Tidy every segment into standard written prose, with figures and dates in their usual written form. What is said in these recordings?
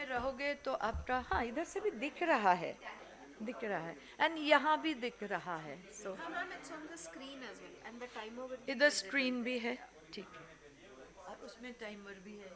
रहोगे तो आपका, हाँ, इधर से भी दिख रहा है, दिख रहा है, एंड यहाँ भी दिख रहा है। सो हाँ ma'am, it's on the screen as well and the timer will be इधर विजिबल. स्क्रीन भी है, ठीक है, और उसमें टाइमर भी है।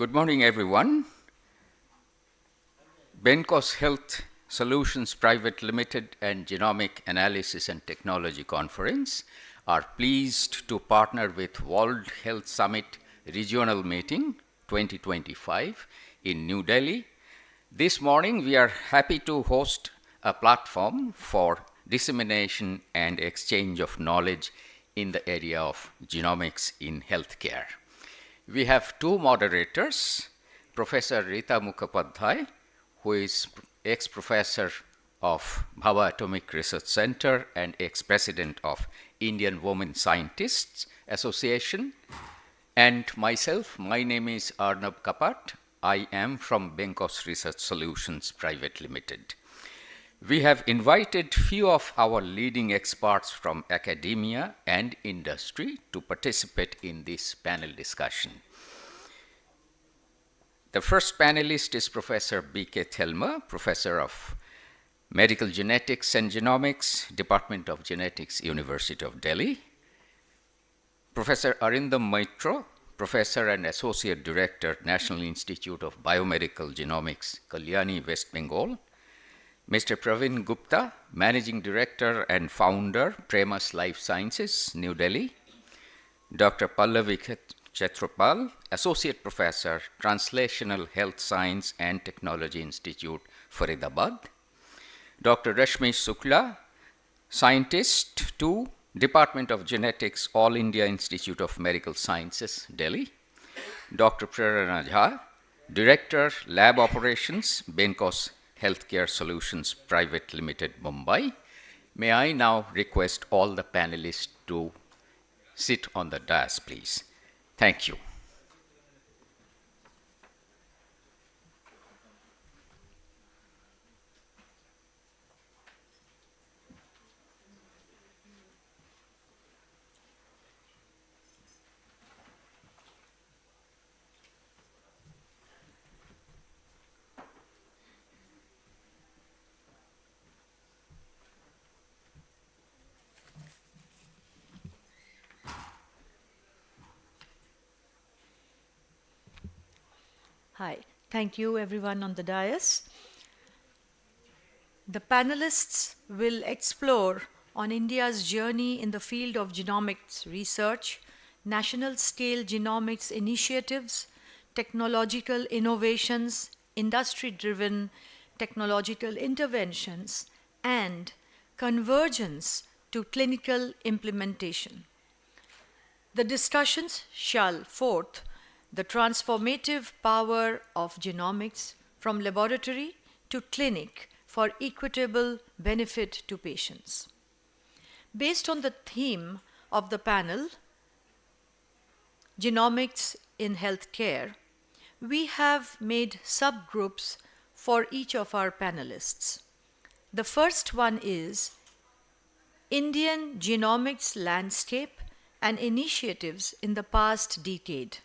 Good morning, everyone. Bencos Health Solutions Private Limited and Genomic Analysis and Technology Conference are pleased to partner with World Health Summit Regional Meeting 2025 in New Delhi. This morning, we are happy to host a platform for dissemination and exchange of knowledge in the area of genomics in healthcare. We have two moderators, Professor Rita Mukhopadhyay, who is ex-professor of Bhabha Atomic Research Center and ex-president of Indian Women Scientists Association, and myself. My name is Arnab Kapat. I am from Bencos Research Solutions Private Limited. We have invited few of our leading experts from academia and industry to participate in this panel discussion. The first panelist is Professor B.K. Thelma, Professor of Medical Genetics and Genomics, Department of Genetics, University of Delhi. Professor Arindam Maitro, Professor and Associate Director, National Institute of Biomedical Genomics, Kalyani, West Bengal. Mr. Praveen Gupta, Managing Director and Founder, Premas Life Sciences, New Delhi. Dr. Pallavi Kshetrapal, Associate Professor, Translational Health Science and Technology Institute, Faridabad. Dr. Rashmi Shukla, Scientist 2, Department of Genetics, All India Institute of Medical Sciences, Delhi. Dr. Prerana Jha, Director, Lab Operations, Bencos Healthcare Solutions Private Limited, Mumbai. May I now request all the panelists to sit on the dais, please. Thank you. Hi, thank you everyone on the dais. The panelists will explore on India's journey in the field of genomics research, national scale genomics initiatives, technological innovations, industry-driven technological interventions, and convergence to clinical implementation. The discussions shall forth the transformative power of genomics from laboratory to clinic for equitable benefit to patients. Based on the theme of the panel, Genomics in Healthcare, we have made subgroups for each of our panelists. The first one is Indian genomics landscape and initiatives in the past decade.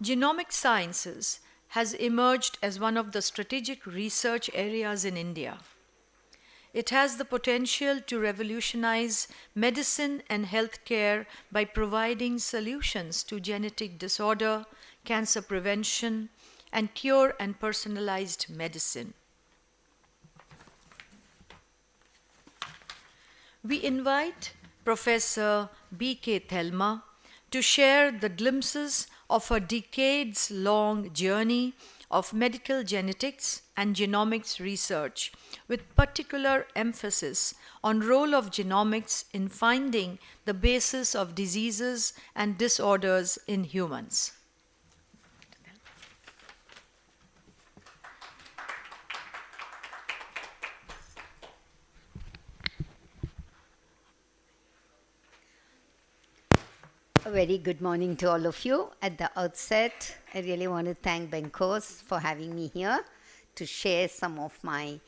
Genomic sciences has emerged as one of the strategic research areas in India. It has the potential to revolutionize medicine and healthcare by providing solutions to genetic disorder, cancer prevention, and cure and personalized medicine. We invite Professor B.K. Thelma to share the glimpses of a decades-long journey of medical genetics and genomics research, with particular emphasis on role of genomics in finding the basis of diseases and disorders in humans. A very good morning to all of you. At the outset, I really want to thank Bencos for having me here to share some of my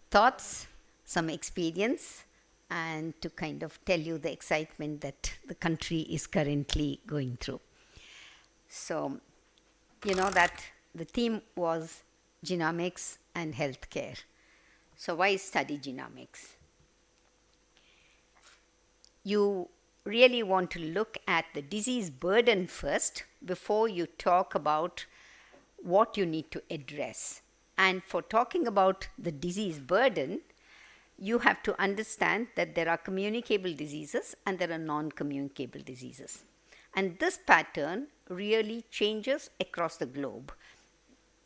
thoughts, some experience, and to kind of tell you the excitement that the country is currently going through. So, you know that the theme was genomics and healthcare. So why study genomics? You really want to look at the disease burden first before you talk about what you need to address. And for talking about the disease burden, you have to understand that there are communicable diseases and there are non-communicable diseases. And this pattern really changes across the globe.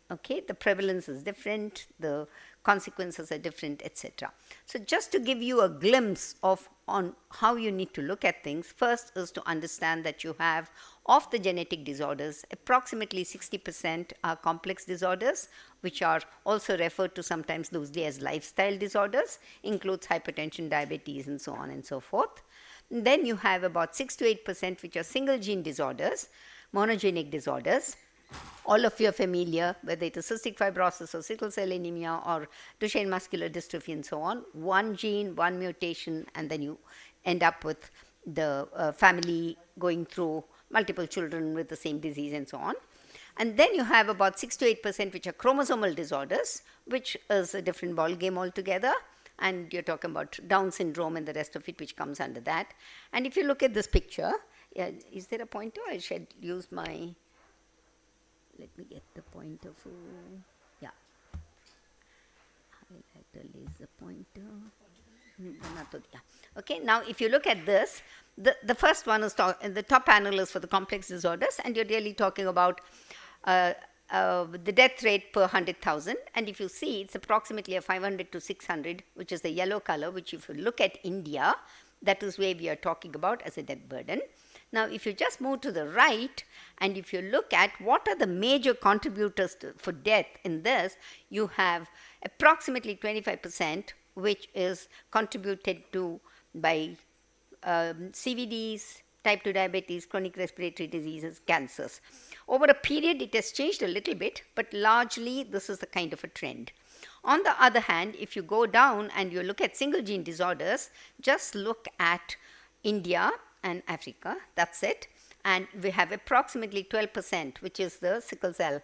Okay, the prevalence is different, the consequences are different, etc. So just to give you a glimpse of on how you need to look at things, first is to understand that you have, of the genetic disorders, approximately 60% are complex disorders, which are also referred to sometimes loosely as lifestyle disorders, includes hypertension, diabetes, and so on and so forth. And then you have about 6 to 8% which are single gene disorders, monogenic disorders. All of you are familiar, whether it is cystic fibrosis or sickle cell anemia or Duchenne muscular dystrophy and so on. One gene, one mutation, and then you end up with the family going through multiple children with the same disease and so on. And then you have about 6 to 8% which are chromosomal disorders, which is a different ball game altogether. And you're talking about Down syndrome and the rest of it, which comes under that. And if you look at this picture, is there a pointer? I should use my... Let me get the pointer for, yeah. Highlighter, laser pointer. Yeah. Okay, now if you look at this, the first one is, the top panel is for the complex disorders, and you're really talking about the death rate per 100,000. And if you see, it's approximately a 500 to 600, which is the yellow color, which if you look at India, that is where we are talking about as a death burden. Now, if you just move to the right and if you look at what are the major contributors for death in this, you have approximately 25%, which is contributed to by CVDs, type 2 diabetes, chronic respiratory diseases, cancers. Over a period, it has changed a little bit, but largely this is the kind of a trend. On the other hand, if you go down and you look at single gene disorders, just look at India and Africa, that's it. And we have approximately 12%, which is the sickle cell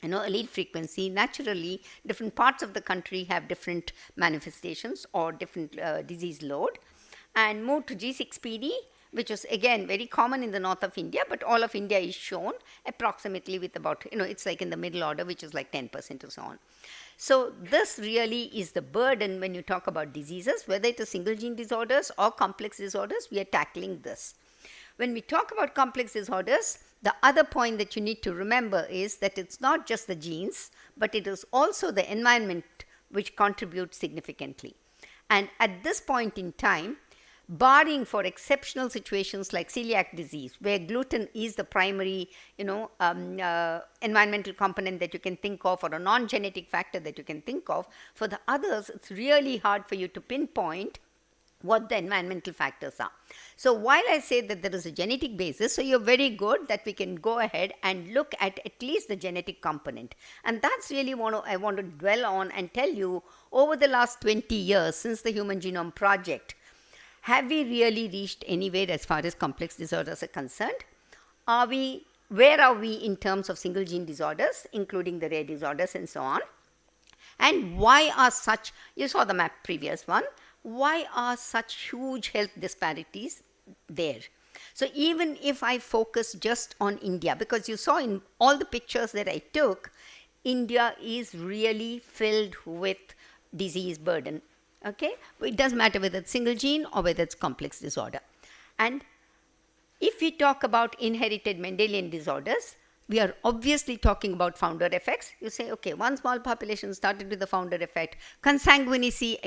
allele frequency. Naturally, different parts of the country have different manifestations or different disease load. And move to G6PD, which is again very common in the north of India, but all of India is shown approximately with about, it's like in the middle order, which is like 10% or so on. So this really is the burden when you talk about diseases, whether it is single gene disorders or complex disorders, we are tackling this. When we talk about complex disorders, the other point that you need to remember is that it's not just the genes, but it is also the environment which contributes significantly. And at this point in time, barring for exceptional situations like celiac disease, where gluten is the primary, environmental component that you can think of, or a non-genetic factor that you can think of, for the others, it's really hard for you to pinpoint what the environmental factors are. So while I say that there is a genetic basis, so you're very good that we can go ahead and look at least the genetic component. And that's really I want to dwell on and tell you, over the last 20 years since the Human Genome Project, have we really reached anywhere as far as complex disorders are concerned? Where are we in terms of single gene disorders, including the rare disorders and so on? And why are such, you saw the map previous one, why are such huge health disparities there? So even if I focus just on India, because you saw in all the pictures that I took, India is really filled with disease burden. Okay, it doesn't matter whether it's single gene or whether it's complex disorder. And if we talk about inherited Mendelian disorders, we are obviously talking about founder effects. You say, okay, one small population started with the founder effect. Consanguinity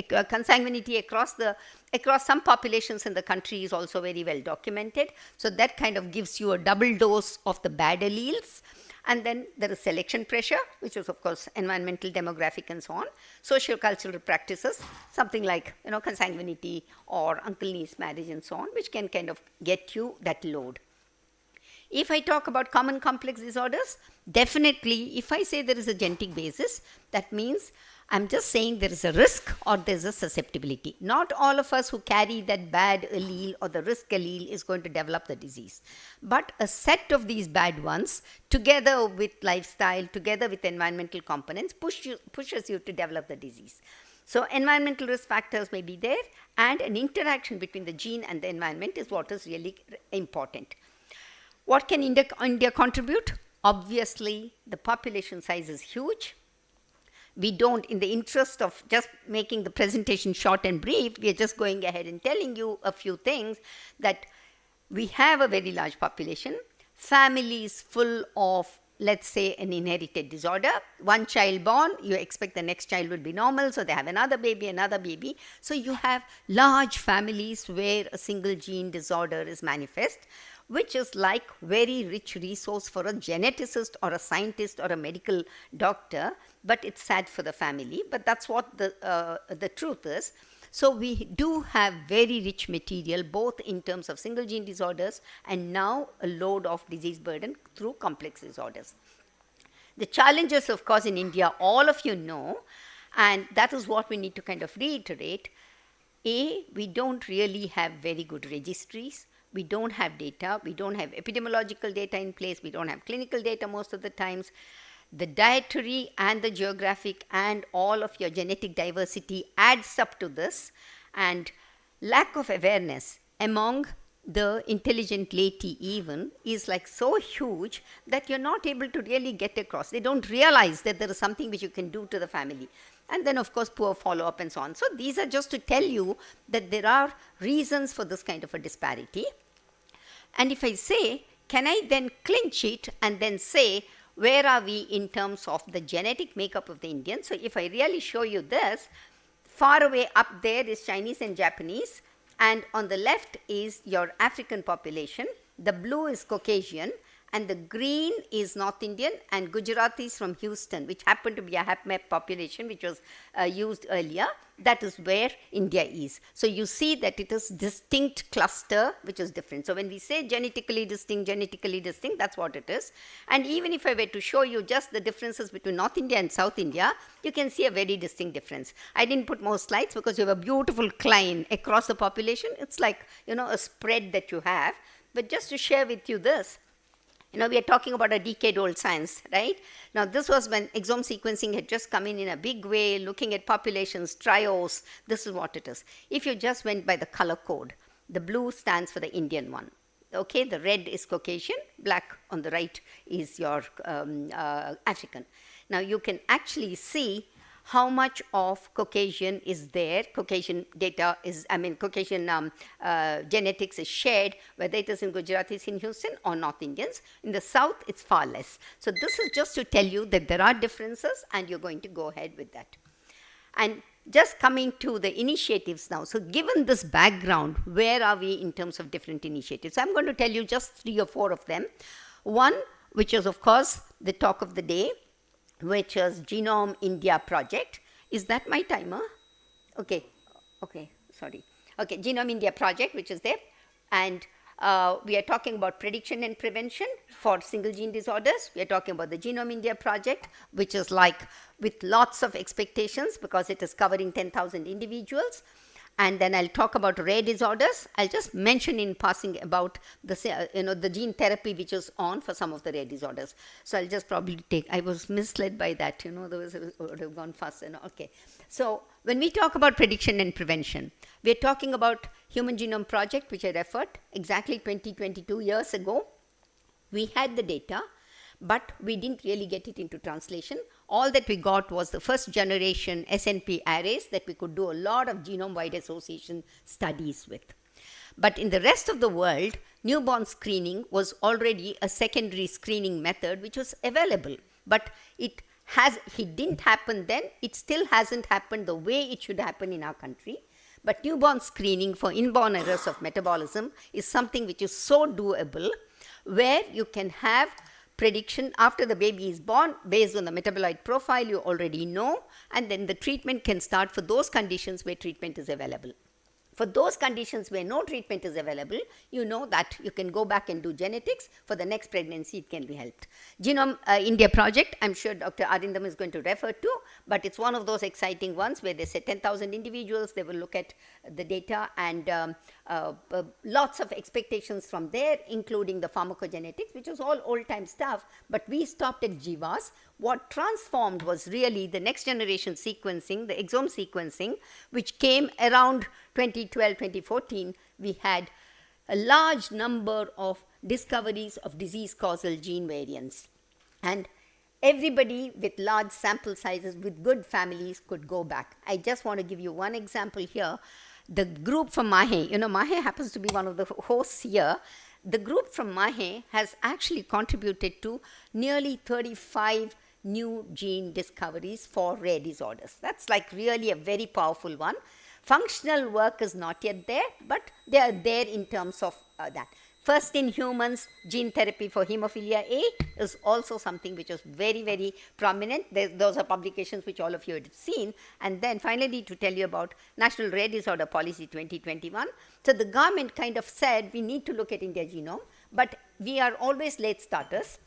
across some populations in the country is also very well documented. So that kind of gives you a double dose of the bad alleles. And then there is selection pressure, which is of course environmental, demographic and so on. Social cultural practices, something like consanguinity or uncle niece marriage and so on, which can kind of get you that load. If I talk about common complex disorders, definitely if I say there is a genetic basis, that means I'm just saying there is a risk or there's a susceptibility. Not all of us who carry that bad allele or the risk allele is going to develop the disease. But a set of these bad ones, together with lifestyle, together with environmental components, pushes you to develop the disease. So environmental risk factors may be there, and an interaction between the gene and the environment is what is really important. What can India contribute? Obviously, the population size is huge. We don't, in the interest of just making the presentation short and brief, we are just going ahead and telling you a few things, that we have a very large population, families full of, let's say, an inherited disorder. One child born, you expect the next child will be normal, so they have another baby. So you have large families where a single gene disorder is manifest, which is like very rich resource for a geneticist or a scientist or a medical doctor, but it's sad for the family. But that's what the truth is. So we do have very rich material, both in terms of single gene disorders and now a load of disease burden through complex disorders. The challenges, of course, in India, all of you know, and that is what we need to kind of reiterate. A, we don't really have very good registries. We don't have data. We don't have epidemiological data in place. We don't have clinical data most of the times. The dietary and the geographic and all of your genetic diversity adds up to this, and lack of awareness among the intelligent laity even is like so huge that you're not able to really get across. They don't realize that there is something which you can do to the family. And then, of course, poor follow-up and so on. So these are just to tell you that there are reasons for this kind of a disparity. And if I say, can I then clinch it and then say, where are we in terms of the genetic makeup of the Indian? So if I really show you this, far away up there is Chinese and Japanese, and on the left is your African population. The blue is Caucasian, and the green is North Indian and Gujaratis from Houston, which happened to be a HapMap population which was used earlier. That is where India is. So you see that it is distinct cluster which is different. So when we say genetically distinct, that's what it is. And even if I were to show you just the differences between North India and South India, you can see a very distinct difference. I didn't put more slides because you have a beautiful cline across the population. It's like, a spread that you have. But just to share with you this, we are talking about a decade-old science, right? Now, this was when exome sequencing had just come in a big way, looking at populations, trios. This is what it is. If you just went by the color code, the blue stands for the Indian one. Okay, the red is Caucasian, black on the right is your African. Now, you can actually see how much of Caucasian is there. Caucasian data is, Caucasian genetics is shared, whether it is in Gujaratis in Houston or North Indians. In the South, it's far less. So this is just to tell you that there are differences, and you're going to go ahead with that. And just coming to the initiatives now. So given this background, where are we in terms of different initiatives? So I'm going to tell you just 3 or 4 of them. One, which is, of course, the talk of the day, which is Genome India project. Is that my timer? Okay, sorry. Okay, Genome India project, which is there. And we are talking about prediction and prevention for single gene disorders. We are talking about the Genome India project, which is like with lots of expectations because it is covering 10,000 individuals. And then I'll talk about rare disorders. I'll just mention in passing about the gene therapy which is on for some of the rare disorders. So I'll just probably I was misled by that, there would have gone fast. Okay. So when we talk about prediction and prevention, we're talking about Human Genome Project, which I referred exactly 22 years ago. We had the data, but we didn't really get it into translation. All that we got was the first generation SNP arrays that we could do a lot of genome-wide association studies with. But in the rest of the world, newborn screening was already a secondary screening method which was available. But it didn't happen then. It still hasn't happened the way it should happen in our country. But newborn screening for inborn errors of metabolism is something which is so doable, where you can have prediction after the baby is born based on the metaboloid profile you already know, and then the treatment can start for those conditions where treatment is available. For those conditions where no treatment is available, you know that you can go back and do genetics. For the next pregnancy, it can be helped. Genome India project, I'm sure Dr. Arindam is going to refer to, but it's one of those exciting ones where they say 10,000 individuals, they will look at the data, and lots of expectations from there, including the pharmacogenetics, which was all old-time stuff, but we stopped at GWAS. What transformed was really the next generation sequencing, the exome sequencing, which came around 2012, 2014. We had a large number of discoveries of disease causal gene variants. And everybody with large sample sizes, with good families, could go back. I just want to give you one example here. The group from Mahe, Mahe happens to be one of the hosts here. The group from Mahe has actually contributed to nearly 35 new gene discoveries for rare disorders. That's like really a very powerful one. Functional work is not yet there, but they are there in terms of that. First in humans, gene therapy for hemophilia A is also something which is very, very prominent. Those are publications which all of you have seen. And then finally, to tell you about National Rare Disorder Policy 2021. So the government kind of said we need to look at India genome, but we are always late starters.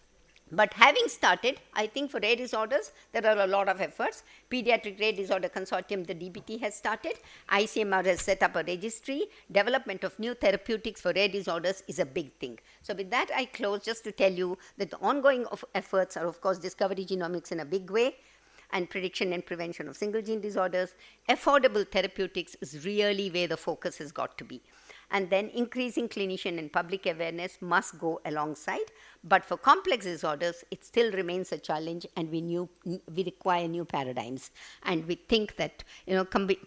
But having started, I think for rare disorders, there are a lot of efforts. Pediatric Rare Disorder Consortium, the DBT, has started. ICMR has set up a registry. Development of new therapeutics for rare disorders is a big thing. So with that, I close just to tell you that the ongoing efforts are, of course, discovery genomics in a big way, and prediction and prevention of single gene disorders. Affordable therapeutics is really where the focus has got to be. And then increasing clinician and public awareness must go alongside. But for complex disorders, it still remains a challenge, and we require new paradigms. And we think that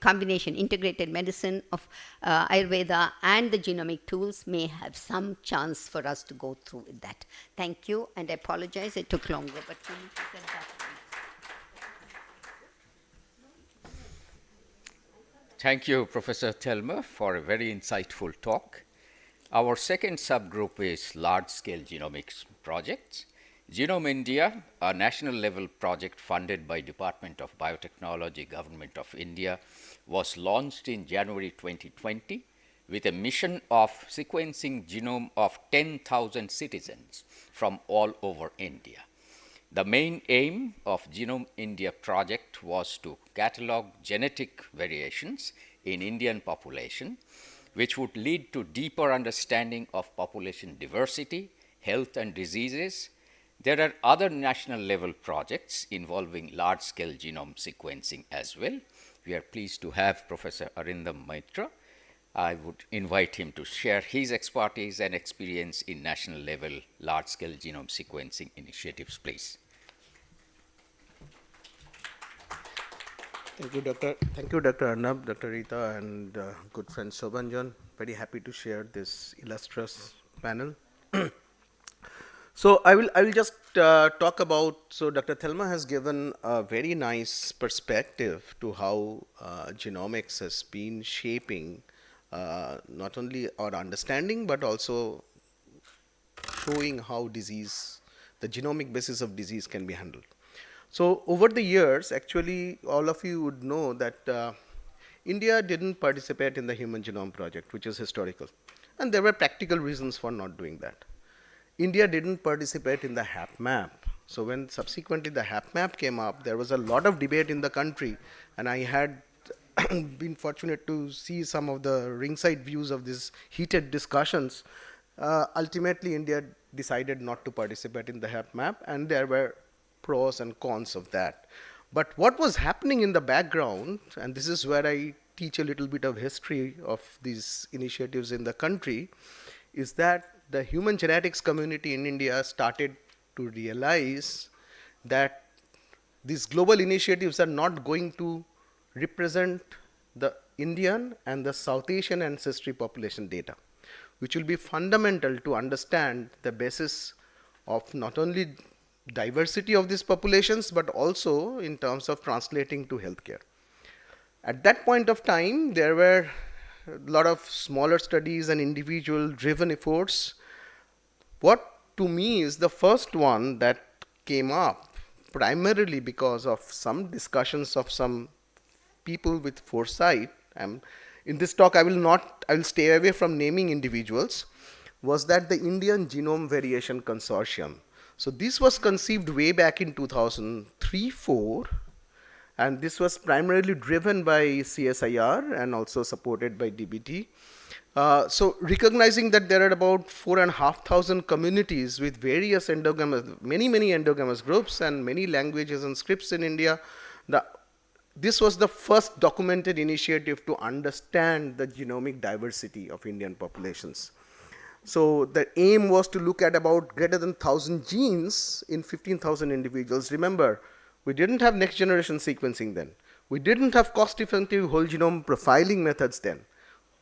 combination, integrated medicine of Ayurveda and the genomic tools may have some chance for us to go through with that. Thank you, and I apologize it took longer, but we need to get that. Thank you, Professor Thelma, for a very insightful talk. Our second subgroup is large-scale genomics projects. Genome India, a national level project funded by Department of Biotechnology, Government of India, was launched in January 2020 with a mission of sequencing genome of 10,000 citizens from all over India. The main aim of Genome India project was to catalog genetic variations in Indian population, which would lead to deeper understanding of population diversity, health and diseases. There are other national level projects involving large-scale genome sequencing as well. We are pleased to have Professor Arindam Maitra. I would invite him to share his expertise and experience in national level large-scale genome sequencing initiatives, please. Thank you, Dr. Arnab, Dr. Rita, and good friend Shobhanjan. Very happy to share this illustrious panel. So I will just talk about. So Dr. Thelma has given a very nice perspective to how genomics has been shaping not only our understanding but also showing how disease, the genomic basis of disease, can be handled. So over the years, actually, all of you would know that India didn't participate in the Human Genome Project, which is historical. And there were practical reasons for not doing that. India didn't participate in the HapMap. So when subsequently the HapMap came up, there was a lot of debate in the country. And I had been fortunate to see some of the ringside views of these heated discussions. Ultimately, India decided not to participate in the HapMap, and there were pros and cons of that. But what was happening in the background, and this is where I teach a little bit of history of these initiatives in the country, is that the human genetics community in India started to realize that these global initiatives are not going to represent the Indian and the South Asian ancestry population data, which will be fundamental to understand the basis of not only diversity of these populations, but also in terms of translating to healthcare. At that point of time, there were a lot of smaller studies and individual driven efforts. What to me is the first one that came up primarily because of some discussions of some people with foresight, in this talk I will stay away from naming individuals, was that the Indian Genome Variation Consortium. So this was conceived way back in 2003-4, and this was primarily driven by CSIR and also supported by DBT. So recognizing that there are about 4,500 communities with various many endogamous groups and many languages and scripts in India, this was the first documented initiative to understand the genomic diversity of Indian populations. So the aim was to look at about greater than 1,000 genes in 15,000 individuals. Remember, we didn't have next generation sequencing then. We didn't have cost-effective whole genome profiling methods then.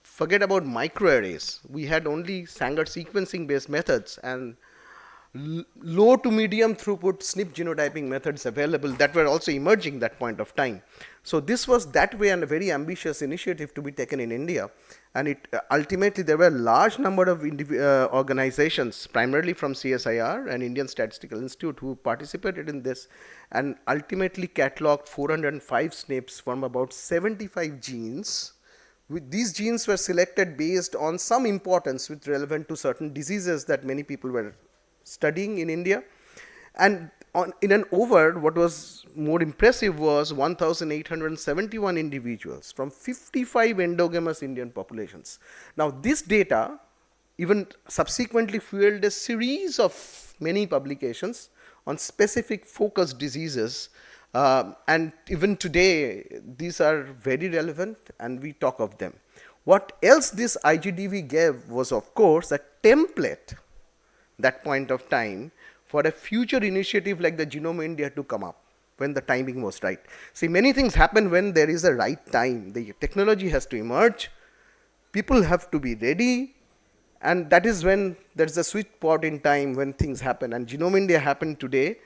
Forget about microarrays. We had only Sanger sequencing based methods and low to medium throughput SNP genotyping methods available that were also emerging that point of time. So this was that way and a very ambitious initiative to be taken in India. And it ultimately there were a large number of organizations, primarily from CSIR and Indian Statistical Institute, who participated in this and ultimately cataloged 405 SNPs from about 75 genes. These genes were selected based on some importance with relevant to certain diseases that many people were studying in India. And in an over, what was more impressive was 1,871 individuals from 55 endogamous Indian populations. Now this data even subsequently fueled a series of many publications on specific focused diseases. And even today, these are very relevant and we talk of them. What else this IGDV gave was, of course, a template that point of time for a future initiative like the Genome India to come up when the timing was right. See, many things happen when there is a right time. The technology has to emerge, people have to be ready, and that is when there's a sweet spot in time when things happen. And Genome India happened today.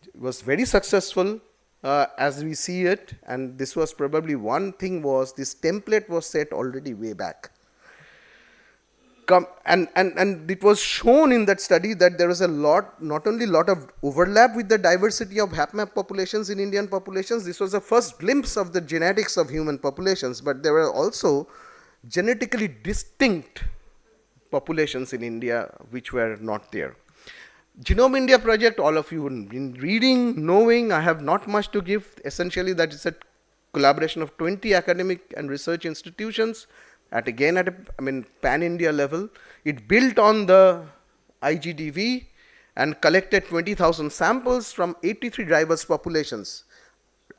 It was very successful as we see it, and this was probably one thing was this template was set already way back. And it was shown in that study that there was a lot, not only lot of overlap with the diversity of HapMap populations in Indian populations, this was the first glimpse of the genetics of human populations, but there were also genetically distinct populations in India which were not there. Genome India project, all of you in reading, knowing, I have not much to give. Essentially, that is a collaboration of 20 academic and research institutions at a pan-India level. It built on the IGDV and collected 20,000 samples from 83 diverse populations.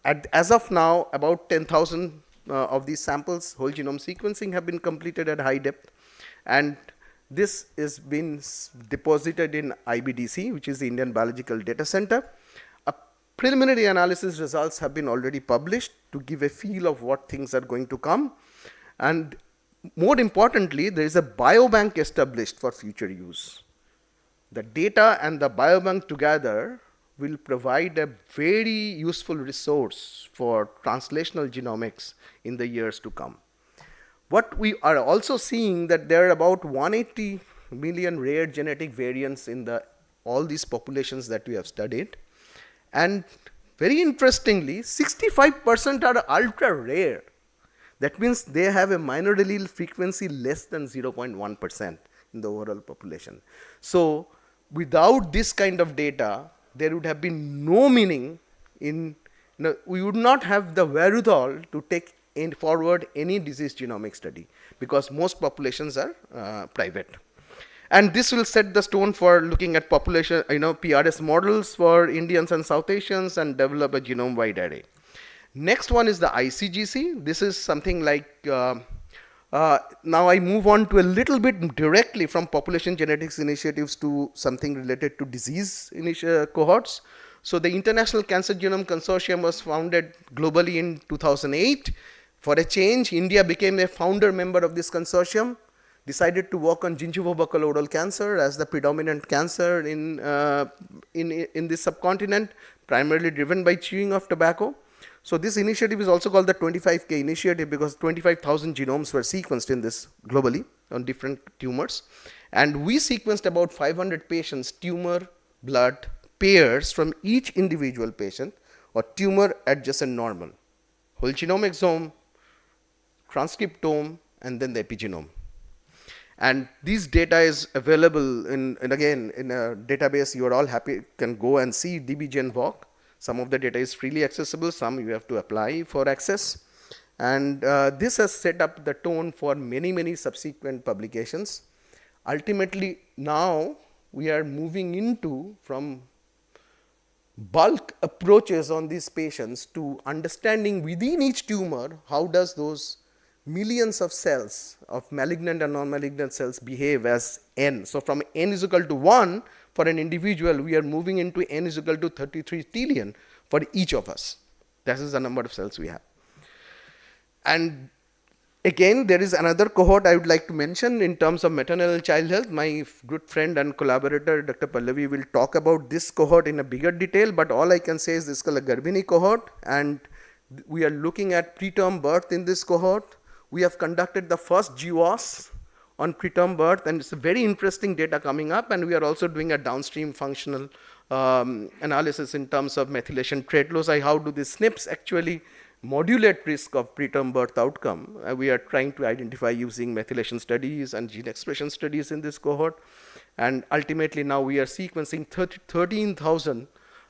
As of now, about 10,000 of these samples, whole genome sequencing, have been completed at high depth. And this is been deposited in IBDC, which is the Indian Biological Data Center. A preliminary analysis results have been already published to give a feel of what things are going to come. And more importantly, there is a biobank established for future use. The data and the biobank together will provide a very useful resource for translational genomics in the years to come. What we are also seeing that there are about 180 million rare genetic variants in all these populations that we have studied. And very interestingly, 65% are ultra rare. That means they have a minor allele frequency less than 0.1% in the overall population. So without this kind of data, there would have been no meaning in, we would not have the wherewithal to take forward any disease genomic study because most populations are private. And this will set the stone for looking at population, PRS models for Indians and South Asians and develop a genome-wide array. Next one is the ICGC. This is something like, now I move on to a little bit directly from population genetics initiatives to something related to disease cohorts. So the International Cancer Genome Consortium was founded globally in 2008. For a change, India became a founder member of this consortium, decided to work on gingivobuccal oral cancer as the predominant cancer in this subcontinent, primarily driven by chewing of tobacco. So this initiative is also called the 25K initiative because 25,000 genomes were sequenced in this globally on different tumors. And we sequenced about 500 patients, tumor, blood, pairs from each individual patient or tumor adjacent normal. Whole genome exome, transcriptome, and then the epigenome. And these data is available and again, in a database you are all happy, can go and see DBGenVoc. Some of the data is freely accessible, some you have to apply for access. And this has set up the tone for many, many subsequent publications. Ultimately, now we are moving into from bulk approaches on these patients to understanding within each tumor how does those millions of cells of malignant and non-malignant cells behave as n. So from n is equal to 1 for an individual, we are moving into n is equal to 33 trillion for each of us. That is the number of cells we have. And again, there is another cohort I would like to mention in terms of maternal and child health. My good friend and collaborator, Dr. Pallavi, will talk about this cohort in a bigger detail, but all I can say is this is called a Garbhini cohort, and we are looking at preterm birth in this cohort. We have conducted the first GWAS on preterm birth, and it's a very interesting data coming up, and we are also doing a downstream functional analysis in terms of methylation trait loci. How do these SNPs actually modulate risk of preterm birth outcome? We are trying to identify using methylation studies and gene expression studies in this cohort. And ultimately now we are sequencing 13,000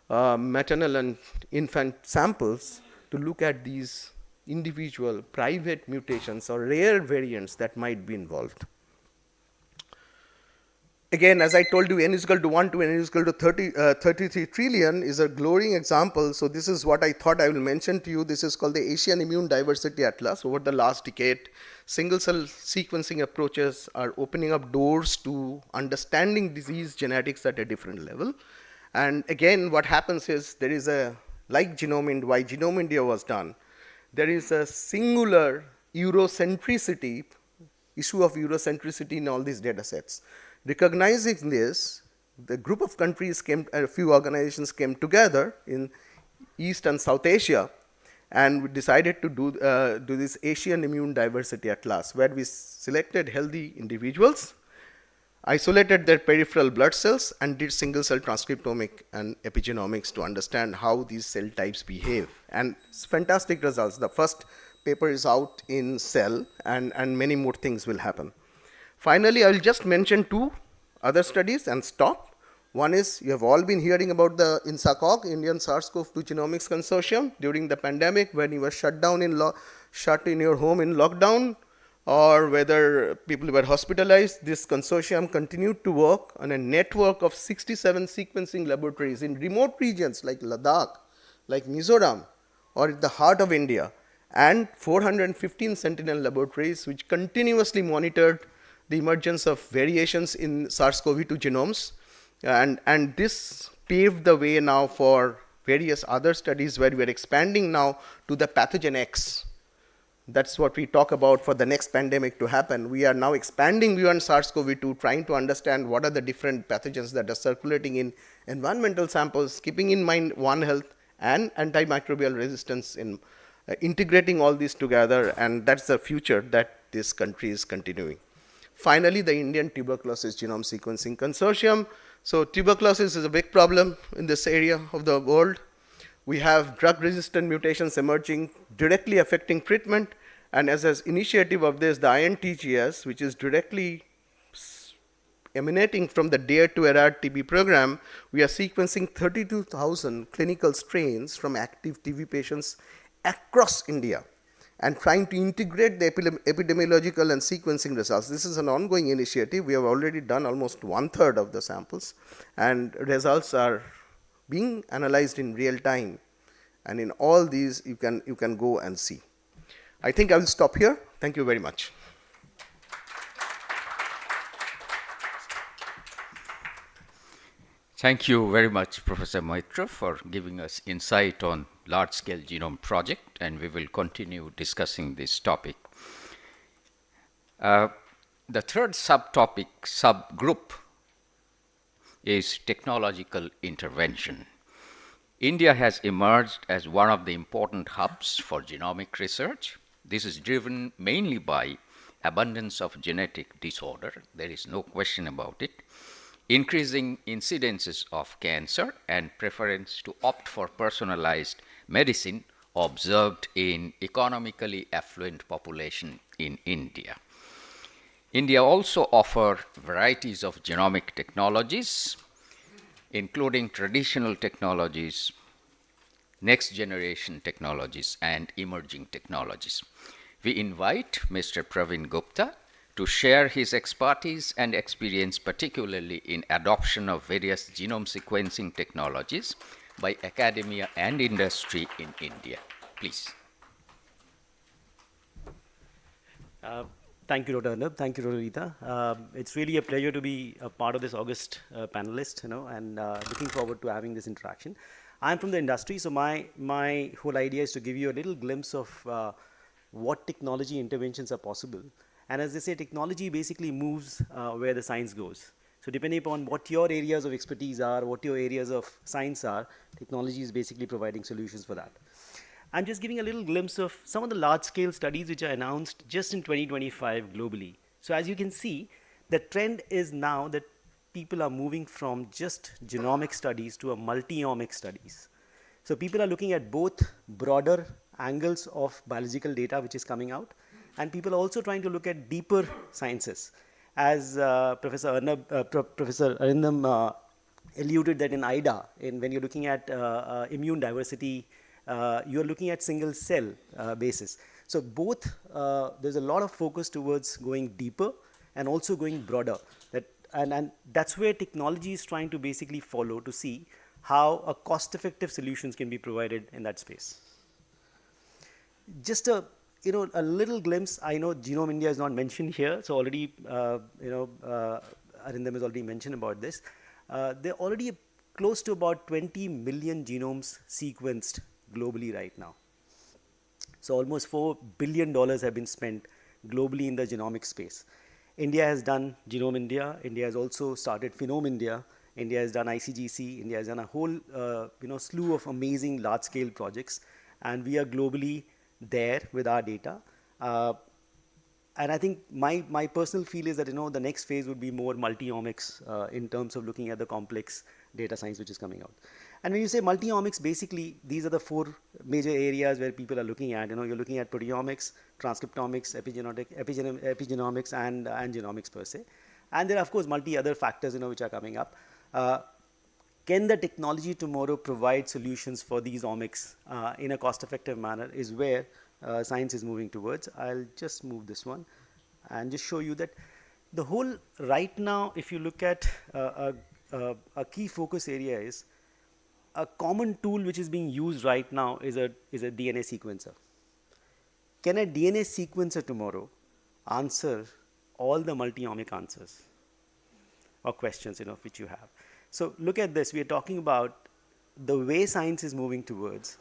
maternal and infant samples to look at these individual private mutations or rare variants that might be involved. Again, as I told you, n is equal to 1 to n is equal to 33 trillion is a glowing example. So this is what I thought I will mention to you. This is called the Asian Immune Diversity Atlas. Over the last decade, single cell sequencing approaches are opening up doors to understanding disease genetics at a different level. And again, what happens is there is a, like why Genome India was done, there is a singular Eurocentricity, issue of Eurocentricity in all these data sets. Recognizing this, the group of countries a few organizations came together in East and South Asia, and we decided to do this Asian Immune Diversity Atlas, where we selected healthy individuals, isolated their peripheral blood cells, and did single cell transcriptomic and epigenomics to understand how these cell types behave. And it's fantastic results. The first paper is out in Cell, and many more things will happen. Finally, I will just mention two other studies and stop. One is, you have all been hearing about the INSACOG, Indian SARS-CoV-2 Genomics Consortium, during the pandemic when you were shut in your home in lockdown, or whether people were hospitalized. This consortium continued to work on a network of 67 sequencing laboratories in remote regions like Ladakh, like Mizoram, or at the heart of India, and 415 sentinel laboratories which continuously monitored the emergence of variations in SARS-CoV-2 genomes. And this paved the way now for various other studies where we are expanding now to the pathogen X. That's what we talk about for the next pandemic to happen. We are now expanding beyond SARS-CoV-2, trying to understand what are the different pathogens that are circulating in environmental samples, keeping in mind One Health and antimicrobial resistance, in integrating all these together, and that's the future that this country is continuing. Finally, the Indian Tuberculosis Genome Sequencing Consortium. So tuberculosis is a big problem in this area of the world. We have drug-resistant mutations emerging, directly affecting treatment. And as an initiative of this, the INTGS, which is directly emanating from the Dare to Errad TB program, we are sequencing 32,000 clinical strains from active TB patients across India, and trying to integrate the epidemiological and sequencing results. This is an ongoing initiative. We have already done almost 1/3 of the samples, and results are being analyzed in real time. And in all these, you can go and see. I think I will stop here. Thank you very much. Thank you very much, Professor Maitra, for giving us insight on large-scale genome project, and we will continue discussing this topic. The third subgroup is technological intervention. India has emerged as one of the important hubs for genomic research. This is driven mainly by abundance of genetic disorder. There is no question about it. Increasing incidences of cancer and preference to opt for personalized medicine observed in economically affluent population in India. India also offers varieties of genomic technologies, including traditional technologies, next generation technologies, and emerging technologies. We invite Mr. Praveen Gupta to share his expertise and experience, particularly in adoption of various genome sequencing technologies by academia and industry in India. Please. Thank you, Dr. Arnab. Thank you, Dr. Rita. It's really a pleasure to be a part of this August panelist, and looking forward to having this interaction. I'm from the industry, so my whole idea is to give you a little glimpse of what technology interventions are possible. And as they say, technology basically moves where the science goes. So depending upon what your areas of expertise are, what your areas of science are, technology is basically providing solutions for that. I'm just giving a little glimpse of some of the large-scale studies which are announced just in 2025 globally. So as you can see, the trend is now that people are moving from just genomic studies to a multi-omic studies. So people are looking at both broader angles of biological data which is coming out, and people are also trying to look at deeper sciences. As Professor Arindam alluded that in IDA, when you're looking at immune diversity, you're looking at single cell basis. So both, there's a lot of focus towards going deeper and also going broader. And that's where technology is trying to basically follow to see how a cost-effective solutions can be provided in that space. Just a little glimpse. I know Genome India is not mentioned here, so already Arindam has already mentioned about this. There are already close to about 20 million genomes sequenced globally right now. So almost $4 billion have been spent globally in the genomic space. India has done Genome India. India has also started Phenome India. India has done ICGC. India has done a whole slew of amazing large-scale projects, and we are globally there with our data. And I think my personal feel is that the next phase would be more multi-omics in terms of looking at the complex data science which is coming out. And when you say multi-omics, basically these are the four major areas where people are looking at. You're looking at proteomics, transcriptomics, epigenomics, and genomics per se. And there are of course multi other factors which are coming up. Can the technology tomorrow provide solutions for these omics in a cost-effective manner is where science is moving towards. I'll just move this one and just show you that the whole right now, if you look at a key focus area is a common tool which is being used right now is a DNA sequencer. Can a DNA sequencer tomorrow answer all the multi-omic answers or questions which you have? So look at this. We are talking about the way science is moving towards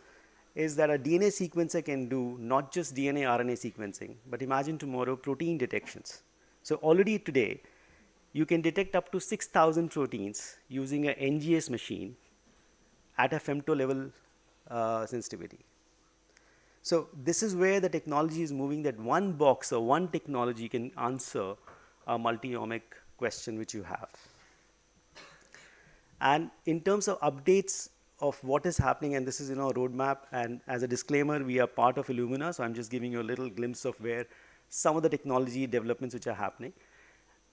is that a DNA sequencer can do not just DNA RNA sequencing, but imagine tomorrow protein detections. So already today you can detect up to 6,000 proteins using an NGS machine at a femto level sensitivity. So this is where the technology is moving, that one box or one technology can answer a multi-omic question which you have. And in terms of updates of what is happening, and this is a roadmap, and as a disclaimer, we are part of Illumina, so I'm just giving you a little glimpse of where some of the technology developments which are happening.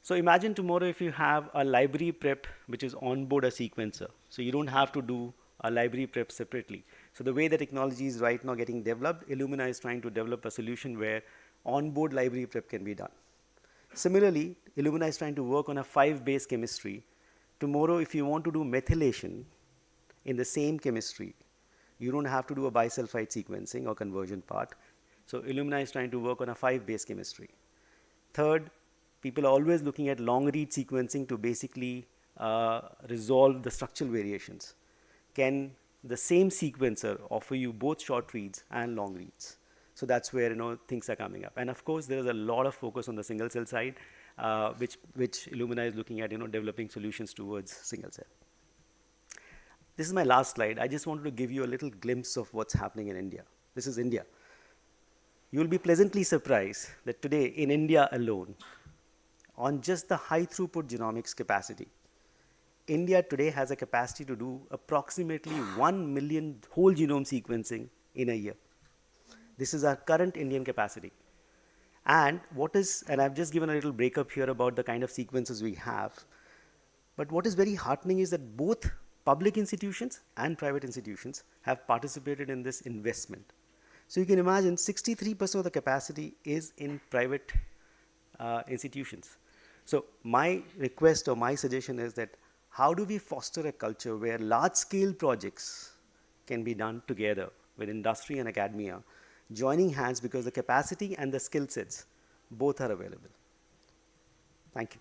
So imagine tomorrow if you have a library prep which is on board a sequencer, so you don't have to do a library prep separately. So the way the technology is right now getting developed, Illumina is trying to develop a solution where on-board library prep can be done. Similarly, Illumina is trying to work on a 5-base chemistry. Tomorrow, if you want to do methylation in the same chemistry, you don't have to do a bisulfite sequencing or conversion part. So Illumina is trying to work on a 5-base chemistry. Third, people are always looking at long-read sequencing to basically resolve the structural variations. Can the same sequencer offer you both short reads and long reads? So that's where things are coming up. And of course, there is a lot of focus on the single cell side, which Illumina is looking at developing solutions towards single cell. This is my last slide. I just wanted to give you a little glimpse of what's happening in India. This is India. You will be pleasantly surprised that today in India alone, on just the high throughput genomics capacity, India today has a capacity to do approximately 1 million whole genome sequencing in a year. This is our current Indian capacity. And I've just given a little breakup here about the kind of sequences we have. But what is very heartening is that both public institutions and private institutions have participated in this investment. So you can imagine 63% of the capacity is in private institutions. So my request or my suggestion is that how do we foster a culture where large-scale projects can be done together with industry and academia, joining hands, because the capacity and the skill sets both are available. Thank you.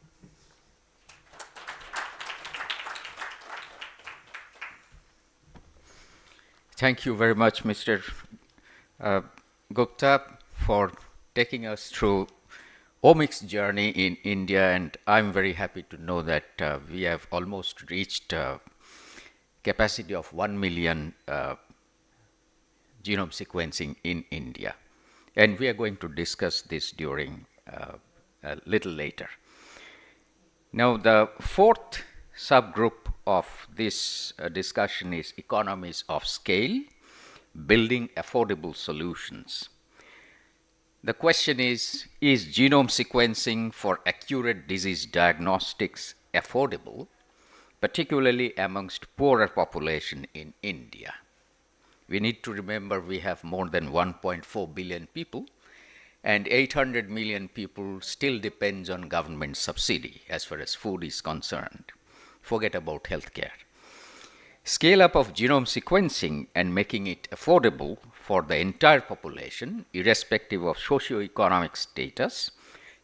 Thank you very much, Mr. Gupta, for taking us through omics journey in India, and I'm very happy to know that we have almost reached capacity of 1 million genome sequencing in India. And we are going to discuss this during a little later. Now, the fourth subgroup of this discussion is economies of scale, building affordable solutions. The question is genome sequencing for accurate disease diagnostics affordable, particularly amongst poorer population in India? We need to remember we have more than 1.4 billion people, and 800 million people still depends on government subsidy as far as food is concerned. Forget about healthcare. Scale up of genome sequencing and making it affordable for the entire population, irrespective of socio-economic status,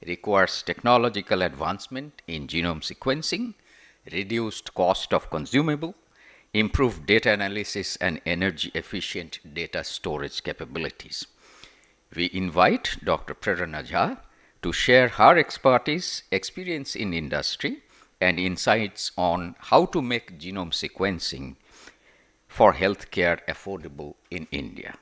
requires technological advancement in genome sequencing, reduced cost of consumable, improved data analysis, and energy efficient data storage capabilities. We invite Dr. Prerana Jha to share her expertise, experience in industry, and insights on how to make genome sequencing for healthcare affordable in India.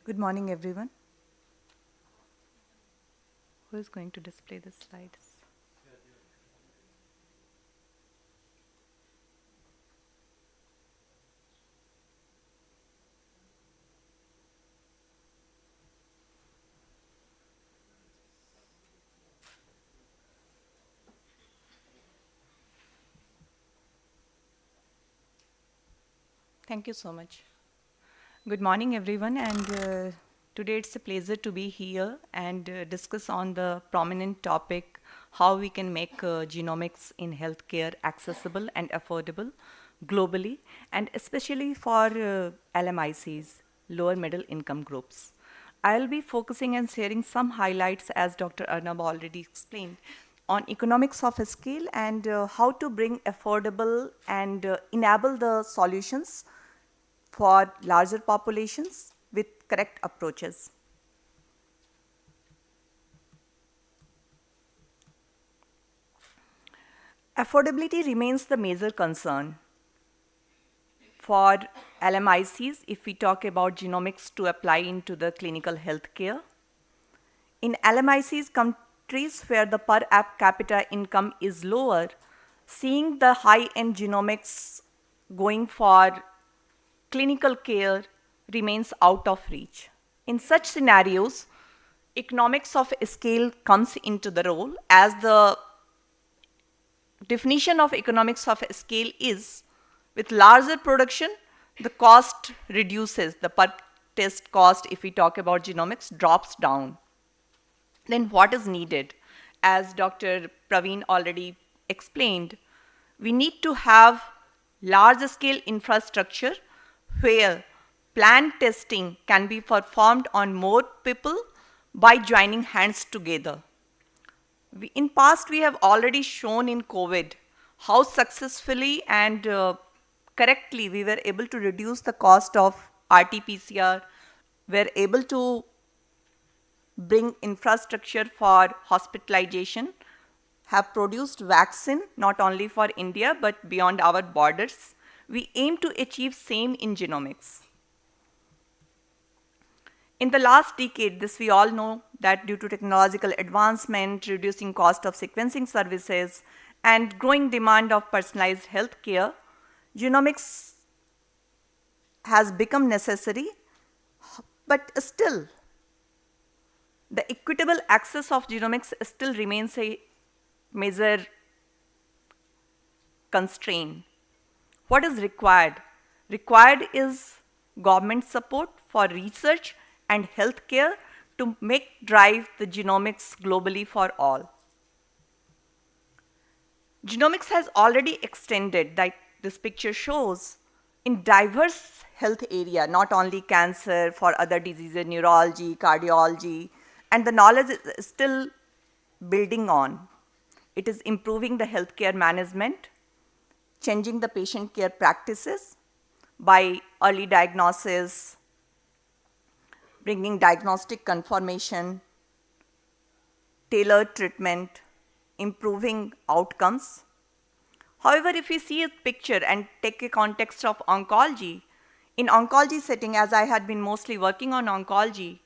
Good morning, everyone. Who is going to display the slides? Thank you so much. Good morning, everyone, and today it's a pleasure to be here and discuss on the prominent topic, how we can make genomics in healthcare accessible and affordable globally, and especially for LMICs, lower middle income groups. I'll be focusing and sharing some highlights, as Dr. Arnab already explained, on economics of scale and how to bring affordable and enable the solutions for larger populations with correct approaches. Affordability remains the major concern for LMICs if we talk about genomics to apply into the clinical healthcare. In LMICs countries where the per capita income is lower, seeing the high-end genomics going for clinical care remains out of reach. In such scenarios, economics of scale comes into the role, as the definition of economics of scale is with larger production, the cost reduces, the per test cost, if we talk about genomics, drops down. Then what is needed? As Dr. Praveen already explained, we need to have large scale infrastructure where planned testing can be performed on more people by joining hands together. In past, we have already shown in COVID how successfully and correctly we were able to reduce the cost of RT-PCR, were able to bring infrastructure for hospitalization, have produced vaccine not only for India but beyond our borders. We aim to achieve same in genomics. In the last decade, this we all know that due to technological advancement, reducing cost of sequencing services, and growing demand of personalized health care, genomics has become necessary, but still, the equitable access of genomics still remains a major constraint. What is required? Required is government support for research and healthcare to drive the genomics globally for all. Genomics has already extended, like this picture shows, in diverse health area, not only cancer, for other diseases, neurology, cardiology, and the knowledge is still building on. It is improving the healthcare management, changing the patient care practices by early diagnosis, bringing diagnostic confirmation, tailored treatment, improving outcomes. However, if we see a picture and take a context of oncology, in oncology setting, as I had been mostly working on oncology,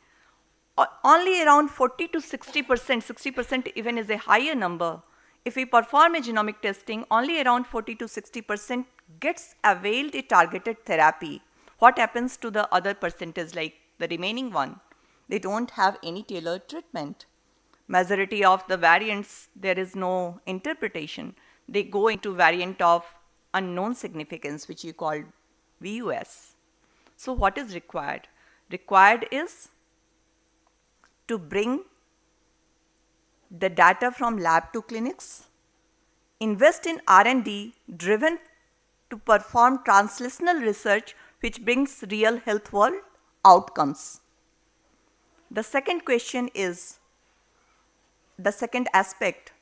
only around 40 to 60%, 60% even is a higher number. If we perform a genomic testing, only around 40 to 60% gets availed a targeted therapy. What happens to the other percentage, like the remaining one? They don't have any tailored treatment. Majority of the variants, there is no interpretation. They go into variant of unknown significance, which you call VUS. So what is required? Required is to bring the data from lab to clinics, invest in R&D driven to perform translational research which brings real health world outcomes. The second question is, the second aspect,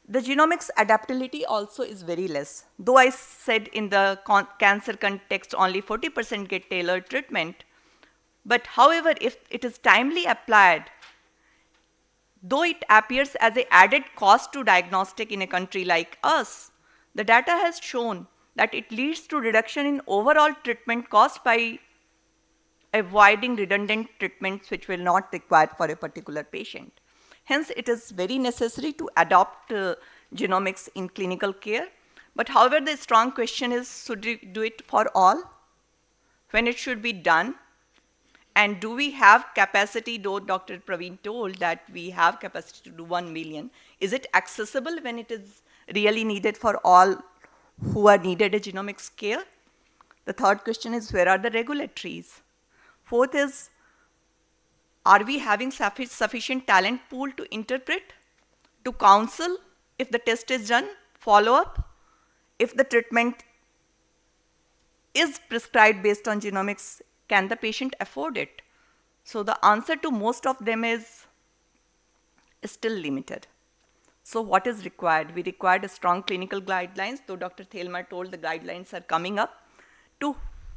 the genomics adaptability also is very less. Though I said in the cancer context only 40% get tailored treatment, but however, if it is timely applied, though it appears as an added cost to diagnostic in a country like us, the data has shown that it leads to reduction in overall treatment cost by avoiding redundant treatments which will not required for a particular patient. Hence, it is very necessary to adopt genomics in clinical care. But however, the strong question is, should we do it for all? When it should be done? And do we have capacity, though Dr. Praveen told that we have capacity to do 1 million. Is it accessible when it is really needed for all who are needed a genomics care? The third question is, where are the regulatories? Fourth is, are we having sufficient talent pool to interpret, to counsel if the test is done, follow up, if the treatment is prescribed based on genomics, can the patient afford it? So the answer to most of them is still limited. So what is required? We required a strong clinical guidelines, though Dr. Thelma told the guidelines are coming up, to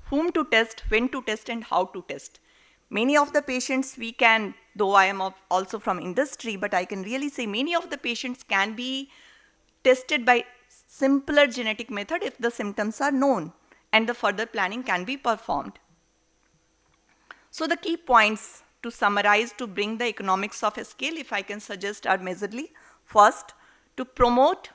whom to test, when to test, and how to test. Many of the patients we can, though I am also from industry, but I can really say many of the patients can be tested by simpler genetic method if the symptoms are known and the further planning can be performed. So the key points to summarize to bring the economics of a scale, if I can suggest, are majorly: first, to promote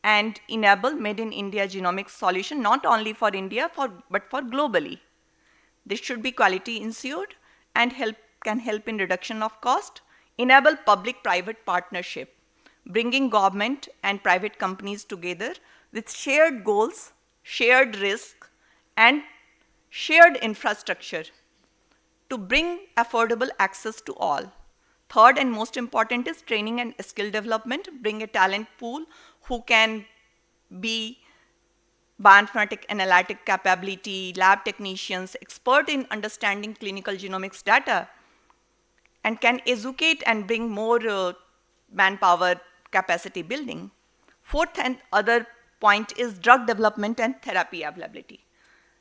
and enable made in India genomics solution, not only for India but for globally. This should be quality ensured and can help in reduction of cost, enable public-private partnership, bringing government and private companies together with shared goals, shared risk, and shared infrastructure to bring affordable access to all. Third and most important is training and skill development, bring a talent pool who can be bioinformatic analytic capability, lab technicians, expert in understanding clinical genomics data, and can educate and bring more manpower capacity building. Fourth and other point is drug development and therapy availability.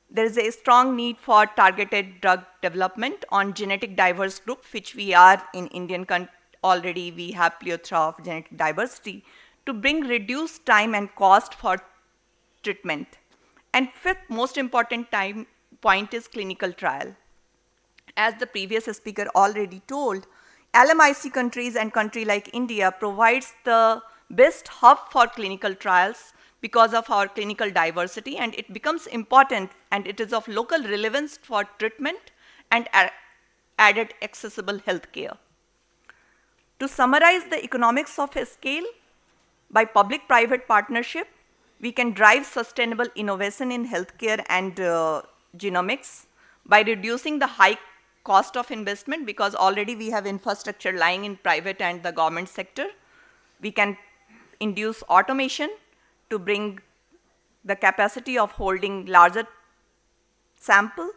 There is a strong need for targeted drug development on genetic diverse group, which we are in Indian already. We have plethora of genetic diversity to bring reduced time and cost for treatment. And fifth most important point is clinical trial. as the previous speaker already told, LMIC countries and country like India provides the best hub for clinical trials because of our clinical diversity, and it becomes important and it is of local relevance for treatment and added accessible healthcare. To summarize the economics of a scale, by public-private partnership, we can drive sustainable innovation in healthcare and genomics by reducing the high cost of investment, because already we have infrastructure lying in private and the government sector. We can induce automation to bring the capacity of holding larger sample,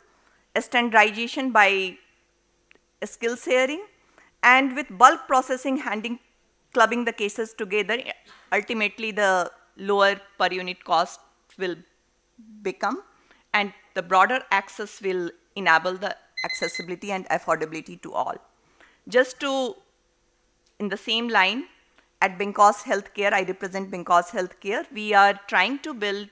standardization by skill sharing, and with bulk processing clubbing the cases together, ultimately the lower per unit cost will become, and the broader access will enable the accessibility and affordability to all. Just to, in the same line, at Binkos Healthcare, I represent Binkos Healthcare, we are trying to build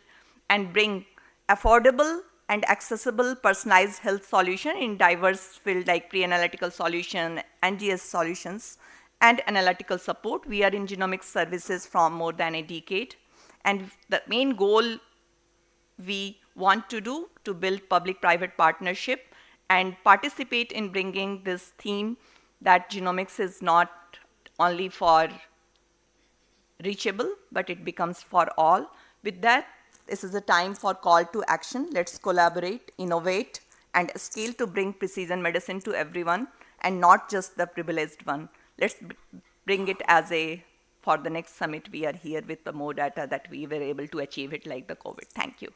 and bring affordable and accessible personalized health solution in diverse fields like pre-analytical solution, NGS solutions, and analytical support. We are in genomics services from more than a decade, and the main goal we want to do to build public-private partnership and participate in bringing this theme that genomics is not only for reachable, but it becomes for all. With that, this is a time for call to action. Let's collaborate, innovate, and scale to bring precision medicine to everyone and not just the privileged one. Let's bring it as for the next summit, we are here with the more data that we were able to achieve it like the COVID. Thank you.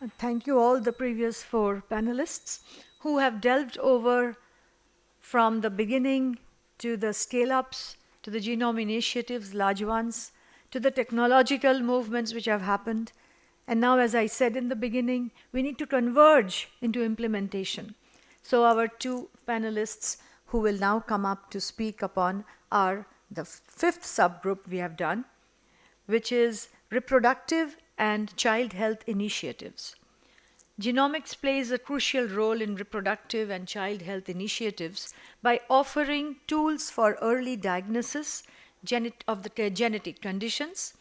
And thank you all the previous 4 panelists who have delved over from the beginning to the scale-ups, to the genome initiatives, large ones, to the technological movements which have happened. And now, as I said in the beginning, we need to converge into implementation. So our 2 panelists who will now come up to speak upon are the 5th subgroup we have done, which is reproductive and child health initiatives. Genomics plays a crucial role in reproductive and child health initiatives by offering tools for early diagnosis of the genetic conditions,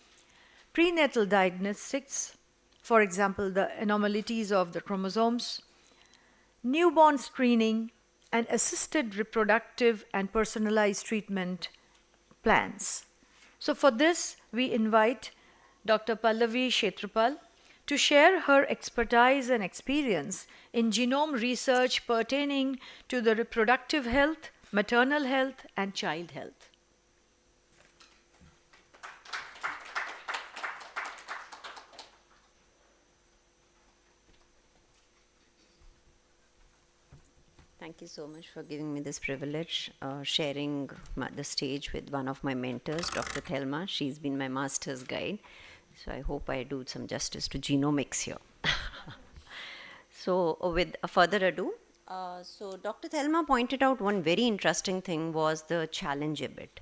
prenatal diagnostics, for example, the anomalies of the chromosomes, newborn screening, and assisted reproductive and personalized treatment plans. So for this, we invite Dr. Pallavi Kshetrapal to share her expertise and experience in genome research pertaining to the reproductive health, maternal health, and child health. Thank you so much for giving me this privilege, sharing the stage with one of my mentors, Dr. Thelma. She's been my master's guide. So I hope I do some justice to genomics here. So with further ado, so Dr. Thelma pointed out one very interesting thing was the challenge a bit,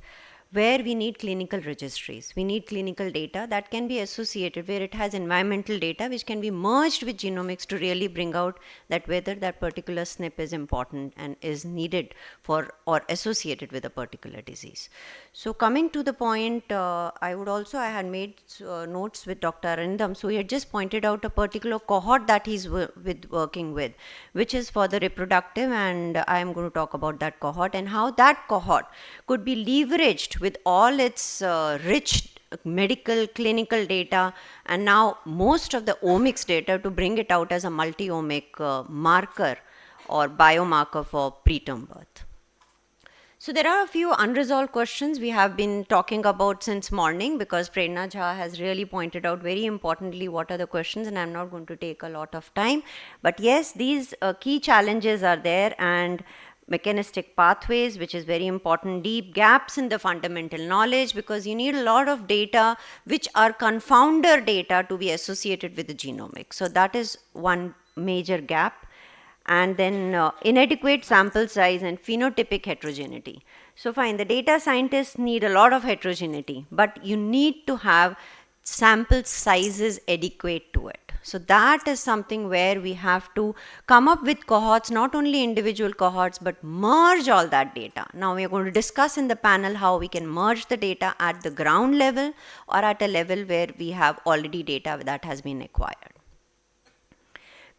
where we need clinical registries. We need clinical data that can be associated, where it has environmental data which can be merged with genomics to really bring out that whether that particular SNP is important and is needed for or associated with a particular disease. So coming to the point, I had made notes with Dr. Arindam. So he had just pointed out a particular cohort that he's working with, which is for the reproductive, and I am going to talk about that cohort and how that cohort could be leveraged with all its rich medical clinical data and now most of the omics data to bring it out as a multi-omic marker or biomarker for preterm birth. So there are a few unresolved questions we have been talking about since morning, because Prerna Jha has really pointed out very importantly what are the questions, and I'm not going to take a lot of time. But yes, these key challenges are there, and mechanistic pathways, which is very important, deep gaps in the fundamental knowledge, because you need a lot of data which are confounder data to be associated with the genomics. So that is one major gap. And then inadequate sample size and phenotypic heterogeneity. So fine, the data scientists need a lot of heterogeneity, but you need to have sample sizes adequate to it. So that is something where we have to come up with cohorts, not only individual cohorts, but merge all that data. Now we are going to discuss in the panel how we can merge the data at the ground level or at a level where we have already data that has been acquired.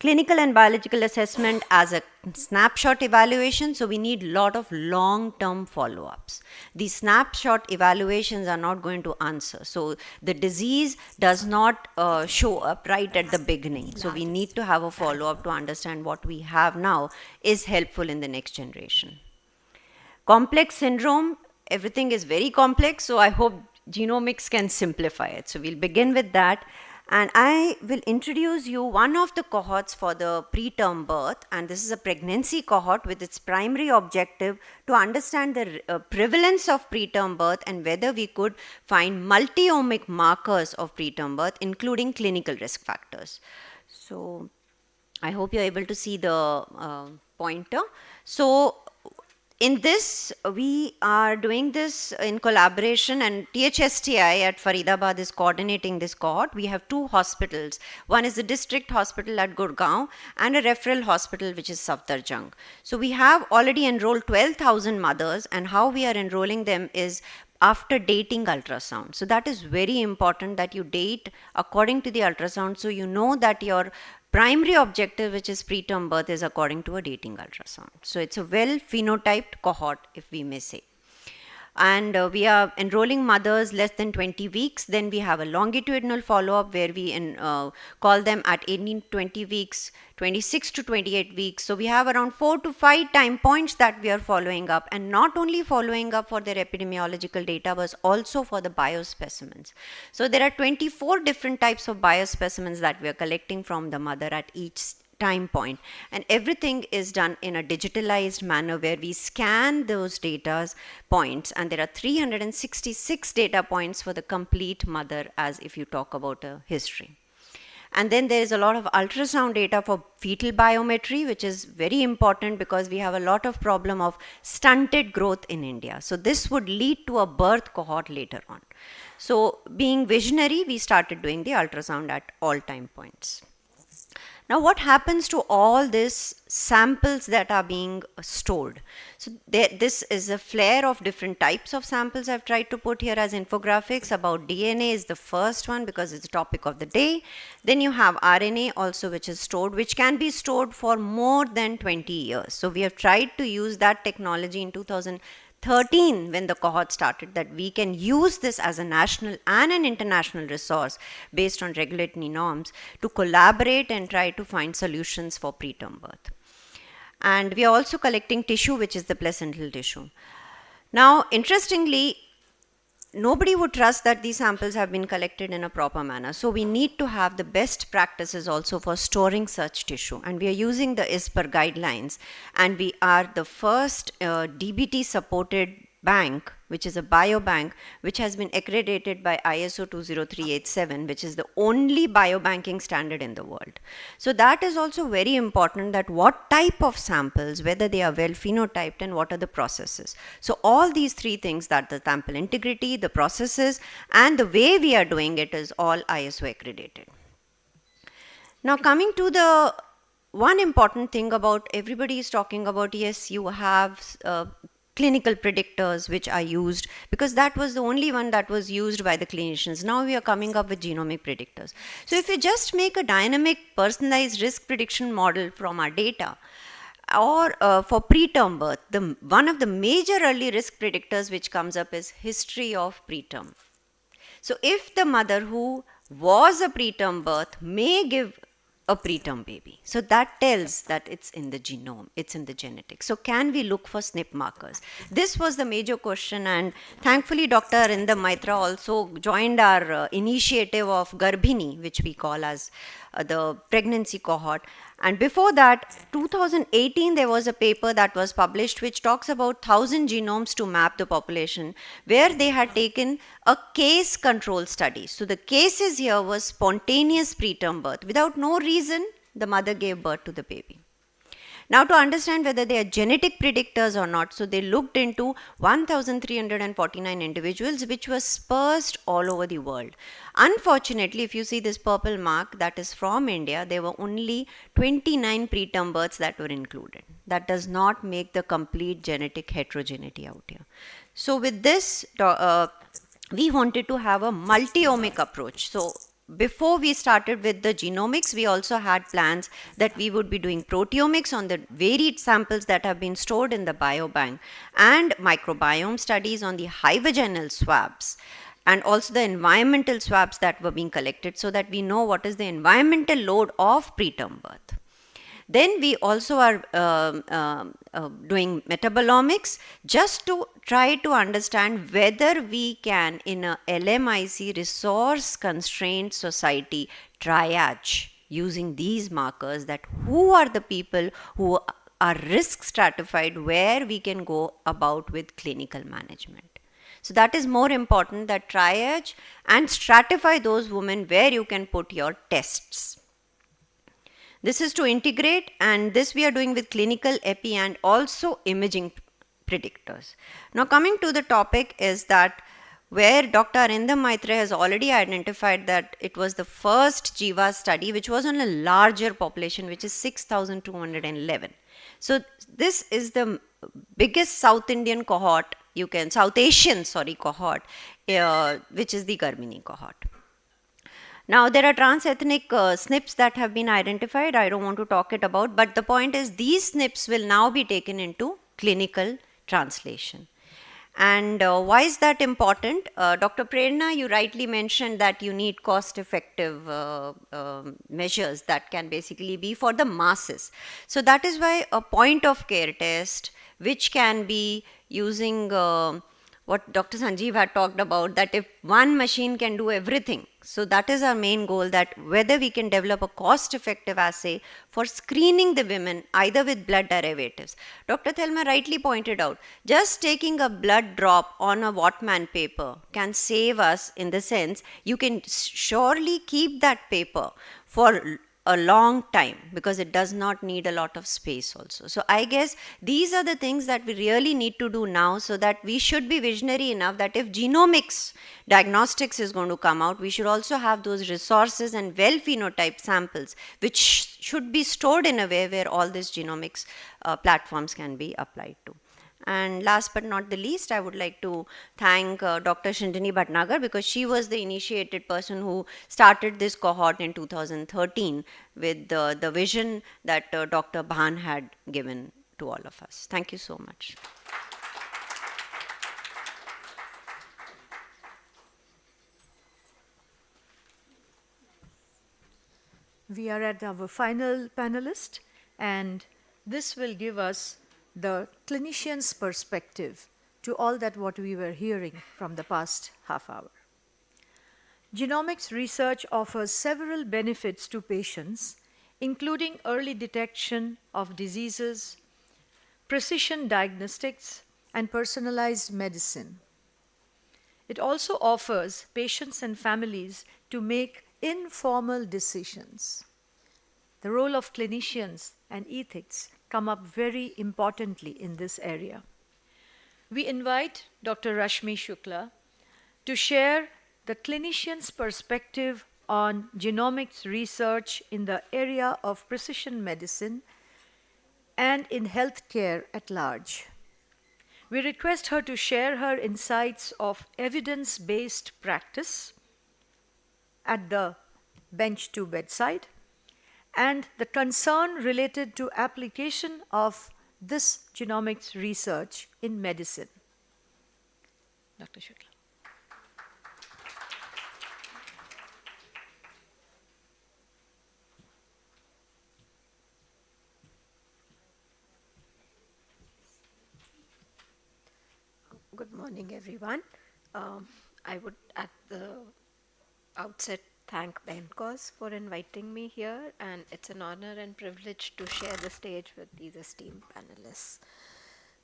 Clinical and biological assessment as a snapshot evaluation, so we need a lot of long-term follow-ups. These snapshot evaluations are not going to answer. So the disease does not show up right at the beginning. So we need to have a follow-up to understand what we have now is helpful in the next generation. Complex syndrome, everything is very complex, so I hope genomics can simplify it. So we'll begin with that. And I will introduce you one of the cohorts for the preterm birth, and this is a pregnancy cohort with its primary objective to understand the prevalence of preterm birth and whether we could find multi-omic markers of preterm birth, including clinical risk factors. So I hope you're able to see the pointer. So in this, we are doing this in collaboration, and THSTI at Faridabad is coordinating this cohort. We have two hospitals. One is the district hospital at Gurgaon and a referral hospital which is Safdarjung. So we have already enrolled 12,000 mothers, and how we are enrolling them is after dating ultrasound. So that is very important that you date according to the ultrasound, so you know that your primary objective, which is preterm birth, is according to a dating ultrasound. So it's a well phenotyped cohort, if we may say. And we are enrolling mothers less than 20 weeks. Then we have a longitudinal follow-up where we call them at 18 to 20 weeks, 26 to 28 weeks. So we have around 4 to 5 time points that we are following up, and not only following up for their epidemiological data, but also for the biospecimens. So there are 24 different types of biospecimens that we are collecting from the mother at each time point, and everything is done in a digitalized manner where we scan those data points, and there are 366 data points for the complete mother, as if you talk about a history. And then there is a lot of ultrasound data for fetal biometry, which is very important because we have a lot of problem of stunted growth in India. So this would lead to a birth cohort later on. So being visionary, we started doing the ultrasound at all time points. Now, what happens to all these samples that are being stored? So this is a flare of different types of samples I've tried to put here as infographics. About DNA is the first one because it's the topic of the day. Then you have RNA also, which is stored, which can be stored for more than 20 years. So we have tried to use that technology in 2013 when the cohort started, that we can use this as a national and an international resource based on regulatory norms to collaborate and try to find solutions for preterm birth. And we are also collecting tissue, which is the placental tissue. Now, interestingly, nobody would trust that these samples have been collected in a proper manner. So we need to have the best practices also for storing such tissue. And we are using the ISPR guidelines. And we are the first DBT supported bank, which is a biobank, which has been accredited by ISO 20387, which is the only biobanking standard in the world. So that is also very important, that what type of samples, whether they are well phenotyped, and what are the processes. So all these three things, that the sample integrity, the processes, and the way we are doing it, is all ISO accredited. Now coming to the one important thing about, everybody is talking about, yes, you have clinical predictors which are used, because that was the only one that was used by the clinicians. Now we are coming up with genomic predictors. So if you just make a dynamic personalized risk prediction model from our data, or for preterm birth, one of the major early risk predictors which comes up is history of preterm. So if the mother who was a preterm birth may give a preterm baby, so that tells that it's in the genome, it's in the genetics. So can we look for SNP markers? This was the major question, and thankfully Dr. Arindam Maitra also joined our initiative of Garbhini, which we call as the pregnancy cohort. And before that, 2018, there was a paper that was published which talks about 1,000 genomes to map the population, where they had taken a case control study. So the cases here was spontaneous preterm birth. Without no reason, the mother gave birth to the baby. Now, to understand whether they are genetic predictors or not, so they looked into 1,349 individuals which were dispersed all over the world. Unfortunately, if you see this purple mark that is from India, there were only 29 preterm births that were included. That does not make the complete genetic heterogeneity out here. So, with this, we wanted to have a multi-omic approach. So, before we started with the genomics, we also had plans that we would be doing proteomics on the varied samples that have been stored in the biobank, and microbiome studies on the hyvaginal swabs, and also the environmental swabs that were being collected, so that we know what is the environmental load of preterm birth. Then we also are doing metabolomics just to try to understand whether we can, in a LMIC resource constrained society, triage using these markers, that who are the people who are risk stratified, where we can go about with clinical management. So that is more important, that triage and stratify those women where you can put your tests. This is to integrate, and this we are doing with clinical epi and also imaging predictors. Now, coming to the topic is that where Dr. Arindam Maitre has already identified that it was the first Jiva study which was on a larger population, which is 6,211. So, this is the biggest South Indian cohort, South Asian cohort, which is the Garmini cohort. Now, there are trans-ethnic SNPs that have been identified. I don't want to talk it about, but the point is these SNPs will now be taken into clinical translation. And why is that important? Dr. Prerna, you rightly mentioned that you need cost-effective measures that can basically be for the masses. So that is why a point-of-care test, which can be using what Dr. Sanjeev had talked about, that if one machine can do everything. So that is our main goal, that whether we can develop a cost-effective assay for screening the women either with blood derivatives. Dr. Thelma rightly pointed out, just taking a blood drop on a Whatman paper can save us, in the sense you can surely keep that paper for a long time because it does not need a lot of space also. So I guess these are the things that we really need to do now, so that we should be visionary enough that if genomics diagnostics is going to come out, we should also have those resources and well phenotype samples which should be stored in a way where all these genomics platforms can be applied to. And last but not the least, I would like to thank Dr. Shindini Bhatnagar, because she was the initiated person who started this cohort in 2013 with the vision that Dr. Bhan had given to all of us. Thank you so much. We are at our final panelist, and this will give us the clinician's perspective to all that what we were hearing from the past half hour. Genomics research offers several benefits to patients, including early detection of diseases, precision diagnostics, and personalized medicine. It also offers patients and families to make informal decisions. The role of clinicians and ethics come up very importantly in this area. We invite Dr. Rashmi Shukla to share the clinician's perspective on genomics research in the area of precision medicine and in healthcare at large. We request her to share her insights of evidence-based practice at the bench to bedside, and the concern related to application of this genomics research in medicine. Dr. Shukla. Good morning, everyone. I would, at the outset, thank BENCOS for inviting me here, and it's an honor and privilege to share the stage with these esteemed panelists.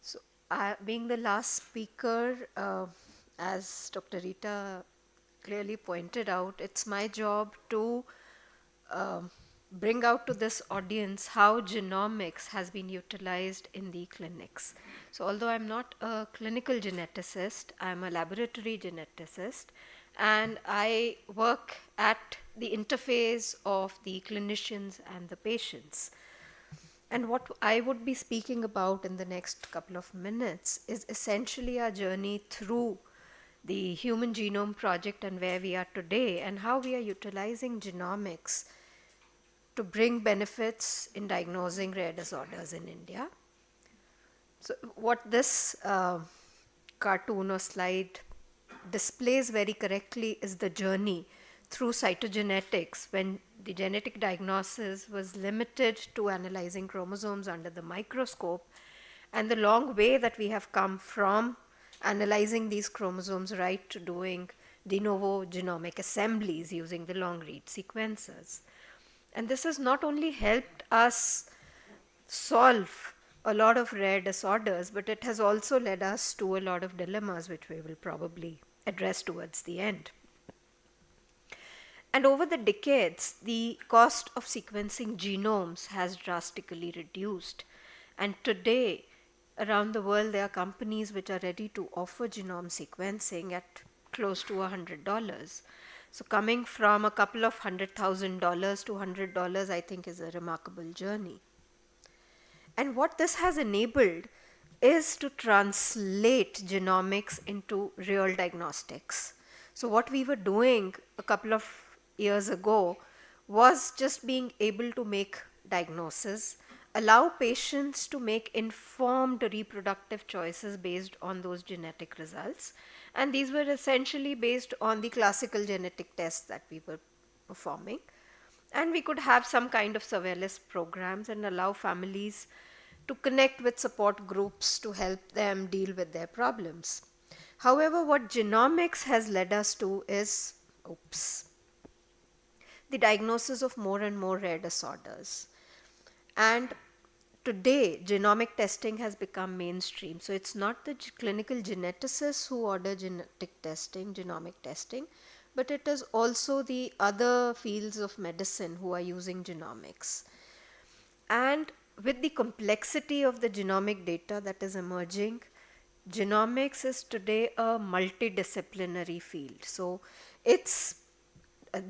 So, being the last speaker, as Dr. Rita clearly pointed out, it's my job to bring out to this audience how genomics has been utilized in the clinics. So although I'm not a clinical geneticist, I'm a laboratory geneticist, and I work at the interface of the clinicians and the patients. And what I would be speaking about in the next couple of minutes is essentially our journey through the Human Genome Project and where we are today, and how we are utilizing genomics to bring benefits in diagnosing rare disorders in India. So what this cartoon or slide displays very correctly is the journey through cytogenetics, when the genetic diagnosis was limited to analyzing chromosomes under the microscope, and the long way that we have come from analyzing these chromosomes right to doing de novo genomic assemblies using the long read sequencers. And this has not only helped us solve a lot of rare disorders, but it has also led us to a lot of dilemmas, which we will probably address towards the end. And over the decades, the cost of sequencing genomes has drastically reduced. And today, around the world, there are companies which are ready to offer genome sequencing at close to $100. So coming from a couple of $100,000 to $100, I think, is a remarkable journey. And what this has enabled is to translate genomics into real diagnostics. So what we were doing a couple of years ago was just being able to make diagnosis, allow patients to make informed reproductive choices based on those genetic results. And these were essentially based on the classical genetic tests that we were performing. And we could have some kind of surveillance programs and allow families to connect with support groups to help them deal with their problems. However, what genomics has led us to is, the diagnosis of more and more rare disorders. And today, genomic testing has become mainstream. So it's not the clinical geneticists who order genetic testing, genomic testing, but it is also the other fields of medicine who are using genomics. And with the complexity of the genomic data that is emerging, genomics is today a multidisciplinary field. So it's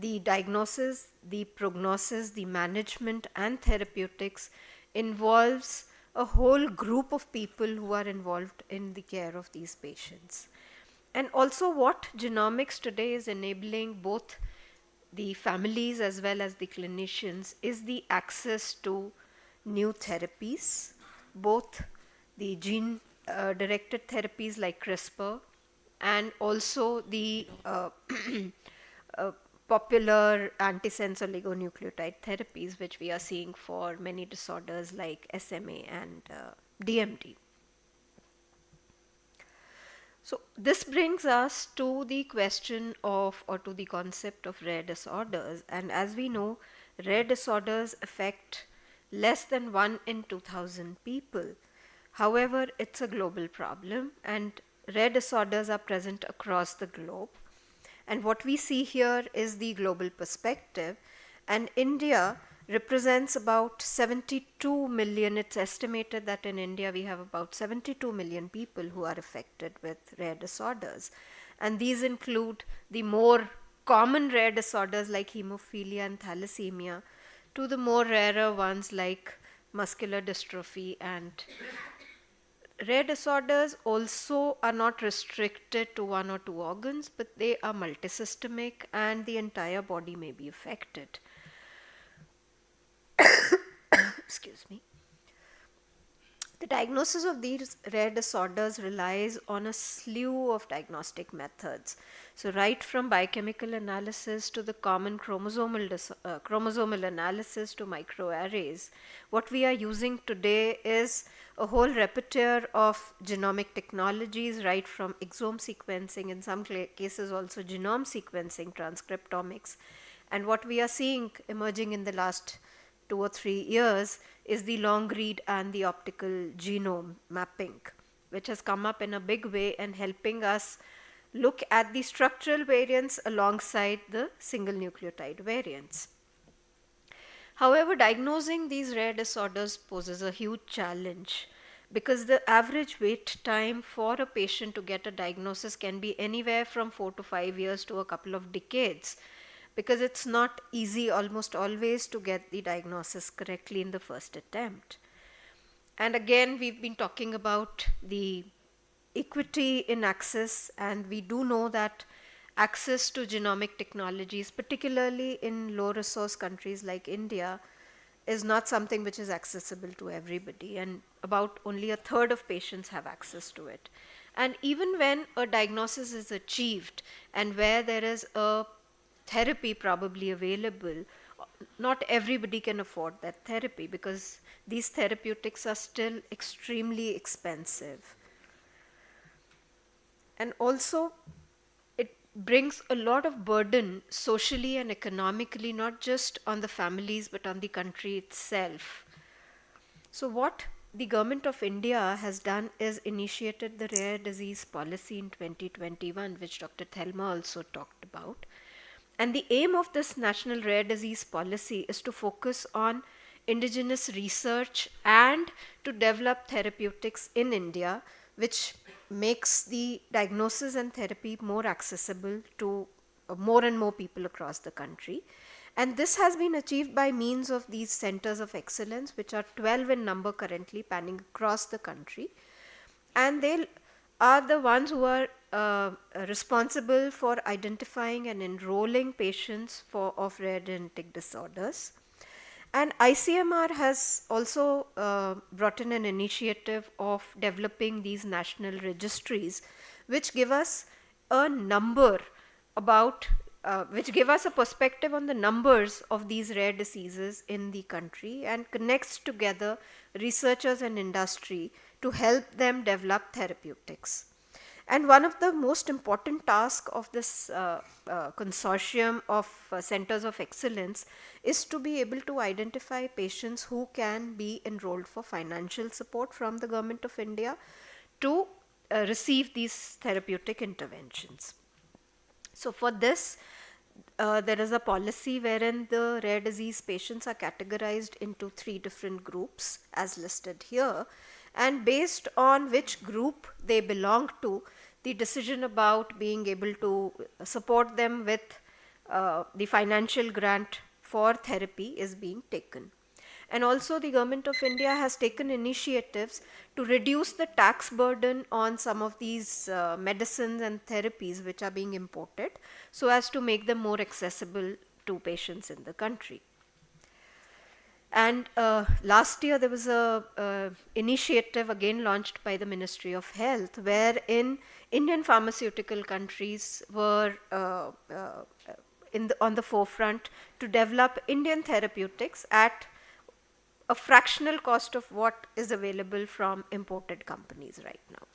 the diagnosis, the prognosis, the management, and therapeutics involves a whole group of people who are involved in the care of these patients. And also what genomics today is enabling both the families as well as the clinicians is the access to new therapies, both the gene directed therapies like CRISPR and also the popular antisense oligonucleotide therapies, which we are seeing for many disorders like SMA and DMD. So this brings us to the question of, or to the concept of rare disorders. And as we know, rare disorders affect less than 1 in 2,000 people. However, it's a global problem, and rare disorders are present across the globe. And what we see here is the global perspective, and India represents about 72 million. It's estimated that in India we have about 72 million people who are affected with rare disorders. And these include the more common rare disorders like hemophilia and thalassemia, to the more rarer ones like muscular dystrophy. And rare disorders also are not restricted to 1 or 2 organs, but they are multisystemic and the entire body may be affected. Excuse me. The diagnosis of these rare disorders relies on a slew of diagnostic methods. So right from biochemical analysis to the common chromosomal analysis to microarrays, what we are using today is a whole repertoire of genomic technologies, right from exome sequencing, in some cases also genome sequencing, transcriptomics. And what we are seeing emerging in the last 2 or 3 years is the long read and the optical genome mapping, which has come up in a big way and helping us look at the structural variants alongside the single nucleotide variants. However, diagnosing these rare disorders poses a huge challenge because the average wait time for a patient to get a diagnosis can be anywhere from 4 to 5 years to a couple of decades, because it's not easy almost always to get the diagnosis correctly in the first attempt. And again, we've been talking about the equity in access, and we do know that access to genomic technologies, particularly in low resource countries like India, is not something which is accessible to everybody, and about only a third of patients have access to it. And even when a diagnosis is achieved and where there is a therapy probably available, not everybody can afford that therapy because these therapeutics are still extremely expensive. And also, it brings a lot of burden socially and economically, not just on the families but on the country itself. So what the government of India has done is initiated the rare disease policy in 2021, which Dr. Thelma also talked about. And the aim of this national rare disease policy is to focus on indigenous research and to develop therapeutics in India, which makes the diagnosis and therapy more accessible to more and more people across the country. And this has been achieved by means of these centers of excellence, which are 12 in number currently, spanning across the country. And they are the ones who are responsible for identifying and enrolling patients of rare genetic disorders. And ICMR has also brought in an initiative of developing these national registries, which give us a number about, which give us a perspective on the numbers of these rare diseases in the country and connects together researchers and industry to help them develop therapeutics. And one of the most important tasks of this consortium of centers of excellence is to be able to identify patients who can be enrolled for financial support from the government of India to receive these therapeutic interventions. So for this, there is a policy wherein the rare disease patients are categorized into 3 different groups as listed here, and based on which group they belong to, the decision about being able to support them with the financial grant for therapy is being taken. And also the government of India has taken initiatives to reduce the tax burden on some of these medicines and therapies which are being imported, so as to make them more accessible to patients in the country. And last year there was a initiative again launched by the Ministry of Health, wherein Indian pharmaceutical countries were on the forefront to develop Indian therapeutics at a fractional cost of what is available from imported companies right now.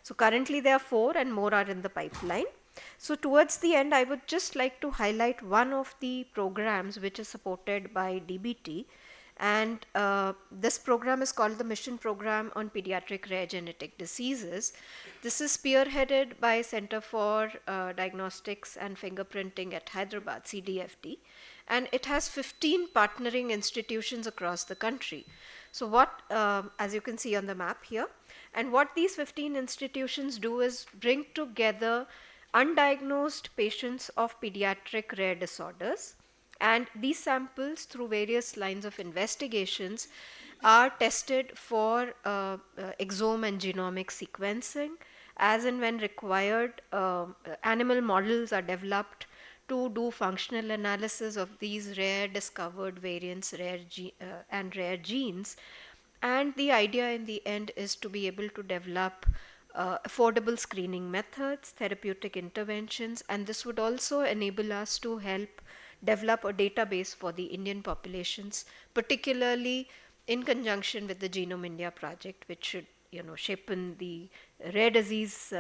So currently there are 4 and more are in the pipeline. So towards the end, I would just like to highlight one of the programs which is supported by DBT, and this program is called the Mission Program on Pediatric Rare Genetic Diseases. This is spearheaded by Center for Diagnostics and Fingerprinting at Hyderabad, CDFD, and it has 15 partnering institutions across the country. So what, as you can see on the map here, and what these 15 institutions do is bring together undiagnosed patients of pediatric rare disorders, and these samples through various lines of investigations are tested for exome and genomic sequencing. As and when required, animal models are developed to do functional analysis of these rare discovered variants, and rare genes. And the idea in the end is to be able to develop affordable screening methods, therapeutic interventions, and this would also enable us to help develop a database for the Indian populations, particularly in conjunction with the Genome India project, which should shape in the rare disease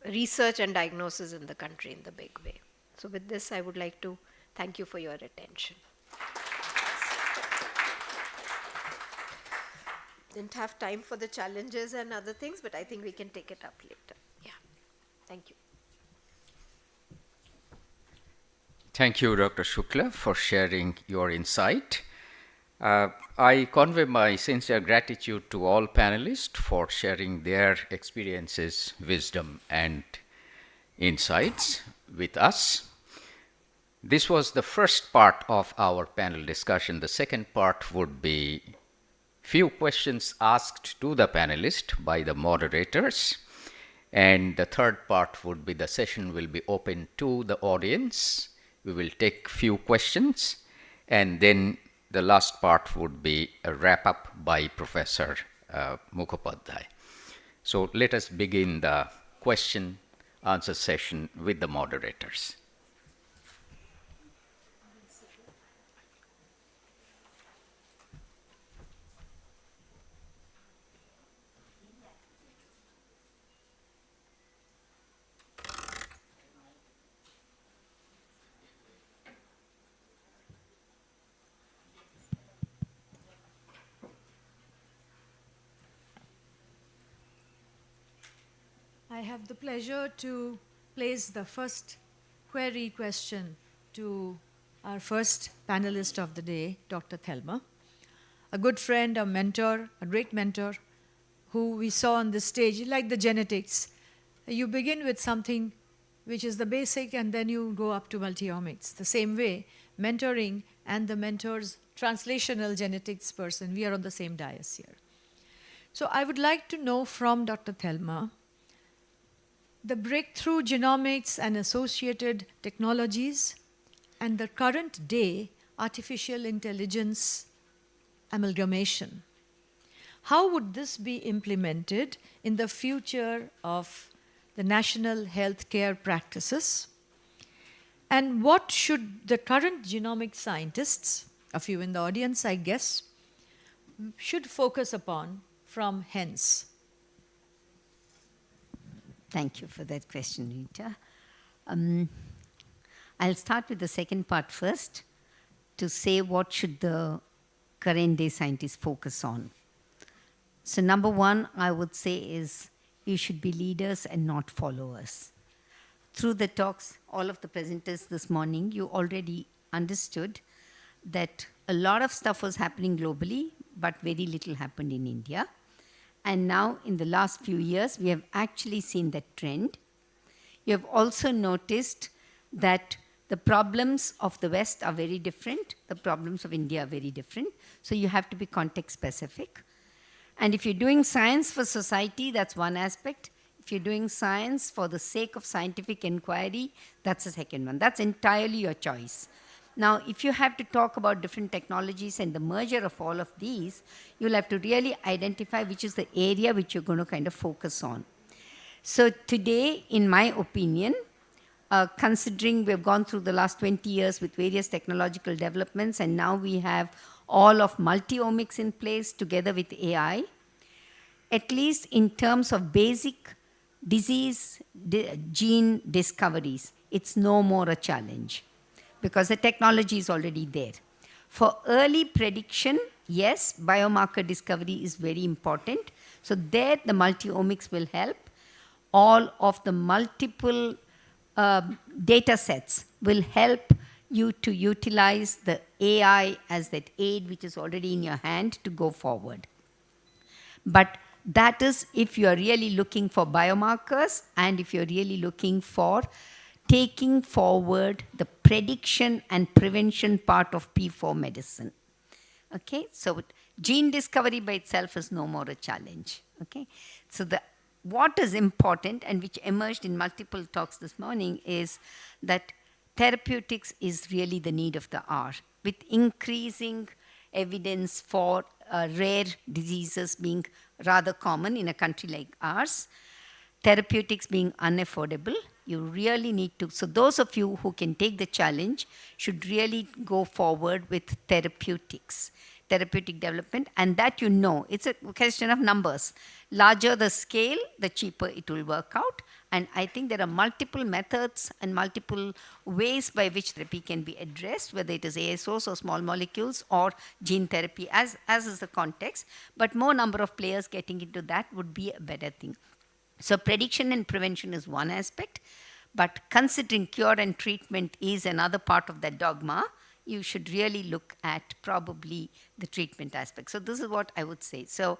research and diagnosis in the country in the big way. So with this, I would like to thank you for your attention. Didn't have time for the challenges and other things, but I think we can take it up later. Yeah, thank you. Thank you, Dr. Shukla, for sharing your insight. I convey my sincere gratitude to all panelists for sharing their experiences, wisdom, and insights with us. This was the first part of our panel discussion. The second part would be few questions asked to the panelists by the moderators. And the third part would be the session will be open to the audience. We will take few questions, and then the last part would be a wrap up by Professor Mukhopadhyay. So let us begin the question answer session with the moderators. I have the pleasure to place the first query question to our first panelist of the day, Dr. Thelma, a good friend, a mentor, a great mentor, who we saw on the stage, like the genetics. You begin with something which is the basic, and then you go up to multiomics. The same way, mentoring and the mentor's translational genetics person, we are on the same dais here. So I would like to know from Dr. Thelma, the breakthrough genomics and associated technologies and the current day artificial intelligence amalgamation. How would this be implemented in the future of the national healthcare practices? And what should the current genomic scientists, a few in the audience I guess, should focus upon from hence? Thank you for that question, Rita. I'll start with the second part first to say what should the current day scientists focus on. So number one, I would say is you should be leaders and not followers. Through the talks, all of the presenters this morning, you already understood that a lot of stuff was happening globally, but very little happened in India. And now, in the last few years, we have actually seen that trend. You have also noticed that the problems of the West are very different. The problems of India are very different. So you have to be context specific. And if you're doing science for society, that's one aspect. If you're doing science for the sake of scientific inquiry, that's the second one. That's entirely your choice. Now, if you have to talk about different technologies and the merger of all of these, you'll have to really identify which is the area which you're going to kind of focus on. So today, in my opinion, considering we've gone through the last 20 years with various technological developments, and now we have all of multi-omics in place together with AI, at least in terms of basic disease gene discoveries, it's no more a challenge, because the technology is already there. For early prediction, yes, biomarker discovery is very important. So there the multi-omics will help. All of the multiple data sets will help you to utilize the AI as that aid which is already in your hand to go forward. But that is if you are really looking for biomarkers and if you're really looking for taking forward the prediction and prevention part of P4 medicine. Okay, so gene discovery by itself is no more a challenge. Okay, so what is important and which emerged in multiple talks this morning is that therapeutics is really the need of the hour. With increasing evidence for rare diseases being rather common in a country like ours, therapeutics being unaffordable, you really need to, so those of you who can take the challenge should really go forward with therapeutics, therapeutic development, and that you know, it's a question of numbers. Larger the scale, the cheaper it will work out, and I think there are multiple methods and multiple ways by which therapy can be addressed, whether it is ASOs or small molecules or gene therapy, as is the context, but more number of players getting into that would be a better thing. So prediction and prevention is one aspect, But considering cure and treatment is another part of that dogma, you should really look at probably the treatment aspect. So this is what I would say. So,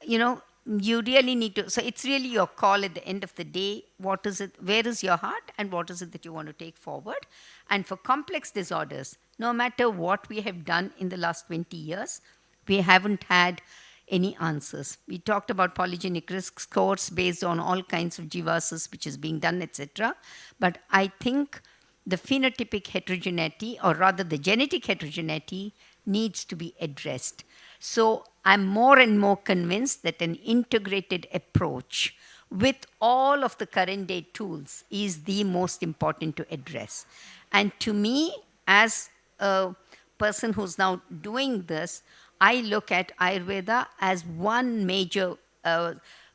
you really need to, so it's really your call at the end of the day. What is it, where is your heart, and what is it that you want to take forward? And for complex disorders, no matter what we have done in the last 20 years, we haven't had any answers. We talked about polygenic risk scores based on all kinds of GWASs, which is being done, etc. But I think the phenotypic heterogeneity, or rather the genetic heterogeneity, needs to be addressed. So I'm more and more convinced that an integrated approach with all of the current day tools is the most important to address. And to me, as a person who's now doing this, I look at Ayurveda as one major,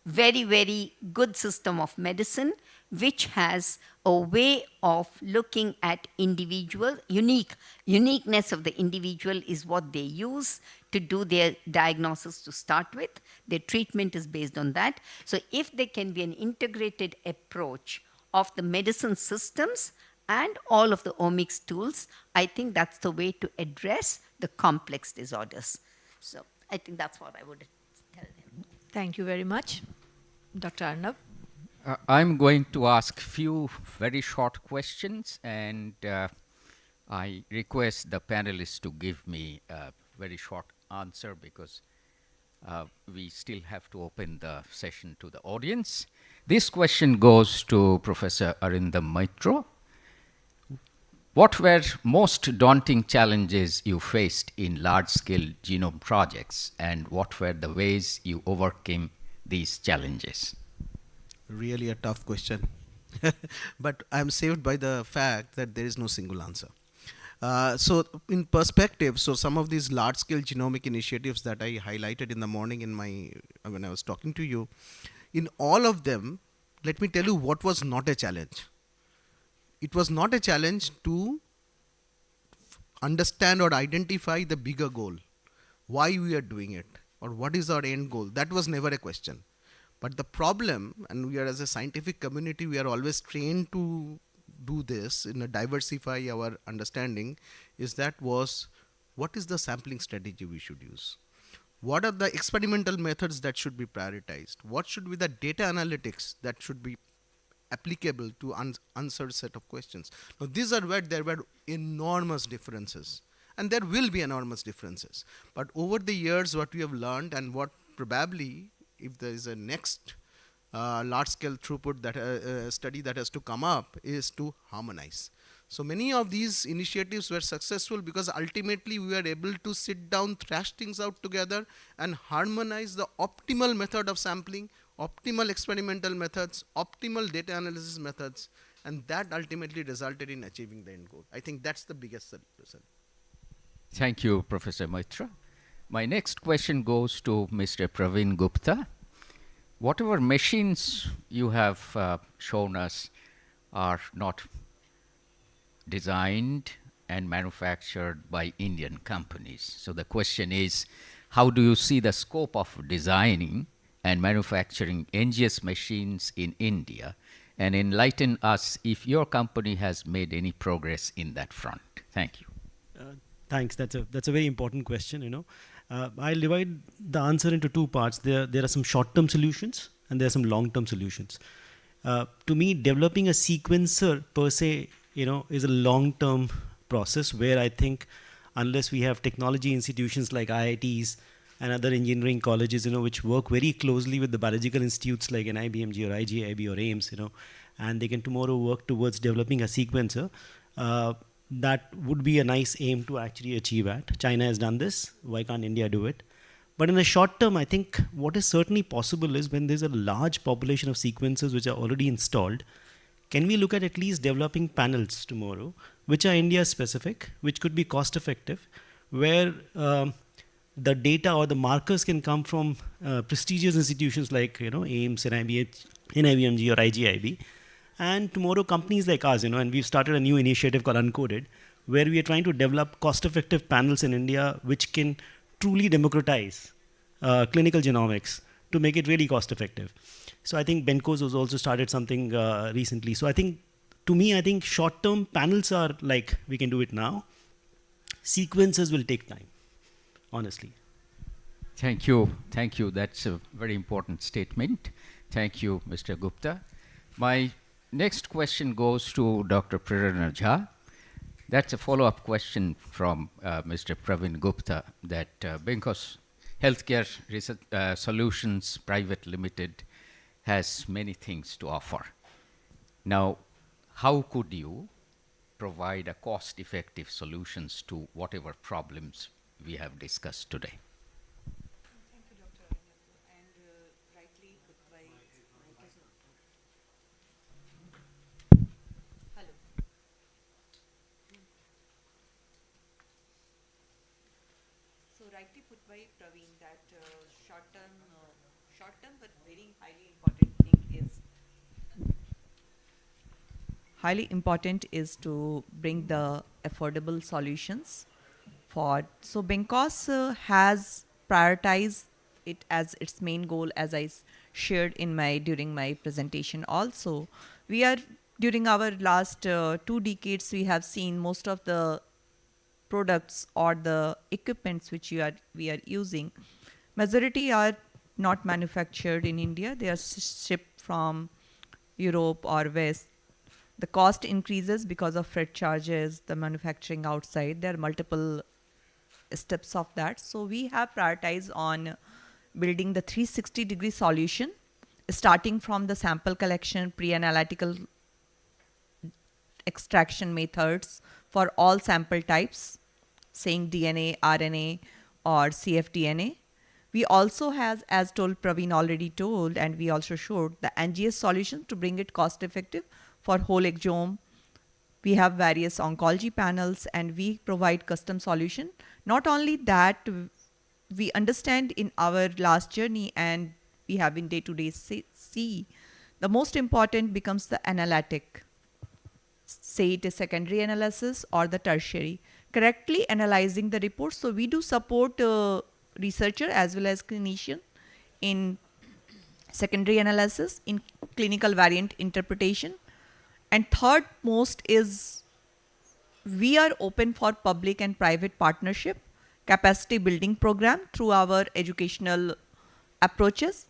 very, very good system of medicine, which has a way of looking at individual, uniqueness of the individual is what they use to do their diagnosis to start with. Their treatment is based on that. So if there can be an integrated approach of the medicine systems and all of the omics tools, I think that's the way to address the complex disorders. So I think that's what I would tell them. Thank you very much. Dr. Arnab. I'm going to ask few very short questions, and I request the panelists to give me a very short answer, because we still have to open the session to the audience. This question goes to Professor Arindam Maitra. What were most daunting challenges you faced in large-scale genome projects, and what were the ways you overcame these challenges? Really a tough question. But I'm saved by the fact that there is no single answer. So in perspective, so some of these large-scale genomic initiatives that I highlighted in the morning when I was talking to you, in all of them, let me tell you what was not a challenge. It was not a challenge to understand or identify the bigger goal, why we are doing it, or what is our end goal. That was never a question. But the problem, and we are as a scientific community, we are always trained to do this in a diversify our understanding, is that was what is the sampling strategy we should use? What are the experimental methods that should be prioritized? What should be the data analytics that should be applicable to answer set of questions? Now these are where there were enormous differences, and there will be enormous differences. But over the years, what we have learned, and what probably, if there is a next large-scale throughput that study that has to come up, is to harmonize. So many of these initiatives were successful because ultimately we were able to sit down, thrash things out together, and harmonize the optimal method of sampling, optimal experimental methods, optimal data analysis methods, and that ultimately resulted in achieving the end goal. I think that's the biggest result. Thank you, Professor Maitra. My next question goes to Mr. Praveen Gupta. Whatever machines you have shown us are not designed and manufactured by Indian companies. So the question is, how do you see the scope of designing and manufacturing NGS machines in India, and enlighten us if your company has made any progress in that front? Thank you. Thanks. That's a very important question. I'll divide the answer into two parts. There are some short-term solutions and there are some long-term solutions. To me, developing a sequencer per se, is a long-term process where I think unless we have technology institutions like IITs and other engineering colleges, which work very closely with the biological institutes like NIBMG or IGIB or AIMS, and they can tomorrow work towards developing a sequencer, that would be a nice aim to actually achieve at. China has done this. Why can't India do it? But in the short term, I think what is certainly possible is when there's a large population of sequencers which are already installed, can we look at least developing panels tomorrow, which are India specific, which could be cost effective, where the data or the markers can come from prestigious institutions like AIMS, NIBMG or IGIB. And tomorrow companies like us, and we've started a new initiative called Uncoded, where we are trying to develop cost-effective panels in India which can truly democratize clinical genomics to make it really cost-effective. So I think Benko's has also started something recently. So I think to me, I think short-term panels are like, we can do it now. Sequences will take time, honestly. Thank you. Thank you. That's a very important statement. Thank you, Mr. Gupta. My next question goes to Dr. Prerana Jha. That's a follow-up question from Mr. Praveen Gupta that Benkos Healthcare Research, Solutions Private Limited has many things to offer. Now, how could you provide a cost-effective solutions to whatever problems we have discussed today? Thank you, Dr. And rightly put by Hello. So rightly put by Praveen that short-term but very highly important thing is to bring the affordable solutions for. So Benkos has prioritized it as its main goal, as I shared during my presentation. Also, we are during our last 2 decades, we have seen most of the products or the equipments which we are using, majority are not manufactured in India. They are shipped from Europe or West. The cost increases because of freight charges, the manufacturing outside. There are multiple steps of that. So we have prioritized on building the 360-degree solution, starting from the sample collection, pre-analytical extraction methods for all sample types, saying DNA, RNA, or cfDNA. We also has, as told Praveen already told, and we also showed the NGS solution to bring it cost effective for whole exome. We have various oncology panels and we provide custom solution. Not only that, we understand in our last journey and we have in day-to-day see, the most important becomes the analytic. Say it is secondary analysis or the tertiary. Correctly analyzing the reports. So we do support researcher as well as clinician in secondary analysis, in clinical variant interpretation. And third most is we are open for public and private partnership, capacity building program through our educational approaches.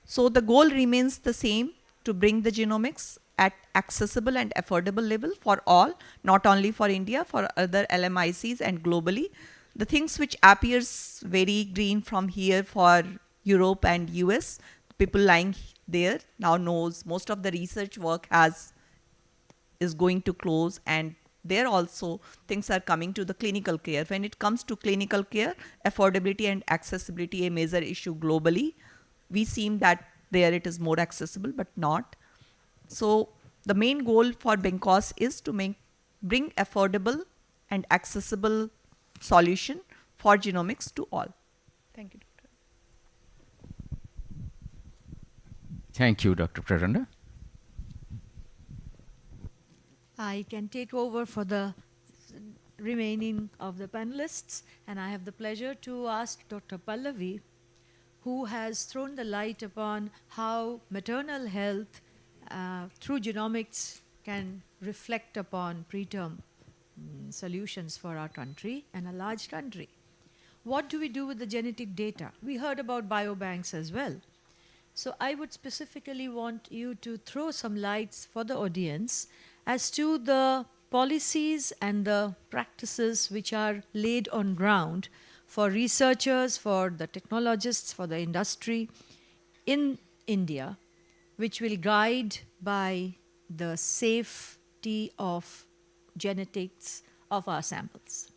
So the goal remains the same, to bring the genomics at accessible and affordable level for all, not only for India, for other LMICs and globally. The things which appears very green from here for Europe and US, people lying there now knows most of the research work is going to close, and there also things are coming to the clinical care. When it comes to clinical care, affordability and accessibility a major issue globally. We seem that there it is more accessible, but not. So the main goal for Benkos is to bring affordable and accessible solution for genomics to all. Thank you, Doctor. Thank you, Dr. Prerana. I can take over for the remaining of the panelists, and I have the pleasure to ask Dr. Pallavi, who has thrown the light upon how maternal health through genomics can reflect upon preterm solutions for our country and a large country. What do we do with the genetic data? We heard about biobanks as well. So I would specifically want you to throw some lights for the audience as to the policies and the practices which are laid on ground for researchers, for the technologists, for the industry in India, which will guide by the safety of genetics of our samples.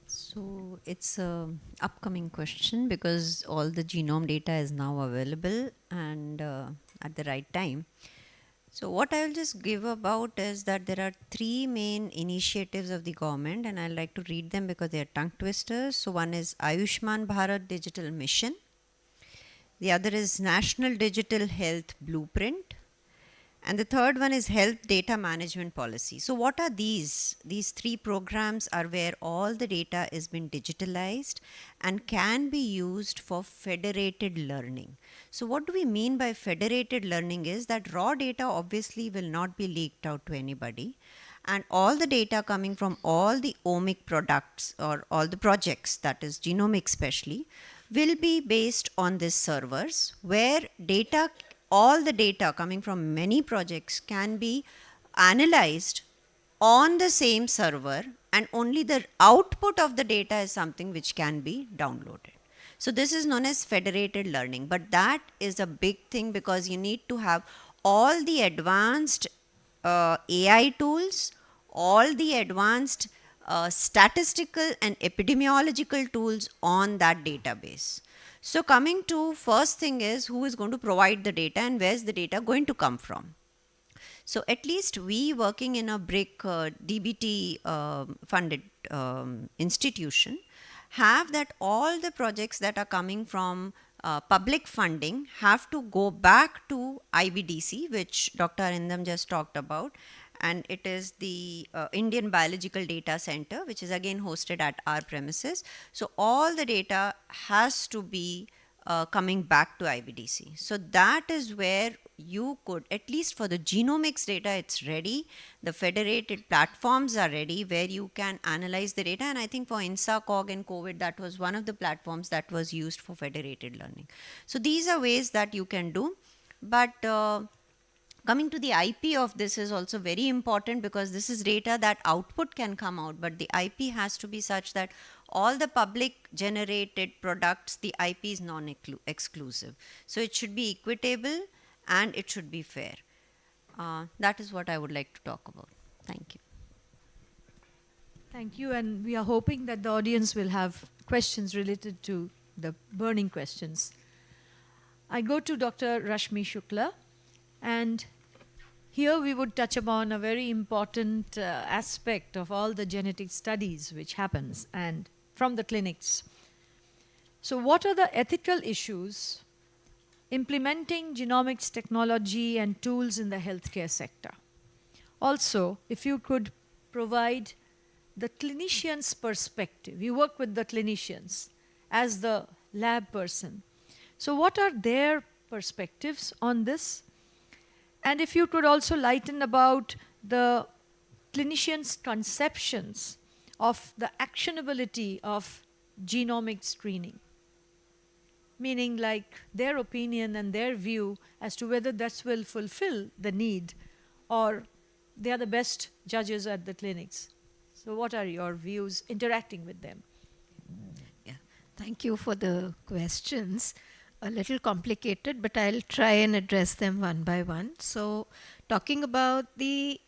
So it's an upcoming question because all the genome data is now available and at the right time. So what I will just give about is that there are 3 main initiatives of the government, and I'd like to read them because they are tongue twisters. So one is Ayushman Bharat Digital Mission. The other is National Digital Health Blueprint. And the third one is health data management policy. So what are these? These three programs are where all the data is been digitalized and can be used for federated learning. So what do we mean by federated learning is that raw data obviously will not be leaked out to anybody, and all the data coming from all the omic products or all the projects, that is genomics especially, will be based on these servers where all the data coming from many projects can be analyzed on the same server, and only the output of the data is something which can be downloaded. So this is known as federated learning, but that is a big thing because you need to have all the advanced AI tools, all the advanced statistical and epidemiological tools on that database. So coming to first thing is who is going to provide the data and where is the data going to come from. So at least we working in a BRIC DBT funded institution have that all the projects that are coming from public funding have to go back to IBDC, which Dr. Arindam just talked about, and it is the Indian Biological Data Center, which is again hosted at our premises. So all the data has to be coming back to IBDC. So that is where you could, at least for the genomics data, it's ready. The federated platforms are ready where you can analyze the data. And I think for INSACOG and COVID, that was one of the platforms that was used for federated learning. So these are ways that you can do. But coming to the IP of this is also very important because this is data that output can come out, but the IP has to be such that all the public generated products, the IP is non-exclusive. So it should be equitable and it should be fair. That is what I would like to talk about. Thank you. Thank you, and we are hoping that the audience will have questions related to the burning questions. I go to Dr. Rashmi Shukla, and here we would touch upon a very important aspect of all the genetic studies which happens and from the clinics. So what are the ethical issues implementing genomics technology and tools in the healthcare sector? Also, if you could provide the clinician's perspective. You work with the clinicians as the lab person. So what are their perspectives on this? And if you could also lighten about the clinicians' conceptions of the actionability of genomic screening, meaning like their opinion and their view as to whether that will fulfill the need or they are the best judges at the clinics. So what are your views interacting with them? Yeah, thank you for the questions. A little complicated, but I'll try and address them one by one. So talking about the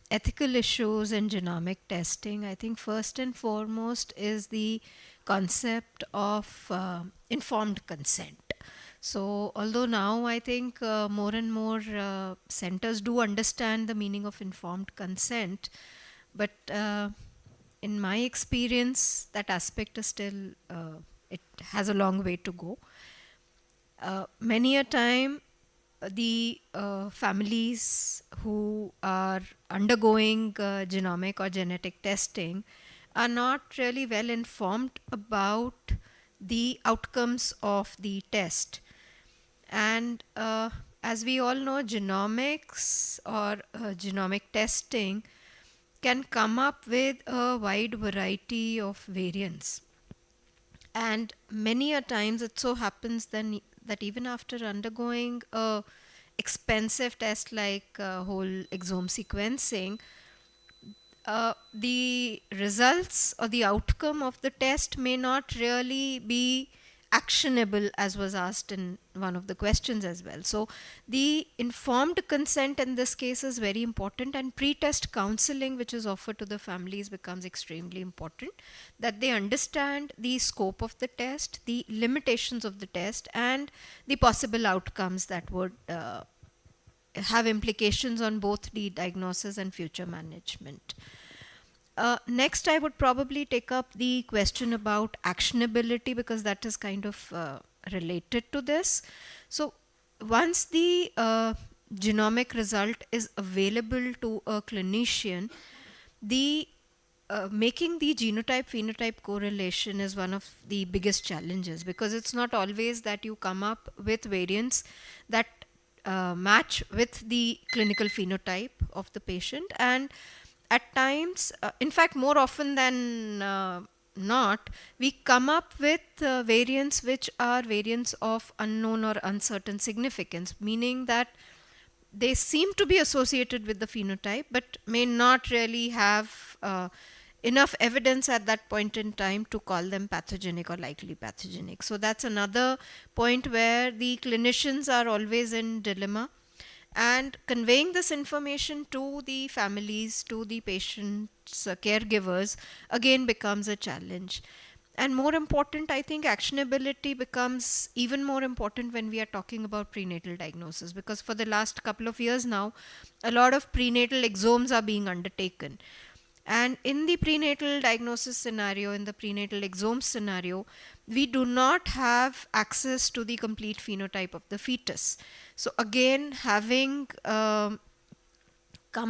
ethical issues in genomic testing, I think first and foremost is the concept of informed consent. So although now I think more and more centers do understand the meaning of informed consent, but in my experience, that aspect is still, it has a long way to go. Many a time, the families who are undergoing genomic or genetic testing are not really well informed about the outcomes of the test. And as we all know, genomics or genomic testing can come up with a wide variety of variants. And many a times it so happens then that even after undergoing a expensive test like whole exome sequencing, the results or the outcome of the test may not really be actionable, as was asked in one of the questions as well. So the informed consent in this case is very important, and pre-test counseling which is offered to the families becomes extremely important, that they understand the scope of the test, the limitations of the test, and the possible outcomes that would have implications on both the diagnosis and future management. Next, I would probably take up the question about actionability, because that is kind of related to this. So once the genomic result is available to a clinician, the making the genotype phenotype correlation is one of the biggest challenges, because it's not always that you come up with variants that match with the clinical phenotype of the patient. And at times, in fact more often than not, we come up with variants which are variants of unknown or uncertain significance, meaning that they seem to be associated with the phenotype but may not really have enough evidence at that point in time to call them pathogenic or likely pathogenic. So that's another point where the clinicians are always in dilemma, and conveying this information to the families, to the patients, caregivers, again becomes a challenge. And more important, I think actionability becomes even more important when we are talking about prenatal diagnosis, because for the last couple of years now, a lot of prenatal exomes are being undertaken. And in the prenatal diagnosis scenario, in the prenatal exome scenario, we do not have access to the complete phenotype of the fetus. So again, having come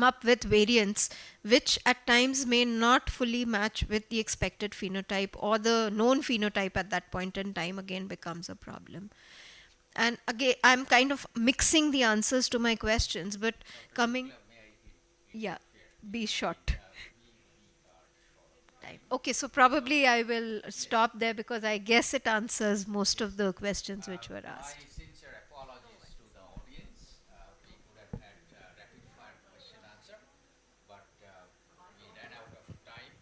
up with variants which at times may not fully match with the expected phenotype or the known phenotype at that point in time, again becomes a problem. And again, I'm kind of mixing the answers to my questions, but coming, yeah, be short. Okay, so probably I will stop there because I guess it answers most of the questions which were asked. My sincere apologies to the audience. We could have had rapid fire question answer, but we ran out of time.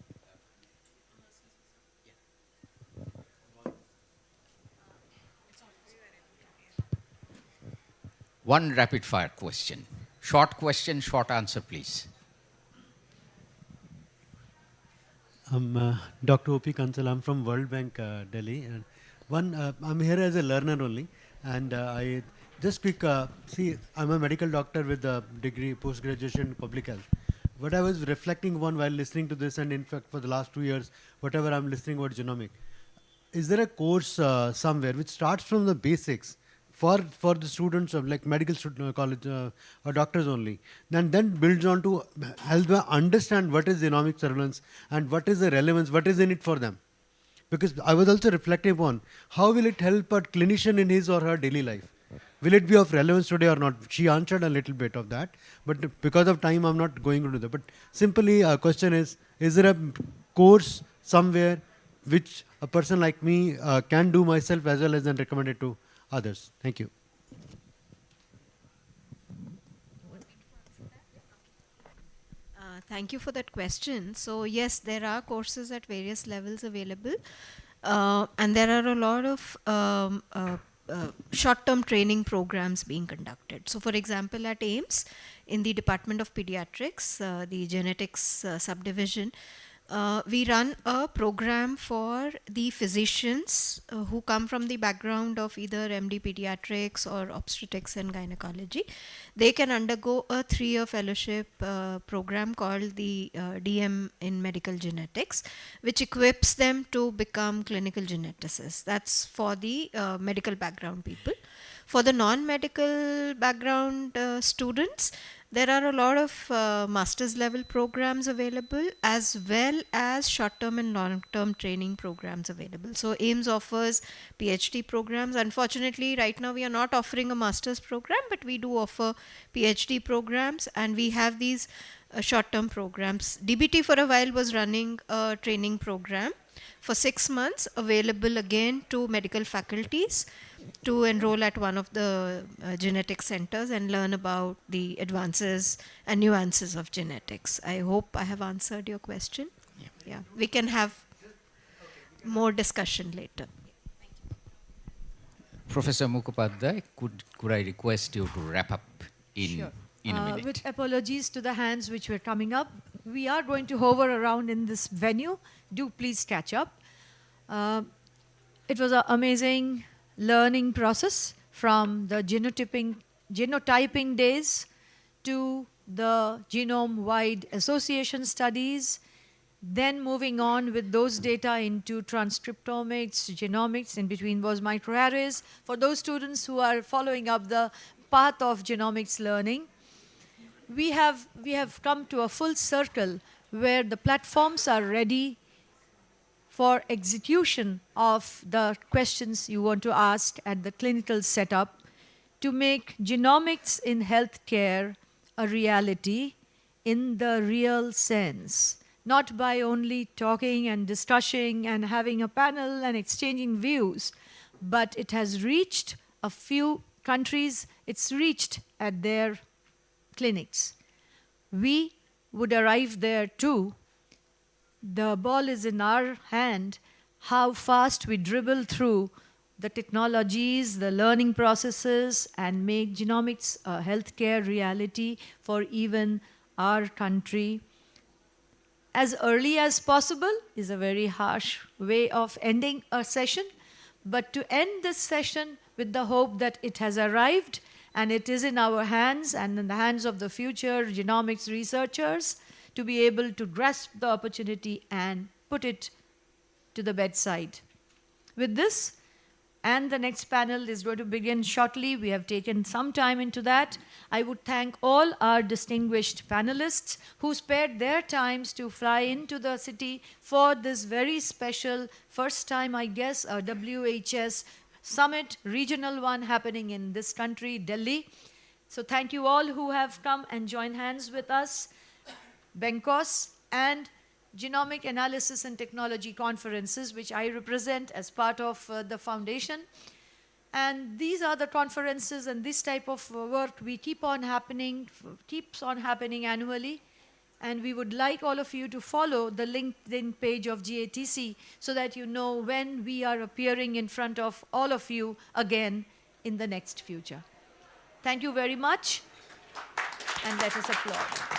One rapid fire question. Short question, short answer, please. I'm Dr. O.P. Kansal. I'm from World Bank, Delhi. And I'm here as a learner only. And I just quick, see, I'm a medical doctor with a degree, post-graduation in public health. What I was reflecting on while listening to this, and in fact for the last 2 years, whatever I'm listening about genomic, is there a course somewhere which starts from the basics for the students of like medical college or doctors only, then builds on to help them understand what is genomic surveillance and what is the relevance, what is in it for them? Because I was also reflecting upon how will it help a clinician in his or her daily life? Will it be of relevance today or not? She answered a little bit of that, but because of time, I'm not going into that. But simply, a question is there a course somewhere which a person like me can do myself as well as then recommend it to others? Thank you. Thank you for that question. So yes, there are courses at various levels available, and there are a lot of short-term training programs being conducted. So for example, at AIIMS, in the Department of Pediatrics, the genetics subdivision, we run a program for the physicians who come from the background of either MD Pediatrics or obstetrics and gynecology. They can undergo a 3-year fellowship program called the DM in medical genetics, which equips them to become clinical geneticists. That's for the medical background people. For the non-medical background students, there are a lot of master's level programs available, as well as short-term and long-term training programs available. So AIIMS offers PhD programs. Unfortunately, right now we are not offering a master's program, but we do offer PhD programs, and we have these short-term programs. DBT for a while was running a training program for 6 months, available again to medical faculties to enroll at one of the genetic centers and learn about the advances and nuances of genetics. I hope I have answered your question. Yeah, we can have more discussion later. Professor Mukhopadhyay, could I request you to wrap up in a minute? With apologies to the hands which were coming up, we are going to hover around in this venue. Do please catch up. It was an amazing learning process from the genotyping days to the genome-wide association studies, then moving on with those data into transcriptomics, genomics, in between was microarrays. For those students who are following up the path of genomics learning. We have come to a full circle where the platforms are ready for execution of the questions you want to ask at the clinical setup to make genomics in healthcare a reality in the real sense, not by only talking and discussing and having a panel and exchanging views, but it has reached a few countries, it's reached at their clinics. We would arrive there too. The ball is in our hand, how fast we dribble through the technologies, the learning processes, and make genomics a healthcare reality for even our country. As early as possible is a very harsh way of ending a session, but to end this session with the hope that it has arrived and it is in our hands and in the hands of the future genomics researchers to be able to grasp the opportunity and put it to the bedside. With this, and the next panel is going to begin shortly. We have taken some time into that. I would thank all our distinguished panelists who spared their times to fly into the city for this very special, first time, I guess, a WHS summit, regional one happening in this country, Delhi. So thank you all who have come and joined hands with us. Benkos and Genomic Analysis and Technology Conferences, which I represent as part of the foundation. And these are the conferences and this type of work we keeps on happening annually. And we would like all of you to follow the LinkedIn page of GATC so that you know when we are appearing in front of all of you again in the next future. Thank you very much, and let us applaud.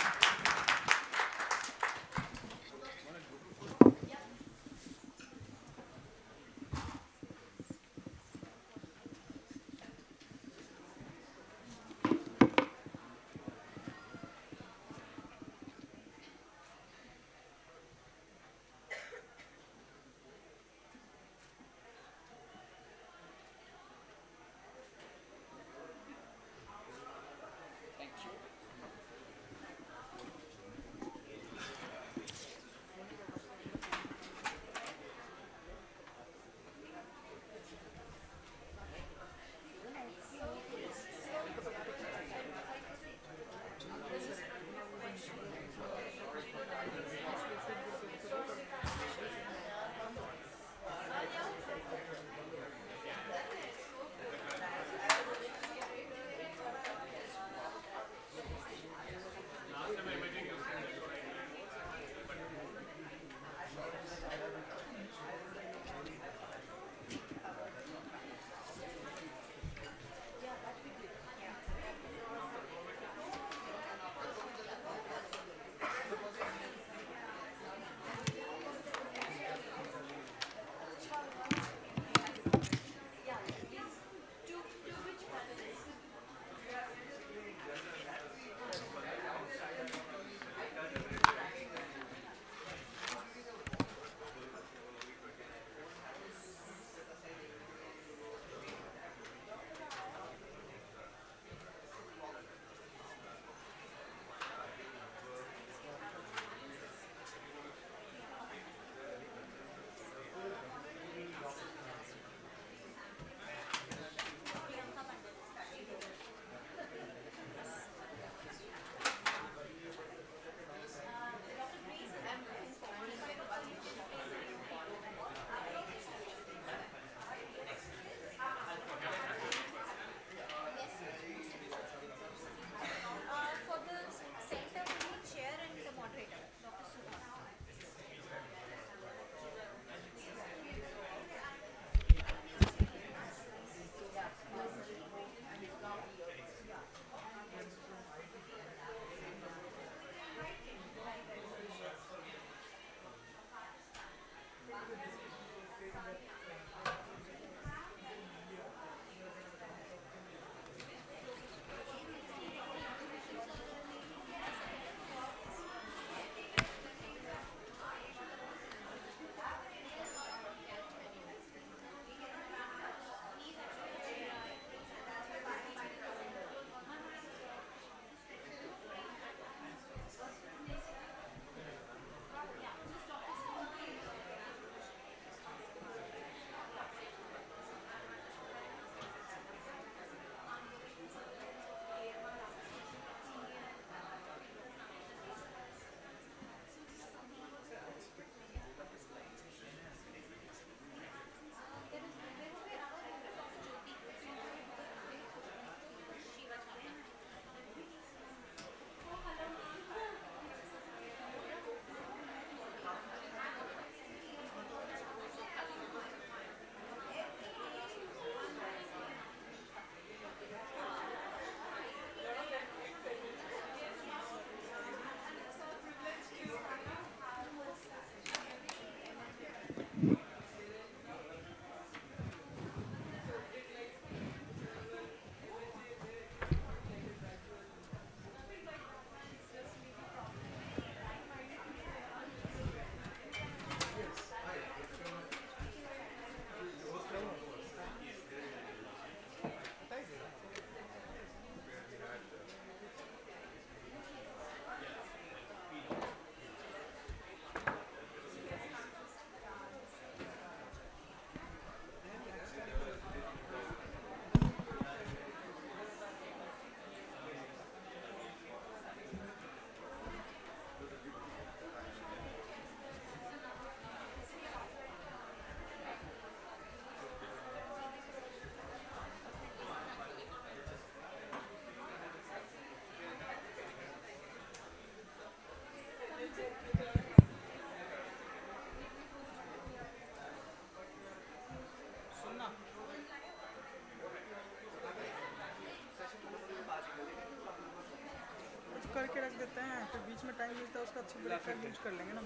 करते हैं फिर बीच में time मिलता है उसका अच्छे breakfast use कर लेंगे ना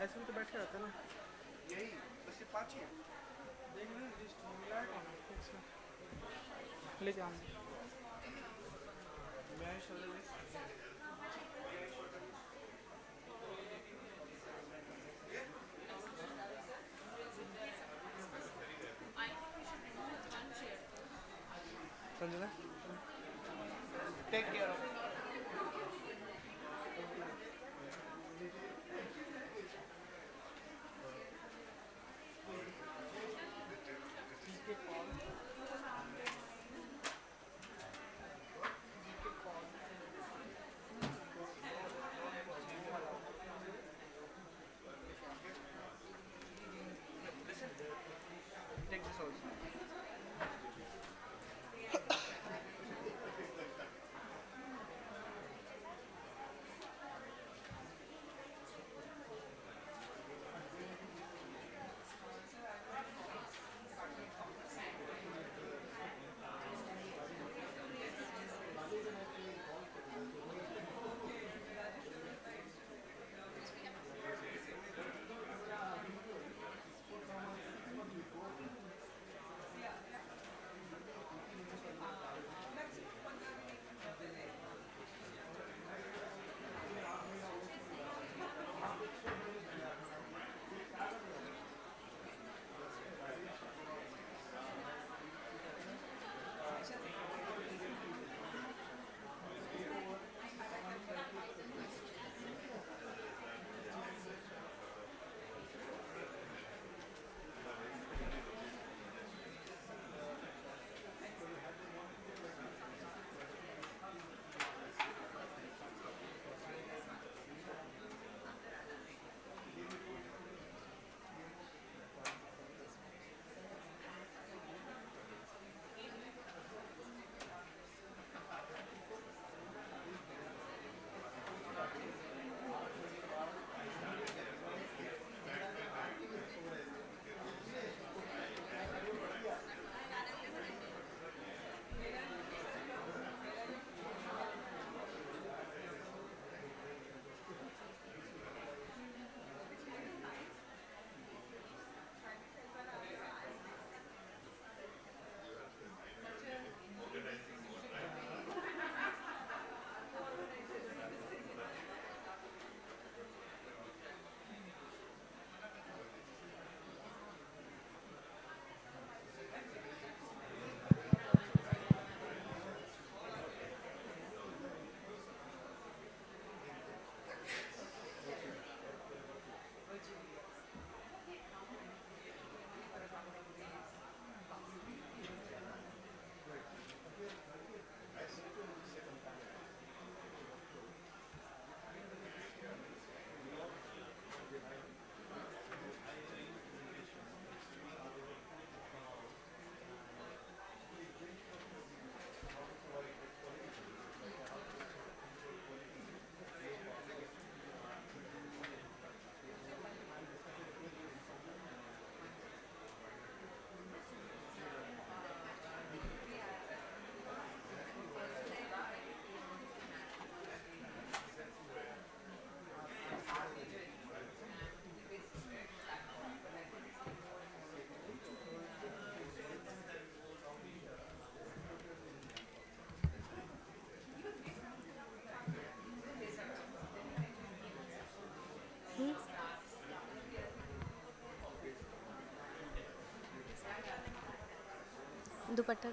ऐसे भी तो बैठे रहते हैं ना यही बस ये 5 ही है देख लें लिस्ट मिला है कौन लेके आऊँ Sanjana take care of take this also dupatta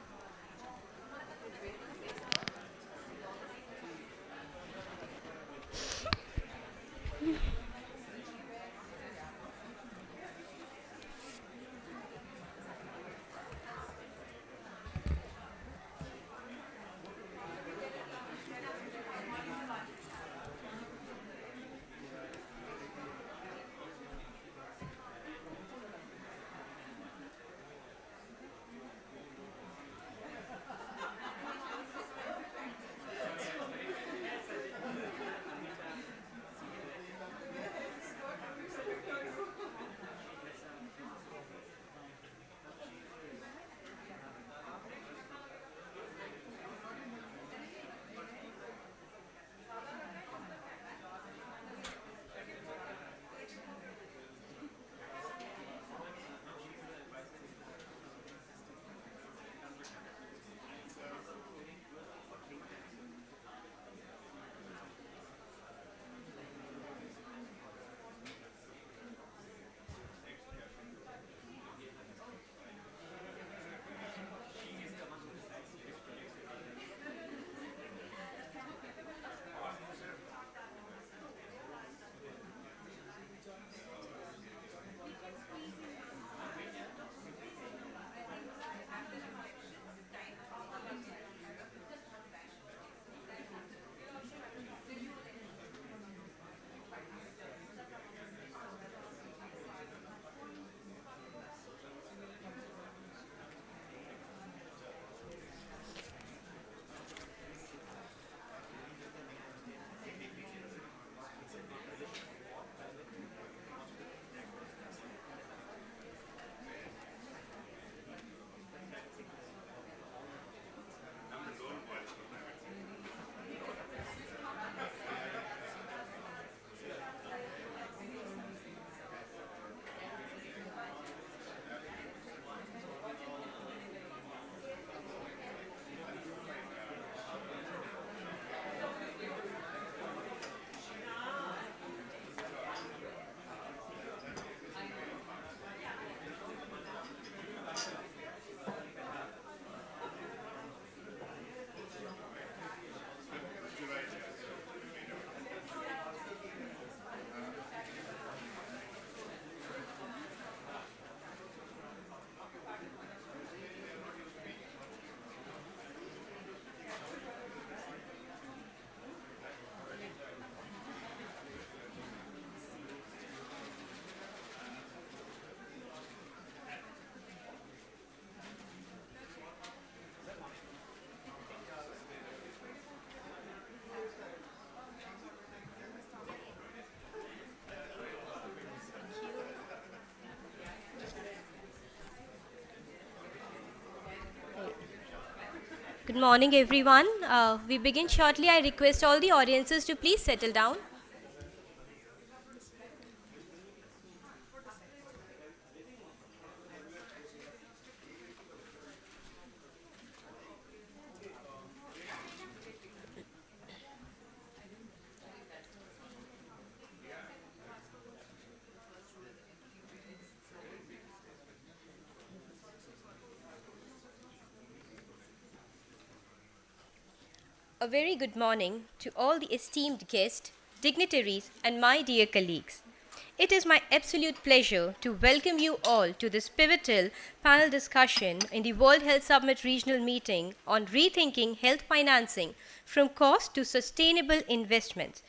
Good morning, everyone. We begin shortly. I request all the audiences to please settle down. A very good morning to all the esteemed guests, dignitaries, and my dear colleagues. It is my absolute pleasure to welcome you all to this pivotal panel discussion in the World Health Summit Regional Meeting on rethinking health financing from cost to sustainable investments.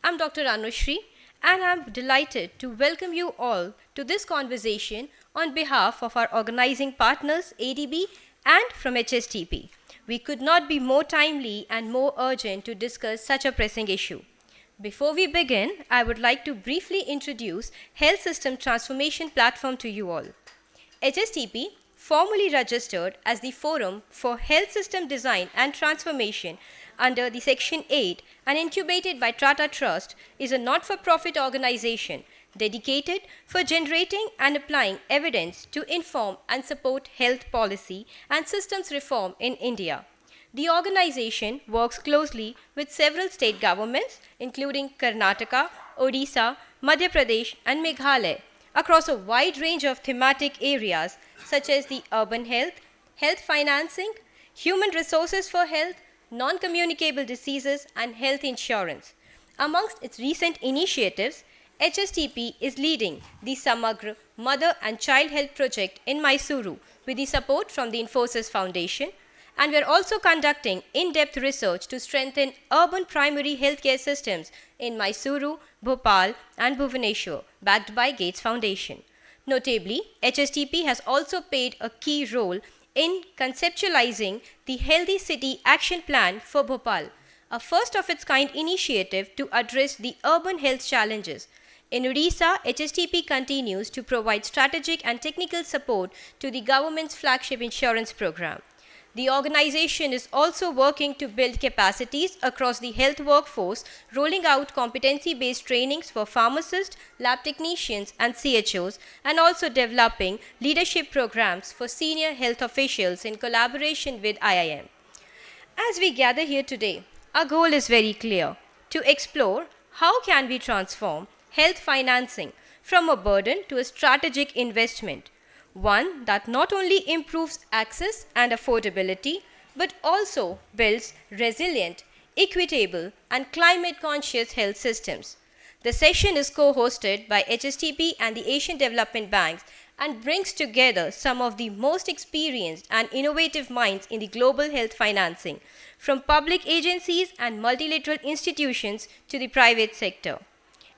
I'm Dr. Anushri, and I'm delighted to welcome you all to this conversation on behalf of our organizing partners, ADB, and from HSTP. We could not be more timely and more urgent to discuss such a pressing issue. Before we begin, I would like to briefly introduce Health System Transformation Platform to you all. HSTP, formally registered as the Forum for Health System Design and Transformation under the Section 8 and incubated by Tata Trust, is a not-for-profit organization dedicated for generating and applying evidence to inform and support health policy and systems reform in India. The organization works closely with several state governments, including Karnataka, Odisha, Madhya Pradesh, and Meghalaya, across a wide range of thematic areas such as the urban health, health financing, human resources for health, non-communicable diseases, and health insurance. Amongst its recent initiatives, HSTP is leading the Samagra Mother and Child Health Project in Mysuru with the support from the Infosys Foundation, and we are also conducting in-depth research to strengthen urban primary healthcare systems in Mysuru, Bhopal, and Bhubaneswar, backed by Gates Foundation. Notably, HSTP has also played a key role in conceptualizing the Healthy City Action Plan for Bhopal, a first-of-its-kind initiative to address the urban health challenges. In Odisha, HSTP continues to provide strategic and technical support to the government's flagship insurance program. The organization is also working to build capacities across the health workforce, rolling out competency-based trainings for pharmacists, lab technicians, and CHOs, and also developing leadership programs for senior health officials in collaboration with IIM. As we gather here today, our goal is very clear: to explore how can we transform health financing from a burden to a strategic investment, one that not only improves access and affordability, but also builds resilient, equitable, and climate-conscious health systems. The session is co-hosted by HSTP and the Asian Development Banks and brings together some of the most experienced and innovative minds in the global health financing, from public agencies and multilateral institutions to the private sector.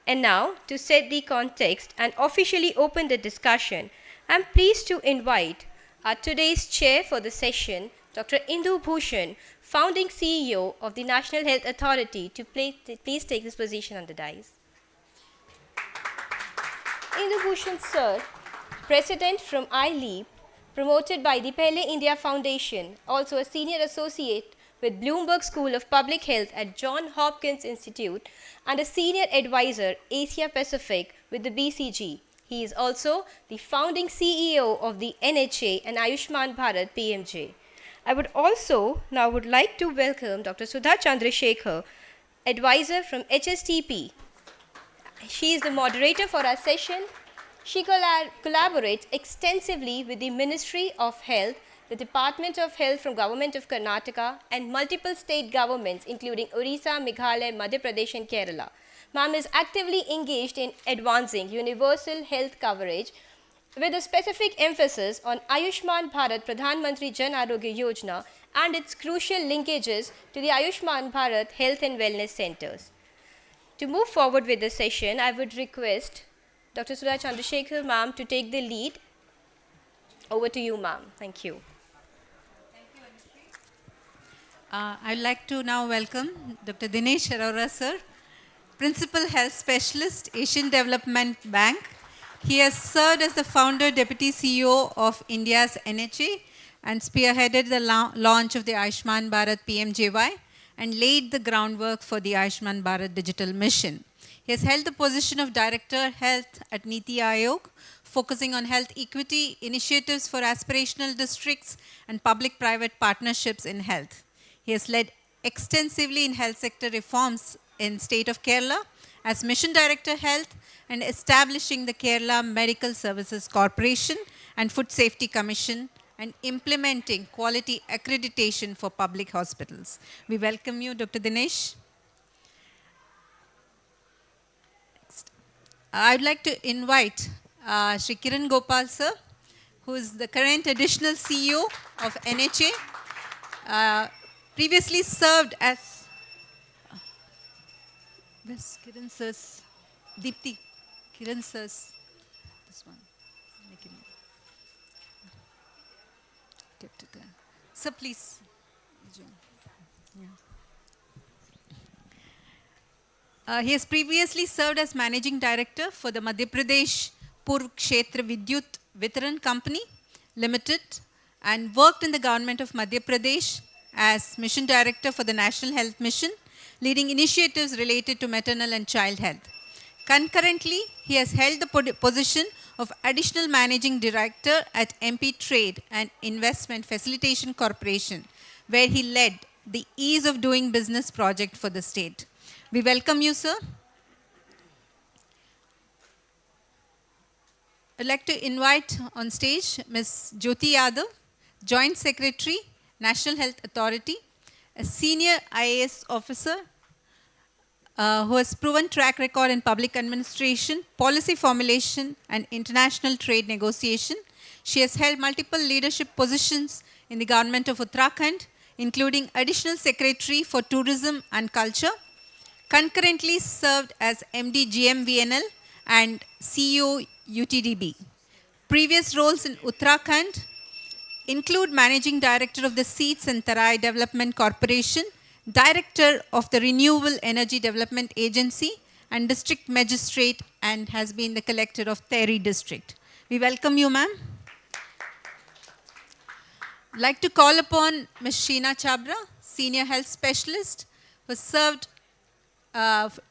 And now, to set the context and officially open the discussion, I'm pleased to invite our today's chair for the session, Dr. Indu Bhushan, founding CEO of the National Health Authority, to please take this position on the dais. Indu Bhushan sir, President from iLeap, promoted by the Pehle India Foundation, also a senior associate with Bloomberg School of Public Health at Johns Hopkins Institute, and a senior advisor Asia Pacific with the BCG. He is also the founding CEO of the NHA and Ayushman Bharat PMJ. I would also now like to welcome Dr. Sudha Chandrasekhar, advisor from HSTP. She is the moderator for our session. She collaborates extensively with the Ministry of Health, the Department of Health from Government of Karnataka, and multiple state governments including Odisha, Meghalaya, Madhya Pradesh, and Kerala. Ma'am is actively engaged in advancing universal health coverage with a specific emphasis on Ayushman Bharat Pradhan Mantri Jan Arogya Yojana and its crucial linkages to the Ayushman Bharat Health and Wellness Centers. To move forward with the session, I would request Dr. Sudha Chandrasekhar ma'am to take the lead. Over to you, ma'am. Thank you. I'd like to now welcome Dr. Dinesh Arora sir, Principal Health Specialist, Asian Development Bank. He has served as the founder, Deputy CEO of India's NHA and spearheaded the launch of the Ayushman Bharat PMJY and laid the groundwork for the Ayushman Bharat Digital Mission. He has held the position of Director Health at Niti Aayog, focusing on health equity initiatives for aspirational districts and public-private partnerships in health. He has led extensively in health sector reforms in state of Kerala as Mission Director Health and establishing the Kerala Medical Services Corporation and Food Safety Commission and implementing quality accreditation for public hospitals. We welcome you, Dr. Dinesh. I'd like to invite Shri Kiran Gopal sir, who is the current additional CEO of NHA, previously served as, where's Kiran sir's, Deepthi, Kiran sir's, this one, make it, kept it there. Sir, please, join. Yeah. He has previously served as Managing Director for the Madhya Pradesh Purv Kshetra Vidyut Vitran Company Limited and worked in the government of Madhya Pradesh as Mission Director for the National Health Mission, leading initiatives related to maternal and child health. Concurrently, he has held the position of Additional Managing Director at MP Trade and Investment Facilitation Corporation, where he led the Ease of Doing Business project for the state. We welcome you, sir. I'd like to invite on stage Ms. Jyoti Yadav, Joint Secretary, National Health Authority, a senior IAS officer who has proven track record in public administration, policy formulation, and international trade negotiation. She has held multiple leadership positions in the government of Uttarakhand, including Additional Secretary for Tourism and Culture, concurrently served as MD GMVNL and CEO UTDB. Previous roles in Uttarakhand include Managing Director of the Seats and Tarai Development Corporation, Director of the Renewable Energy Development Agency, and District Magistrate, and has been the Collector of Tehri District. We welcome you, ma'am. I'd like to call upon Ms. Sheena Chabra, Senior Health Specialist, who served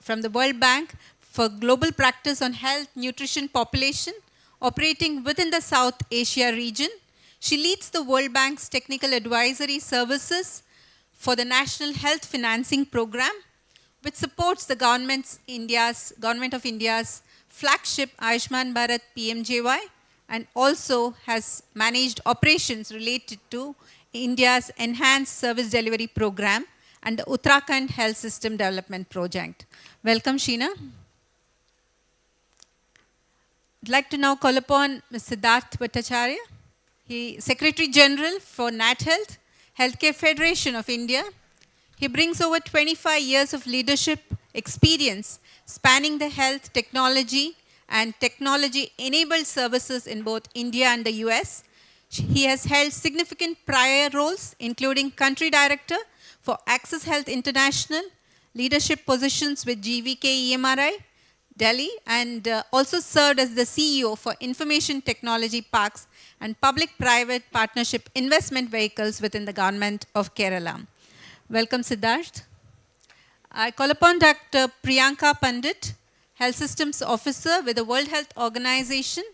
from the World Bank for global practice on health, nutrition, population, operating within the South Asia region. She leads the World Bank's technical advisory services for the National Health Financing Program, which supports the Government of India's flagship Ayushman Bharat PMJY, and also has managed operations related to India's Enhanced Service Delivery Program and the Uttarakhand Health System Development Project. Welcome, Sheena. I'd like to now call upon Mr. Siddharth Bhattacharya. He is Secretary General for NatHealth, Healthcare Federation of India. He brings over 25 years of leadership experience spanning the health, technology, and technology-enabled services in both India and the US. He has held significant prior roles, including Country Director for Access Health International, leadership positions with GVK EMRI, Delhi, and also served as the CEO for Information Technology Parks and Public-Private Partnership Investment Vehicles within the Government of Kerala. Welcome, Siddharth. I call upon Dr. Priyanka Pandit, Health Systems Officer with the World Health Organization.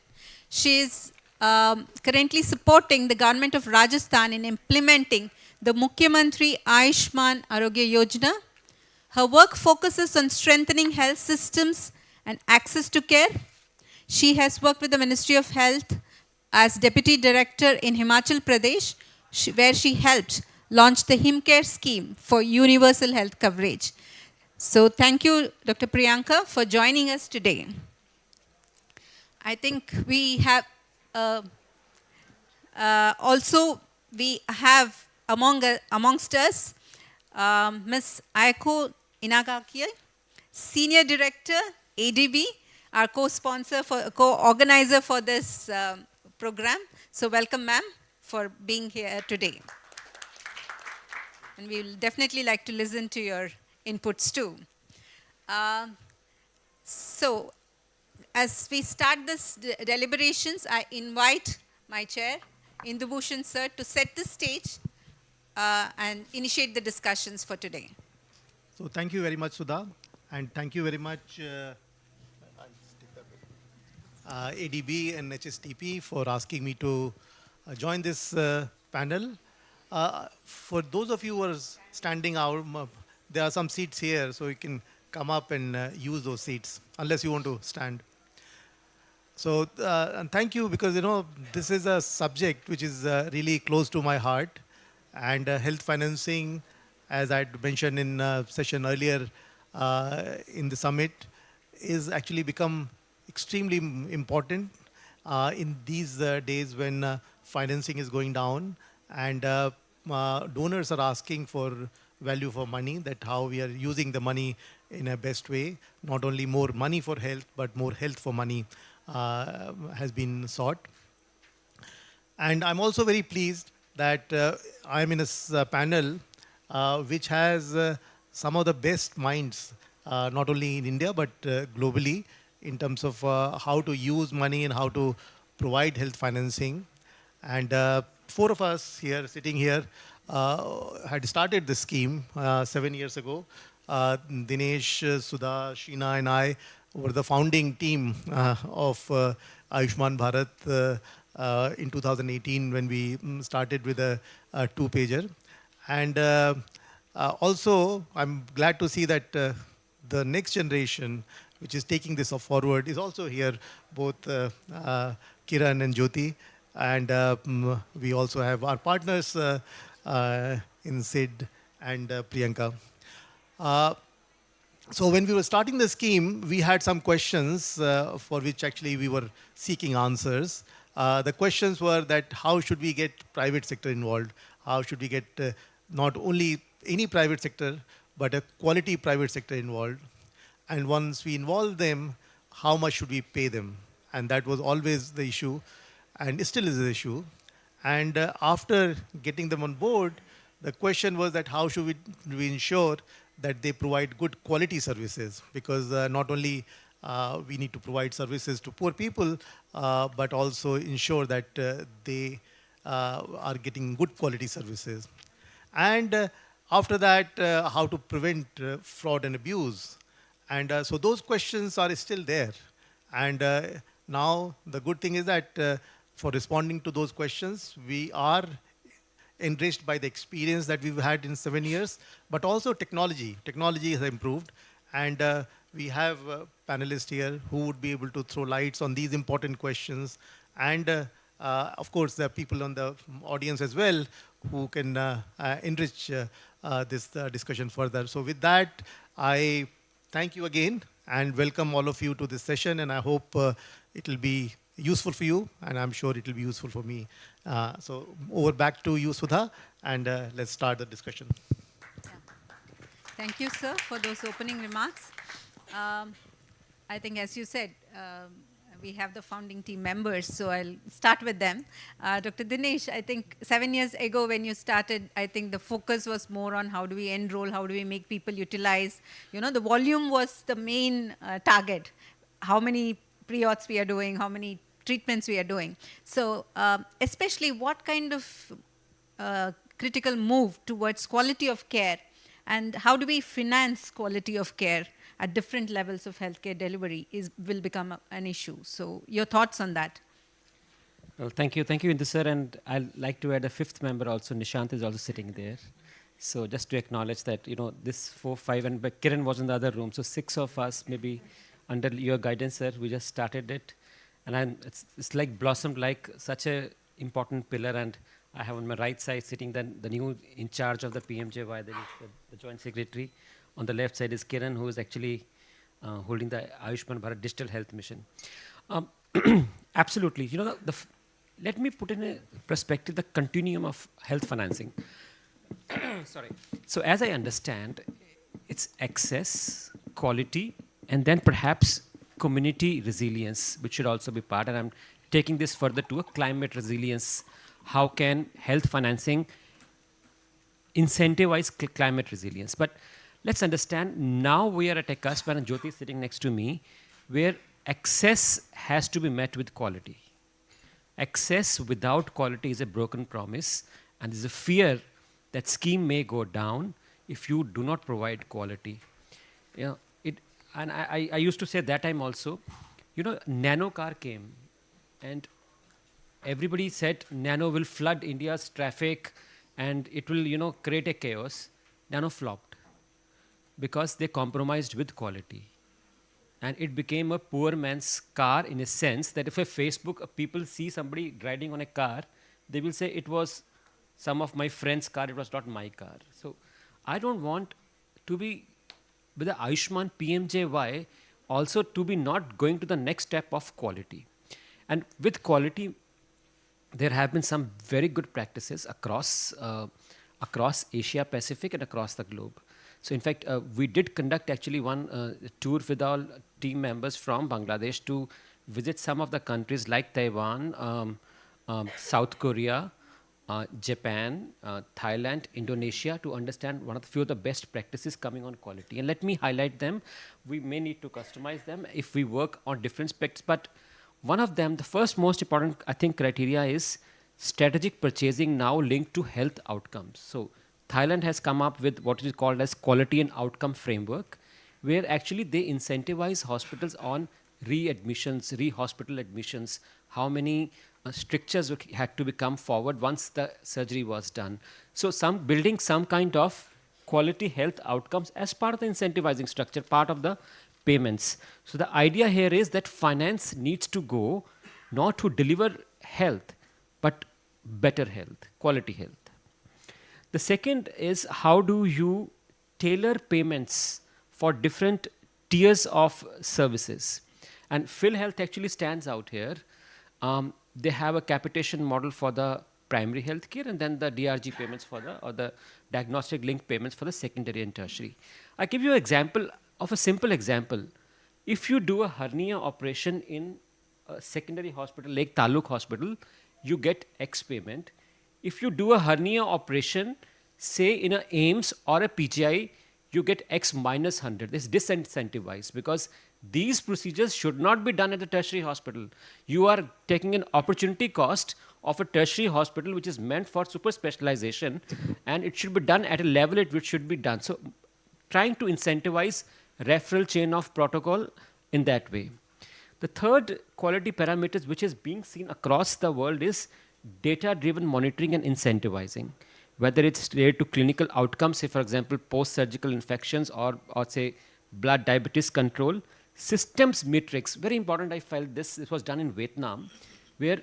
She is currently supporting the government of Rajasthan in implementing the Mukhyamantri Ayushman Arogya Yojana. Her work focuses on strengthening health systems and access to care. She has worked with the Ministry of Health as Deputy Director in Himachal Pradesh, where she helped launch the HimCare scheme for universal health coverage. So thank you, Dr. Priyanka, for joining us today. I think we have amongst us Ms. Aiko Inagakia, Senior Director, ADB, our co-sponsor, co-organizer for this program. So welcome, ma'am, for being here today. And we will definitely like to listen to your inputs too. So as we start this deliberations, I invite my chair, Indubhushan sir to set the stage and initiate the discussions for today. So thank you very much, Sudha, and thank you very much ADB and HSTP for asking me to join this panel. For those of you who are standing out, there are some seats here, so you can come up and use those seats, unless you want to stand. So, and thank you, because this is a subject which is really close to my heart, and health financing, as I mentioned in session earlier in the summit, is actually become extremely important in these days when financing is going down, and donors are asking for value for money, that how we are using the money in a best way. Not only more money for health, but more health for money has been sought. And I'm also very pleased that I'm in a panel which has some of the best minds, not only in India, but globally, in terms of how to use money and how to provide health financing. And 4 of us here, sitting here, had started this scheme 7 years ago. Dinesh, Sudha, Sheena, and I were the founding team of Ayushman Bharat in 2018, when we started with a 2-pager. And also, I'm glad to see that the next generation, which is taking this forward, is also here, both Kiran and Jyoti. And we also have our partners in Sid and Priyanka. So when we were starting the scheme, we had some questions for which actually we were seeking answers. The questions were that how should we get private sector involved? How should we get not only any private sector, but a quality private sector involved? And once we involve them, how much should we pay them? And that was always the issue, and it still is the issue. And after getting them on board, the question was that how should we ensure that they provide good quality services? Because not only we need to provide services to poor people, but also ensure that they are getting good quality services. And after that, how to prevent fraud and abuse. And so those questions are still there. And now the good thing is that for responding to those questions, we are enriched by the experience that we've had in 7 years, but also technology. Technology has improved, and we have panelists here who would be able to throw lights on these important questions. And of course, there are people on the audience as well who can enrich this discussion further. So with that, I thank you again and welcome all of you to this session, and I hope it will be useful for you, and I'm sure it will be useful for me. So over back to you, Sudha, and let's start the discussion. Thank you, sir, for those opening remarks. I think, as you said, we have the founding team members, so I'll start with them. Dr. Dinesh, I think 7 years ago when you started, I think the focus was more on how do we enroll, how do we make people utilize. The volume was the main target. How many pre-auths we are doing, how many treatments we are doing. So especially what kind of critical move towards quality of care, and how do we finance quality of care at different levels of healthcare delivery will become an issue. So your thoughts on that? Well, thank you, Indu sir, and I'd like to add a 5th member also. Nishant is also sitting there. So just to acknowledge that, this 4, 5, and Kiran was in the other room. So 6 of us, maybe under your guidance, sir, we just started it. And it's like blossomed like such a important pillar. And I have on my right side sitting the new in charge of the PMJY, the Joint Secretary. On the left side is Kiran, who is actually holding the Ayushman Bharat Digital Health Mission. Absolutely. Let me put in a perspective the continuum of health financing. Sorry. So as I understand, it's access, quality, and then perhaps community resilience, which should also be part. And I'm taking this further to a climate resilience. How can health financing incentivize climate resilience? But let's understand, now we are at a cusp, and Jyoti is sitting next to me, where access has to be met with quality. Access without quality is a broken promise, and there's a fear that scheme may go down if you do not provide quality. You know, and I used to say that time also, nano car came, and everybody said nano will flood India's traffic, and it will, create a chaos. Nano flopped because they compromised with quality. And it became a poor man's car in a sense that if a Facebook people see somebody riding on a car, they will say it was some of my friend's car, it was not my car. So I don't want to be with the Ayushman PMJY also to be not going to the next step of quality. And with quality, there have been some very good practices across Asia Pacific and across the globe. So in fact, we did conduct actually one tour with all team members from Bangladesh to visit some of the countries like Taiwan, South Korea, Japan, Thailand, Indonesia, to understand one of the few of the best practices coming on quality. And let me highlight them. We may need to customize them if we work on different specs, but one of them, the first most important, I think, criteria is strategic purchasing now linked to health outcomes. So Thailand has come up with what is called as quality and outcome framework, where actually they incentivize hospitals on readmissions, re-hospital admissions, how many strictures had to become forward once the surgery was done. So building some kind of quality health outcomes as part of the incentivizing structure, part of the payments. So the idea here is that finance needs to go not to deliver health, but better health, quality health. The second is, how do you tailor payments for different tiers of services? And PhilHealth actually stands out here. They have a capitation model for the primary health care, and then the DRG payments or the diagnostic link payments for the secondary and tertiary. I give you an example of a simple example. If you do a hernia operation in a secondary hospital like Taluk Hospital, you get X payment. If you do a hernia operation, say in a AIMS or a PGI, you get X minus 100. It's disincentivized because these procedures should not be done at the tertiary hospital. You are taking an opportunity cost of a tertiary hospital which is meant for super specialization, and it should be done at a level at which should be done. So trying to incentivize referral chain of protocol in that way. The third quality parameters which is being seen across the world is data-driven monitoring and incentivizing. Whether it's related to clinical outcomes, say for example post-surgical infections or say blood diabetes control, systems metrics, very important. I felt this was done in Vietnam, where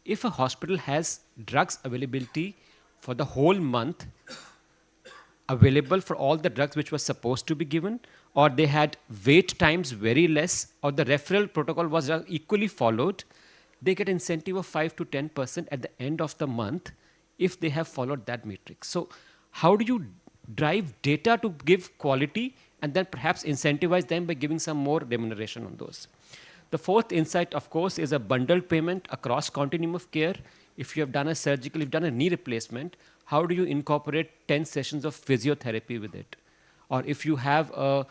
if a hospital has drugs availability for the whole month, available for all the drugs which were supposed to be given, or they had wait times very less, or the referral protocol was equally followed, they get incentive of 5 to 10% at the end of the month if they have followed that matrix. So how do you drive data to give quality and then perhaps incentivize them by giving some more remuneration on those? The fourth insight, of course, is a bundled payment across continuum of care. If you have done a surgical, if you've done a knee replacement, how do you incorporate 10 sessions of physiotherapy with it? Or if you have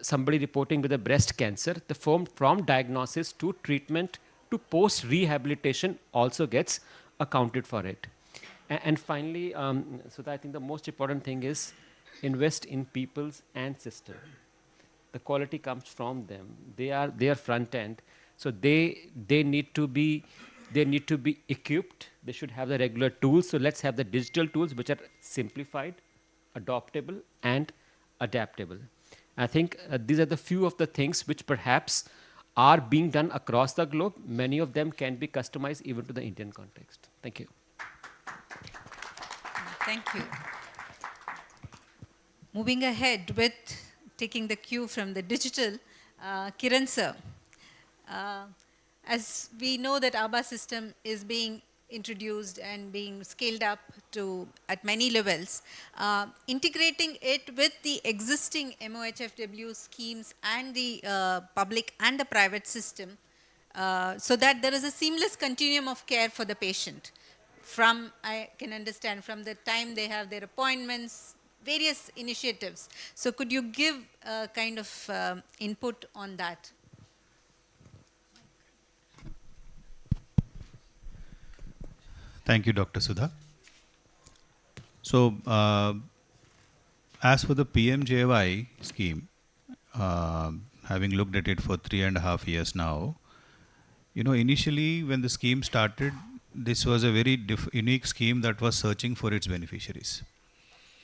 somebody reporting with a breast cancer, the from diagnosis to treatment to post-rehabilitation also gets accounted for it. And finally, so I think the most important thing is invest in peoples and system. The quality comes from them. They are front end, so they need to be equipped. They should have the regular tools. So let's have the digital tools which are simplified, adoptable, and adaptable. I think these are the few of the things which perhaps are being done across the globe. Many of them can be customized even to the Indian context. Thank you. Thank you. Moving ahead with taking the cue from the digital, Kiran sir. As we know that ABBA system is being introduced and being scaled up to at many levels, integrating it with the existing MOHFW schemes and the public and the private system, so that there is a seamless continuum of care for the patient. From, I can understand, from the time they have their appointments, various initiatives. So could you give a kind of input on that? Thank you, Dr. Sudha. So, as for the PMJY scheme, having looked at it for 3.5 years now, initially when the scheme started, this was a very unique scheme that was searching for its beneficiaries.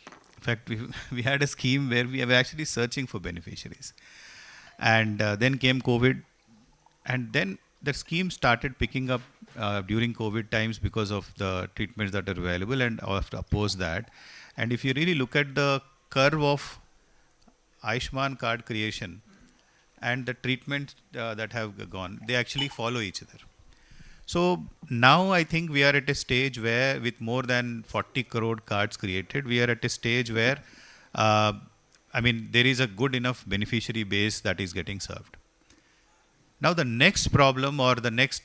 In fact, we had a scheme where we were actually searching for beneficiaries. And then came COVID, and then the scheme started picking up during COVID times because of the treatments that are available and post that. And if you really look at the curve of Ayushman card creation and the treatments that have gone, they actually follow each other. So now I think we are at a stage where with more than 40 crore cards created, we are at a stage where, there is a good enough beneficiary base that is getting served. Now the next problem or the next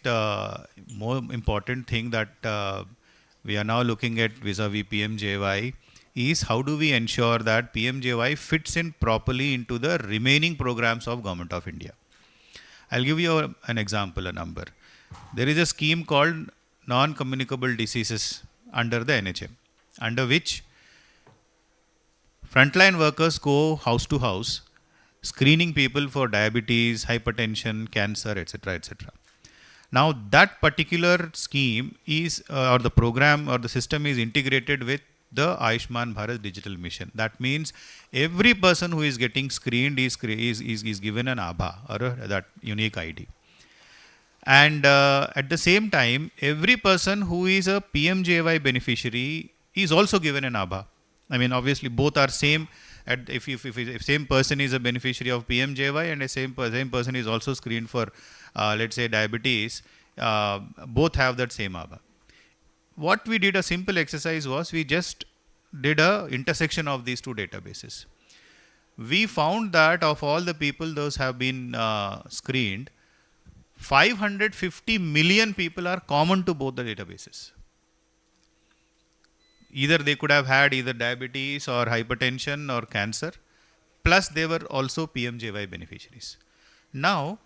more important thing that we are now looking at vis-a-vis PMJY is how do we ensure that PMJY fits in properly into the remaining programs of Government of India. I'll give you an example, a number. There is a scheme called non-communicable diseases under the NHM, under which frontline workers go house to house, screening people for diabetes, hypertension, cancer, etc., etc. Now that particular scheme is, or the program or the system is integrated with the Ayushman Bharat Digital Mission. That means every person who is getting screened is given an ABHA or that unique ID. And at the same time, every person who is a PMJY beneficiary is also given an ABHA. Obviously both are same. If same person is a beneficiary of PMJY and a same person is also screened for, let's say, diabetes, both have that same ABHA. What we did, a simple exercise was, we just did a intersection of these two databases. We found that of all the people those have been screened, 550 million people are common to both the databases. Either they could have had either diabetes or hypertension or cancer, plus they were also PMJY beneficiaries. Now,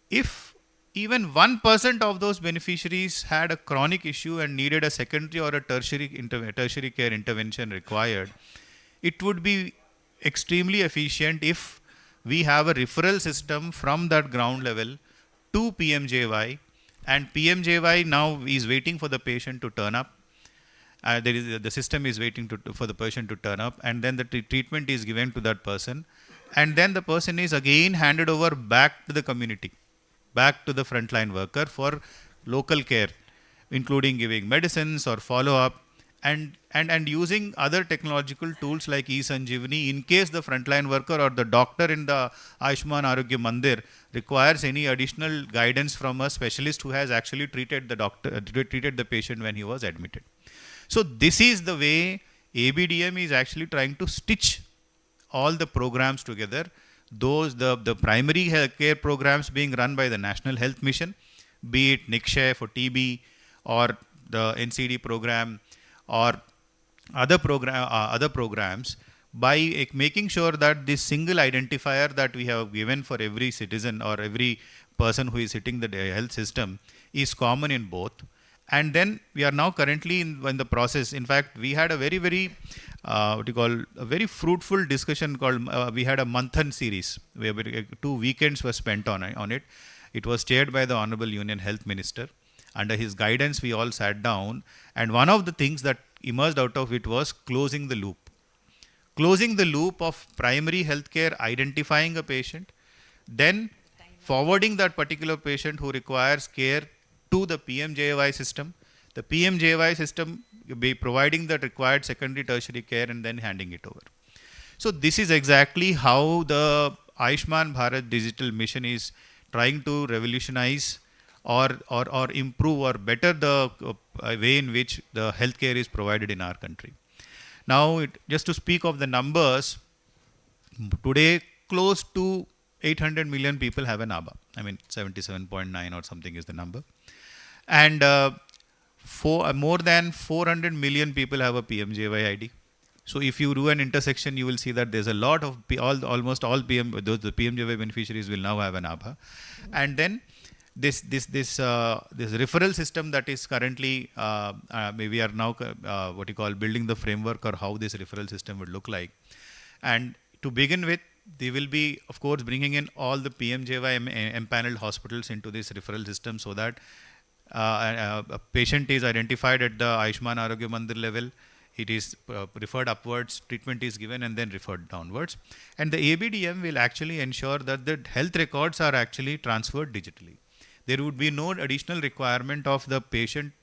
if even 1% of those beneficiaries had a chronic issue and needed a secondary or a tertiary care intervention required, it would be extremely efficient if we have a referral system from that ground level to PMJY, and PMJY now is waiting for the patient to turn up. The system is waiting for the patient to turn up, and then the treatment is given to that person, and then the person is again handed over back to the community, back to the frontline worker for local care, including giving medicines or follow-up, and using other technological tools like eSanjeevani in case the frontline worker or the doctor in the Ayushman Arogya Mandir requires any additional guidance from a specialist who has actually treated the patient when he was admitted. So this is the way ABDM is actually trying to stitch all the programs together. The primary health care programs being run by the National Health Mission, be it Nikshay for TB or the NCD program or other programs, by making sure that this single identifier that we have given for every citizen or every person who is hitting the health system is common in both. And then we are now currently in the process. In fact, we had a very very fruitful discussion called, we had a Manthan series where 2 weekends were spent on it. It was chaired by the Honorable Union Health Minister. Under his guidance, we all sat down, and one of the things that emerged out of it was closing the loop. Closing the loop of primary healthcare, identifying a patient, then forwarding that particular patient who requires care to the PMJY system, the PMJY system be providing the required secondary tertiary care and then handing it over. So this is exactly how the Ayushman Bharat Digital Mission is trying to revolutionize or improve or better the way in which the healthcare is provided in our country. Now, just to speak of the numbers, today close to 800 million people have an ABHA. 77.9 or something is the number. And more than 400 million people have a PMJY ID. So if you do an intersection, you will see that there's a lot of, almost all the PMJY beneficiaries will now have an ABHA. And then this referral system that is currently we are now what you call building the framework or how this referral system would look like. And to begin with, they will be, of course, bringing in all the PMJY empaneled hospitals into this referral system so that a patient is identified at the Ayushman Arogya Mandir level. It is referred upwards, treatment is given and then referred downwards. And the ABDM will actually ensure that the health records are actually transferred digitally. There would be no additional requirement of the patient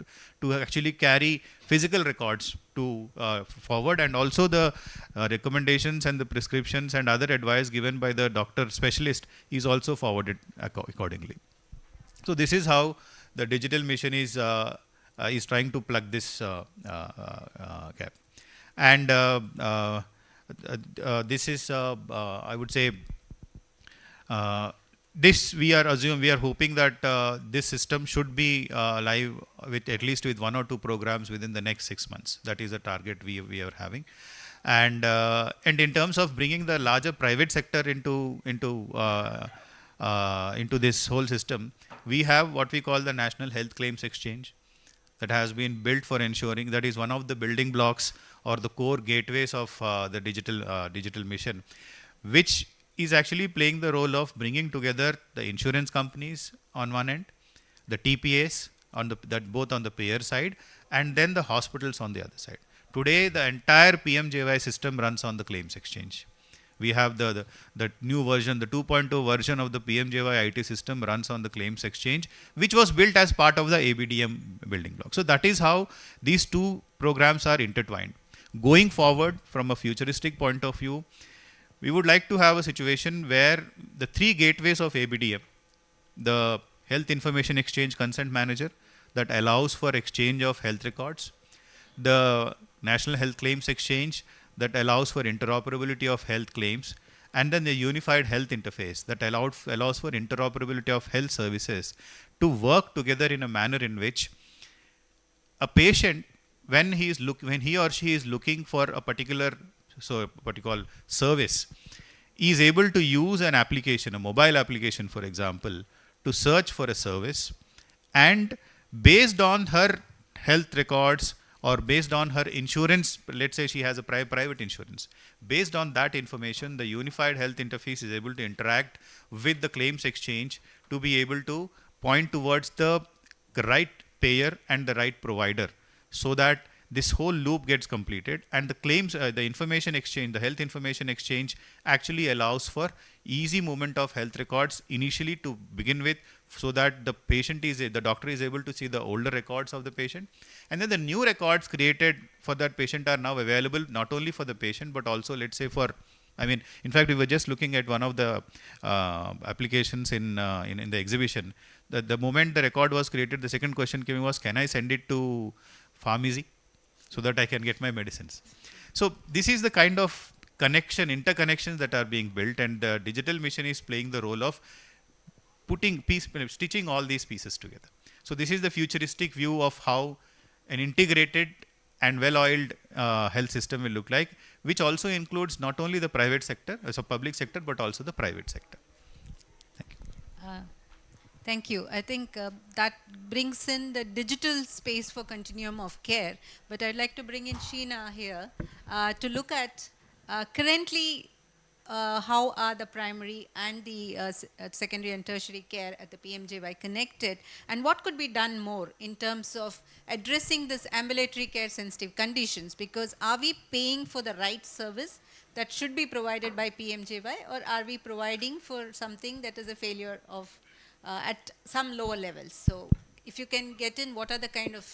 to actually carry physical records to forward, and also the recommendations and the prescriptions and other advice given by the doctor specialist is also forwarded accordingly. So this is how the digital mission is trying to plug this gap. And this is, I would say, this we are hoping that this system should be live with at least with 1 or 2 programs within the next 6 months. That is a target we are having. And in terms of bringing the larger private sector into this whole system, we have what we call the National Health Claims Exchange that has been built for ensuring that is one of the building blocks or the core gateways of the digital mission, which is actually playing the role of bringing together the insurance companies on one end, the TPAs both on the payer side, and then the hospitals on the other side. Today, the entire PMJY system runs on the claims exchange. We have the new version, the 2.0 version of the PMJY IT system runs on the claims exchange, which was built as part of the ABDM building block. So that is how these two programs are intertwined. Going forward, from a futuristic point of view, we would like to have a situation where the 3 gateways of ABDM, the Health Information Exchange Consent Manager that allows for exchange of health records, the National Health Claims Exchange that allows for interoperability of health claims, and then the Unified Health Interface that allows for interoperability of health services to work together in a manner in which a patient, when he or she is looking for a particular what you call service, is able to use an application, a mobile application, for example, to search for a service, and based on her health records or based on her insurance, let's say she has a private insurance, based on that information, the Unified Health Interface is able to interact with the claims exchange to be able to point towards the right payer and the right provider, so that this whole loop gets completed. And the claims, the information exchange, the health information exchange actually allows for easy movement of health records initially to begin with, so that the doctor is able to see the older records of the patient. And then the new records created for that patient are now available not only for the patient, but also, let's say, in fact, we were just looking at one of the applications in the exhibition. The moment the record was created, the second question came was, can I send it to pharmacy so that I can get my medicines? So this is the kind of interconnections that are being built, and the digital mission is playing the role of stitching all these pieces together. So this is the futuristic view of how an integrated and well-oiled health system will look like, which also includes not only the private sector, so public sector, but also the private sector. Thank you. Thank you. I think that brings in the digital space for continuum of care. But I'd like to bring in Sheena here to look at currently how are the primary and the secondary and tertiary care at the PMJY connected, and what could be done more in terms of addressing this ambulatory care sensitive conditions, because are we paying for the right service that should be provided by PMJY, or are we providing for something that is a failure of at some lower levels? So if you can get in, what are the kind of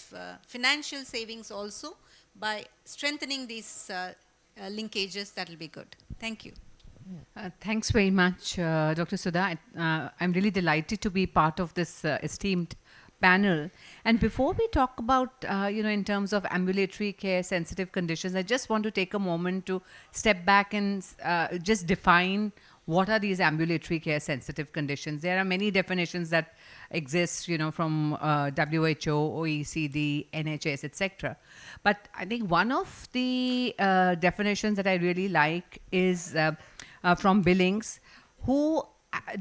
financial savings also by strengthening these linkages, that will be good. Thank you. Thanks very much, Dr. Sudha. I'm really delighted to be part of this esteemed panel. And before we talk about, in terms of ambulatory care sensitive conditions, I just want to take a moment to step back and just define what are these ambulatory care sensitive conditions. There are many definitions that exist, from WHO, OECD, NHS, etc. But I think one of the definitions that I really like is from Billings, who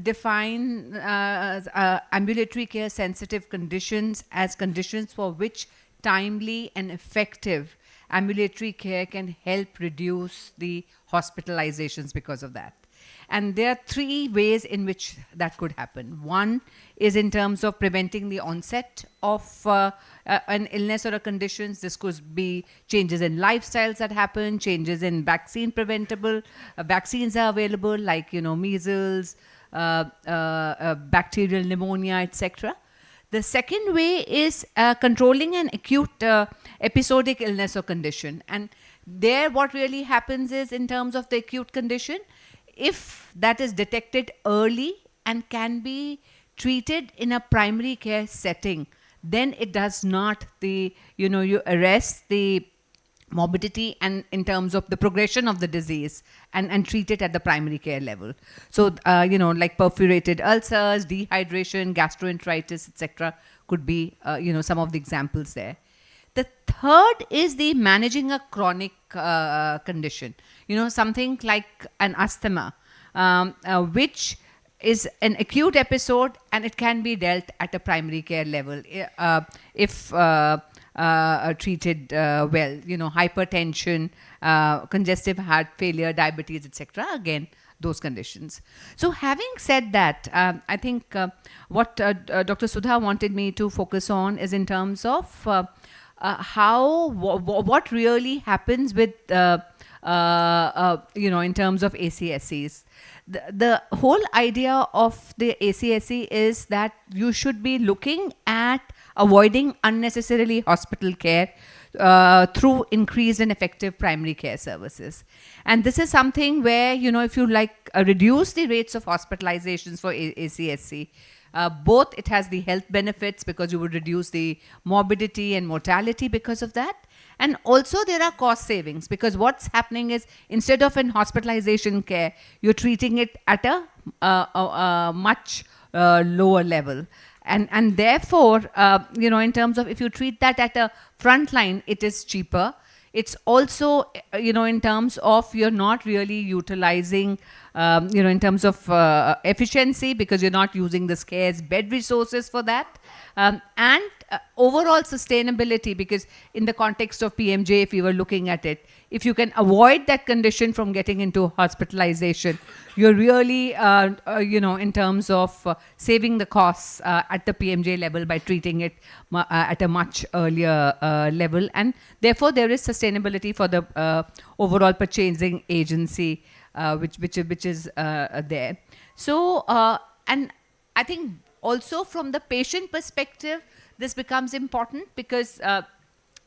define ambulatory care sensitive conditions as conditions for which timely and effective ambulatory care can help reduce the hospitalizations because of that. And there are three ways in which that could happen. One is in terms of preventing the onset of an illness or a condition. This could be changes in lifestyles that happen, changes in vaccine preventable. Vaccines are available like, measles, bacterial pneumonia, etc. The second way is controlling an acute episodic illness or condition. And there what really happens is in terms of the acute condition, if that is detected early and can be treated in a primary care setting, then it does not you arrest the morbidity and in terms of the progression of the disease and treat it at the primary care level. So, like perforated ulcers, dehydration, gastroenteritis, etc. could be, some of the examples there. The third is the managing a chronic condition, something like an asthma, which is an acute episode and it can be dealt at a primary care level if treated well, hypertension, congestive heart failure, diabetes, etc. Again, those conditions. So having said that, I think what Dr. Sudha wanted me to focus on is in terms of what really happens with in terms of ACSEs. The whole idea of the ACSE is that you should be looking at avoiding unnecessarily hospital care through increased and effective primary care services. And this is something where, if you reduce the rates of hospitalizations for ACSE, both it has the health benefits because you would reduce the morbidity and mortality because of that. And also there are cost savings because what's happening is instead of in hospitalization care, you're treating it at a much lower level. And therefore, in terms of if you treat that at a front line, it is cheaper. It's also, in terms of you're not really utilizing, in terms of efficiency because you're not using the scarce bed resources for that. And overall sustainability because in the context of PMJ, if you were looking at it, if you can avoid that condition from getting into hospitalization, you're really, in terms of saving the costs at the PMJ level by treating it at a much earlier level. And therefore, there is sustainability for the overall purchasing agency, which is there. So, and I think also from the patient perspective, this becomes important because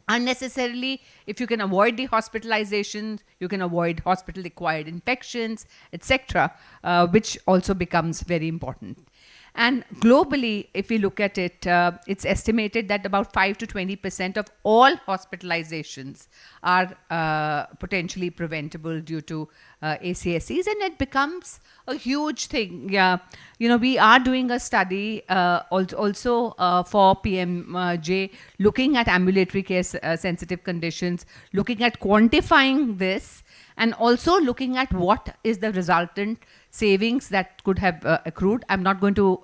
unnecessarily, if you can avoid the hospitalizations, you can avoid hospital-acquired infections, etc., which also becomes very important. And globally, if we look at it, it's estimated that about 5 to 20% of all hospitalizations are potentially preventable due to ACSEs, and it becomes a huge thing. Yeah, we are doing a study also for PMJ, looking at ambulatory care sensitive conditions, looking at quantifying this, and also looking at what is the resultant savings that could have accrued. I'm not going to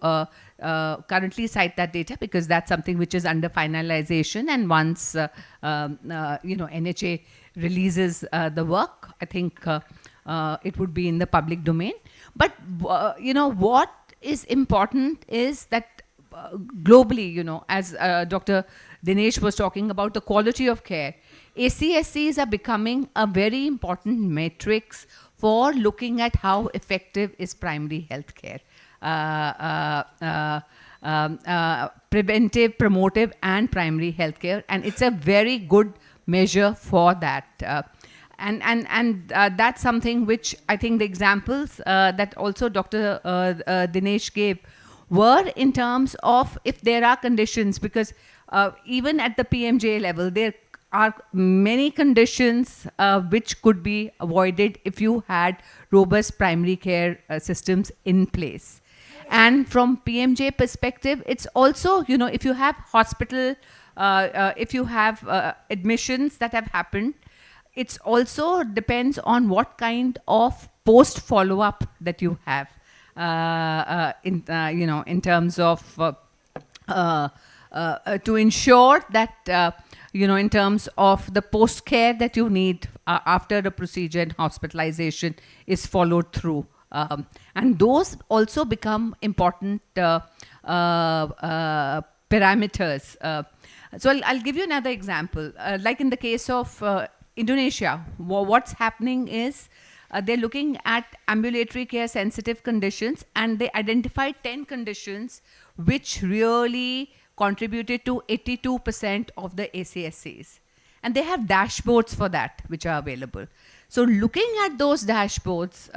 currently cite that data because that's something which is under finalization, and once NHA releases the work, I think it would be in the public domain. But what is important is that globally, as Dr. Dinesh was talking about the quality of care, ACSEs are becoming a very important matrix for looking at how effective is primary health care. Preventive, promotive, and primary health care, and it's a very good measure for that. And that's something which I think the examples that also Dr. Dinesh gave were in terms of if there are conditions, because even at the PMJ level, there are many conditions which could be avoided if you had robust primary care systems in place. And from PMJ perspective, it's also, if you have hospital, if you have admissions that have happened, it's also depends on what kind of post follow-up that you have. in terms of to ensure that in terms of the post care that you need after the procedure and hospitalization is followed through. And those also become important parameters. So I'll give you another example. Like in the case of Indonesia, what's happening is they're looking at ambulatory care sensitive conditions, and they identified 10 conditions which really contributed to 82% of the ACSCs. And they have dashboards for that which are available. So looking at those dashboards,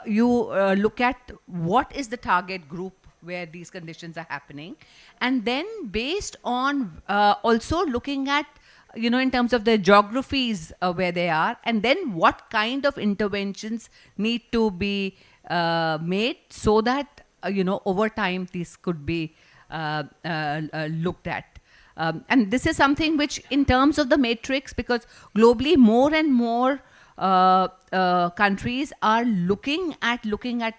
you look at what is the target group where these conditions are happening, and then based on also looking at in terms of the geographies where they are, and then what kind of interventions need to be made so that over time these could be looked at. And this is something which, in terms of the matrix, because globally more and more countries are looking at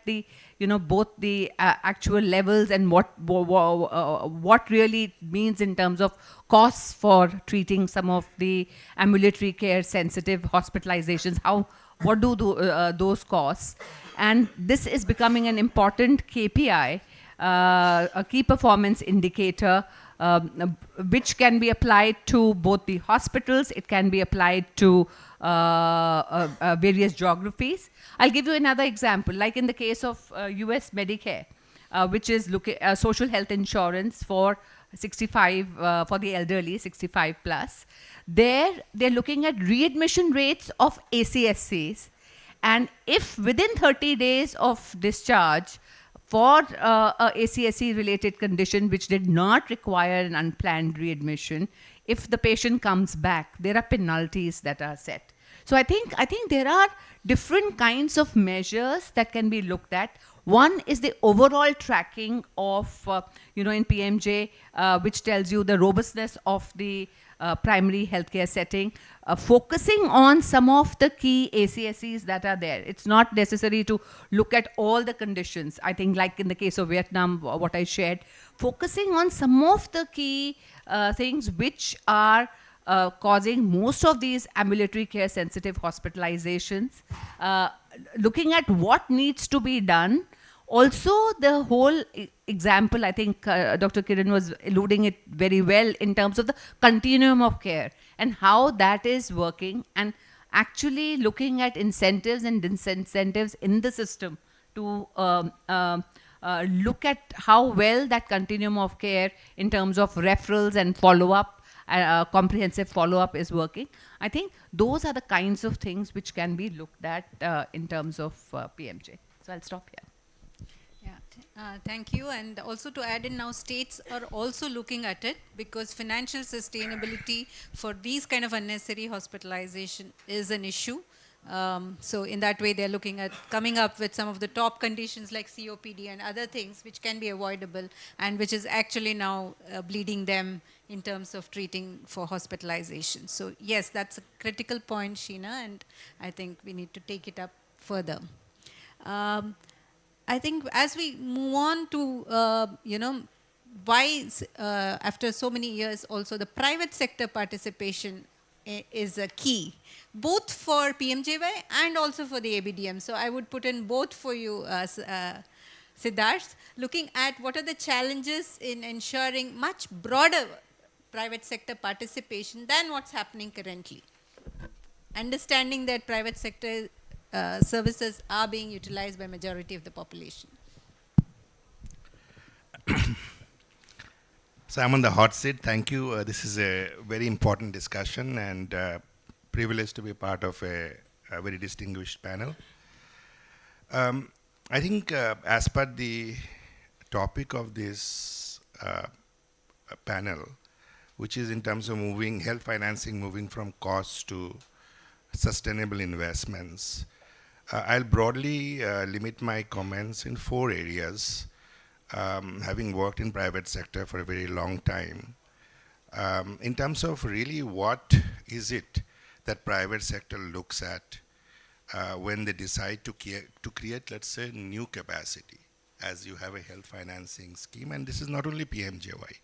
the both the actual levels and what really means in terms of costs for treating some of the ambulatory care sensitive hospitalizations. What do those costs? And this is becoming an important KPI, a key performance indicator, which can be applied to both the hospitals, it can be applied to various geographies. I'll give you another example, like in the case of US Medicare, which is social health insurance for 65, for the elderly, 65 plus. They're looking at readmission rates of ACSCs, and if within 30 days of discharge, for a ACSC related condition which did not require an unplanned readmission, if the patient comes back, there are penalties that are set. So I think there are different kinds of measures that can be looked at. One is the overall tracking of, in PMJ, which tells you the robustness of the primary healthcare setting, focusing on some of the key ACSCs that are there. It's not necessary to look at all the conditions. I think like in the case of Vietnam, what I shared, focusing on some of the key things which are causing most of these ambulatory care sensitive hospitalizations, looking at what needs to be done. Also, the whole example, I think Dr. Kiran was alluding it very well in terms of the continuum of care and how that is working, and actually looking at incentives and disincentives in the system to look at how well that continuum of care in terms of referrals and follow-up, comprehensive follow-up is working. I think those are the kinds of things which can be looked at in terms of PMJ. So I'll stop here. Thank you. And also to add in, now states are also looking at it, because financial sustainability for these kind of unnecessary hospitalization is an issue. So in that way, they're looking at coming up with some of the top conditions like COPD and other things which can be avoidable, and which is actually now bleeding them in terms of treating for hospitalization. So yes, that's a critical point, Sheena, and I think we need to take it up further. I think as we move on to, why after so many years also the private sector participation is a key, both for PMJY and also for the ABDM. So I would put in both for you, Siddharth, looking at what are the challenges in ensuring much broader private sector participation than what's happening currently. Understanding that private sector services are being utilized by majority of the population. So I'm on the hot seat. Thank you. This is a very important discussion, and privileged to be part of a very distinguished panel. I think as per the topic of this panel, which is in terms of moving health financing, moving from costs to sustainable investments, I'll broadly limit my comments in 4 areas, having worked in private sector for a very long time. In terms of really what is it that private sector looks at when they decide to create, let's say, new capacity, as you have a health financing scheme, and this is not only PMJY.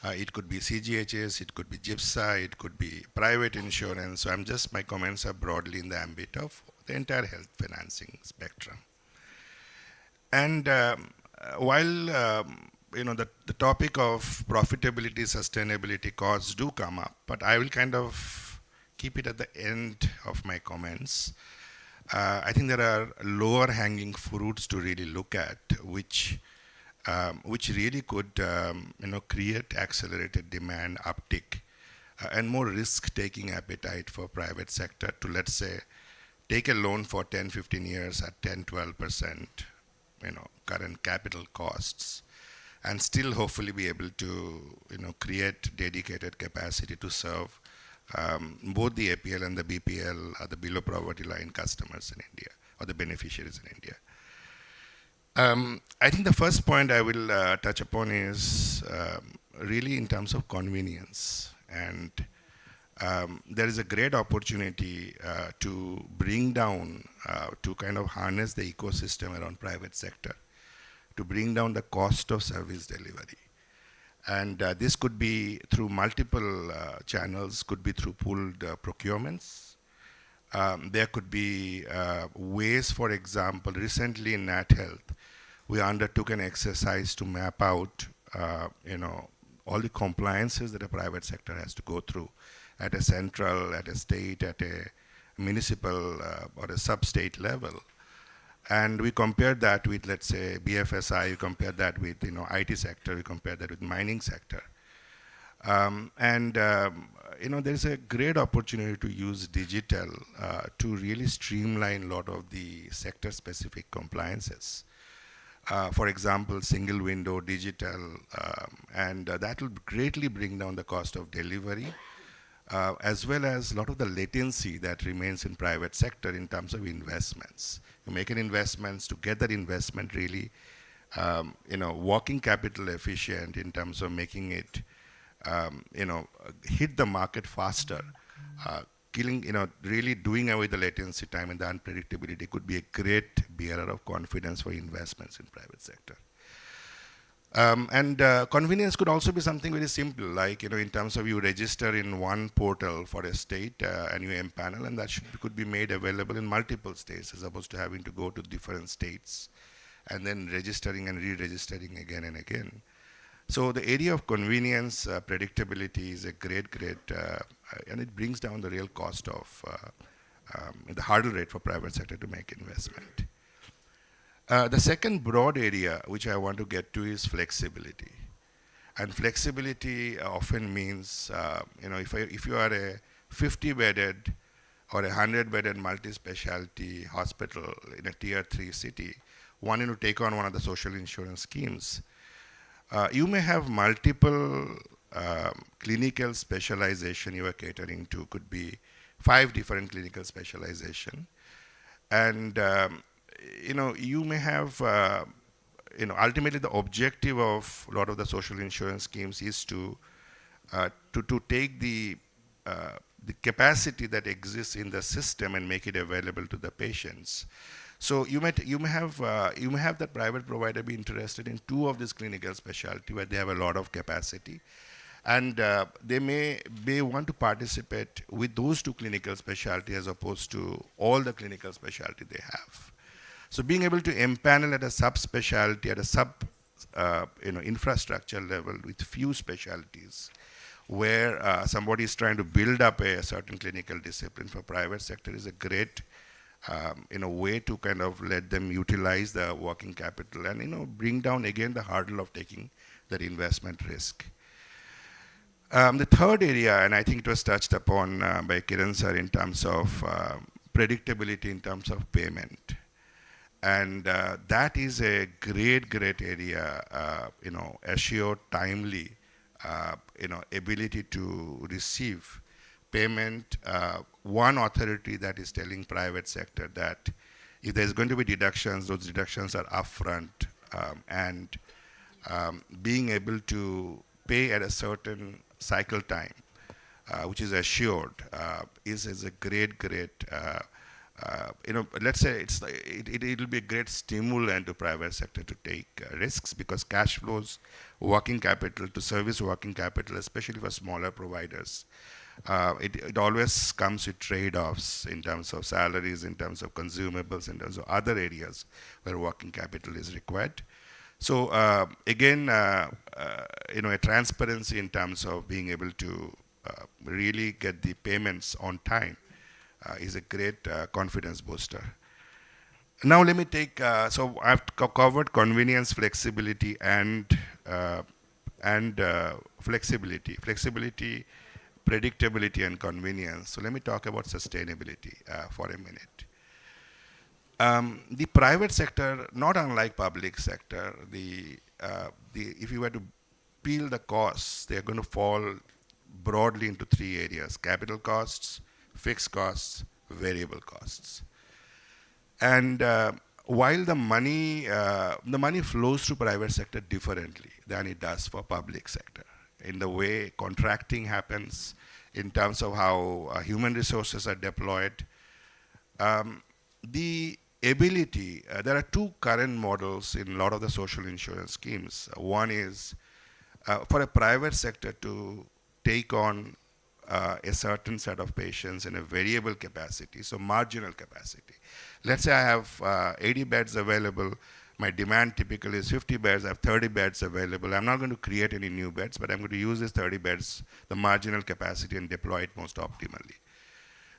It could be CGHS, it could be GIPSA, it could be private insurance. So my comments are broadly in the ambit of the entire health financing spectrum. And while the topic of profitability, sustainability, costs do come up, but I will kind of keep it at the end of my comments. I think there are lower hanging fruits to really look at, which really could create accelerated demand uptick and more risk-taking appetite for private sector to, let's say, take a loan for 10, 15 years at 10, 12%, current capital costs, and still hopefully be able to, create dedicated capacity to serve both the APL and the BPL, the below poverty line customers in India, or the beneficiaries in India. I think the first point I will touch upon is really in terms of convenience. And there is a great opportunity to bring down, to kind of harness the ecosystem around private sector, to bring down the cost of service delivery. And this could be through multiple channels, could be through pooled procurements. There could be ways, for example, recently in Nat Health, we undertook an exercise to map out, all the compliances that a private sector has to go through at a central, at a state, at a municipal or a sub-state level. And we compared that with, let's say, BFSI, we compared that with, IT sector, we compared that with mining sector. There's a great opportunity to use digital to really streamline a lot of the sector-specific compliances. For example, single window, digital, and that will greatly bring down the cost of delivery, as well as a lot of the latency that remains in private sector in terms of investments. You make an investments to get that investment really, working capital efficient in terms of making it, hit the market faster, really doing away the latency time and the unpredictability could be a great bearer of confidence for investments in private sector. Convenience could also be something very simple, like, in terms of you register in one portal for a state and you empanel, and that could be made available in multiple states as opposed to having to go to different states and then registering and re-registering again and again. So the area of convenience, predictability is a great, and it brings down the real cost of the hurdle rate for private sector to make investment. The second broad area which I want to get to is flexibility. And flexibility often means, if you are a 50-bedded or a 100-bedded multi-specialty hospital in a tier 3 city, wanting to take on one of the social insurance schemes, you may have multiple clinical specialization you are catering to, could be 5 different clinical specialization. And you may have, ultimately the objective of a lot of the social insurance schemes is to take the capacity that exists in the system and make it available to the patients. So you may have that private provider be interested in 2 of these clinical specialty where they have a lot of capacity, and they may want to participate with those 2 clinical specialty as opposed to all the clinical specialty they have. So being able to empanel at a subspecialty, at a infrastructure level with few specialties, where somebody is trying to build up a certain clinical discipline for private sector is a great way to kind of let them utilize the working capital and bring down again the hurdle of taking that investment risk. The third area, and I think it was touched upon by Kiran sir in terms of predictability in terms of payment. And that is a great area, assured timely, ability to receive payment. One authority that is telling private sector that if there's going to be deductions, those deductions are upfront, and being able to pay at a certain cycle time, which is assured, is a great let's say it'll be a great stimulant to private sector to take risks, because cash flows, working capital to service working capital, especially for smaller providers, it always comes with trade-offs in terms of salaries, in terms of consumables, in terms of other areas where working capital is required. So again, a transparency in terms of being able to really get the payments on time is a great confidence booster. Now let me take, so I've covered convenience, flexibility, and flexibility, predictability, and convenience. So let me talk about sustainability for a minute. The private sector, not unlike public sector, if you were to peel the costs, they're going to fall broadly into three areas: capital costs, fixed costs, variable costs. And while the money flows to private sector differently than it does for public sector, in the way contracting happens, in terms of how human resources are deployed, the ability, there are two current models in a lot of the social insurance schemes. One is for a private sector to take on a certain set of patients in a variable capacity, so marginal capacity. Let's say I have 80 beds available. My demand typically is 50 beds. I have 30 beds available. I'm not going to create any new beds, but I'm going to use these 30 beds, the marginal capacity, and deploy it most optimally.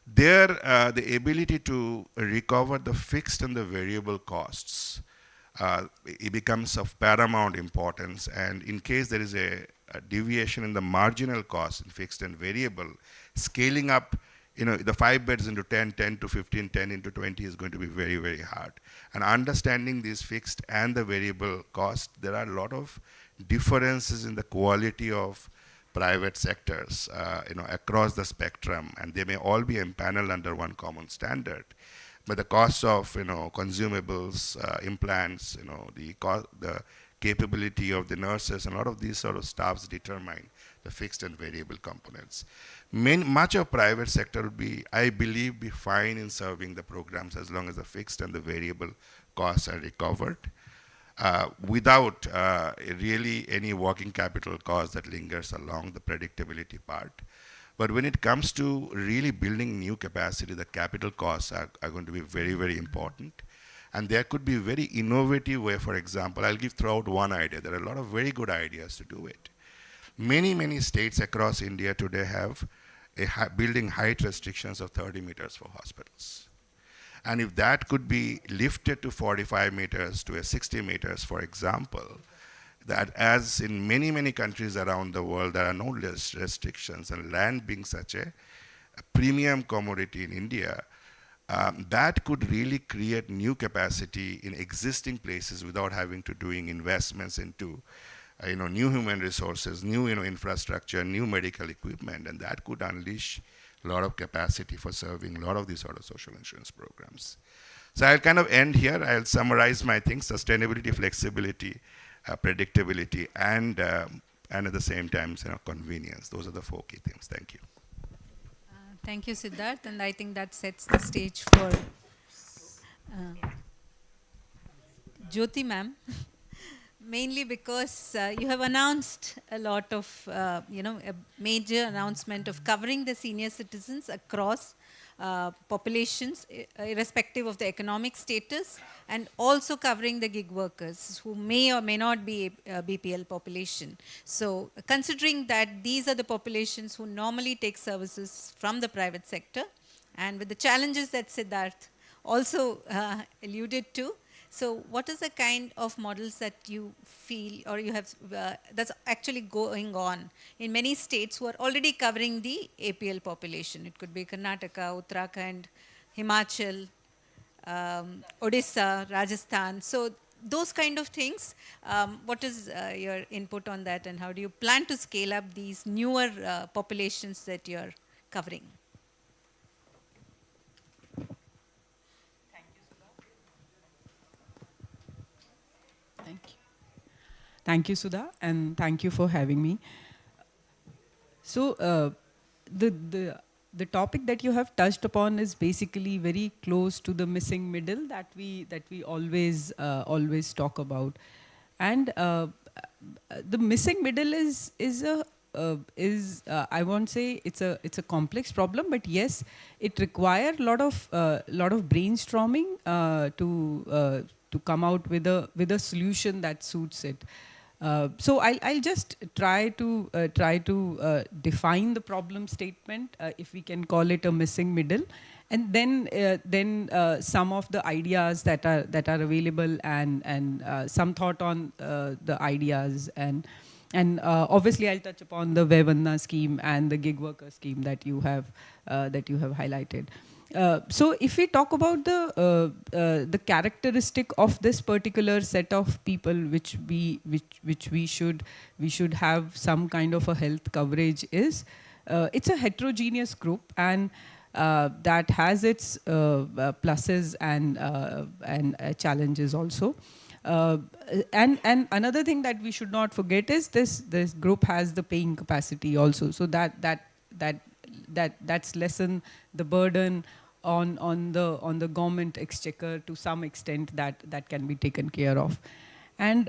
There, the ability to recover the fixed and the variable costs, it becomes of paramount importance. And in case there is a deviation in the marginal cost in fixed and variable, scaling up, the 5 beds into 10, 10 to 15, 10 into 20 is going to be very, very hard. And understanding these fixed and the variable cost, there are a lot of differences in the quality of private sectors, across the spectrum, and they may all be empaneled under one common standard. But the cost of, consumables, implants, the capability of the nurses, and a lot of these sort of staffs determine the fixed and variable components. Much of private sector would be, I believe, be fine in serving the programs as long as the fixed and the variable costs are recovered, without really any working capital cost that lingers along the predictability part. But when it comes to really building new capacity, the capital costs are going to be very, very important. And there could be a very innovative way. For example, I'll throw out one idea. There are a lot of very good ideas to do it. Many, many states across India today have building height restrictions of 30 meters for hospitals. And if that could be lifted to 45 meters to 60 meters, for example, that as in many, many countries around the world, there are no restrictions, and land being such a premium commodity in India, that could really create new capacity in existing places without having to doing investments into new human resources, new infrastructure, new medical equipment, and that could unleash a lot of capacity for serving a lot of these sort of social insurance programs. So I'll kind of end here. I'll summarize my things: sustainability, flexibility, predictability, and at the same time, convenience. Those are the 4 key themes. Thank you. Thank you, Siddharth, and I think that sets the stage for Jyoti ma'am, mainly because you have announced a lot of, a major announcement of covering the senior citizens across populations, irrespective of the economic status, and also covering the gig workers who may or may not be a BPL population. So considering that these are the populations who normally take services from the private sector, and with the challenges that Siddharth also alluded to, so what is the kind of models that you feel or you have that's actually going on in many states who are already covering the APL population? It could be Karnataka, Uttarakhand, Himachal, Odisha, Rajasthan. So those kind of things, what is your input on that, and how do you plan to scale up these newer populations that you're covering? Thank you, Sudha, and thank you for having me. So, the topic that you have touched upon is basically very close to the missing middle that we always talk about, and the missing middle is I won't say it's a complex problem, but yes, it requires a lot of brainstorming to come out with a solution that suits it. So I'll just try to define the problem statement, if we can call it a missing middle, and then some of the ideas that are available, and some thought on the ideas, and obviously I'll touch upon the Vevandana scheme and the gig worker scheme that you have highlighted. So if we talk about the characteristic of this particular set of people which we should have some kind of a health coverage is, it's a heterogeneous group, and that has its pluses and challenges also. And another thing that we should not forget is this group has the paying capacity also, so that's lessen the burden on the government exchequer to some extent, that can be taken care of. And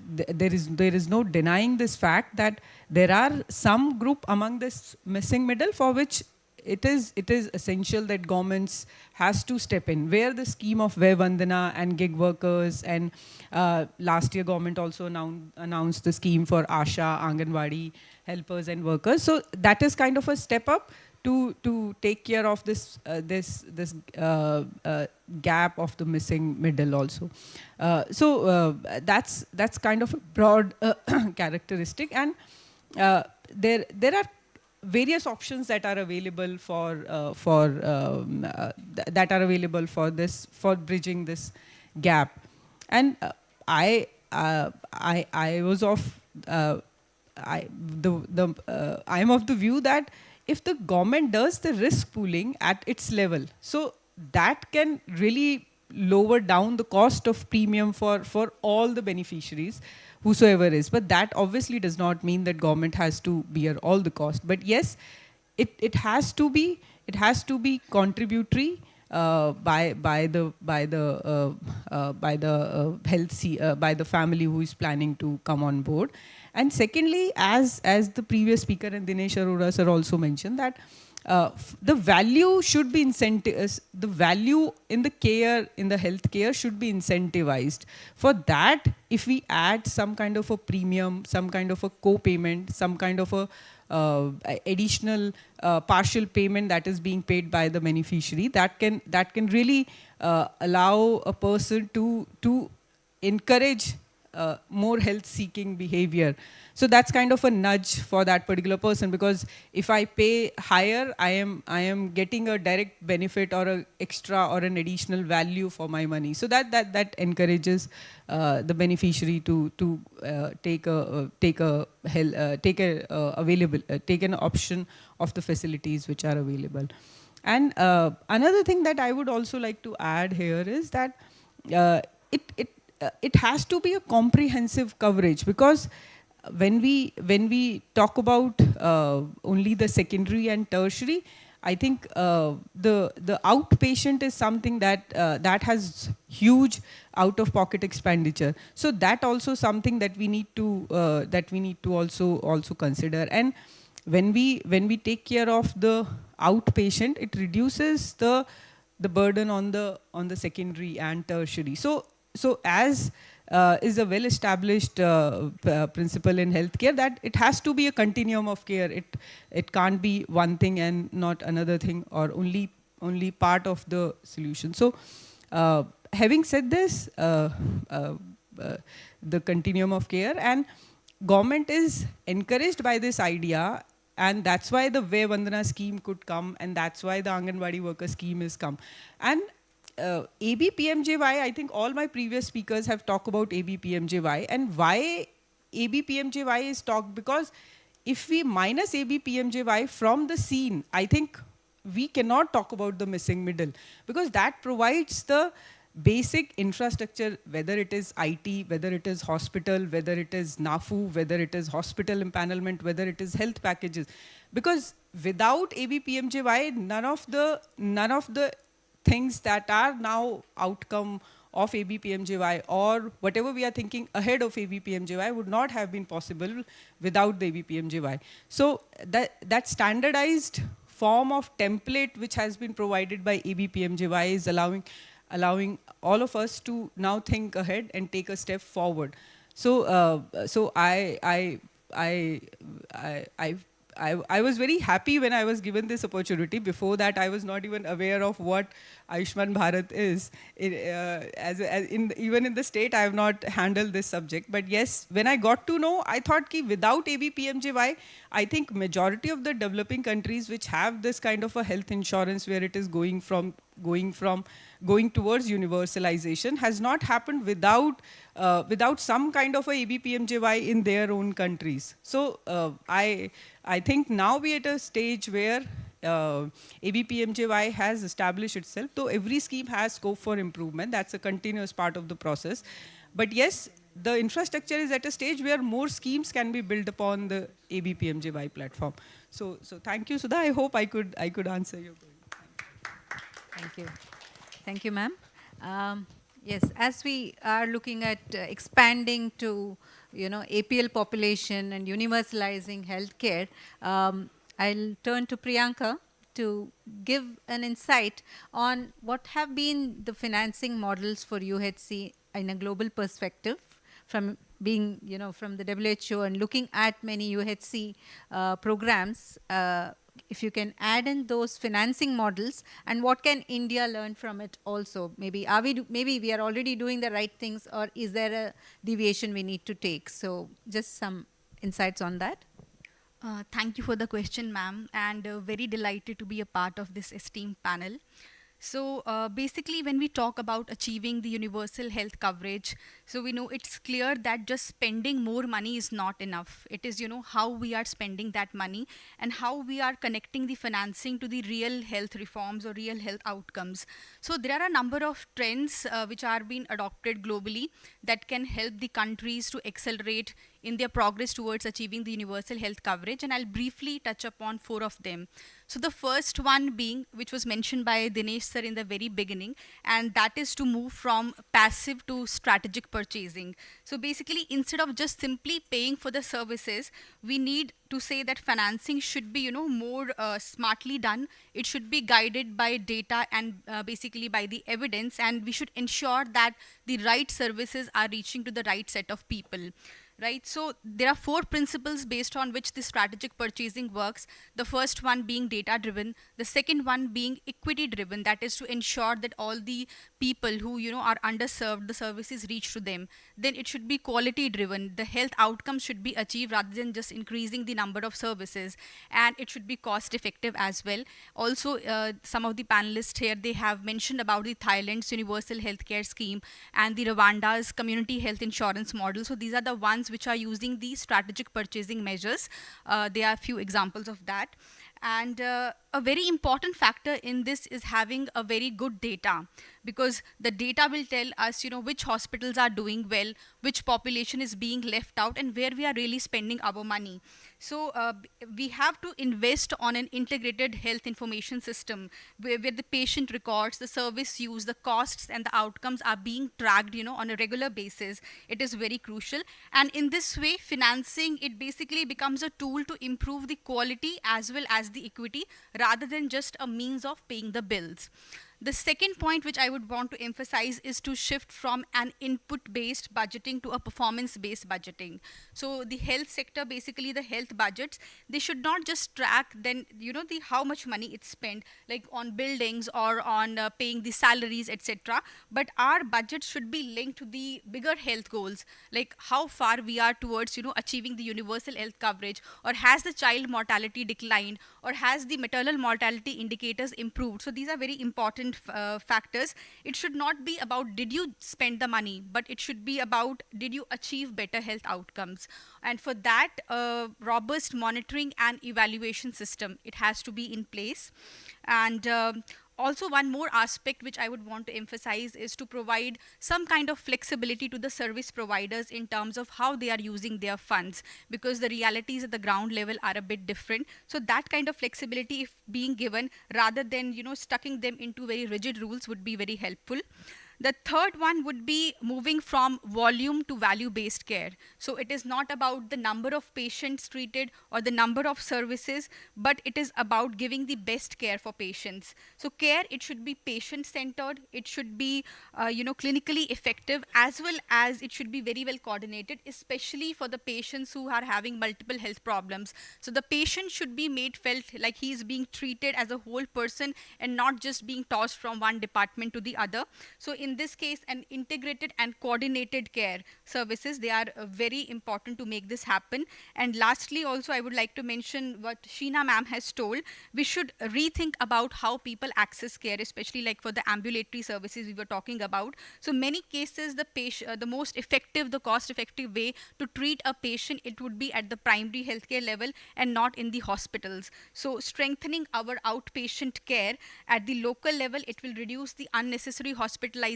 there is no denying this fact that there are some group among this missing middle for which it is essential that governments has to step in, where the scheme of Vevandana and gig workers, and last year government also announced the scheme for ASHA, Anganwadi helpers and workers. So that is kind of a step up to take care of this gap of the missing middle also. So that's kind of a broad characteristic, and there are various options that are available for bridging this gap. And I am of the view that if the government does the risk pooling at its level, so that can really lower down the cost of premium for all the beneficiaries, whosoever is. But that obviously does not mean that government has to bear all the cost. But yes, it has to be contributory by the family who is planning to come on board. And secondly, as the previous speaker and Dinesh Arora sir also mentioned, that the value should be the value in the care, in the health care, should be incentivized. For that, if we add some kind of a premium, some kind of a co-payment, some kind of a additional partial payment that is being paid by the beneficiary, that can really allow a person to encourage more health-seeking behavior. So that's kind of a nudge for that particular person, because if I pay higher, I am getting a direct benefit or an extra or an additional value for my money. So that encourages the beneficiary to take an option of the facilities which are available. And another thing that I would also like to add here is that it has to be a comprehensive coverage, because when we talk about only the secondary and tertiary, I think the outpatient is something that has huge out-of-pocket expenditure. So that also something that we need to also consider. And when we take care of the outpatient, it reduces the burden on the secondary and tertiary. So as is a well-established principle in healthcare, that it has to be a continuum of care. It can't be one thing and not another thing, or only part of the solution. So having said this, the continuum of care, and government is encouraged by this idea, and that's why the Vevandana scheme could come, and that's why the Anganwadi worker scheme has come. And ABPMJY, I think all my previous speakers have talked about ABPMJY, and why ABPMJY is talked, because if we minus ABPMJY from the scene, I think we cannot talk about the missing middle, because that provides the basic infrastructure, whether it is IT, whether it is hospital, whether it is NAFU, whether it is hospital empanelment, whether it is health packages. Because without ABPMJY, none of the things that are now outcome of ABPMJY or whatever we are thinking ahead of ABPMJY would not have been possible without the ABPMJY. So that standardized form of template which has been provided by ABPMJY is allowing all of us to now think ahead and take a step forward. So I was very happy when I was given this opportunity. Before that, I was not even aware of what Ayushman Bharat is. Even in the state, I have not handled this subject. But yes, when I got to know, I thought that without ABPMJY, I think majority of the developing countries which have this kind of a health insurance where it is going towards universalization has not happened without some kind of a ABPMJY in their own countries. So I think now we are at a stage where ABPMJY has established itself. So every scheme has scope for improvement. That's a continuous part of the process. But yes, the infrastructure is at a stage where more schemes can be built upon the ABPMJY platform. So thank you, Sudha. I hope I could answer your question. Thank you. Thank you, ma'am. Yes, as we are looking at expanding to, APL population and universalizing healthcare, I'll turn to Priyanka to give an insight on what have been the financing models for UHC in a global perspective, from being, from the WHO and looking at many UHC programs. If you can add in those financing models, and what can India learn from it also? Maybe we are already doing the right things, or is there a deviation we need to take? So just some insights on that. Thank you for the question, ma'am, and very delighted to be a part of this esteemed panel. So basically, when we talk about achieving the universal health coverage, so we know it's clear that just spending more money is not enough. It is, how we are spending that money and how we are connecting the financing to the real health reforms or real health outcomes. So there are a number of trends which are being adopted globally that can help the countries to accelerate in their progress towards achieving the universal health coverage, and I'll briefly touch upon 4 of them. So the first one being, which was mentioned by Dinesh sir in the very beginning, and that is to move from passive to strategic purchasing. So basically, instead of just simply paying for the services, we need to say that financing should be, more smartly done. It should be guided by data and basically by the evidence, and we should ensure that the right services are reaching to the right set of people. Right, so there are 4 principles based on which the strategic purchasing works. The first one being data driven, the second one being equity driven, that is to ensure that all the people who are underserved, the services reach to them. Then it should be quality driven, the health outcomes should be achieved rather than just increasing the number of services, and it should be cost effective as well. Also some of the panelists here, they have mentioned about the Thailand's universal healthcare scheme and the Rwanda's community health insurance model. So these are the ones which are using these strategic purchasing measures. There are a few examples of that. And a very important factor in this is having a very good data, because the data will tell us, which hospitals are doing well, which population is being left out, and where we are really spending our money. So we have to invest on an integrated health information system where the patient records, the service use, the costs and the outcomes are being tracked, on a regular basis. It is very crucial. And in this way, financing, it basically becomes a tool to improve the quality as well as the equity, rather than just a means of paying the bills. The second point which I would want to emphasize is to shift from an input-based budgeting to a performance-based budgeting. So the health sector, basically the health budgets, they should not just track then, how much money it's spent, like on buildings or on paying the salaries, etc. But our budget should be linked to the bigger health goals, like how far we are towards, achieving the universal health coverage, or has the child mortality declined, or has the maternal mortality indicators improved. So these are very important factors. It should not be about did you spend the money, but it should be about did you achieve better health outcomes. And for that, a robust monitoring and evaluation system, it has to be in place. And Also, one more aspect which I would want to emphasize is to provide some kind of flexibility to the service providers in terms of how they are using their funds, because the realities at the ground level are a bit different. So that kind of flexibility, if being given rather than stucking them into very rigid rules, would be very helpful. The third one would be moving from volume to value-based care. So it is not about the number of patients treated or the number of services, but it is about giving the best care for patients. So care, it should be patient-centered, it should be clinically effective, as well as it should be very well coordinated, especially for the patients who are having multiple health problems. So the patient should be made felt like he is being treated as a whole person and not just being tossed from one department to the other. So in this case, an integrated and coordinated care services, they are very important to make this happen. And lastly, also I would like to mention what Sheena ma'am has told. We should rethink about how people access care, especially like for the ambulatory services we were talking about. So many cases, the most effective, the cost effective way to treat a patient, it would be at the primary healthcare level and not in the hospitals. So strengthening our outpatient care at the local level, it will reduce the unnecessary hospitalizations,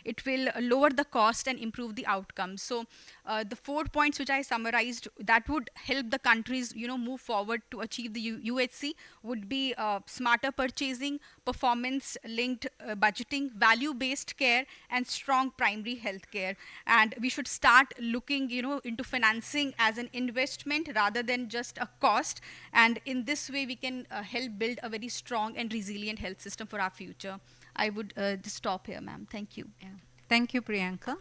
it will lower the cost and improve the outcomes. So the 4 points which I summarized that would help the countries move forward to achieve the UHC would be smarter purchasing, performance linked budgeting, value based care, and strong primary health care. And we should start looking into financing as an investment rather than just a cost, and in this way we can help build a very strong and resilient health system for our future. I would just stop here, ma'am. Thank you. Yeah. Thank you, Priyanka.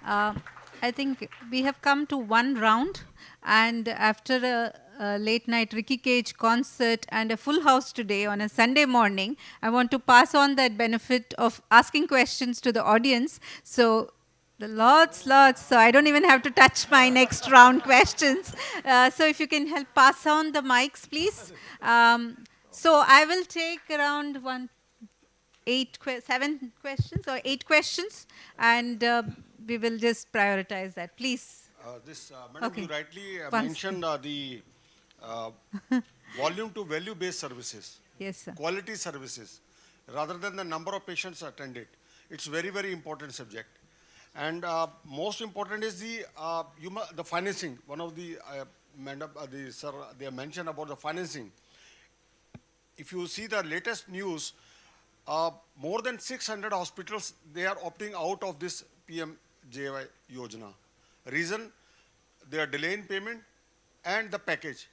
I think we have come to one round, and after a late night Ricky Cage concert and a full house today on a Sunday morning, I want to pass on that benefit of asking questions to the audience. So lots, so I don't even have to touch my next round questions. So if you can help pass on the mics, please. So I will take around 7 questions or 8 questions, and we will just prioritize that. Please. Madam, Okay. you rightly Once. mentioned the volume to value based services. Yes, sir. Quality services, rather than the number of patients attended. It's very, very important subject. And most important is the financing. One of the sir, they mentioned about the financing. If you see the latest news, more than 600 hospitals, they are opting out of this PMJY Yojana. Reason, they are delaying payment and the package.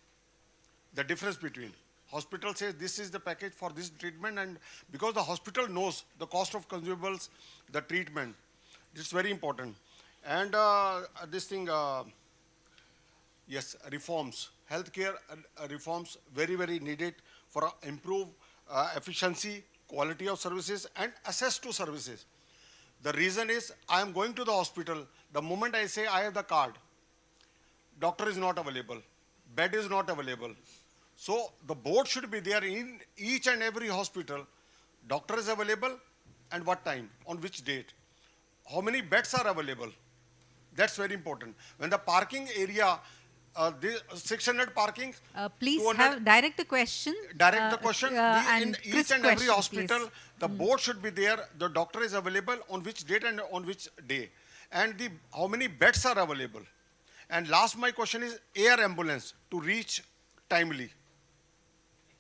The difference between hospital says this is the package for this treatment, and because the hospital knows the cost of consumables, the treatment, this is very important. And this thing, yes, reforms, healthcare reforms, very, very needed for improve efficiency, quality of services, and access to services. The reason is I am going to the hospital. The moment I say I have the card, doctor is not available, bed is not available. So the board should be there in each and every hospital. Doctor is available and what time, on which date, how many beds are available. That's very important. When the parking area, the 600 parking, Please 200 direct the question. Direct the question. In each crisp and every question, hospital, please. the board should be there. The doctor is available on which date and on which day, and how many beds are available. And last, my question is air ambulance to reach timely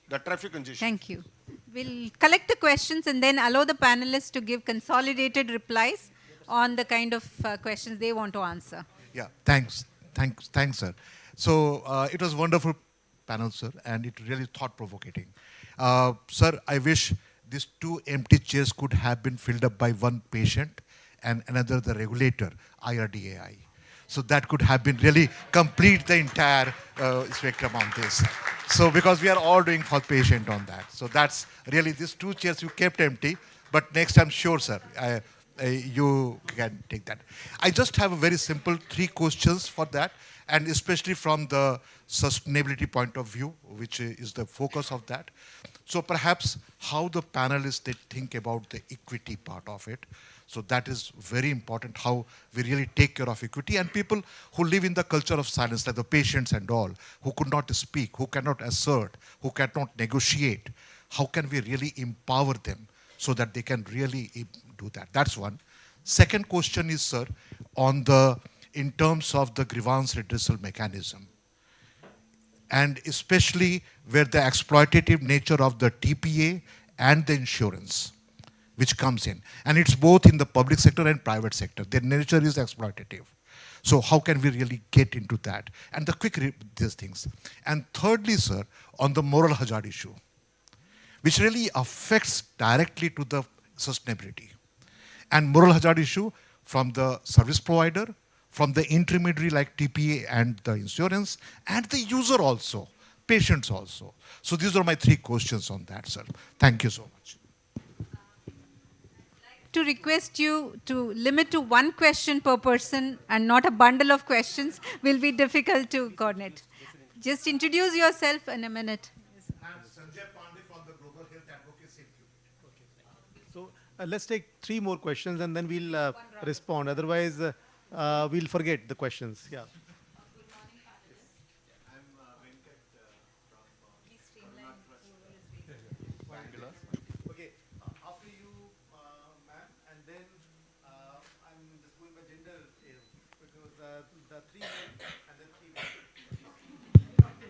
the traffic congestion. Thank you. We'll collect the questions and then allow the panelists to give consolidated replies on the kind of questions they want to answer. Yeah, thanks, sir. So it was wonderful panel, sir, and it really thought-provoking. Sir, I wish these 2 empty chairs could have been filled up by one patient and another the regulator, IRDAI. So that could have been really complete the entire spectrum on this. So because we are all doing for patient on that. So that's really these 2 chairs you kept empty, but next I'm sure, sir, you can take that. I just have a very simple 3 questions for that, and especially from the sustainability point of view, which is the focus of that. So perhaps how the panelists, they think about the equity part of it. So that is very important, how we really take care of equity, and people who live in the culture of silence, like the patients and all, who could not speak, who cannot assert, who cannot negotiate. how can we really empower them so that they can really do that? That's one. Second question is, sir, in terms of the grievance redressal mechanism, and especially where the exploitative nature of the TPA and the insurance, which comes in. And it's both in the public sector and private sector. Their nature is exploitative. So how can we really get into that? And these things. And thirdly, sir, on the moral hazard issue, which really affects directly to the sustainability. And moral hazard issue from the service provider, from the intermediary like TPA and the insurance, and the user also, patients also. So these are my 3 questions on that, sir. Thank you so much. To request you to limit to 1 question per person and not a bundle of questions will be difficult to coordinate. Just introduce yourself in a minute. Sanjay Pandey from the Global Health Advocacy Institute. So let's take 3 more questions and then we'll respond. Otherwise, we'll forget the questions. Yeah. Okay, after you, ma'am, and then I'm just going by gender because the 3 men and then 3 women.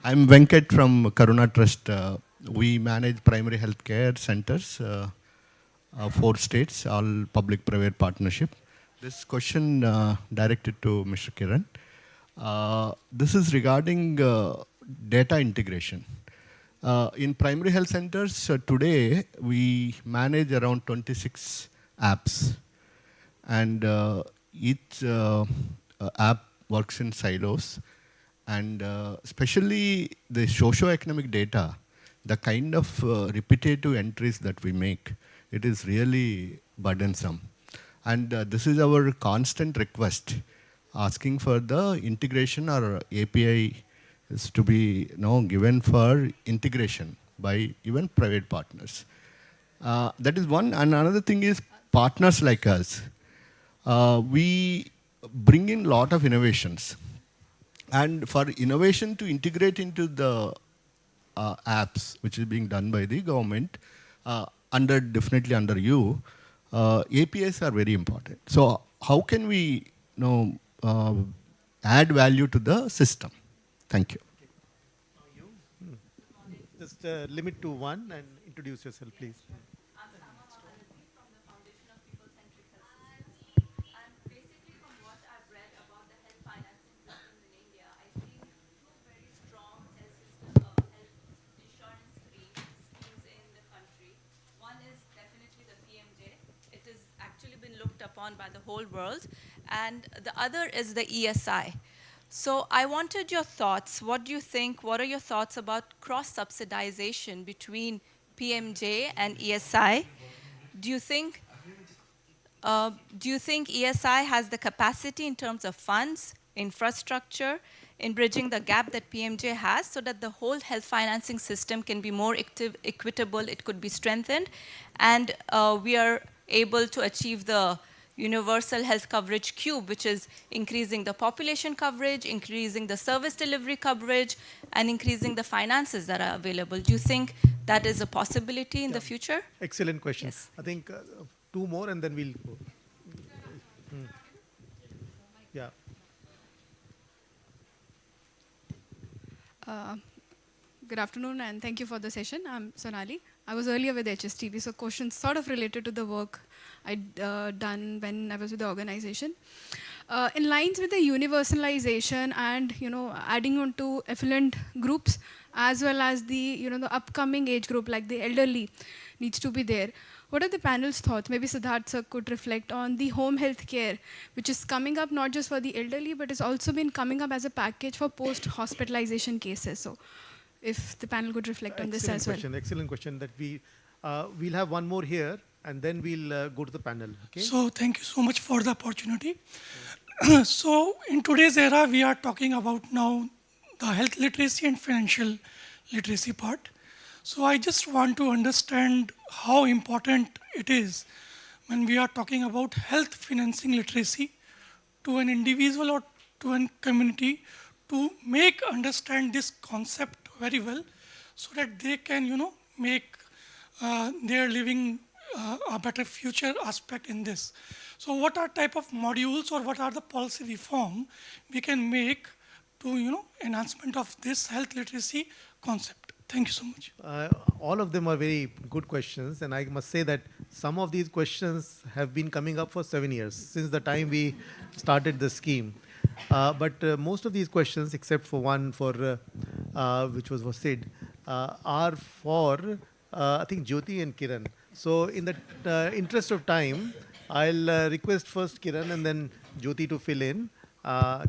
I'm Venkat from Karuna Trust. We manage primary health care centers, 4 states, all public-private partnership. This question directed to Mr. Kiran. This is regarding data integration. In primary health centers today, we manage around 26 apps. And each app works in silos. And especially the socio-economic data, the kind of repetitive entries that we make, it is really burdensome. And this is our constant request, asking for the integration or API is to be given for integration by even private partners. That is one. And another thing is partners like us. We bring in a lot of innovations. And for innovation to integrate into the apps, which is being done by the government, definitely under you, APIs are very important. So how can we add value to the system? Thank you. Just limit to 1 and introduce yourself, please. Upon by the whole world, and the other is the ESI. So I wanted your thoughts. What do you think? What are your thoughts about cross-subsidization between PMJ and ESI? Do you think ESI has the capacity in terms of funds, infrastructure, in bridging the gap that PMJ has so that the whole health financing system can be more equitable, it could be strengthened, and we are able to achieve the universal health coverage cube, which is increasing the population coverage, increasing the service delivery coverage, and increasing the finances that are available. Do you think that is a possibility in the future? Excellent question. Yes. I think 2 more and then we'll go. Yeah. Good afternoon and thank you for the session. I'm Sonali. I was earlier with HSTP, so questions sort of related to the work I'd done when I was with the organization. In lines with the universalization and adding on to affluent groups as well as the the upcoming age group like the elderly needs to be there. What are the panel's thoughts? Maybe Siddharth sir could reflect on the home health care, which is coming up not just for the elderly, but it's also been coming up as a package for post-hospitalization cases. So if the panel could reflect on this as well. Excellent question that we'll have 1 more here and then we'll go to the panel. Okay? So thank you so much for the opportunity. So in today's era, we are talking about now the health literacy and financial literacy part. So I just want to understand how important it is when we are talking about health financing literacy to an individual or to a community to understand this concept very well so that they can, make they are living a better future aspect in this. So what are type of modules or what are the policy reform we can make to enhancement of this health literacy concept? Thank you so much. All of them are very good questions, and I must say that some of these questions have been coming up for 7 years, since the time we started the scheme. But most of these questions, except for one which was for Sid, are for, I think, Jyoti and Kiran. So in the interest of time, I'll request first Kiran and then Jyoti to fill in,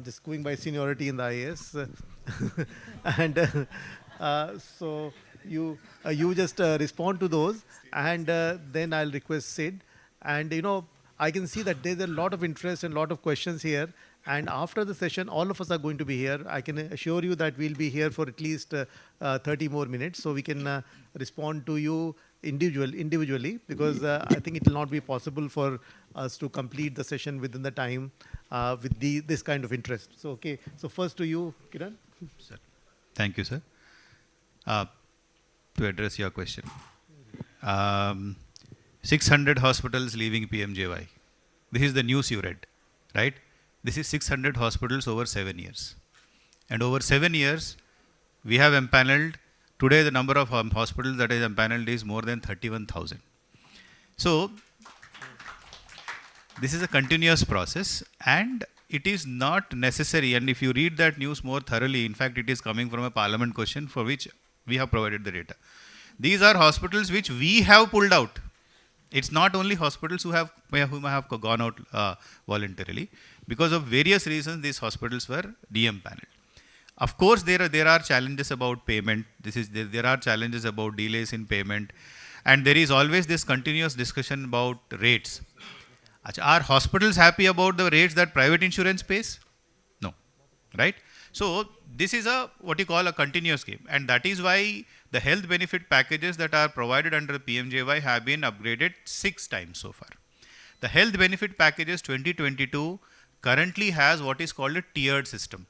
just going by seniority in the IAS. And so you just respond to those, and then I'll request Sid. And I can see that there's a lot of interest and a lot of questions here. And after the session, all of us are going to be here. I can assure you that we'll be here for at least 30 more minutes, so we can respond to you individually, because I think it will not be possible for us to complete the session within the time with this kind of interest. So, okay. So first to you, Kiran. Sir. Thank you, sir. To address your question, 600 hospitals leaving PMJY. This is the news you read, right? This is 600 hospitals over 7 years. And over 7 years, we have empaneled, today the number of hospitals that is empaneled is more than 31,000. So, this is a continuous process, and it is not necessary, and if you read that news more thoroughly, in fact it is coming from a parliament question for which we have provided the data. These are hospitals which we have pulled out. It's not only hospitals who have gone out voluntarily. Because of various reasons, these hospitals were de-empaneled. Of course, there are challenges about payment. There are challenges about delays in payment, and there is always this continuous discussion about rates. Are hospitals happy about the rates that private insurance pays? No, right? So this is what you call a continuous game, and that is why the health benefit packages that are provided under the PMJY have been upgraded 6 times so far. The health benefit packages 2022 currently has what is called a tiered system.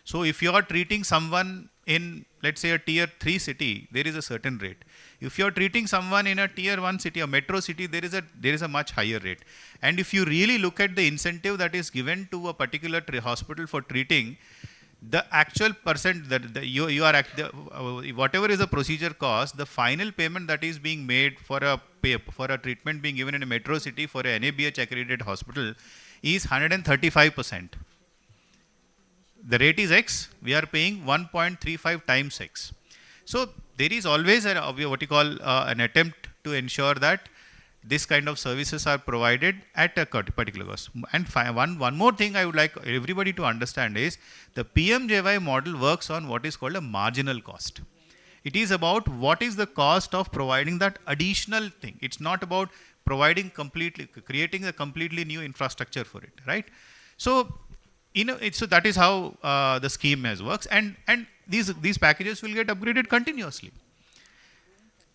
So if you are treating someone in, let's say, a tier 3 city, there is a certain rate. If you are treating someone in a tier 1 city, a metro city, there is a much higher rate. And if you really look at the incentive that is given to a particular hospital for treating, the actual percent that whatever is the procedure cost, the final payment that is being made for a treatment being given in a metro city for a NABH accredited hospital is 135%. The rate is X, we are paying 1.35 times X. So there is always what you call an attempt to ensure that this kind of services are provided at a particular cost. And one more thing I would like everybody to understand is the PMJY model works on what is called a marginal cost. It is about what is the cost of providing that additional thing. It's not about creating a completely new infrastructure for it, right? So, so that is how the scheme works, and these packages will get upgraded continuously.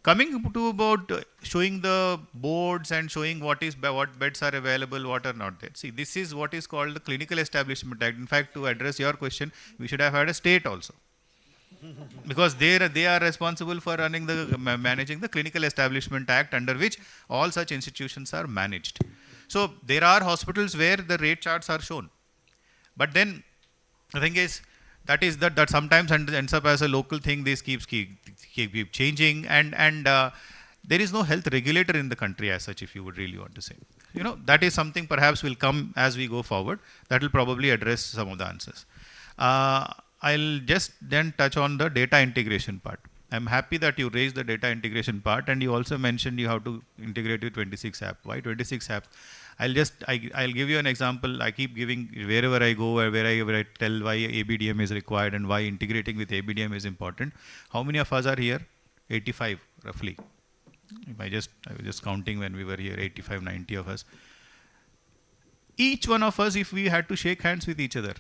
Coming to about showing the boards and showing what beds are available, what are not there. See, this is what is called the Clinical Establishment Act. In fact, to address your question, we should have had a state also, because they are responsible for managing the Clinical Establishment Act, under which all such institutions are managed. So there are hospitals where the rate charts are shown, but then the thing is that sometimes ends up as a local thing. This keep changing, and there is no health regulator in the country as such, if you would really want to say. That is something perhaps will come as we go forward. That will probably address some of the answers. I'll just then touch on the data integration part. I'm happy that you raised the data integration part, and you also mentioned you have to integrate with 26 app. Why 26 app? I'll give you an example. I keep giving wherever I go, or wherever I tell why ABDM is required and why integrating with ABDM is important. How many of us are here? 85 roughly. I was just counting when we were here, 85, 90 of us. Each one of us, if we had to shake hands with each other,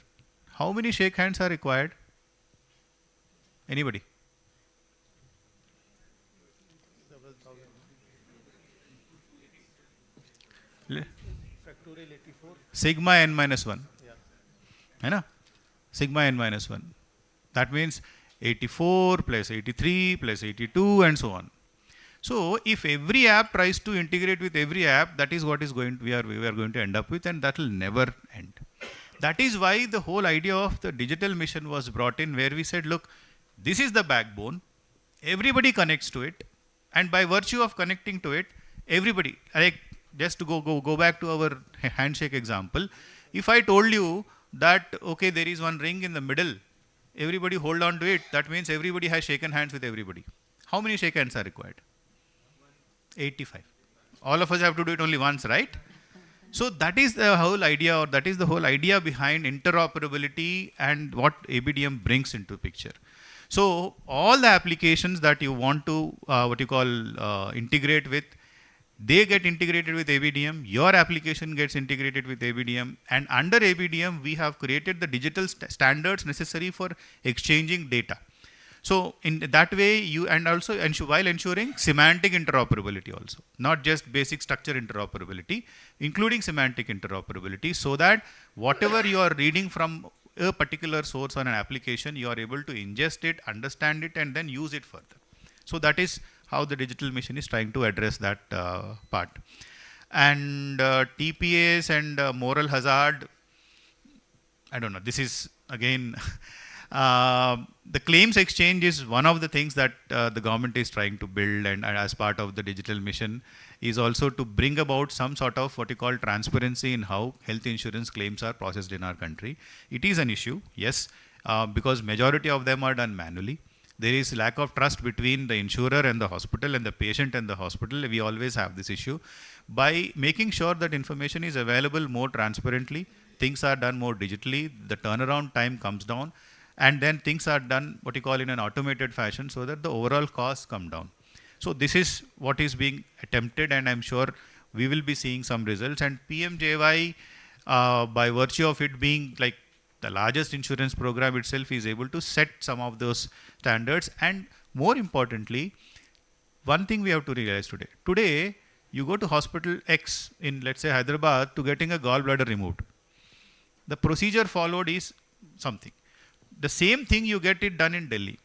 how many shake hands are required? Anybody? Sigma n minus 1. Yeah. Sigma n minus 1. That means 84 plus 83 plus 82 and so on. So if every app tries to integrate with every app, that is what is we are going to end up with, and that will never end. That is why the whole idea of the digital mission was brought in, where we said, look, this is the backbone, everybody connects to it, and by virtue of connecting to it, everybody, like just to go back to our handshake example, if I told you that, okay, there is one ring in the middle, everybody hold on to it, that means everybody has shaken hands with everybody. How many shake hands are required? 85. All of us have to do it only once, right? So that is the whole idea, or that is the whole idea behind interoperability and what ABDM brings into picture. So all the applications that you want to, integrate with, they get integrated with ABDM, your application gets integrated with ABDM, and under ABDM, we have created the digital standards necessary for exchanging data. So in that way, and also while ensuring semantic interoperability also, not just basic structure interoperability, including semantic interoperability, so that whatever you are reading from a particular source on an application, you are able to ingest it, understand it, and then use it further. So that is how the digital mission is trying to address that part. And TPAs and moral hazard, I don't know, this is again, the claims exchange is one of the things that the government is trying to build, and as part of the digital mission is also to bring about some sort of what you call transparency in how health insurance claims are processed in our country. It is an issue, yes, because majority of them are done manually. There is lack of trust between the insurer and the hospital, and the patient and the hospital. We always have this issue. By making sure that information is available more transparently, things are done more digitally, the turnaround time comes down, and then things are done what you call in an automated fashion, so that the overall costs come down. So this is what is being attempted, and I'm sure we will be seeing some results. And PMJY, by virtue of it being like the largest insurance program itself, is able to set some of those standards. And more importantly, one thing we have to realize today. Today, you go to hospital X in, let's say, Hyderabad to getting a gallbladder removed. The procedure followed is something. The same thing you get it done in Delhi.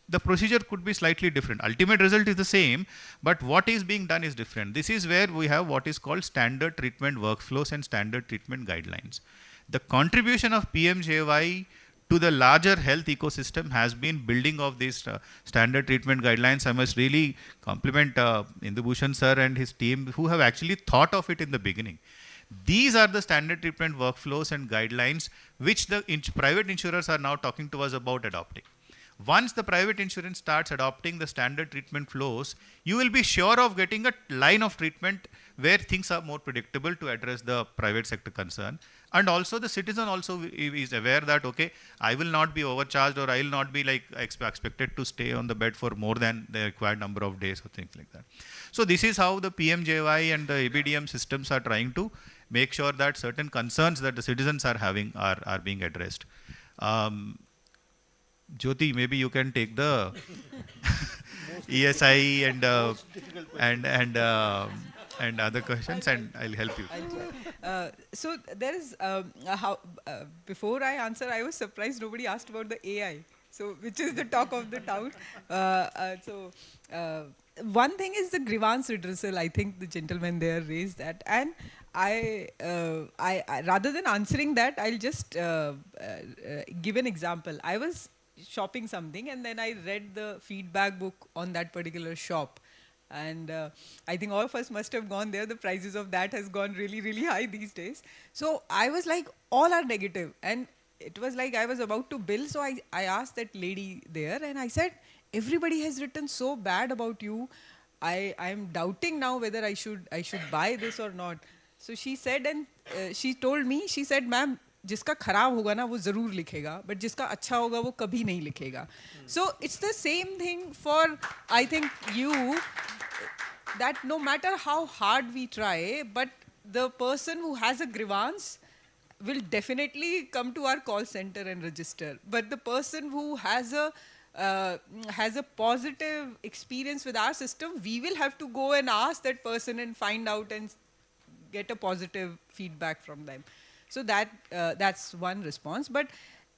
The procedure could be slightly different. Ultimate result is the same, but what is being done is different. This is where we have what is called standard treatment workflows and standard treatment guidelines. The contribution of PMJY to the larger health ecosystem has been building of these standard treatment guidelines. I must really compliment Indubhushan sir and his team, who have actually thought of it in the beginning. These are the standard treatment workflows and guidelines which the private insurers are now talking to us about adopting. Once the private insurance starts adopting the standard treatment flows, you will be sure of getting a line of treatment where things are more predictable to address the private sector concern. And also the citizen also is aware that, okay, I will not be overcharged, or I will not be like expected to stay on the bed for more than the required number of days or things like that. So this is how the PMJY and the ABDM systems are trying to make sure that certain concerns that the citizens are having are being addressed. Jyoti, maybe you can take the ESI and other questions, and I'll help you. So there is before I answer, I was surprised nobody asked about the AI. So which is the talk of the town. One thing is the grievance redressal. I think the gentleman there raised that, and I rather than answering that, I'll just give an example. I was shopping something, and then I read the feedback book on that particular shop. And I think all of us must have gone there. The prices of that has gone really, really high these days. So I was like, all are negative. And it was like I was about to bill. So I asked that lady there, and I said, everybody has written so bad about you. I'm doubting now whether I should buy this or not. So she said, and she told me, she said, ma'am, जिसका खराब होगा ना वो ज़रूर लिखेगा, but जिसका अच्छा होगा वो कभी नहीं लिखेगा. So it's the same thing for, I think, you, that no matter how hard we try, but the person who has a grievance will definitely come to our call center and register. But the person who has a positive experience with our system, we will have to go and ask that person and find out and get a positive feedback from them. So that's one response. But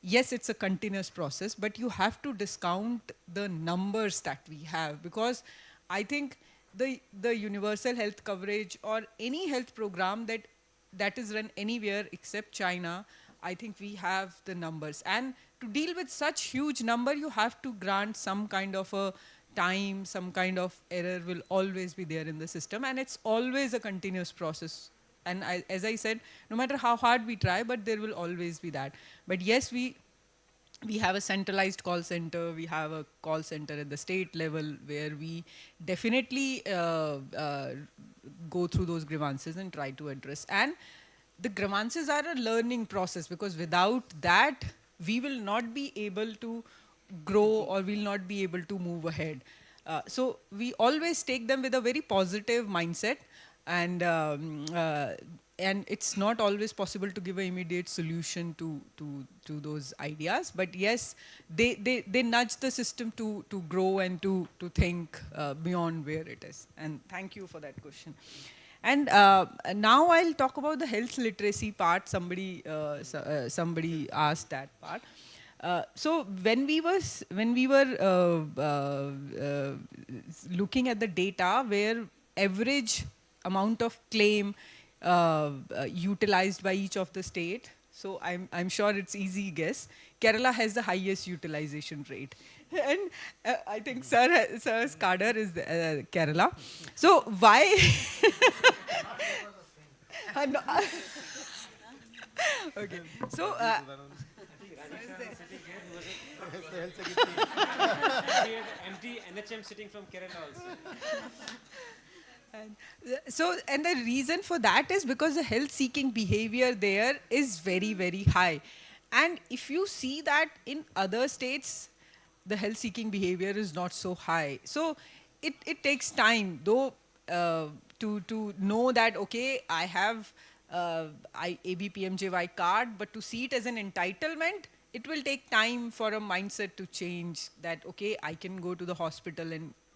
yes, it's a continuous process, but you have to discount the numbers that we have, because I think the universal health coverage or any health program that is run anywhere except China, I think we have the numbers. And to deal with such huge number, you have to grant some kind of a time, some kind of error will always be there in the system, and it's always a continuous process. And as I said, no matter how hard we try, but there will always be that. But yes, we have a centralized call center, we have a call center at the state level where we definitely go through those grievances and try to address. And the grievances are a learning process, because without that, we will not be able to grow or will not be able to move ahead. So we always take them with a very positive mindset, and it's not always possible to give an immediate solution to those ideas. But yes, they nudge the system to grow and to think beyond where it is. And thank you for that question. And now I'll talk about the health literacy part. Somebody asked that part. So when we were looking at the data where average amount of claim utilized by each of the state, so I'm sure it's easy guess. Kerala has the highest utilization rate, and I think Sir's cadre is Kerala. So why? Okay. So. Empty NHM sitting from Kerala also. And the reason for that is because the health-seeking behavior there is very, very high. And if you see that in other states, the health-seeking behavior is not so high. So it takes time, though, to know that, okay, I have ABPMJY card, but to see it as an entitlement, it will take time for a mindset to change that, okay, I can go to the hospital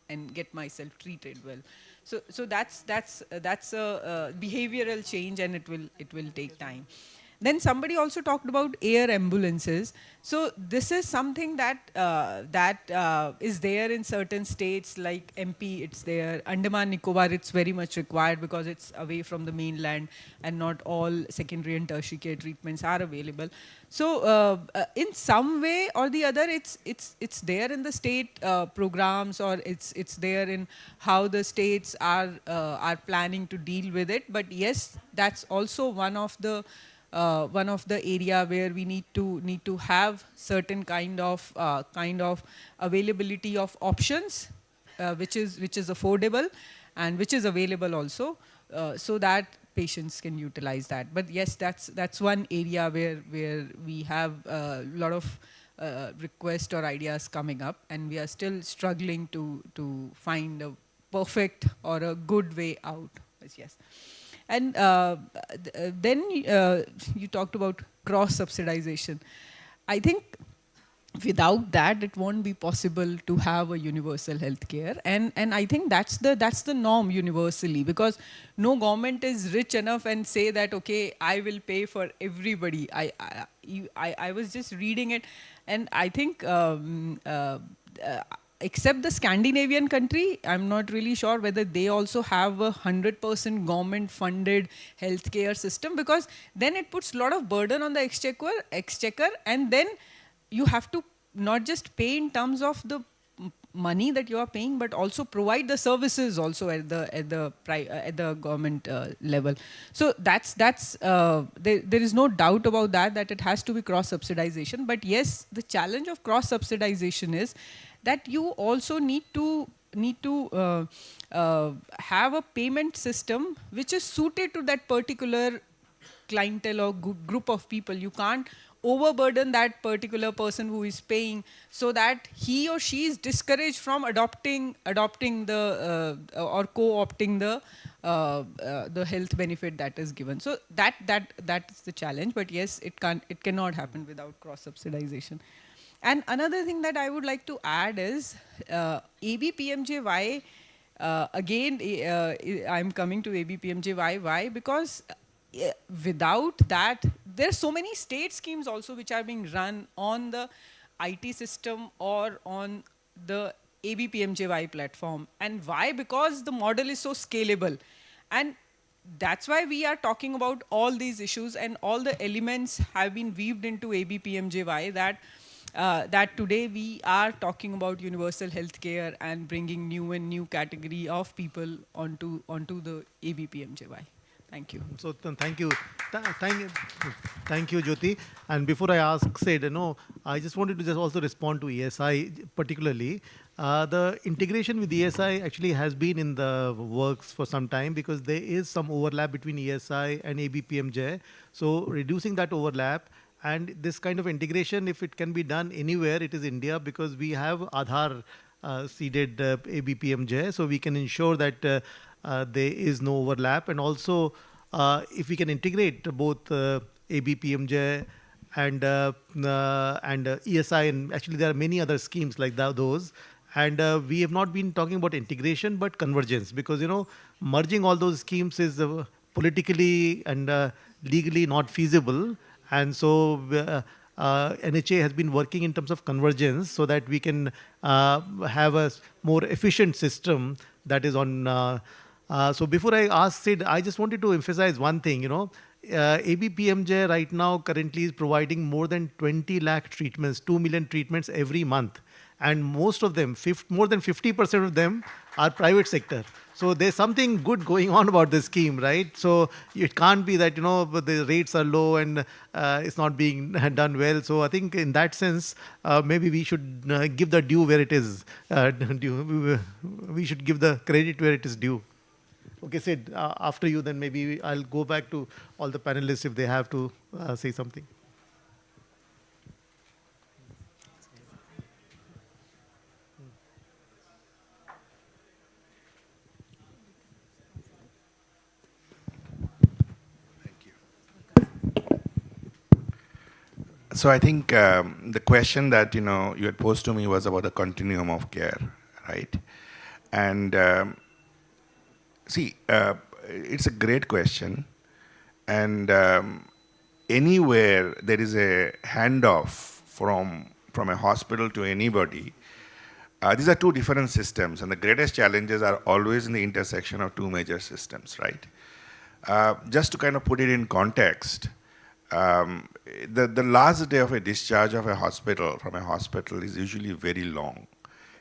and get myself treated well. So that's a behavioral change, and it will take time. Then somebody also talked about air ambulances. So this is something that is there in certain states like MP, it's there. Andaman Nicobar, it's very much required because it's away from the mainland and not all secondary and tertiary care treatments are available. So in some way or the other, it's there in the state programs, or it's there in how the states are planning to deal with it. But yes, that's also one of the area where we need to have certain kind of availability of options, which is affordable and which is available also, so that patients can utilize that. But yes, that's one area where we have a lot of requests or ideas coming up, and we are still struggling to find a perfect or a good way out. Yes. And then you talked about cross-subsidization. I think without that, it won't be possible to have a universal health care. And I think that's the norm universally, because no government is rich enough and say that, okay, I will pay for everybody. I was just reading it, and I think except the Scandinavian country, I'm not really sure whether they also have a 100% government-funded healthcare system, because then it puts a lot of burden on the exchequer, and then you have to not just pay in terms of the money that you are paying, but also provide the services also at the government level. So there is no doubt about that it has to be cross-subsidization. But yes, the challenge of cross-subsidization is that you also need to have a payment system which is suited to that particular clientele or group of people. You can't overburden that particular person who is paying, so that he or she is discouraged from adopting the or co-opting the health benefit that is given. So that is the challenge. But yes, it cannot happen without cross-subsidization. And another thing that I would like to add is ABPMJY. Again, I'm coming to ABPMJY. Why? Because without that, there are so many state schemes also which are being run on the IT system or on the ABPMJY platform. And why? Because the model is so scalable. And that's why we are talking about all these issues, and all the elements have been weaved into ABPMJY that today we are talking about universal healthcare and bringing new category of people onto the ABPMJY. Thank you. So thank you. Thank you, Jyoti. And before I ask Sid, I just wanted to just also respond to ESI particularly. The integration with ESI actually has been in the works for some time, because there is some overlap between ESI and ABPMJ. So reducing that overlap and this kind of integration, if it can be done anywhere, it is India, because we have Aadhaar seeded ABPMJ, so we can ensure that there is no overlap. And also, if we can integrate both ABPMJ and ESI, and actually there are many other schemes like those. And we have not been talking about integration, but convergence, because merging all those schemes is politically and legally not feasible. And so NHA has been working in terms of convergence, so that we can have a more efficient system that is on. So before I ask Sid, I just wanted to emphasize one thing. ABPMJ right now currently is providing more than 20 lakh treatments, 2 million treatments every month. And most of them, more than 50% of them are private sector. So there's something good going on about this scheme, right? So it can't be that, the rates are low and it's not being done well. So I think in that sense, maybe we should give the due where it is due. We should give the credit where it is due. Okay, Sid, after you, then maybe I'll go back to all the panelists if they have to say something. So I think the question that you had posed to me was about the continuum of care, right? And see, it's a great question, and anywhere there is a handoff from a hospital to anybody, these are two different systems, and the greatest challenges are always in the intersection of two major systems, right? Just to kind of put it in context, the last day of a discharge of from a hospital is usually very long.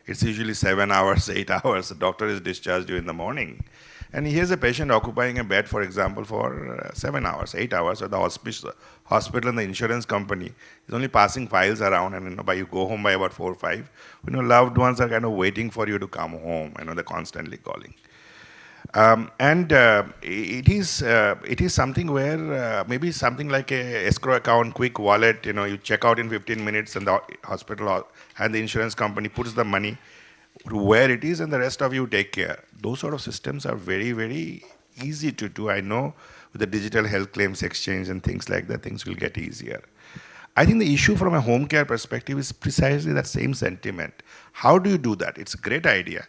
It's usually 7 hours, 8 hours. The doctor is discharged in the morning. And here's a patient occupying a bed, for example, for 7 hours, 8 hours. So the hospital and the insurance company is only passing files around, and you go home by about 4 or 5. Loved ones are kind of waiting for you to come home. They're constantly calling. It is something where maybe something like a escrow account, quick wallet, you check out in 15 minutes and the hospital and the insurance company puts the money to where it is, and the rest of you take care. Those sort of systems are very, very easy to do. I know with the digital health claims exchange and things like that, things will get easier. I think the issue from a home care perspective is precisely that same sentiment. How do you do that? It's a great idea.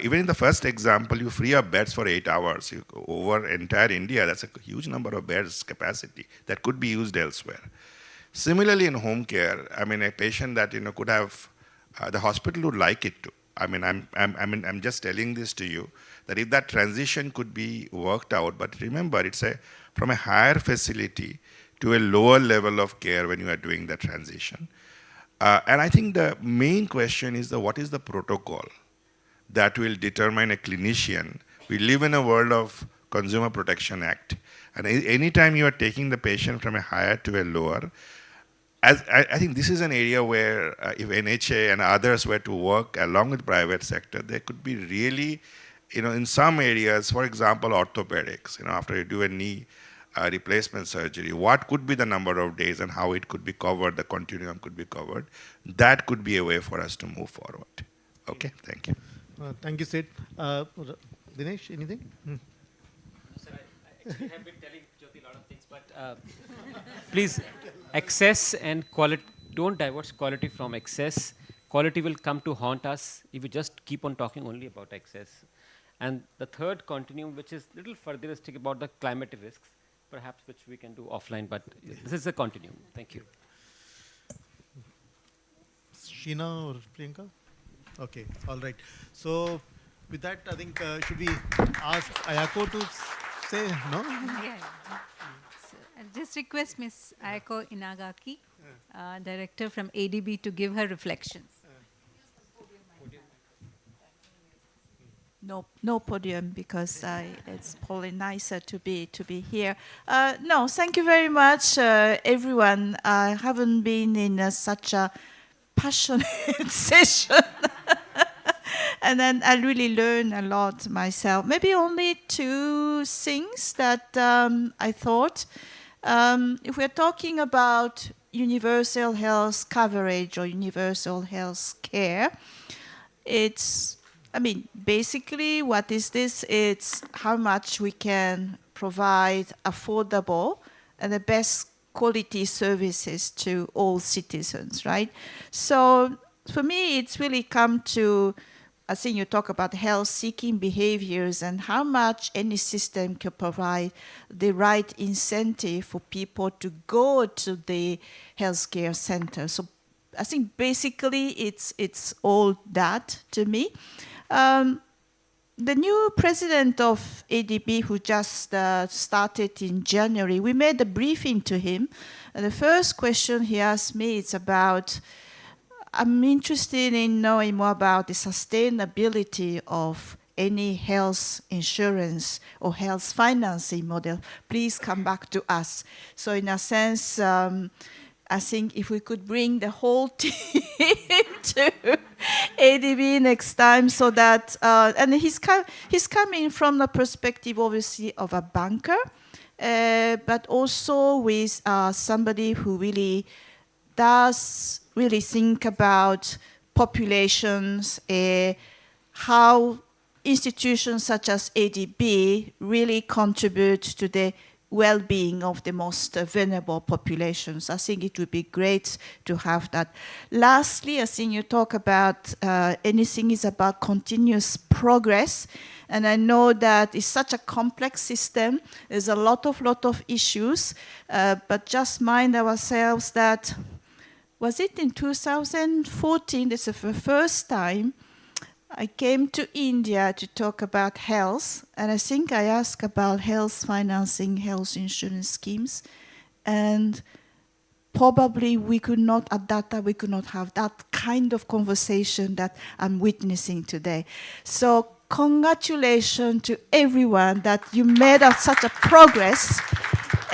Even in the first example, you free up beds for 8 hours. Over entire India, that's a huge number of beds capacity that could be used elsewhere. Similarly, in home care, a patient that could have, the hospital would like it to. I'm just telling this to you, that if that transition could be worked out, but remember, it's from a higher facility to a lower level of care when you are doing the transition. And I think the main question is what is the protocol that will determine a clinician. We live in a world of Consumer Protection Act, and anytime you are taking the patient from a higher to a lower, I think this is an area where if NHA and others were to work along with private sector, there could be really, in some areas, for example, orthopedics, after you do a knee replacement surgery, what could be the number of days and how it could be covered, the continuum could be covered. That could be a way for us to move forward. Okay, thank you. Thank you, Sid. Dinesh, anything? Sir, I actually have been telling Jyoti a lot of things, but please, access and quality, don't diverge quality from excess. Quality will come to haunt us if we just keep on talking only about excess. And the third continuum, which is a little furtheristic about the climatic risks, perhaps which we can do offline, but this is a continuum. Thank you. Sheena or Priyanka? Okay, all right. So with that, I think should we ask Ayako to say no? Yeah. So I'll just request Ms. Ayako Inagaki, Director from ADB, to give her reflections. No podium because it's probably nicer to be here. No, thank you very much, everyone. I haven't been in such a passionate session. And then I really learned a lot myself. Maybe only two things that I thought. If we're talking about universal health coverage or universal health care, basically what is this? It's how much we can provide affordable and the best quality services to all citizens, right? So for me, it's really come to, I think you talk about health-seeking behaviors and how much any system can provide the right incentive for people to go to the healthcare center. So I think basically it's all that to me. The new president of ADB, who just started in January, we made a briefing to him. And the first question he asked me is about, I'm interested in knowing more about the sustainability of any health insurance or health financing model. Please come back to us. So in a sense, I think if we could bring the whole team to ADB next time, so that and he's coming from the perspective, obviously, of a banker, but also with somebody who really does really think about populations, how institutions such as ADB really contribute to the well-being of the most vulnerable populations. I think it would be great to have that. Lastly, I think you talk about anything is about continuous progress. And I know that it's such a complex system. There's a lot of issues, but just mind ourselves that, was it in 2014, this is the first time I came to India to talk about health, and I think I asked about health financing, health insurance schemes, and probably we could not, at that time, we could not have that kind of conversation that I'm witnessing today. So congratulations to everyone that you made such a progress,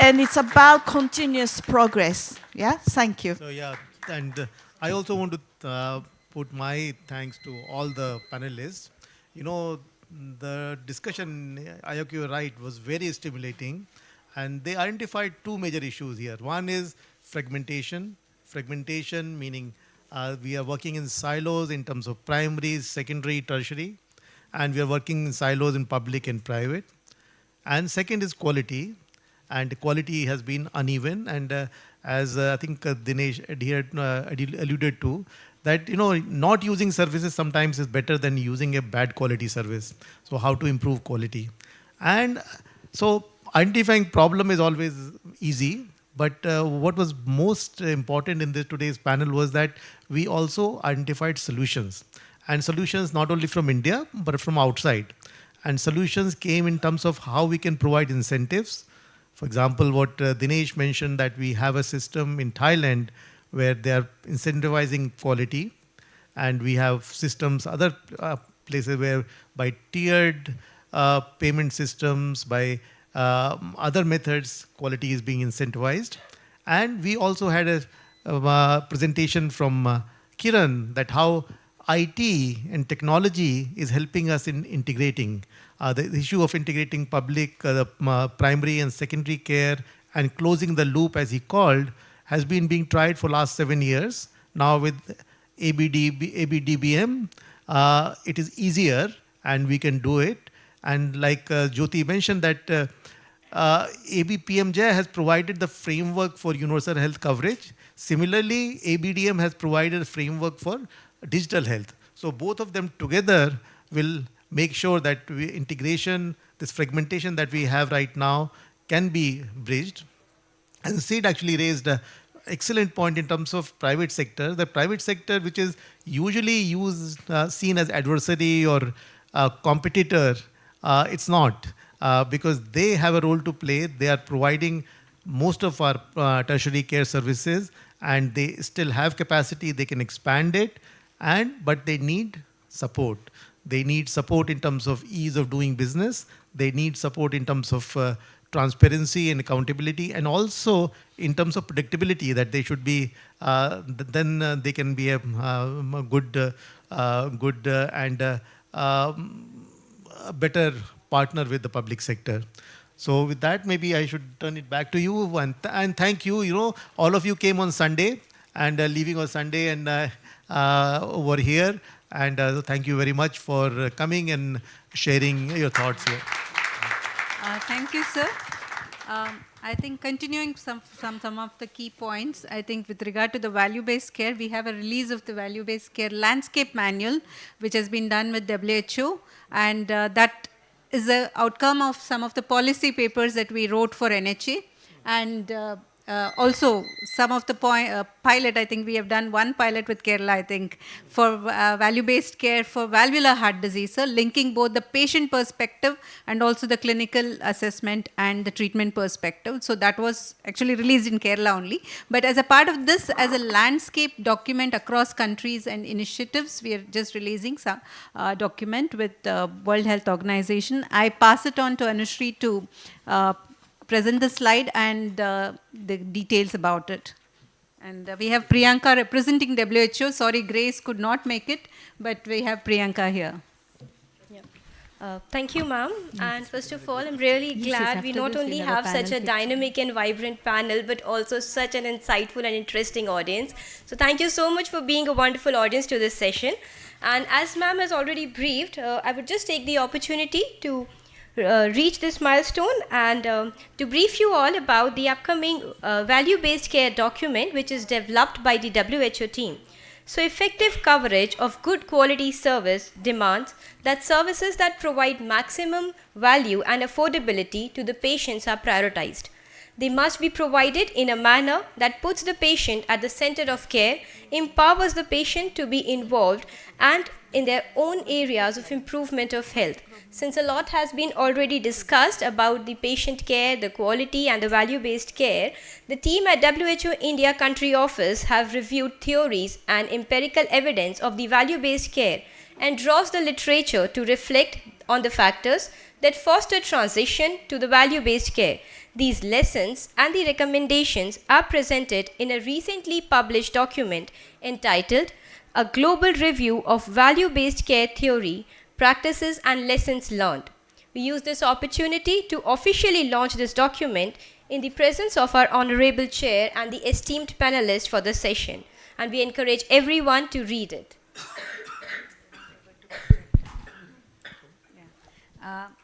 and it's about continuous progress. Yeah, thank you. So yeah, and I also want to put my thanks to all the panelists. You know, the discussion, Ayako, you're right, was very stimulating. And they identified two major issues here. One is fragmentation. Fragmentation meaning we are working in silos in terms of primary, secondary, tertiary. And we are working in silos in public and private. And second is quality. And quality has been uneven. And as I think Dinesh alluded to, that not using services sometimes is better than using a bad quality service. So how to improve quality? And so identifying problem is always easy, but what was most important in today's panel was that we also identified solutions, and solutions not only from India but from outside. And solutions came in terms of how we can provide incentives. For example, what Dinesh mentioned, that we have a system in Thailand where they are incentivizing quality, and we have systems other places where by tiered payment systems, by other methods, quality is being incentivized. And we also had a presentation from Kiran that how IT and technology is helping us in integrating the issue of integrating public, primary and secondary care, and closing the loop, as he called, has been being tried for last 7 years. Now with ABDBM, it is easier and we can do it. And like Jyoti mentioned that ABPMJ has provided the framework for universal health coverage. Similarly, ABDM has provided a framework for digital health. So both of them together will make sure that integration, this fragmentation that we have right now, can be bridged. And SEED actually raised excellent point in terms of private sector. The private sector, which is usually seen as adversary or competitor, it's not, because they have a role to play. They are providing most of our tertiary care services, and they still have capacity. They can expand it, but they need support. They need support in terms of ease of doing business. They need support in terms of transparency and accountability, and also in terms of predictability, that they should be, then they can be a good and a better partner with the public sector. So with that, maybe I should turn it back to you, and thank you. You know, all of you came on Sunday and leaving on Sunday and over here. And thank you very much for coming and sharing your thoughts here. Thank you, sir. I think continuing some of the key points, I think with regard to the value-based care, we have a release of the value-based care landscape manual, which has been done with WHO, and that is the outcome of some of the policy papers that we wrote for NHA, and also some of the pilot. I think we have done one pilot with Kerala, I think, for value-based care for valvular heart disease, so linking both the patient perspective and also the clinical assessment and the treatment perspective. So that was actually released in Kerala only. But as a part of this, as a landscape document across countries and initiatives, we are just releasing some document with the World Health Organization. I pass it on to Anushri to present the slide and the details about it. And we have Priyanka representing WHO. Sorry, Grace could not make it, but we have Priyanka here. Thank you, ma'am. And first of all, I'm really glad we not only have such a dynamic and vibrant panel, but also such an insightful and interesting audience. So thank you so much for being a wonderful audience to this session. And as ma'am has already briefed, I would just take the opportunity to reach this milestone and to brief you all about the upcoming value-based care document, which is developed by the WHO team. So effective coverage of good quality service demands that services that provide maximum value and affordability to the patients are prioritized. They must be provided in a manner that puts the patient at the center of care, empowers the patient to be involved and in their own areas of improvement of health. Since a lot has been already discussed about the patient care, the quality and the value-based care, the team at WHO India Country Office have reviewed theories and empirical evidence of the value-based care and draws the literature to reflect on the factors that foster transition to the value-based care. These lessons and the recommendations are presented in a recently published document entitled A Global Review of Value-Based Care Theory, Practices and Lessons Learned. We use this opportunity to officially launch this document in the presence of our Honorable Chair and the esteemed panelists for the session, and we encourage everyone to read it.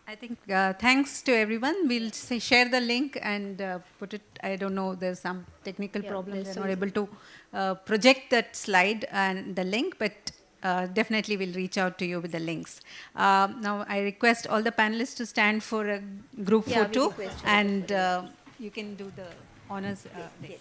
I think thanks to everyone. We'll share the link and put it. I don't know, there's some technical problem. They're not able to project that slide and the link, but definitely we'll reach out to you with the links. Now I request all the panelists to stand for a group photo, and you can do the honors. Yes.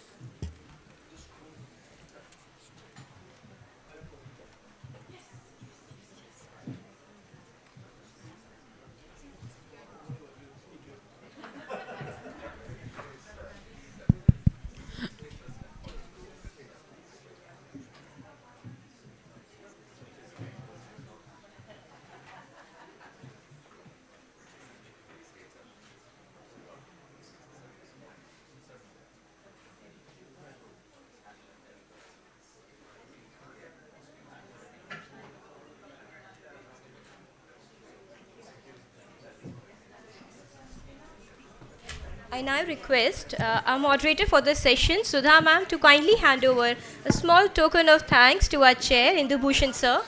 I now request our moderator for this session, Sudha ma'am, to kindly hand over a small token of thanks to our chair, Indu Bhushan sir.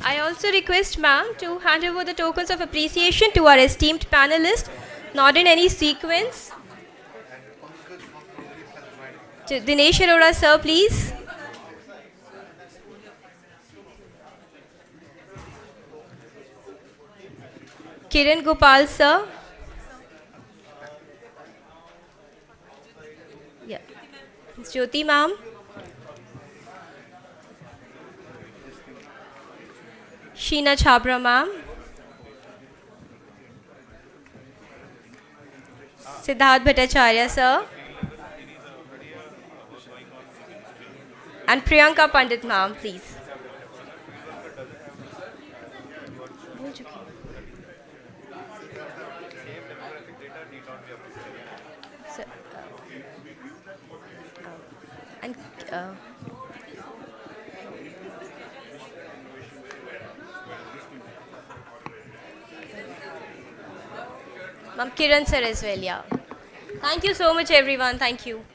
I also request ma'am to hand over the tokens of appreciation to our esteemed panelists, not in any sequence. To Dinesh Arora sir, please. Kiran Gopal sir. Ms. Jyoti ma'am. Sheena Chabra ma'am. Siddharth Bhattacharya sir. And Priyanka Pandit ma'am, please. So, and Ma'am Kiran sir as well, yeah. Thank you so much everyone, thank you.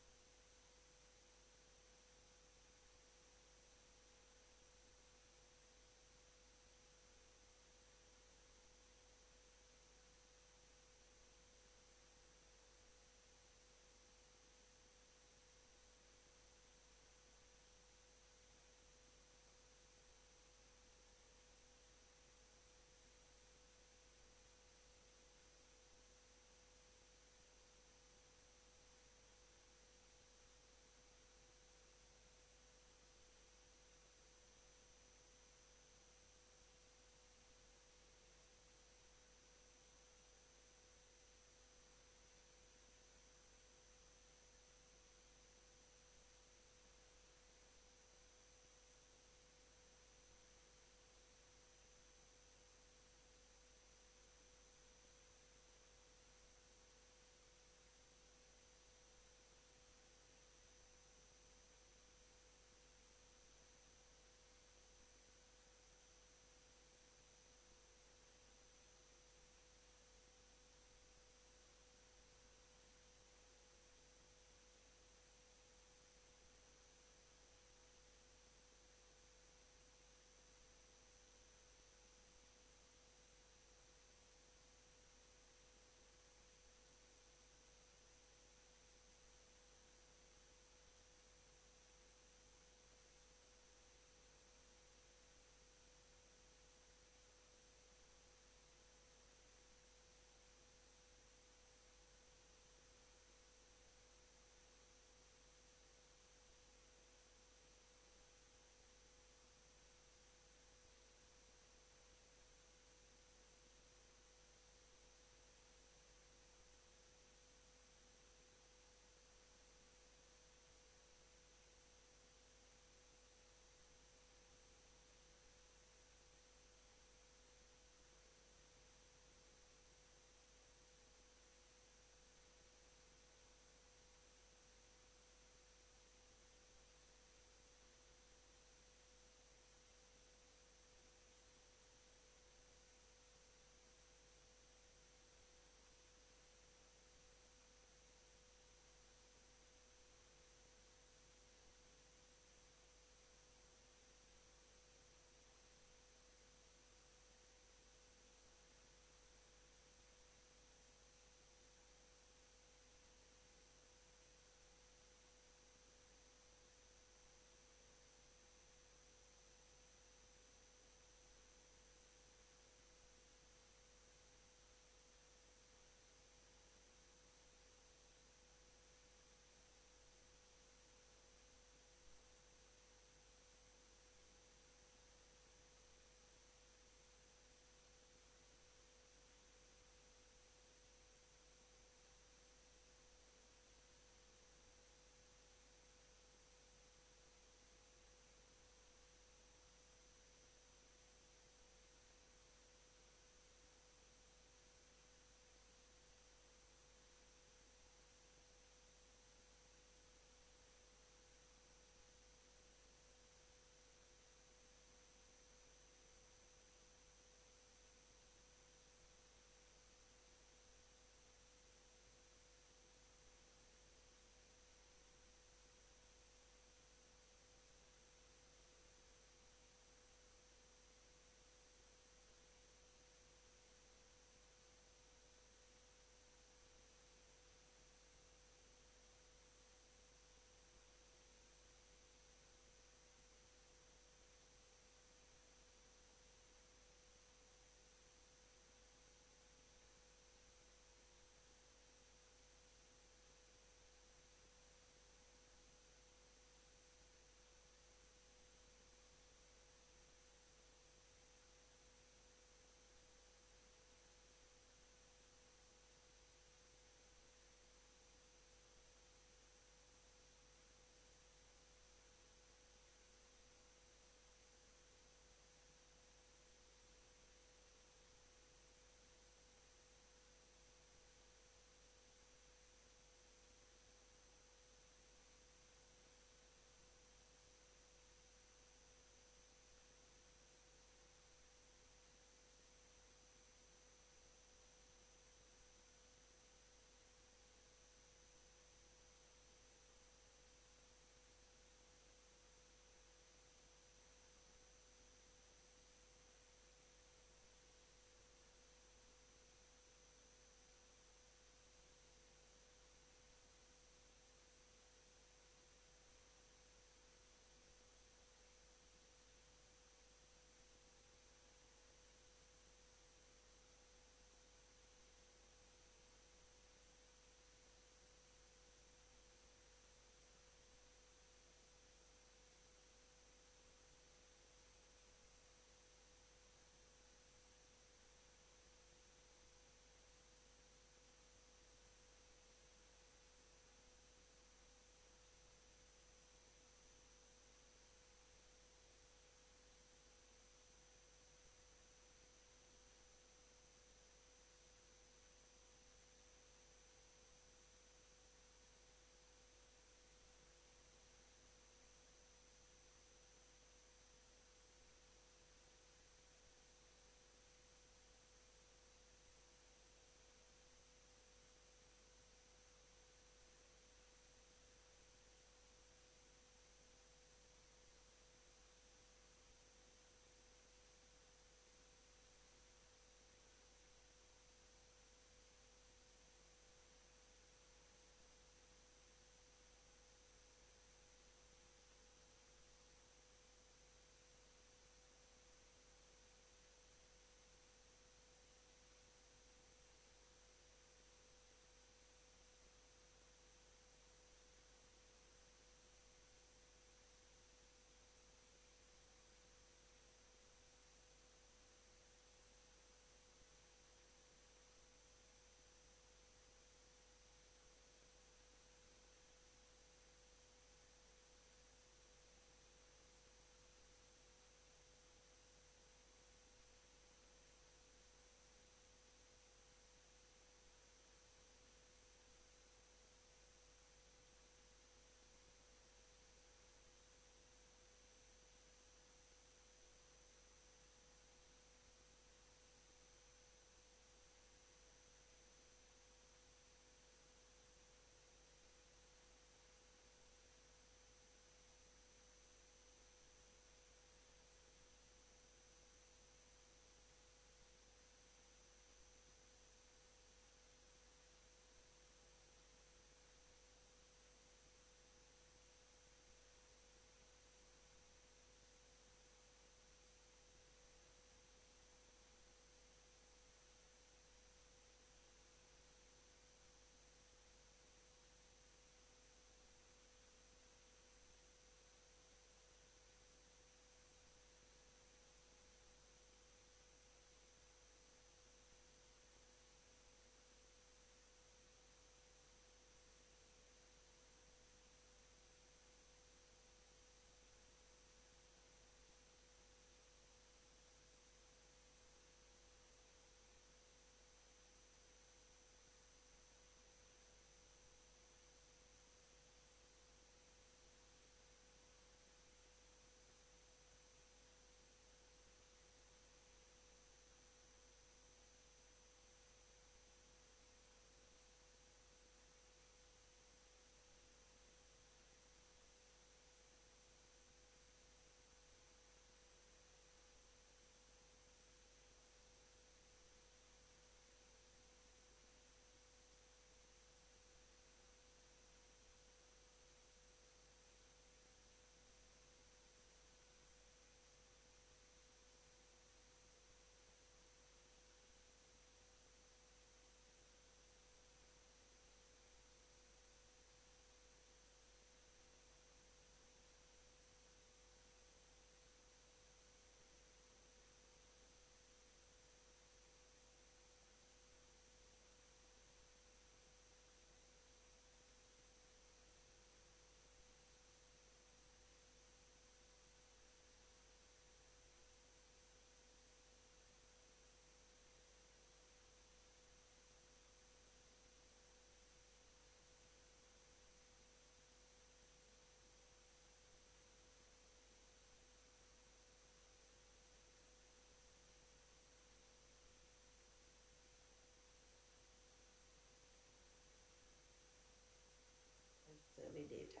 survey data.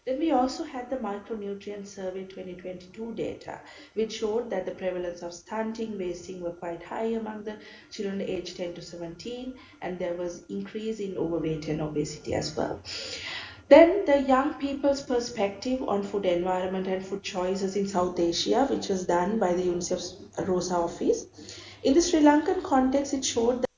Then we also had the micronutrient survey 2022 data, which showed that the prevalence of stunting, wasting were quite high among the children aged 10 to 17, and there was increase in overweight and obesity as well. Then the young people's perspective on food environment and food choices in South Asia, which was done by the UNICEF's ROSA office. In the Sri Lankan context, it showed that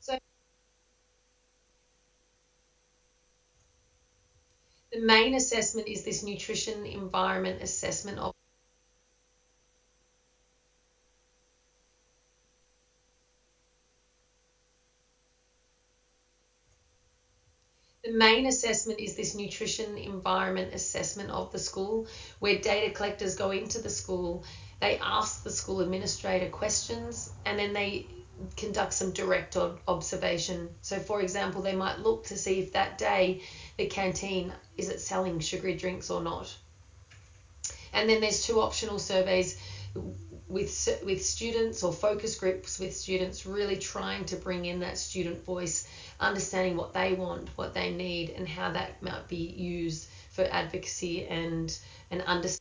So the main assessment is this nutrition environment assessment of The main assessment is this nutrition environment assessment of the school, where data collectors go into the school, they ask the school administrator questions, and then they conduct some direct observation. So for example, they might look to see if that day the canteen, is it selling sugary drinks or not? And then there's 2 optional surveys with students, or focus groups with students, really trying to bring in that student voice, understanding what they want, what they need, and how that might be used for advocacy and understanding.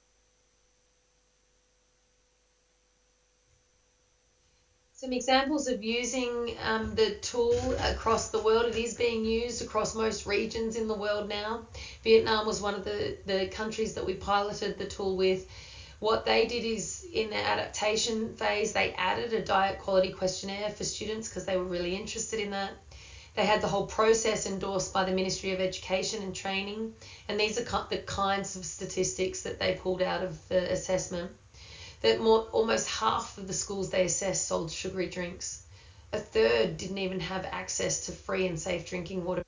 Some examples of using the tool across the world. It is being used across most regions in the world now. Vietnam was one of the countries that we piloted the tool with. What they did is, in the adaptation phase, they added a diet quality questionnaire for students because they were really interested in that. They had the whole process endorsed by the Ministry of Education and Training, and these are the kinds of statistics that they pulled out of the assessment. That almost half of the schools they assessed sold sugary drinks. A third didn't even have access to free and safe drinking water.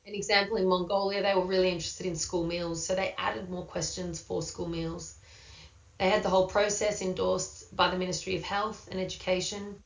An example, in Mongolia, they were really interested in school meals, so they added more questions for school meals. They had the whole process endorsed by the Ministry of Health and Education.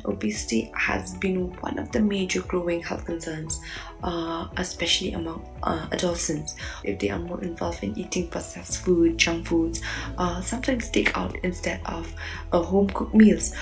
and obesity has been one of the major growing health concerns, especially among adolescents. If they are more involved in eating processed food, junk foods, sometimes takeout instead of home cooked meals.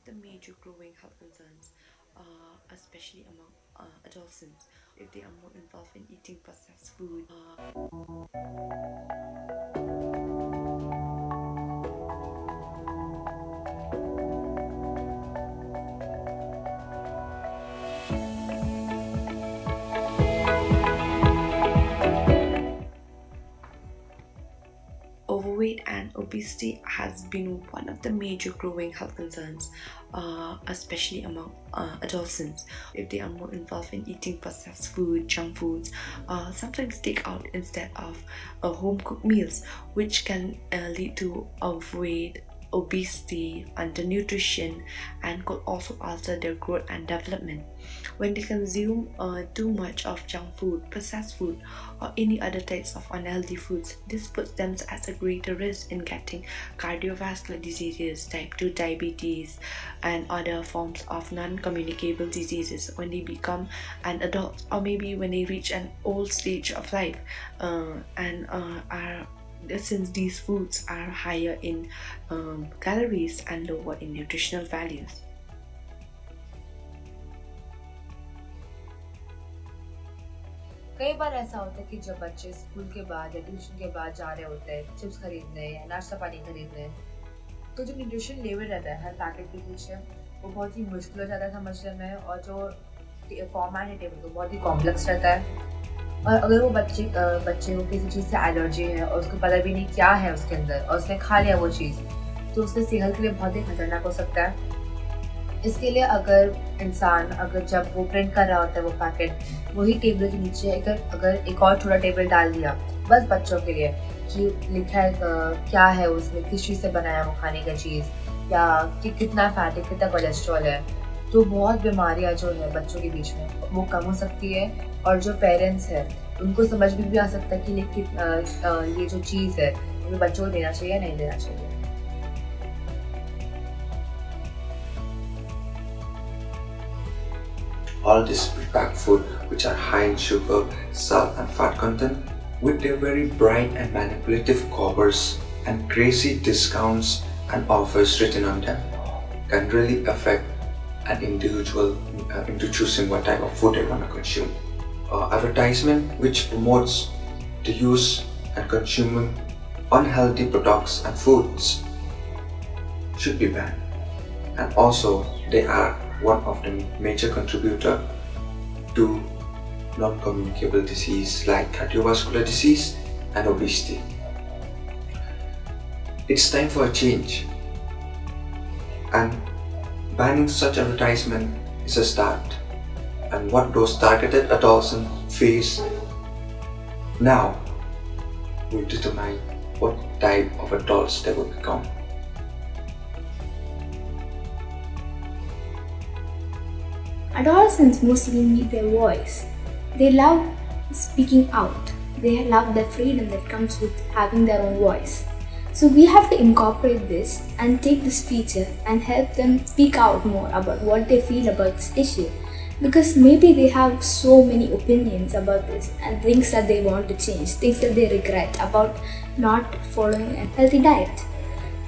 the major growing health concerns, especially among adolescents, if they are more involved in eating processed food. Overweight and obesity has been one of the major growing health concerns, especially among adolescents, if they are more involved in eating processed food, junk foods, sometimes takeout instead of home cooked meals, which can lead to overweight, obesity, undernutrition, and could also alter their growth and development. When they consume too much of junk food, processed food, or any other types of unhealthy foods, this puts them at a greater risk in getting cardiovascular diseases, type 2 diabetes, and other forms of non-communicable diseases when they become an adult, or maybe when they reach an old stage of life, since these foods are higher in calories and lower in nutritional values. कई बार ऐसा होता है कि जब बच्चे school के बाद या ट्यूशन के बाद जा रहे होते हैं चिप्स खरीदने या नाश्ता पानी खरीदने, तो जो न्यूट्रिशन लेवल रहता है हर पैकेट के पीछे वो बहुत ही मुश्किल हो जाता है समझने में, और जो फॉर्मेट है टेबल तो बहुत ही कॉम्प्लेक्स रहता है। और अगर वो बच्चे को किसी चीज़ से एलर्जी है और उसको पता भी नहीं क्या है उसके अंदर और उसने खा लिया वो चीज़, तो उसके सेहत के लिए बहुत ही खतरनाक हो सकता है। इसके लिए अगर जब वो प्रिंट कर रहा होता है वो पैकेट, वही टेबल के नीचे अगर एक और छोटा टेबल डाल दिया बस बच्चों के लिए कि लिखा है क्या है उसमें, किस चीज़ से बनाया वो खाने का चीज़, या कि कितना फैट है, कितना कोलेस्ट्रॉल है, तो बहुत बीमारियां जो है बच्चों के बीच में वो कम हो सकती है। और जो पेरेंट्स है उनको समझ भी आ सकता है कि ये जो चीज़ है उन्हें बच्चों को देना चाहिए या नहीं देना चाहिए। All this prepacked food, which are high in sugar, salt and fat content, with their very bright and manipulative covers and crazy discounts and offers written on them, can really affect an individual into choosing what type of food they want to consume. Advertisement which promotes the use and consuming unhealthy products and foods should be banned. And also, they are one of the major contributor to non-communicable disease like cardiovascular disease and obesity. It's time for a change, and banning such advertisement is a start, and what those targeted adolescents face now will determine what type of adults they will become. Adolescents mostly need their voice. They love speaking out. They love the freedom that comes with having their own voice. So we have to incorporate this and take this feature and help them speak out more about what they feel about this issue. Because maybe they have so many opinions about this and things that they want to change, things that they regret about not following a healthy diet.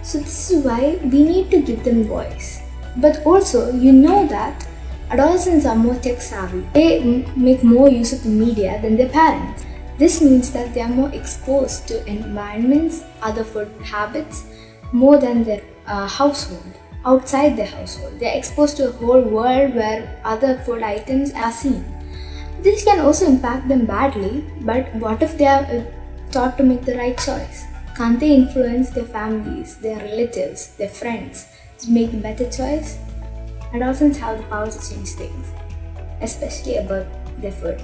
So this is why we need to give them voice. But also, you know that adolescents are more tech savvy. They make more use of the media than their parents. This means that they are more exposed to environments, other food habits, more than their household. Outside their household, they are exposed to a whole world where other food items are seen. This can also impact them badly, but what if they are taught to make the right choice? Can't they influence their families, their relatives, their friends to make the better choice? Adolescents have the power to change things, especially about their food.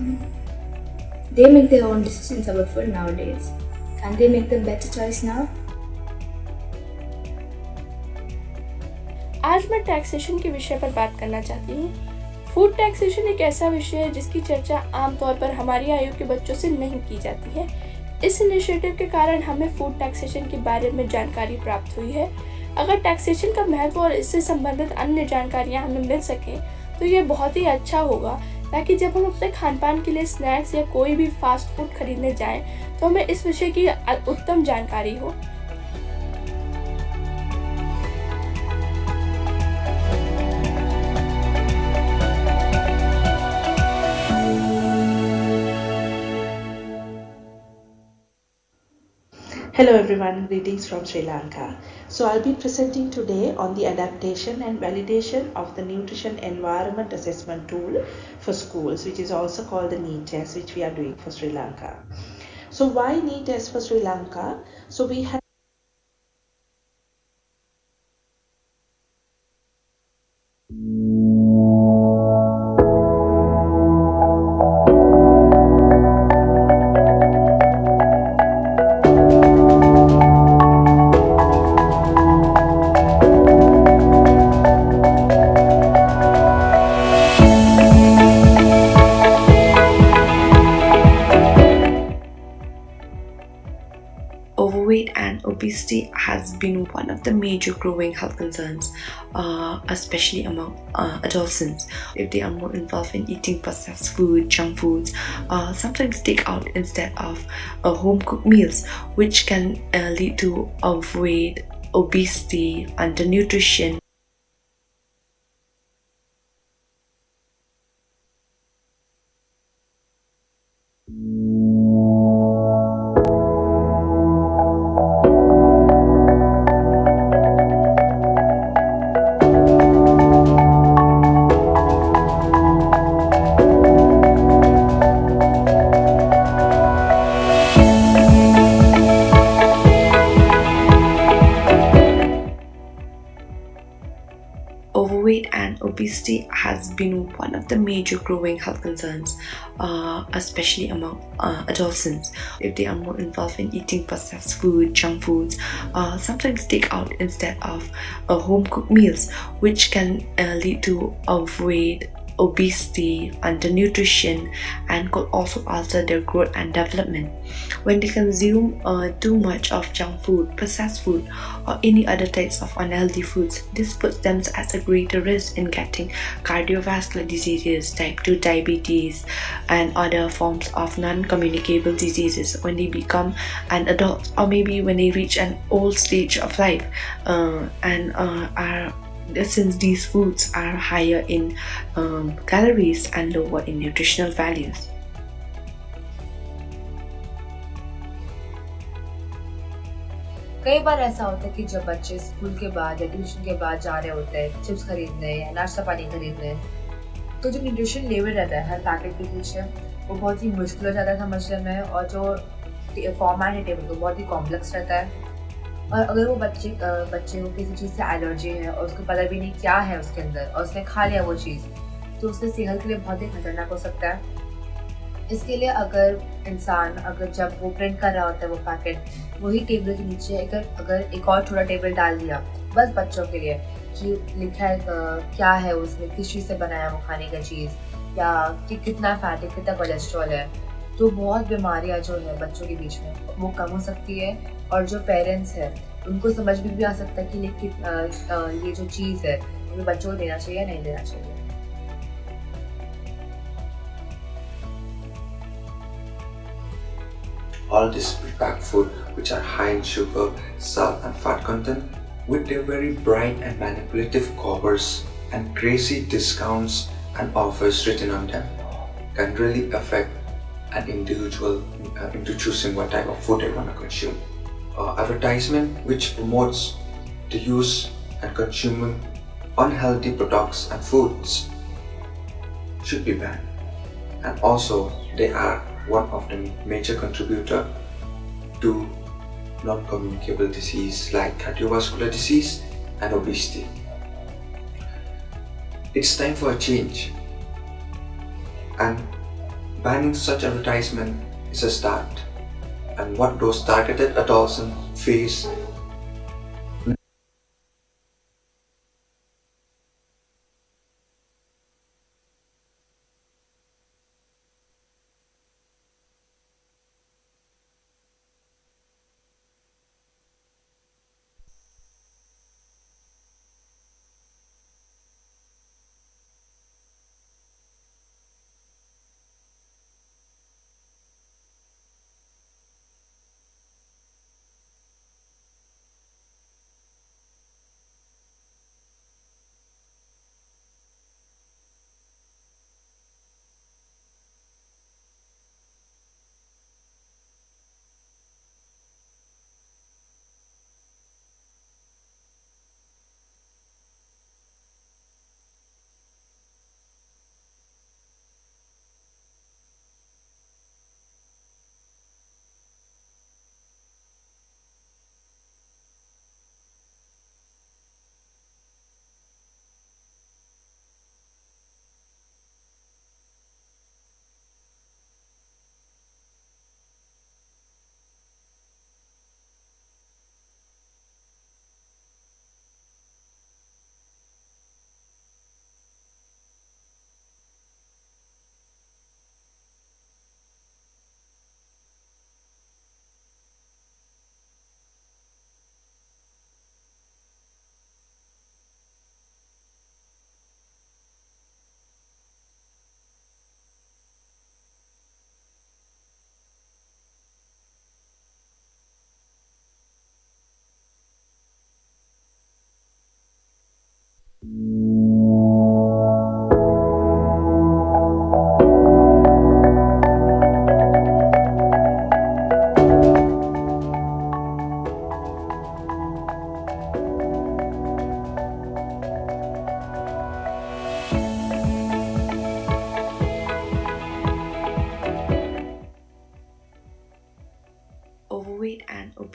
They make their own decisions about food nowadays. Can't they make the better choice now? आज मैं taxation के विषय पर बात करना चाहती हूँ। Food taxation एक ऐसा विषय है जिसकी चर्चा आमतौर पर हमारी आयु के बच्चों से नहीं की जाती है। इस इनिशिएटिव के कारण हमें फूड टैक्सेशन के बारे में जानकारी प्राप्त हुई है। अगर टैक्सेशन का महत्व और इससे संबंधित अन्य जानकारियाँ हमें मिल सकें तो ये बहुत ही अच्छा होगा, ताकि जब हम अपने खान पान के लिए स्नैक्स या कोई भी फास्ट फूड खरीदने जाएं तो हमें इस विषय की उत्तम जानकारी हो। Hello everyone, greetings from Sri Lanka. So I'll be presenting today on the adaptation and validation of the Nutrition Environment Assessment Tool for schools, which is also called the NEET test, which we are doing for Sri Lanka. So why NEET test for Sri Lanka? So we have Overweight and obesity has been one of the major growing health concerns, especially among adolescents. If they are more involved in eating processed food, junk foods, sometimes takeout instead of home cooked meals, which can lead to overweight, obesity, undernutrition. Overweight and obesity has been one of the major growing health concerns, especially among adolescents. If they are more involved in eating processed food, junk foods, sometimes takeout instead of home cooked meals, which can lead to overweight, obesity, undernutrition, and could also alter their growth and development. When they consume too much of junk food, processed food, or any other types of unhealthy foods, this puts them at a greater risk in getting cardiovascular diseases, type 2 diabetes, and other forms of non-communicable diseases when they become an adult, or maybe when they reach an old stage of life and are since these foods are higher in calories and lower in nutritional values. कई बार ऐसा होता है कि जब बच्चे school के बाद या ट्यूशन के बाद जा रहे होते हैं चिप्स खरीदने या नाश्ता पानी खरीदने, तो जो न्यूट्रिशन लेवल रहता है हर पैकेट के पीछे वो बहुत ही मुश्किल हो जाता है समझने में, और जो फॉर्मेट है टेबल को बहुत ही कॉम्प्लेक्स रहता है। और अगर वो बच्चे को किसी चीज़ से एलर्जी है और उसको पता भी नहीं क्या है उसके अंदर और उसने खा लिया वो चीज़, तो उसके सेहत के लिए बहुत ही खतरनाक हो सकता है। इसके लिए अगर जब वो प्रिंट कर रहा होता है वो पैकेट वही टेबल के नीचे अगर एक और थोड़ा टेबल डाल दिया बस बच्चों के लिए कि लिखा है क्या है उसमें, किस चीज़ से बनाया वो खाने का चीज़, या कि कितना फैट है, कितना कोलेस्ट्रॉल है, तो बहुत बीमारियां जो है बच्चों के बीच में वो कम हो सकती है। और जो पेरेंट्स है उनको समझ भी आ सकता है कि ये जो चीज़ है वो बच्चों को देना चाहिए या नहीं देना चाहिए। All this prepacked food which are high in sugar, salt and fat content, with their very bright and manipulative covers and crazy discounts and offers written on them, can really affect an individual into choosing what type of food they want to consume. Advertisement which promotes the use and consuming unhealthy products and foods should be banned, and also they are one of the major contributor to non-communicable disease like cardiovascular disease and obesity. It's time for a change, and banning such advertisement is a start, and what those targeted adolescents face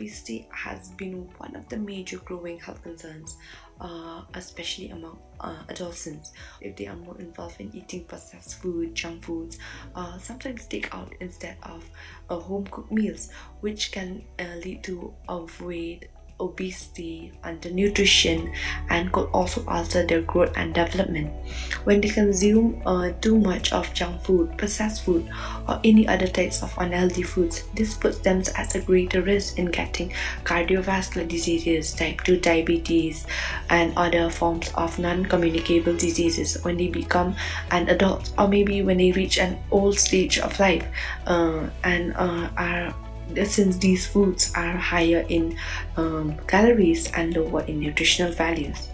obesity has been one of the major growing health concerns, especially among adolescents. If they are more involved in eating processed food, junk foods, sometimes takeout instead of home cooked meals, which can lead to overweight, obesity, undernutrition, and could also alter their growth and development. When they consume too much of junk food, processed food, or any other types of unhealthy foods, this puts them at a greater risk in getting cardiovascular diseases, type 2 diabetes, and other forms of non-communicable diseases when they become an adult, or maybe when they reach an old stage of life, since these foods are higher in calories and lower in nutritional values.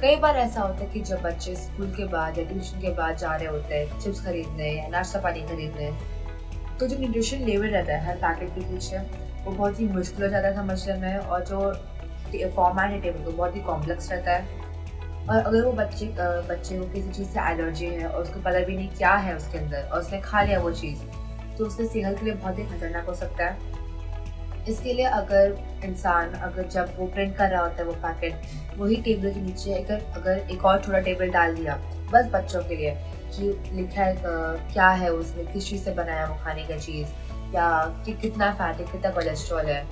कई बार ऐसा होता है कि जब बच्चे school के बाद या ट्यूशन के बाद जा रहे होते हैं चिप्स खरीदने या नाश्ता पानी खरीदने, तो जो न्यूट्रिशन लेवल रहता है हर पैकेट के पीछे वो बहुत ही मुश्किल हो जाता है समझने में, और जो फॉर्मेट है टेबल का बहुत ही कॉम्प्लेक्स रहता है। और अगर वो बच्चे को किसी चीज़ से एलर्जी है और उसको पता भी नहीं क्या है उसके अंदर और उसने खा लिया वो चीज़, तो उसके सेहत के लिए बहुत ही खतरनाक हो सकता है। इसके लिए अगर जब वो प्रिंट कर रहा होता है वो पैकेट, वही टेबल के नीचे अगर एक और थोड़ा टेबल डाल दिया बस बच्चों के लिए कि लिखा है क्या है उसमें, किस चीज़ से बनाया वो खाने का चीज़, या कि कितना फैट है, कितना कोलेस्ट्रॉल है,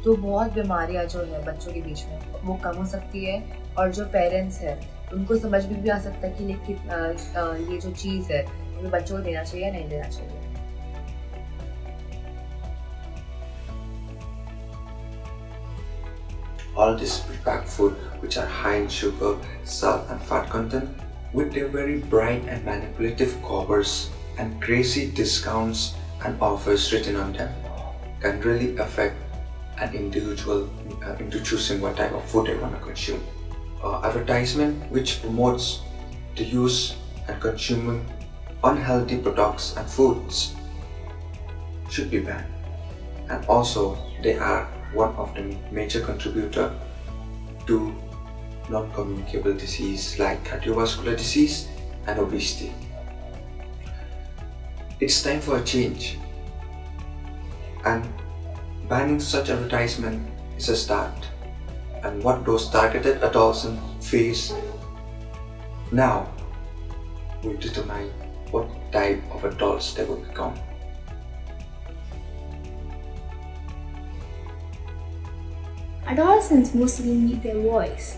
तो बहुत बीमारियां जो है बच्चों के बीच में वो कम हो सकती है। और जो पेरेंट्स है उनको समझ भी आ सकता है कि ये जो चीज़ है वो बच्चों को देना चाहिए या नहीं देना चाहिए। All this prepacked food which are high in sugar, salt and fat content, with their very bright and manipulative covers and crazy discounts and offers written on them, can really affect an individual into choosing what type of food they want to consume. Advertisement which promotes the use and consuming unhealthy products and foods should be banned. And also, they are one of the major contributor to non-communicable disease like cardiovascular disease and obesity. It's time for a change, and banning such advertisement is a start. And what those targeted adolescents face now will determine what type of adults they will become. Adolescents mostly need their voice.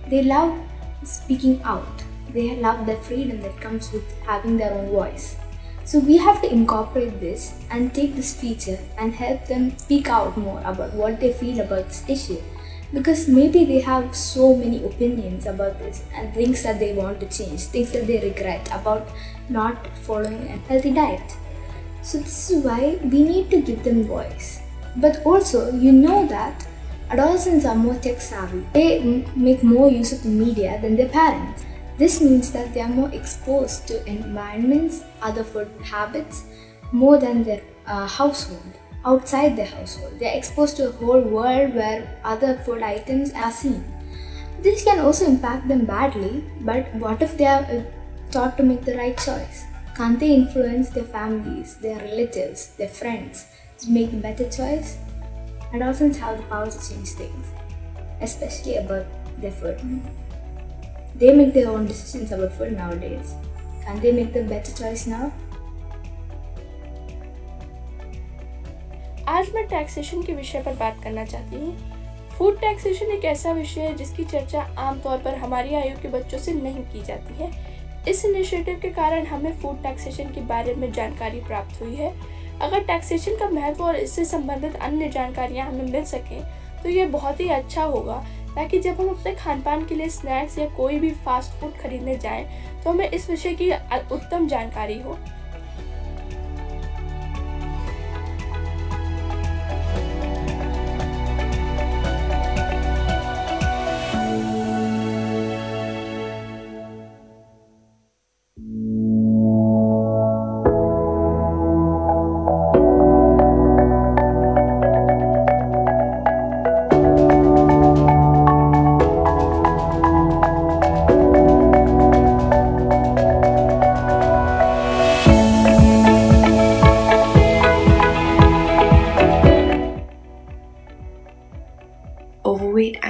They love speaking out. They love the freedom that comes with having their own voice. So we have to incorporate this and take this feature and help them speak out more about what they feel about this issue. Because maybe they have so many opinions about this and things that they want to change, things that they regret about not following a healthy diet. So this is why we need to give them voice. But also, you know that adolescents are more tech savvy. They make more use of the media than their parents. This means that they are more exposed to environments, other food habits, more than their household. Outside their household, they are exposed to a whole world where other food items are seen. This can also impact them badly, but what if they are taught to make the right choice? Can't they influence their families, their relatives, their friends to make the better choice? Adolescents have the power to change things, especially about their food. They make their own decisions about food nowadays. Can't they make the better choice now? आज मैं taxation के विषय पर बात करना चाहती हूँ। Food taxation एक ऐसा विषय है जिसकी चर्चा आमतौर पर हमारी आयु के बच्चों से नहीं की जाती है। इस इनिशिएटिव के कारण हमें फूड टैक्सेशन के बारे में जानकारी प्राप्त हुई है। अगर टैक्सेशन का महत्व और इससे संबंधित अन्य जानकारियाँ हमें मिल सकें तो ये बहुत ही अच्छा होगा, ताकि जब हम अपने खान पान के लिए स्नैक्स या कोई भी फास्ट फूड खरीदने जाएं तो हमें इस विषय की उत्तम जानकारी हो।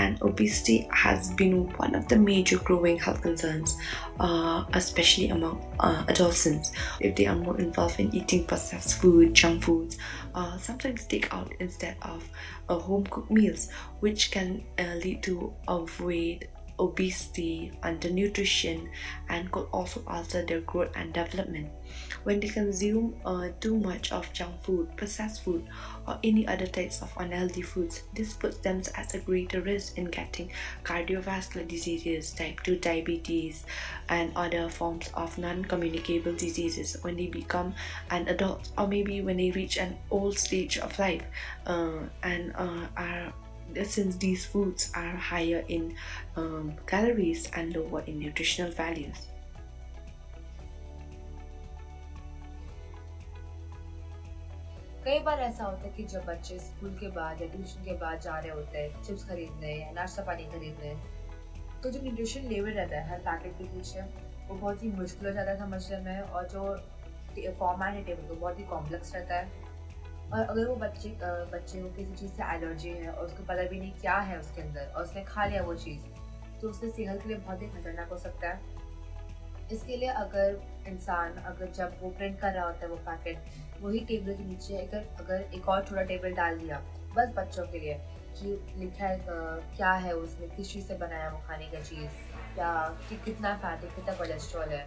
and obesity has been one of the major growing health concerns, especially among adolescents. If they are more involved in eating processed food, junk foods, sometimes takeout instead of home cooked meals, which can lead to overweight, obesity, undernutrition, and could also alter their growth and development. When they consume too much of junk food, processed food, or any other types of unhealthy foods, this puts them at a greater risk in getting cardiovascular diseases, type 2 diabetes, and other forms of non-communicable diseases when they become an adult, or maybe when they reach an old stage of life, and are since these foods are higher in calories and lower in nutritional values. कई बार ऐसा होता है कि जब बच्चे school के बाद या ट्यूशन के बाद जा रहे होते हैं चिप्स खरीदने या नाश्ता पानी खरीदने, तो जो न्यूट्रिशन लेवल रहता है हर पैकेट के पीछे वो बहुत ही मुश्किल हो जाता है समझने में, और जो फॉर्मेट है टेबल को बहुत ही कॉम्प्लेक्स रहता है। और अगर वो बच्चे को किसी चीज़ से एलर्जी है और उसको पता भी नहीं क्या है उसके अंदर और उसने खा लिया वो चीज़, तो उसके सेहत के लिए बहुत ही खतरनाक हो सकता है। इसके लिए अगर जब वो प्रिंट कर रहा होता है वो पैकेट वही टेबल के नीचे अगर एक और थोड़ा टेबल डाल दिया बस बच्चों के लिए कि लिखा है क्या है उसमें, किस चीज़ से बनाया वो खाने का चीज़, या कि कितना फैट है, कितना कोलेस्ट्रॉल है,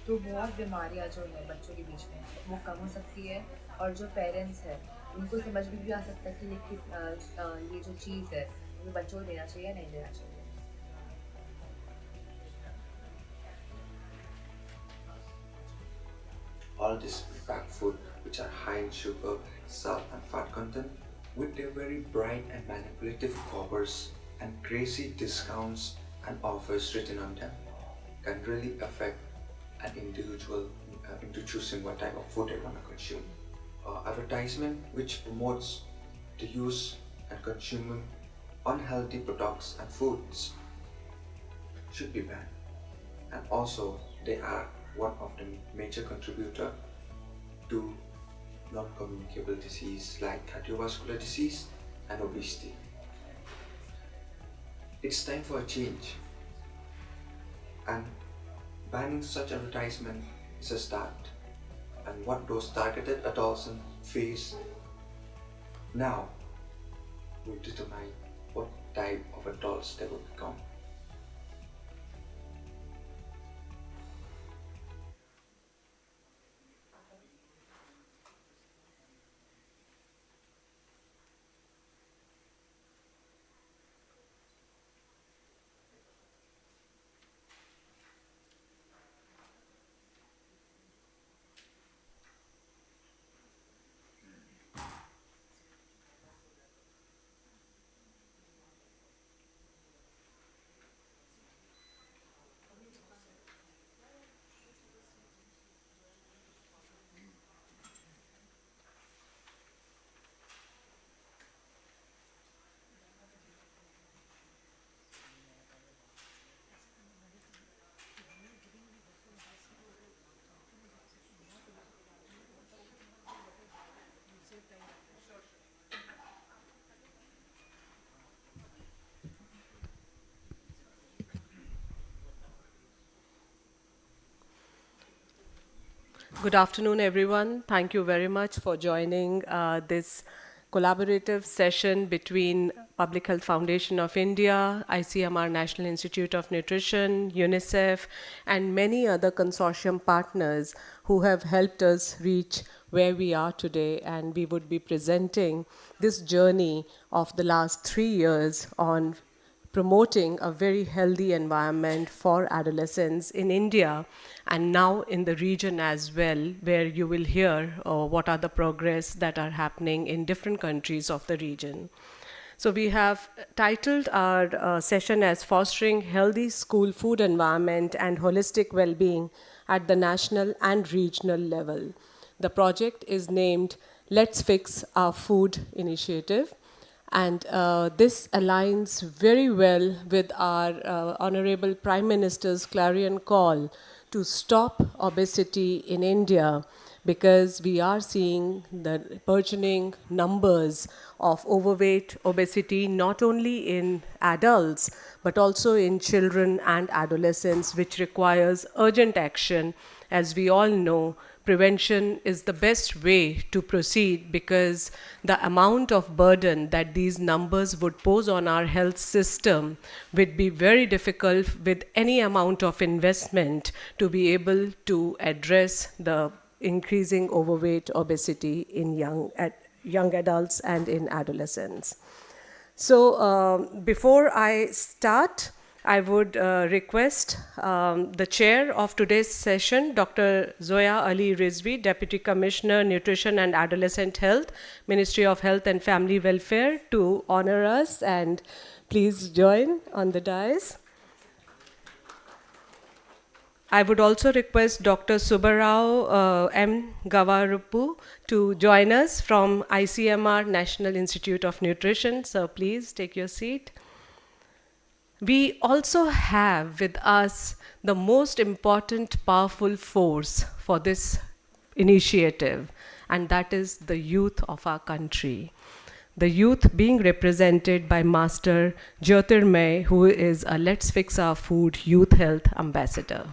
तो बहुत बीमारियाँ जो है बच्चों के बीच में वो कम हो सकती है। और जो पेरेंट्स है उनको समझ भी आ सकता है कि ये जो चीज़ है वो बच्चों को देना चाहिए या नहीं देना चाहिए। All this packed food which are high in sugar, salt and fat content, with their very bright and manipulative covers and crazy discounts and offers written on them, can really affect an individual into choosing what type of food they want to consume. Advertisement which promotes the use and consuming unhealthy products and foods should be banned, and also they are one of the major contributor to non-communicable disease like cardiovascular disease and obesity. It's time for a change, and banning such advertisement is a start, and what those targeted adolescents face now will determine what type of adults they will become. Good afternoon, everyone. Thank you very much for joining this collaborative session between Public Health Foundation of India, ICMR National Institute of Nutrition, UNICEF, and many other consortium partners who have helped us reach where we are today. And we would be presenting this journey of the last 3 years on promoting a very healthy environment for adolescents in India and now in the region as well, where you will hear what are the progress that are happening in different countries of the region. So we have titled our session as Fostering Healthy School Food Environment and Holistic Well-Being at the National and Regional Level. The project is named Let's Fix Our Food Initiative. And this aligns very well with our Honorable Prime Minister's clarion call to stop obesity in India because we are seeing the burgeoning numbers of overweight, obesity, not only in adults, but also in children and adolescents, which requires urgent action. As we all know, prevention is the best way to proceed because the amount of burden that these numbers would pose on our health system would be very difficult with any amount of investment to be able to address the increasing overweight, obesity in young adults and in adolescents. So before I start, I would request the chair of today's session, Dr. Zoya Ali Rizvi, Deputy Commissioner, Nutrition and Adolescent Health, Ministry of Health and Family Welfare, to honor us, and please join on the dais. I would also request Dr. Subbarao M. Gavarupu to join us from ICMR, National Institute of Nutrition. So please take your seat. We also have with us the most important, powerful force for this initiative, and that is the youth of our country. The youth being represented by Master Jyotirmay, who is a Let's Fix Our Food Youth Health Ambassador.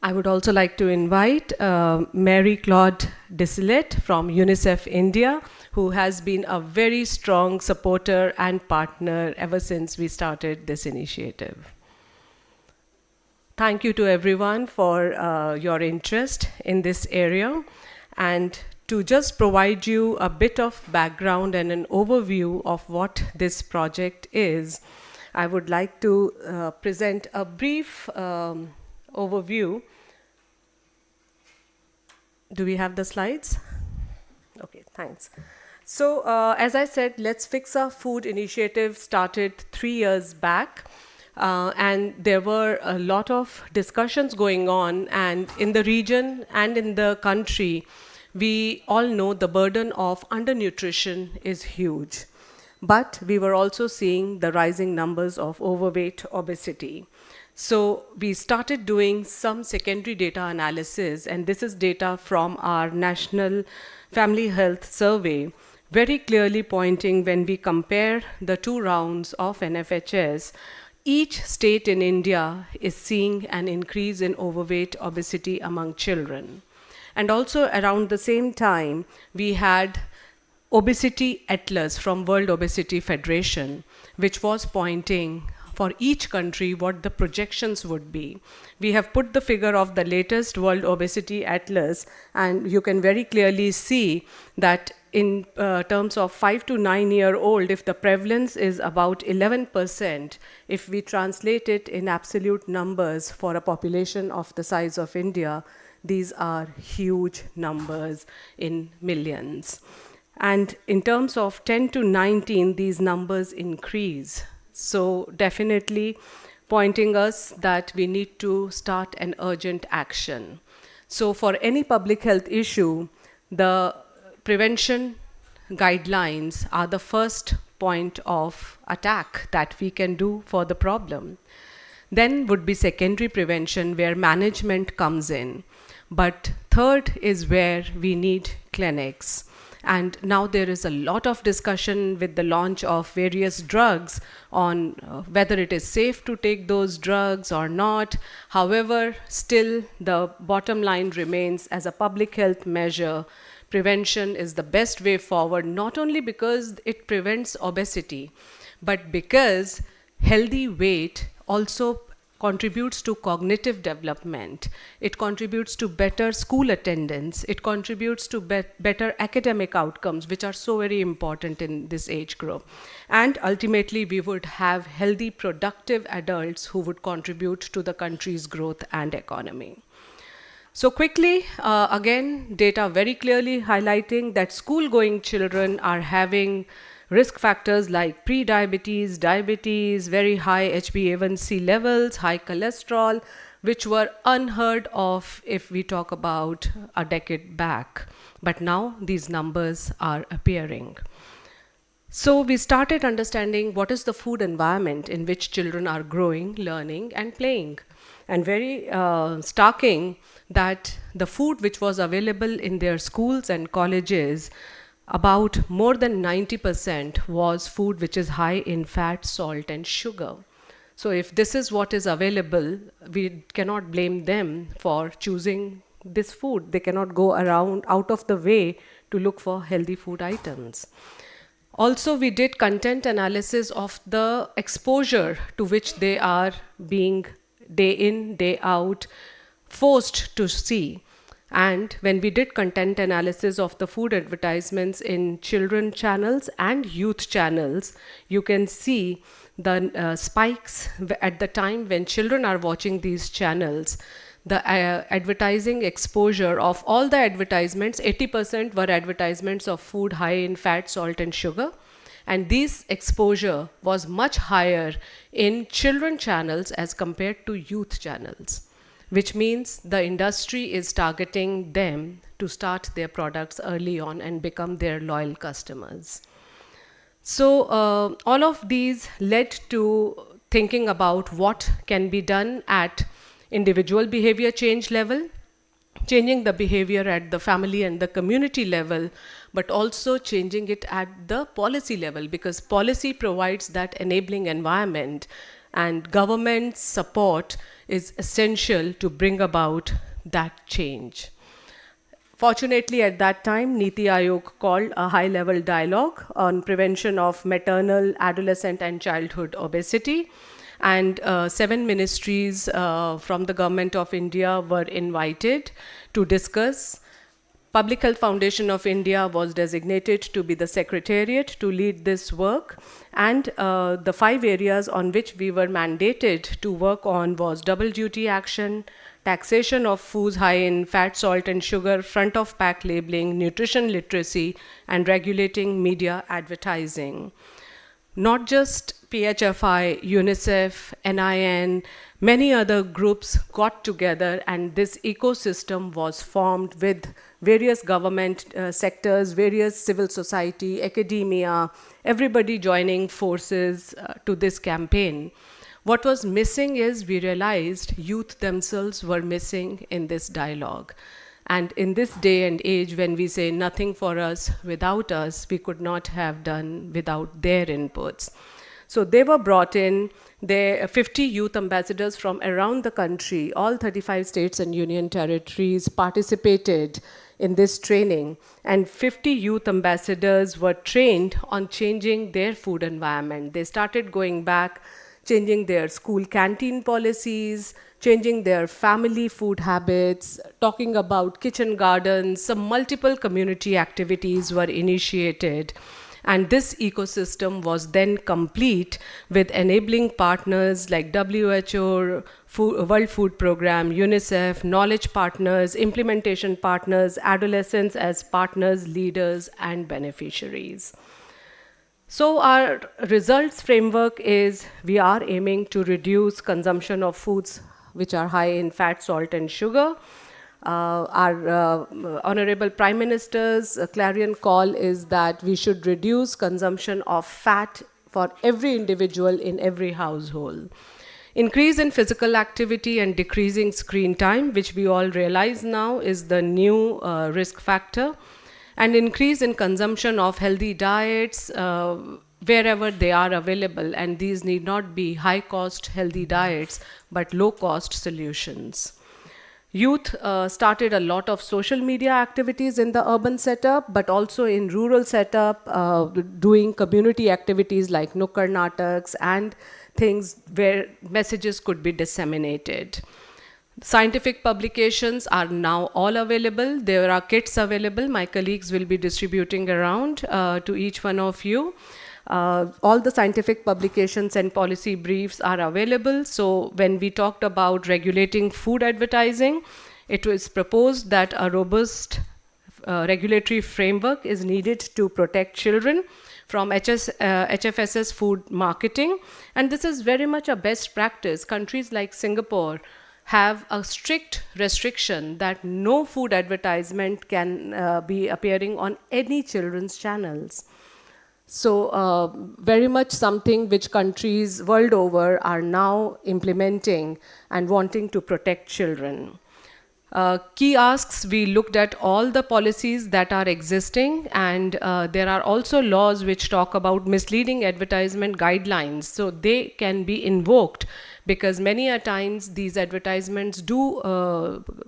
I would also like to invite Mary Claude Desilette from UNICEF India, who has been a very strong supporter and partner ever since we started this initiative. Thank you to everyone for your interest in this area. And to just provide you a bit of background and an overview of what this project is, I would like to present a brief overview. Do we have the slides? Okay, thanks. So as I said, Let's Fix Our Food initiative started 3 years back. And there were a lot of discussions going on, and in the region and in the country, we all know the burden of undernutrition is huge. But we were also seeing the rising numbers of overweight, obesity. So we started doing some secondary data analysis, and this is data from our National Family Health Survey, very clearly pointing when we compare the 2 rounds of NFHS, each state in India is seeing an increase in overweight, obesity among children. And also around the same time, we had Obesity Atlas from World Obesity Federation, which was pointing for each country what the projections would be. We have put the figure of the latest World Obesity Atlas, and you can very clearly see that in terms of 5 to 9-year-old, if the prevalence is about 11%, if we translate it in absolute numbers for a population of the size of India, these are huge numbers in millions. And in terms of 10 to 19, these numbers increase. So definitely pointing us that we need to start an urgent action. So for any public health issue, the prevention guidelines are the first point of attack that we can do for the problem. Then would be secondary prevention, where management comes in. But third is where we need clinics. And now there is a lot of discussion with the launch of various drugs on whether it is safe to take those drugs or not. However, still the bottom line remains, as a public health measure, prevention is the best way forward, not only because it prevents obesity, but because healthy weight also contributes to cognitive development. It contributes to better school attendance. It contributes to better academic outcomes, which are so very important in this age group. And ultimately, we would have healthy, productive adults who would contribute to the country's growth and economy. So quickly, again, data very clearly highlighting that school-going children are having risk factors like pre-diabetes, diabetes, very high HbA1c levels, high cholesterol, which were unheard of if we talk about a decade back. But now these numbers are appearing. So we started understanding what is the food environment in which children are growing, learning, and playing. and very starking that the food which was available in their schools and colleges, about more than 90% was food which is high in fat, salt, and sugar. So if this is what is available, we cannot blame them for choosing this food. They cannot go around out of the way to look for healthy food items. Also, we did content analysis of the exposure to which they are being day in, day out, forced to see. And when we did content analysis of the food advertisements in children channels and youth channels, you can see the spikes at the time when children are watching these channels. The advertising exposure of all the advertisements, 80% were advertisements of food high in fat, salt, and sugar. And this exposure was much higher in children channels as compared to youth channels, which means the industry is targeting them to start their products early on and become their loyal customers. So all of these led to thinking about what can be done at individual behavior change level, changing the behavior at the family and the community level, but also changing it at the policy level, because policy provides that enabling environment, and government support is essential to bring about that change. Fortunately, at that time, Niti Aayog called a high-level dialogue on prevention of maternal, adolescent, and childhood obesity. And 7 ministries from the Government of India were invited to discuss. Public Health Foundation of India was designated to be the secretariat to lead this work. And the 5 areas on which we were mandated to work on was double duty action, taxation of foods high in fat, salt, and sugar, front of pack labeling, nutrition literacy, and regulating media advertising. Not just PHFI, UNICEF, NIN, many other groups got together, and this ecosystem was formed with various government sectors, various civil society, academia, everybody joining forces to this campaign. What was missing is we realized youth themselves were missing in this dialogue. And in this day and age, when we say nothing for us without us, we could not have done without their inputs. So they were brought in, 50 youth ambassadors from around the country, all 35 states and union territories participated in this training, and 50 youth ambassadors were trained on changing their food environment. They started going back, changing their school canteen policies, changing their family food habits, talking about kitchen gardens. Some multiple community activities were initiated. And this ecosystem was then complete with enabling partners like WHO, World Food Programme, UNICEF, knowledge partners, implementation partners, adolescents as partners, leaders, and beneficiaries. So our results framework is we are aiming to reduce consumption of foods which are high in fat, salt, and sugar. Our Honorable Prime Minister's clarion call is that we should reduce consumption of fat for every individual in every household. Increase in physical activity and decreasing screen time, which we all realize now is the new risk factor. And increase in consumption of healthy diets wherever they are available. And these need not be high-cost healthy diets, but low-cost solutions. Youth started a lot of social media activities in the urban setup, but also in rural setup, doing community activities like Nukkad Nataks and things where messages could be disseminated. Scientific publications are now all available. There are kits available. My colleagues will be distributing around to each one of you. All the scientific publications and policy briefs are available. So when we talked about regulating food advertising, it was proposed that a robust regulatory framework is needed to protect children from HFSS food marketing. And this is very much a best practice. Countries like Singapore have a strict restriction that no food advertisement can be appearing on any children's channels. So very much something which countries world over are now implementing and wanting to protect children. Key asks, we looked at all the policies that are existing, and there are also laws which talk about misleading advertisement guidelines. So they can be invoked because many a times these advertisements do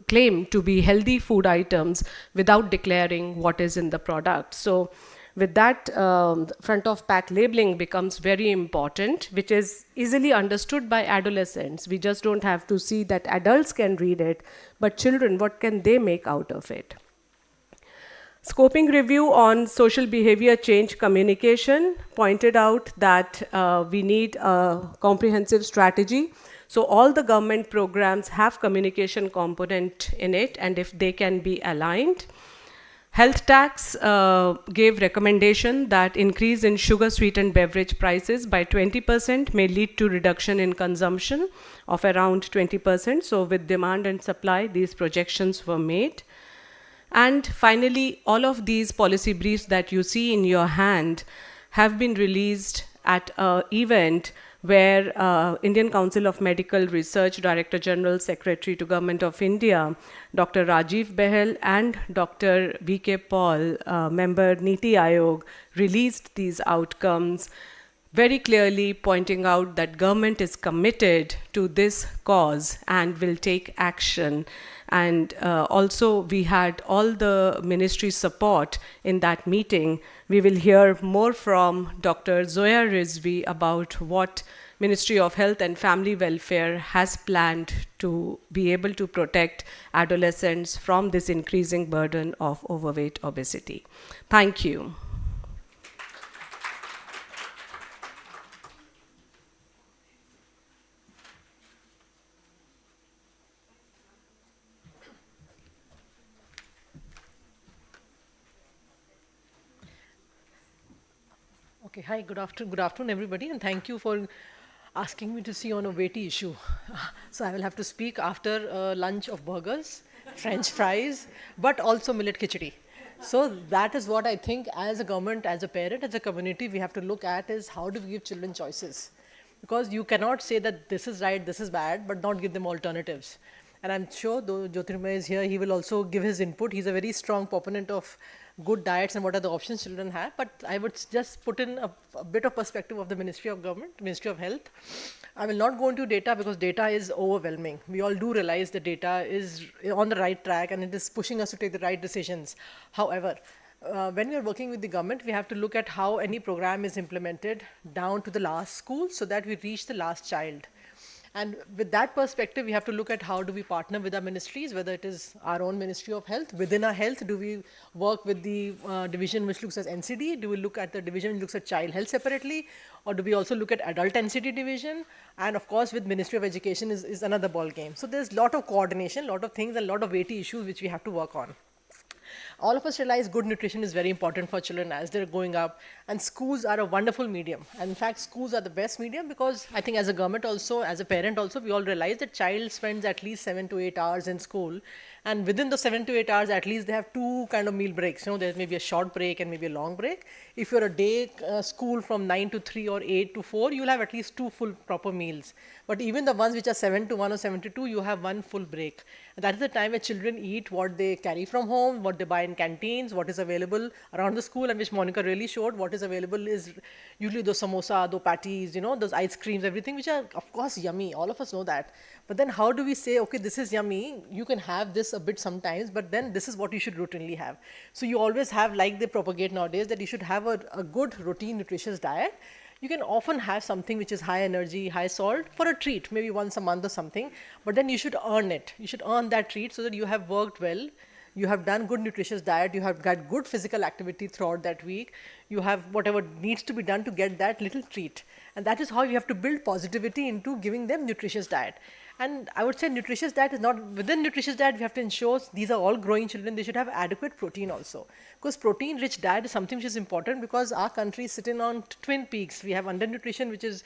claim to be healthy food items without declaring what is in the product. So with that, front of pack labeling becomes very important, which is easily understood by adolescents. We just don't have to see that adults can read it, but children, what can they make out of it? Scoping review on social behavior change communication pointed out that we need a comprehensive strategy. So all the government programs have communication component in it, and if they can be aligned. Health tax gave recommendation that increase in sugar-sweetened beverage prices by 20% may lead to reduction in consumption of around 20%. So with demand and supply, these projections were made. And finally, all of these policy briefs that you see in your hand have been released at an event where Indian Council of Medical Research Director General Secretary to Government of India, Dr. Rajiv Behel, and Dr. V.K. Paul, member Niti Aayog, released these outcomes, very clearly pointing out that government is committed to this cause and will take action. And also we had all the ministry support in that meeting. We will hear more from Dr. Zoya Rizvi about what Ministry of Health and Family Welfare has planned to be able to protect adolescents from this increasing burden of overweight obesity. Thank you. Okay, hi, good afternoon, everybody, and thank you for asking me to see on a weighty issue. So I will have to speak after a lunch of burgers, French fries, but also millet khichdi. So that is what I think as a government, as a parent, as a community, we have to look at is how do we give children choices? Because you cannot say that this is right, this is bad, but not give them alternatives. And I'm sure, though Jyotirmay is here, he will also give his input. He's a very strong proponent of good diets and what are the options children have. But I would just put in a bit of perspective of the Ministry of Government, Ministry of Health. I will not go into data because data is overwhelming. We all do realize the data is on the right track and it is pushing us to take the right decisions. However, when we are working with the government, we have to look at how any program is implemented down to the last school so that we reach the last child. And with that perspective, we have to look at how do we partner with our ministries, whether it is our own Ministry of Health. Within our health, do we work with the division which looks at NCD? Do we look at the division which looks at child health separately? Or do we also look at adult NCD division? And of course, with Ministry of Education is another ball game. So there's a lot of coordination, a lot of things, and a lot of weighty issues which we have to work on. All of us realize good nutrition is very important for children as they're growing up, and schools are a wonderful medium. And in fact, schools are the best medium because I think as a government also, as a parent also, we all realize that child spends at least 7 to 8 hours in school, and within the 7 to 8 hours, at least they have two kind of meal breaks. You know, there's maybe a short break and maybe a long break. If you're a day school from 9 to 3 or 8 to 4, you'll have at least 2 full proper meals. But even the ones which are 7 to 1 or 7 to 2, you have 1 full break. And that is the time where children eat what they carry from home, what they buy in canteens, what is available around the school, and which Monica really showed. What is available is usually those samosa, those patties, you know, those ice creams, everything, which are of course yummy. All of us know that. But then how do we say, okay, this is yummy, you can have this a bit sometimes, but then this is what you should routinely have. So you always have, like they propagate nowadays, that you should have a good routine nutritious diet. You can often have something which is high energy, high salt for a treat, maybe once a month or something, but then you should earn it. You should earn that treat so that you have worked well, you have done good nutritious diet, you have got good physical activity throughout that week, you have whatever needs to be done to get that little treat. And that is how you have to build positivity into giving them nutritious diet. And I would say nutritious diet is not, within nutritious diet, we have to ensure these are all growing children, they should have adequate protein also. Because protein-rich diet is something which is important because our country is sitting on twin peaks. We have undernutrition, which is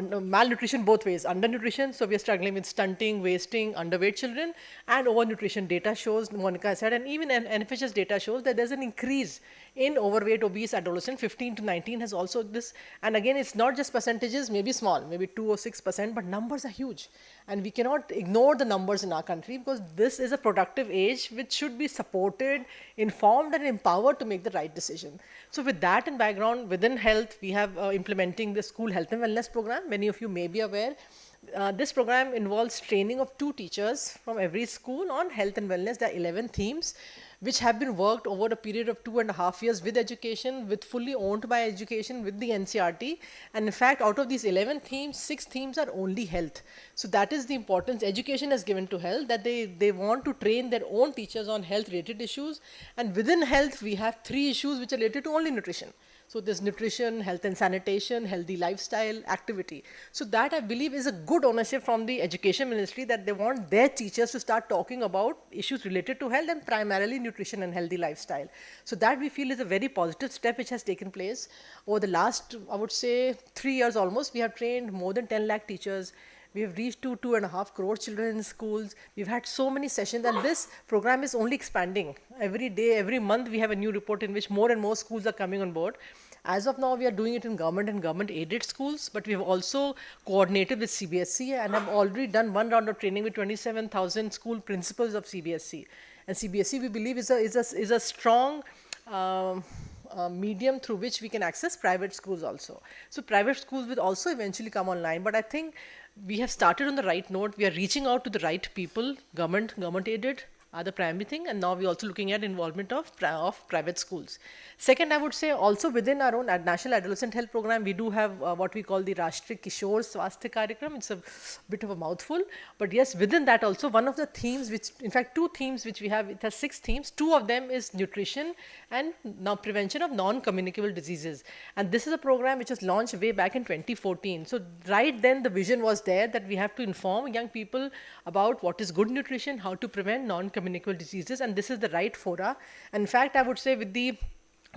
malnutrition both ways. Undernutrition, so we are struggling with stunting, wasting, underweight children, and overnutrition. Data shows, Monica said, and even NFHS data shows that there's an increase in overweight, obese adolescent. 15 to 19 has also this, and again, it's not just percentages, maybe small, maybe 2 or 6%, but numbers are huge. And we cannot ignore the numbers in our country, because this is a productive age which should be supported, informed, and empowered to make the right decision. So with that in background, within health, we have implementing the school health and wellness program. Many of you may be aware. This program involves training of 2 teachers from every school on health and wellness. There are 11 themes which have been worked over a period of 2.5 years with education, with fully owned by education, with the NCRT. And in fact, out of these 11 themes, 6 themes are only health. So that is the importance education has given to health, that they want to train their own teachers on health related issues. And within health, we have 3 issues which are related to only nutrition. So there's nutrition, health and sanitation, healthy lifestyle, activity. So that I believe is a good ownership from the education ministry, that they want their teachers to start talking about issues related to health and primarily nutrition and healthy lifestyle. So that we feel is a very positive step which has taken place. Over the last, I would say, 3 years almost, we have trained more than 10 lakh teachers. We have reached to 2.5 crore children in schools. We've had so many sessions, and this program is only expanding. Every day, every month, we have a new report in which more and more schools are coming on board. As of now, we are doing it in government and government-aided schools, but we have also coordinated with CBSE and have already done 1 round of training with 27,000 school principals of CBSE. And CBSE, we believe, is a strong medium through which we can access private schools also. So private schools will also eventually come online, but I think we have started on the right note. We are reaching out to the right people. Government-aided are the primary thing, and now we're also looking at involvement of private schools. Second, I would say also within our own National Adolescent Health Program, we do have what we call the Rashtriya Kishore Swasthya Karyakram. It's a bit of a mouthful, but yes, within that also one of the themes, which in fact 2 themes which we have, it has 6 themes. 2 of them is nutrition and now prevention of non-communicable diseases. And this is a program which was launched way back in 2014. So right then the vision was there that we have to inform young people about what is good nutrition, how to prevent non-communicable diseases, and this is the right fora. And in fact, I would say with the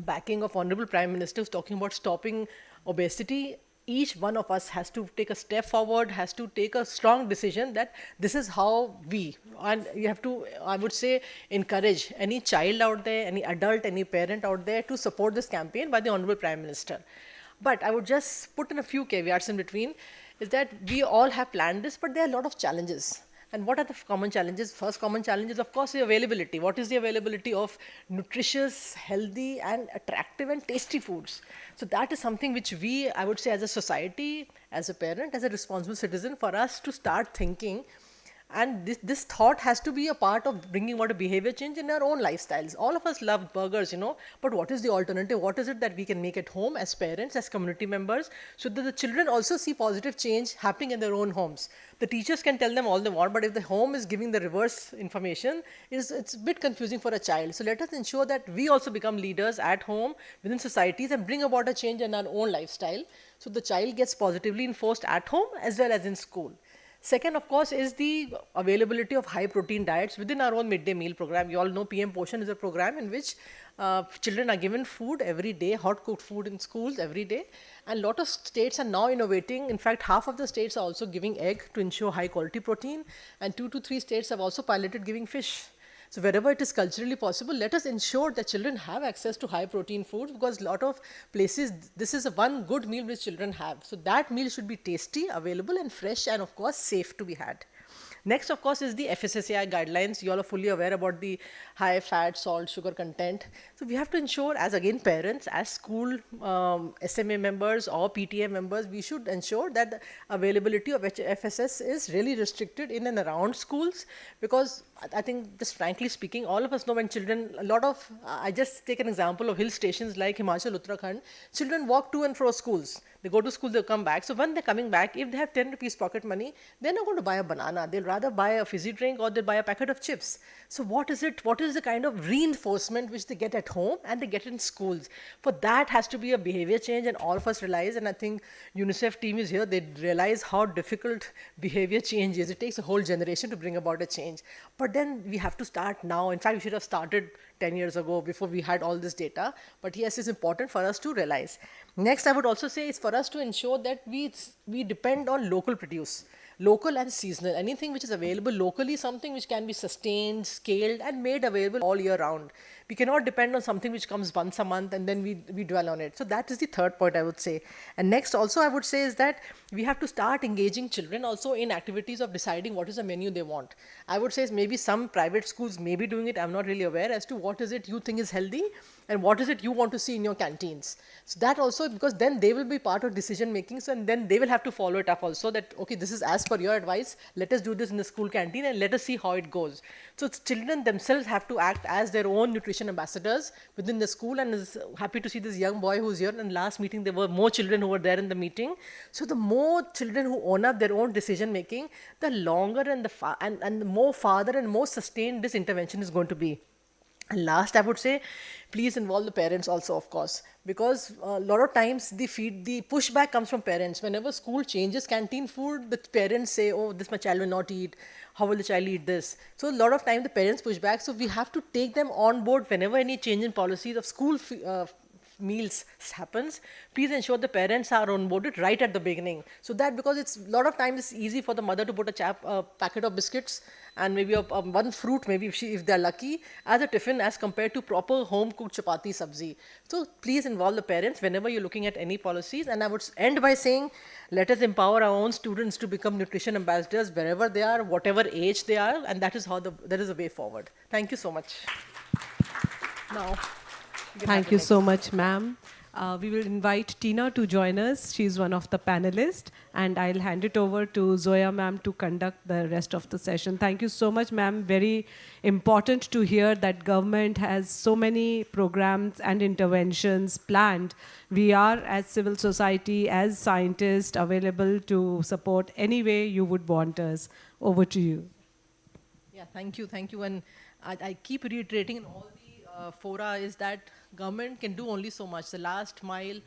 backing of Honorable Prime Minister who's talking about stopping obesity, each one of us has to take a step forward, has to take a strong decision that this is how we, and you have to, I would say, encourage any child out there, any adult, any parent out there to support this campaign by the Honorable Prime Minister. But I would just put in a few caveats in between, is that we all have planned this, but there are a lot of challenges. And what are the common challenges? First common challenge is, of course, the availability. What is the availability of nutritious, healthy, and attractive and tasty foods? So that is something which we, I would say, as a society, as a parent, as a responsible citizen, for us to start thinking. And this thought has to be a part of bringing about a behavior change in our own lifestyles. All of us love burgers, but what is the alternative? What is it that we can make at home as parents, as community members, so that the children also see positive change happening in their own homes? The teachers can tell them all they want, but if the home is giving the reverse information, it's a bit confusing for a child. So let us ensure that we also become leaders at home, within societies, and bring about a change in our own lifestyle, so the child gets positively enforced at home as well as in school. Second, of course, is the availability of high-protein diets within our own midday meal program. You all know PM Poshan is a program in which children are given food every day, hot-cooked food in schools every day. And a lot of states are now innovating. In fact, half of the states are also giving egg to ensure high-quality protein. And 2 to 3 states have also piloted giving fish. So wherever it is culturally possible, let us ensure that children have access to high protein foods, because a lot of places, this is one good meal which children have. So that meal should be tasty, available and fresh, and of course safe to be had. Next, of course, is the FSSAI guidelines. You all are fully aware about the high fat, salt, sugar content. So we have to ensure, as again parents, as school SMA members or PTA members, we should ensure that the availability of FSS is really restricted in and around schools, because I think, just frankly speaking, all of us know when children, I just take an example of hill stations like Himachal, Uttarakhand, children walk to and fro schools. They go to school, they'll come back. So when they're coming back, if they have 10 rupees pocket money, they're not going to buy a banana. They'll rather buy a fizzy drink, or they'll buy a packet of chips. So what is it? What is the kind of reinforcement which they get at home and they get in schools? For that has to be a behavior change, and all of us realize, and I think UNICEF team is here, they realize how difficult behavior change is. It takes a whole generation to bring about a change. But then we have to start now. In fact, we should have started 10 years ago before we had all this data. But yes, it's important for us to realize. Next, I would also say is for us to ensure that we depend on local produce. Local and seasonal. Anything which is available locally, something which can be sustained, scaled, and made available all year round. We cannot depend on something which comes once a month and then we dwell on it. So that is the third point I would say. And next also I would say is that we have to start engaging children also in activities of deciding what is the menu they want. I would say is maybe some private schools may be doing it. I'm not really aware as to what is it you think is healthy and what is it you want to see in your canteens. So that also, because then they will be part of decision making, so and then they will have to follow it up also that, okay, this is as per your advice, let us do this in the school canteen and let us see how it goes. So children themselves have to act as their own nutrition ambassadors within the school, and is happy to see this young boy who's here. And last meeting there were more children who were there in the meeting. So the more children who own up their own decision making, the longer and the more farther and more sustained this intervention is going to be. And last, I would say, please involve the parents also, of course, because a lot of times the pushback comes from parents. Whenever school changes canteen food, the parents say, oh, this my child will not eat. How will the child eat this? So a lot of time the parents push back. So we have to take them on board whenever any change in policies of school meals happens. Please ensure the parents are on board right at the beginning. So that, because it's a lot of times it's easy for the mother to put a packet of biscuits and maybe one fruit, maybe if they're lucky, as a tiffin as compared to proper home cooked chapati sabzi. So please involve the parents whenever you're looking at any policies. And I would end by saying, let us empower our own students to become nutrition ambassadors wherever they are, whatever age they are, and that is how that is the way forward. Thank you so much. Now, thank you so much, ma'am. We will invite Tina to join us. She's one of the panelists, and I'll hand it over to Zoya ma'am to conduct the rest of the session. Thank you so much, ma'am. Very important to hear that government has so many programs and interventions planned. We are, as civil society, as scientists, available to support any way you would want us. Over to you. Yeah, thank you. And I keep reiterating in all the fora is that government can do only so much. The last mile,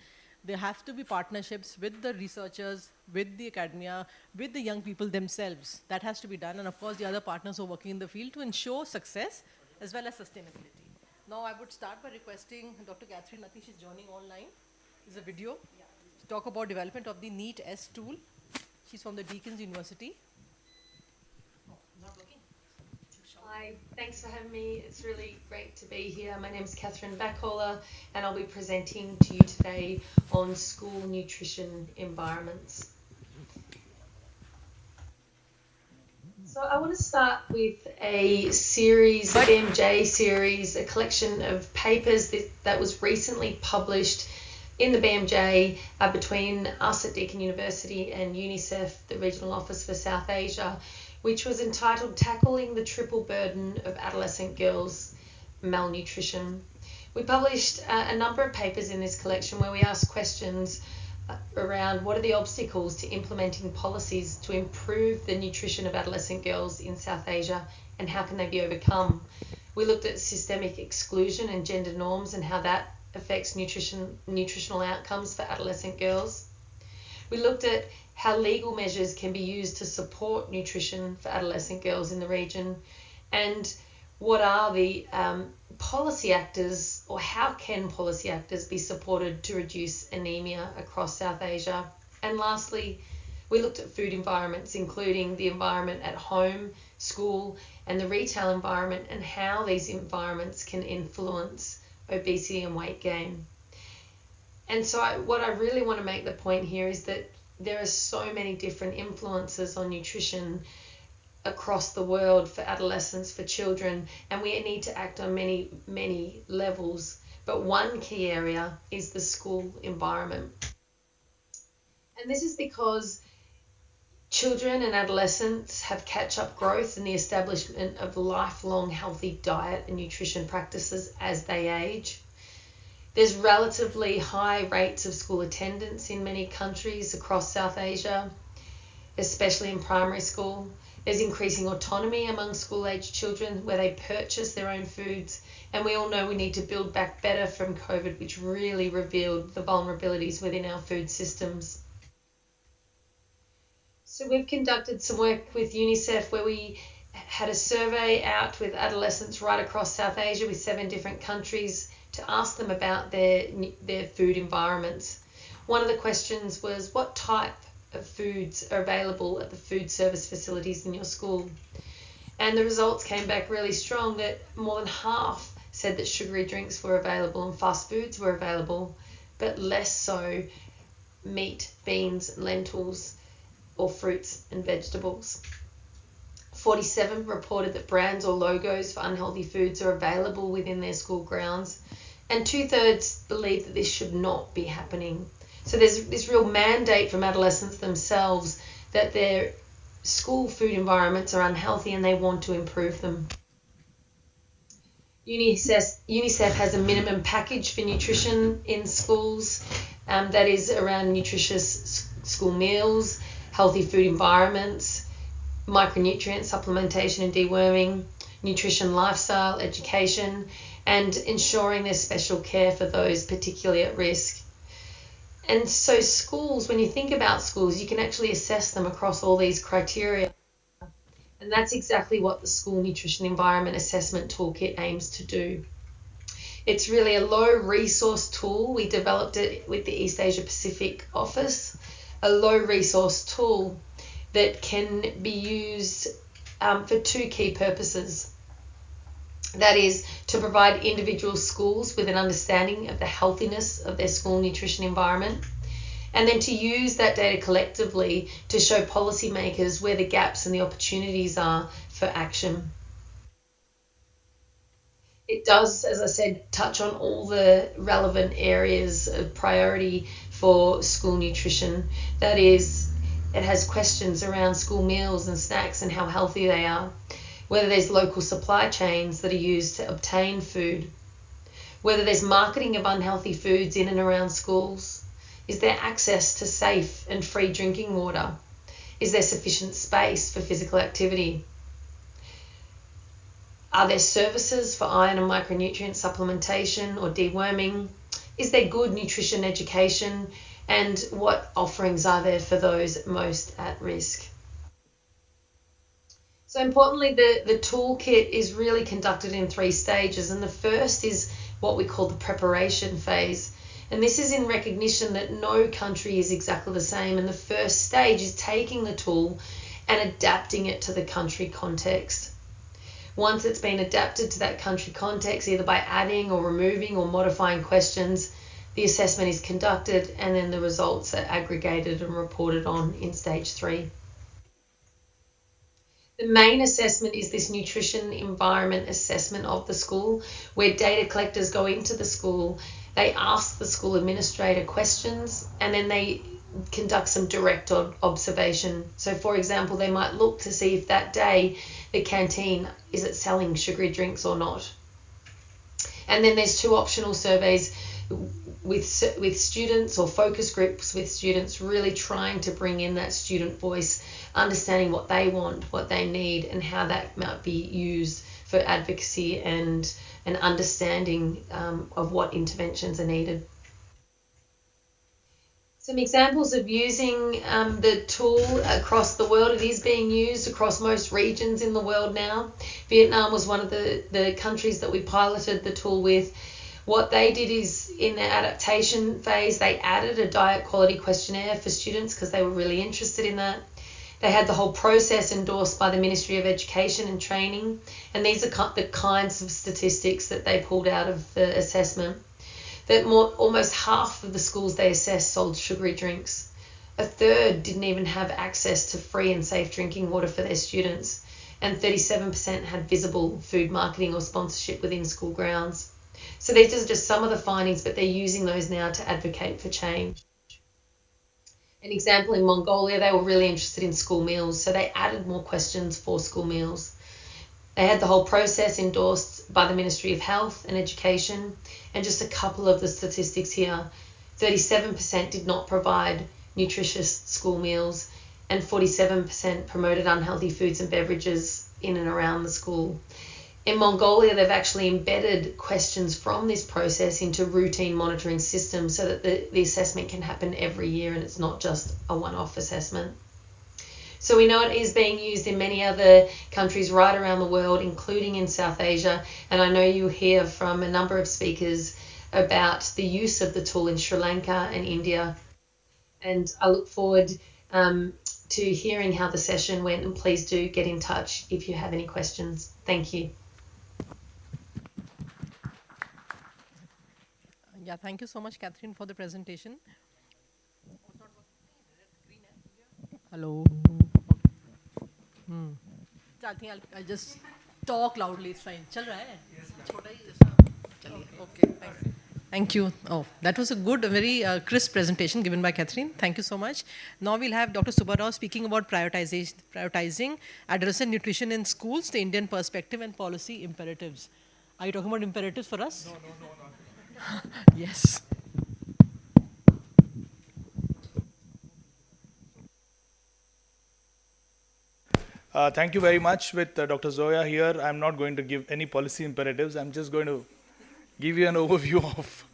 there have to be partnerships with the researchers, with the academia, with the young people themselves. That has to be done. And of course, the other partners who are working in the field to ensure success as well as sustainability. Now, I would start by requesting Dr. Catherine, I think she's joining online. There's a video to talk about development of the NEAT-S tool. She's from the Deacon's University. Hi, thanks for having me. It's really great to be here. My name is Catherine Backola, and I'll be presenting to you today on school nutrition environments. So I want to start with a series, a BMJ series, a collection of papers that was recently published in the BMJ between us at Deakin University and UNICEF, the Regional Office for South Asia, which was entitled Tackling the Triple Burden of Adolescent Girls' Malnutrition. We published a number of papers in this collection where we asked questions around what are the obstacles to implementing policies to improve the nutrition of adolescent girls in South Asia and how can they be overcome. We looked at systemic exclusion and gender norms and how that affects nutritional outcomes for adolescent girls. We looked at how legal measures can be used to support nutrition for adolescent girls in the region, and what are the policy actors, or how can policy actors be supported to reduce anemia across South Asia. And lastly, we looked at food environments, including the environment at home, school, and the retail environment, and how these environments can influence obesity and weight gain. And so what I really want to make the point here is that there are so many different influences on nutrition across the world for adolescents, for children, and we need to act on many, many levels. But one key area is the school environment. And this is because children and adolescents have catch-up growth in the establishment of lifelong healthy diet and nutrition practices as they age. There's relatively high rates of school attendance in many countries across South Asia, especially in primary school. There's increasing autonomy among school-aged children where they purchase their own foods. And we all know we need to build back better from COVID, which really revealed the vulnerabilities within our food systems. So we've conducted some work with UNICEF where we had a survey out with adolescents right across South Asia with 7 different countries to ask them about their food environments. One of the questions was, what type of foods are available at the food service facilities in your school? And the results came back really strong, that more than half said that sugary drinks were available and fast foods were available, but less so meat, beans, lentils, or fruits and vegetables. 47 reported that brands or logos for unhealthy foods are available within their school grounds, and 2/3 believe that this should not be happening. So there's this real mandate from adolescents themselves that their school food environments are unhealthy and they want to improve them. UNICEF has a minimum package for nutrition in schools that is around nutritious school meals, healthy food environments, micronutrient supplementation and deworming, nutrition lifestyle education, and ensuring there's special care for those particularly at risk. And so schools, when you think about schools, you can actually assess them across all these criteria. And that's exactly what the School Nutrition Environment Assessment Toolkit aims to do. It's really a low resource tool. We developed it with the East Asia Pacific office, a low resource tool that can be used for 2 key purposes. That is to provide individual schools with an understanding of the healthiness of their school nutrition environment, and then to use that data collectively to show policymakers where the gaps and the opportunities are for action. It does, as I said, touch on all the relevant areas of priority for school nutrition. That is, it has questions around school meals and snacks and how healthy they are, whether there's local supply chains that are used to obtain food, whether there's marketing of unhealthy foods in and around schools, is there access to safe and free drinking water, is there sufficient space for physical activity, are there services for iron and micronutrient supplementation or deworming, is there good nutrition education, and what offerings are there for those most at risk. So importantly, the toolkit is really conducted in 3 stages, and the first is what we call the preparation phase. And this is in recognition that no country is exactly the same, and the first stage is taking the tool and adapting it to the country context. Once it's been adapted to that country context, either by adding or removing or modifying questions, the assessment is conducted, and then the results are aggregated and reported on in stage 3. The main assessment is this nutrition environment assessment of the school, where data collectors go into the school, they ask the school administrator questions, and then they conduct some direct observation. So for example, they might look to see if that day the canteen, is it selling sugary drinks or not? And then there's 2 optional surveys with students, or focus groups with students, really trying to bring in that student voice, understanding what they want, what they need, and how that might be used for advocacy and an understanding of what interventions are needed. Some examples of using the tool across the world. It is being used across most regions in the world now. Vietnam was one of the countries that we piloted the tool with. What they did is, in their adaptation phase, they added a diet quality questionnaire for students because they were really interested in that. They had the whole process endorsed by the Ministry of Education and Training, and these are the kinds of statistics that they pulled out of the assessment. That almost half of the schools they assessed sold sugary drinks. 1/3 didn't even have access to free and safe drinking water for their students, and 37% had visible food marketing or sponsorship within school grounds. So these are just some of the findings, but they're using those now to advocate for change. An example, in Mongolia, they were really interested in school meals, so they added more questions for school meals. They had the whole process endorsed by the Ministry of Health and Education, and just a couple of the statistics here. 37% did not provide nutritious school meals, and 47% promoted unhealthy foods and beverages in and around the school. In Mongolia, they've actually embedded questions from this process into routine monitoring systems so that the assessment can happen every year and it's not just a one-off assessment. So we know it is being used in many other countries right around the world, including in South Asia. And I know you hear from a number of speakers about the use of the tool in Sri Lanka and India. And I look forward to hearing how the session went, and please do get in touch if you have any questions. Thank you. Yeah, thank you so much, Catherine, for the presentation. Hello. I think I'll just talk loudly. It's fine. Chal raha hai? Chota hi jaisa. Chaliye. Okay. Thank you. Oh, that was a good, very crisp presentation given by Catherine. Thank you so much. Now we'll have Dr. Subbarao speaking about prioritizing adolescent nutrition in schools, the Indian perspective and policy imperatives. Are you talking about imperatives for us? No. Yes. Thank you very much. With Dr. Zoya here, I'm not going to give any policy imperatives. I'm just going to give you an overview of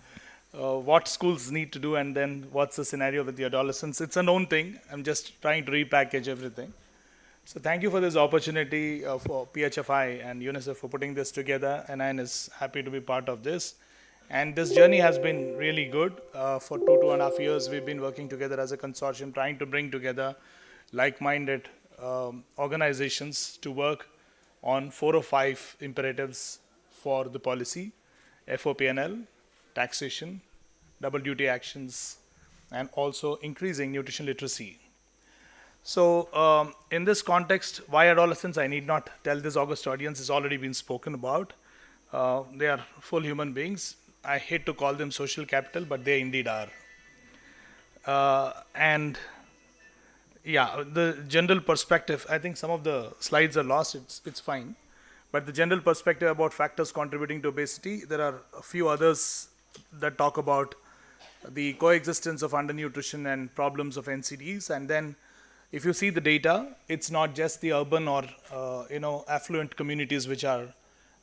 what schools need to do and then what's the scenario with the adolescents. It's a known thing. I'm just trying to repackage everything. So thank you for this opportunity for PHFI and UNICEF for putting this together. NIN is happy to be part of this. And this journey has been really good. For 2.5 years, we've been working together as a consortium, trying to bring together like-minded organizations to work on 4 or 5 imperatives for the policy: FOPNL, taxation, double duty actions, and also increasing nutrition literacy. So in this context, why adolescents? I need not tell this august audience, it's already been spoken about. They are full human beings. I hate to call them social capital, but they indeed are. And yeah, the general perspective, I think some of the slides are lost, it's fine. But the general perspective about factors contributing to obesity, there are a few others that talk about the coexistence of undernutrition and problems of NCDs. And then if you see the data, it's not just the urban or affluent communities which are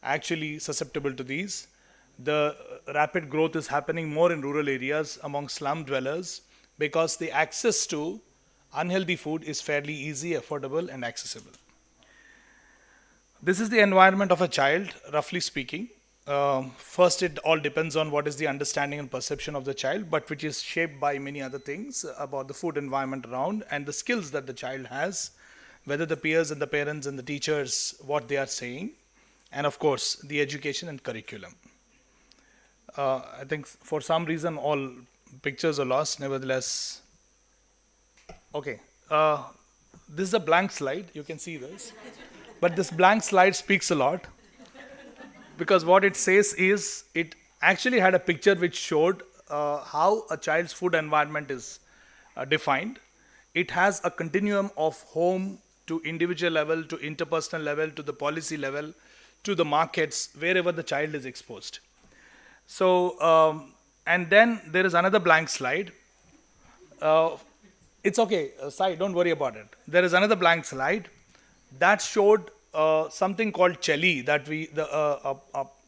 actually susceptible to these. The rapid growth is happening more in rural areas among slum dwellers because the access to unhealthy food is fairly easy, affordable, and accessible. This is the environment of a child, roughly speaking. First, it all depends on what is the understanding and perception of the child, but which is shaped by many other things about the food environment around and the skills that the child has, whether the peers and the parents and the teachers, what they are saying, and of course, the education and curriculum. I think for some reason, all pictures are lost, nevertheless. Okay, this is a blank slide, you can see this. But this blank slide speaks a lot because what it says is it actually had a picture which showed how a child's food environment is defined. It has a continuum of home to individual level, to interpersonal level, to the policy level, to the markets, wherever the child is exposed. So, and then there is another blank slide. It's okay, Sai, don't worry about it. There is another blank slide that showed something called CHELI, that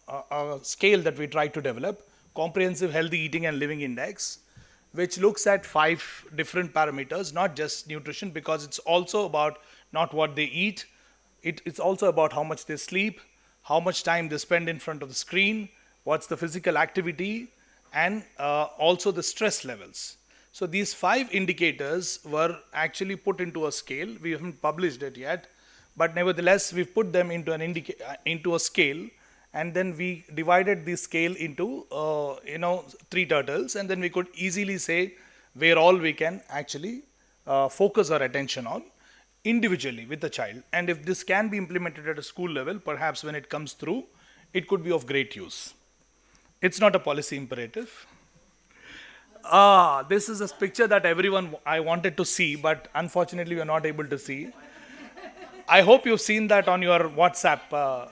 a scale that we tried to develop, Comprehensive Healthy Eating and Living Index, which looks at 5 different parameters, not just nutrition, because it's also about not what they eat, it's also about how much they sleep, how much time they spend in front of the screen, what's the physical activity, and also the stress levels. So these 5 indicators were actually put into a scale. We haven't published it yet, but nevertheless, we've put them into a scale, and then we divided the scale into 3 turtles, and then we could easily say where all we can actually focus our attention on individually with the child. And if this can be implemented at a school level, perhaps when it comes through, it could be of great use. It's not a policy imperative. This is a picture that I wanted to see, but unfortunately we are not able to see. I hope you've seen that on your WhatsApp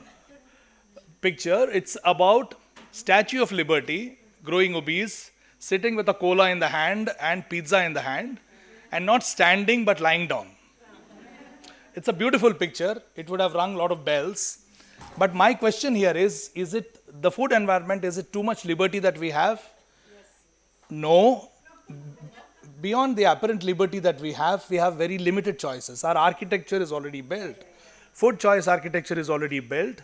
picture. It's about Statue of Liberty, growing obese, sitting with a cola in the hand and pizza in the hand, and not standing but lying down. It's a beautiful picture. It would have rung a lot of bells. But my question here is it the food environment, is it too much liberty that we have? Yes. No. beyond the apparent liberty that we have very limited choices. Our architecture is already built. Food choice architecture is already built.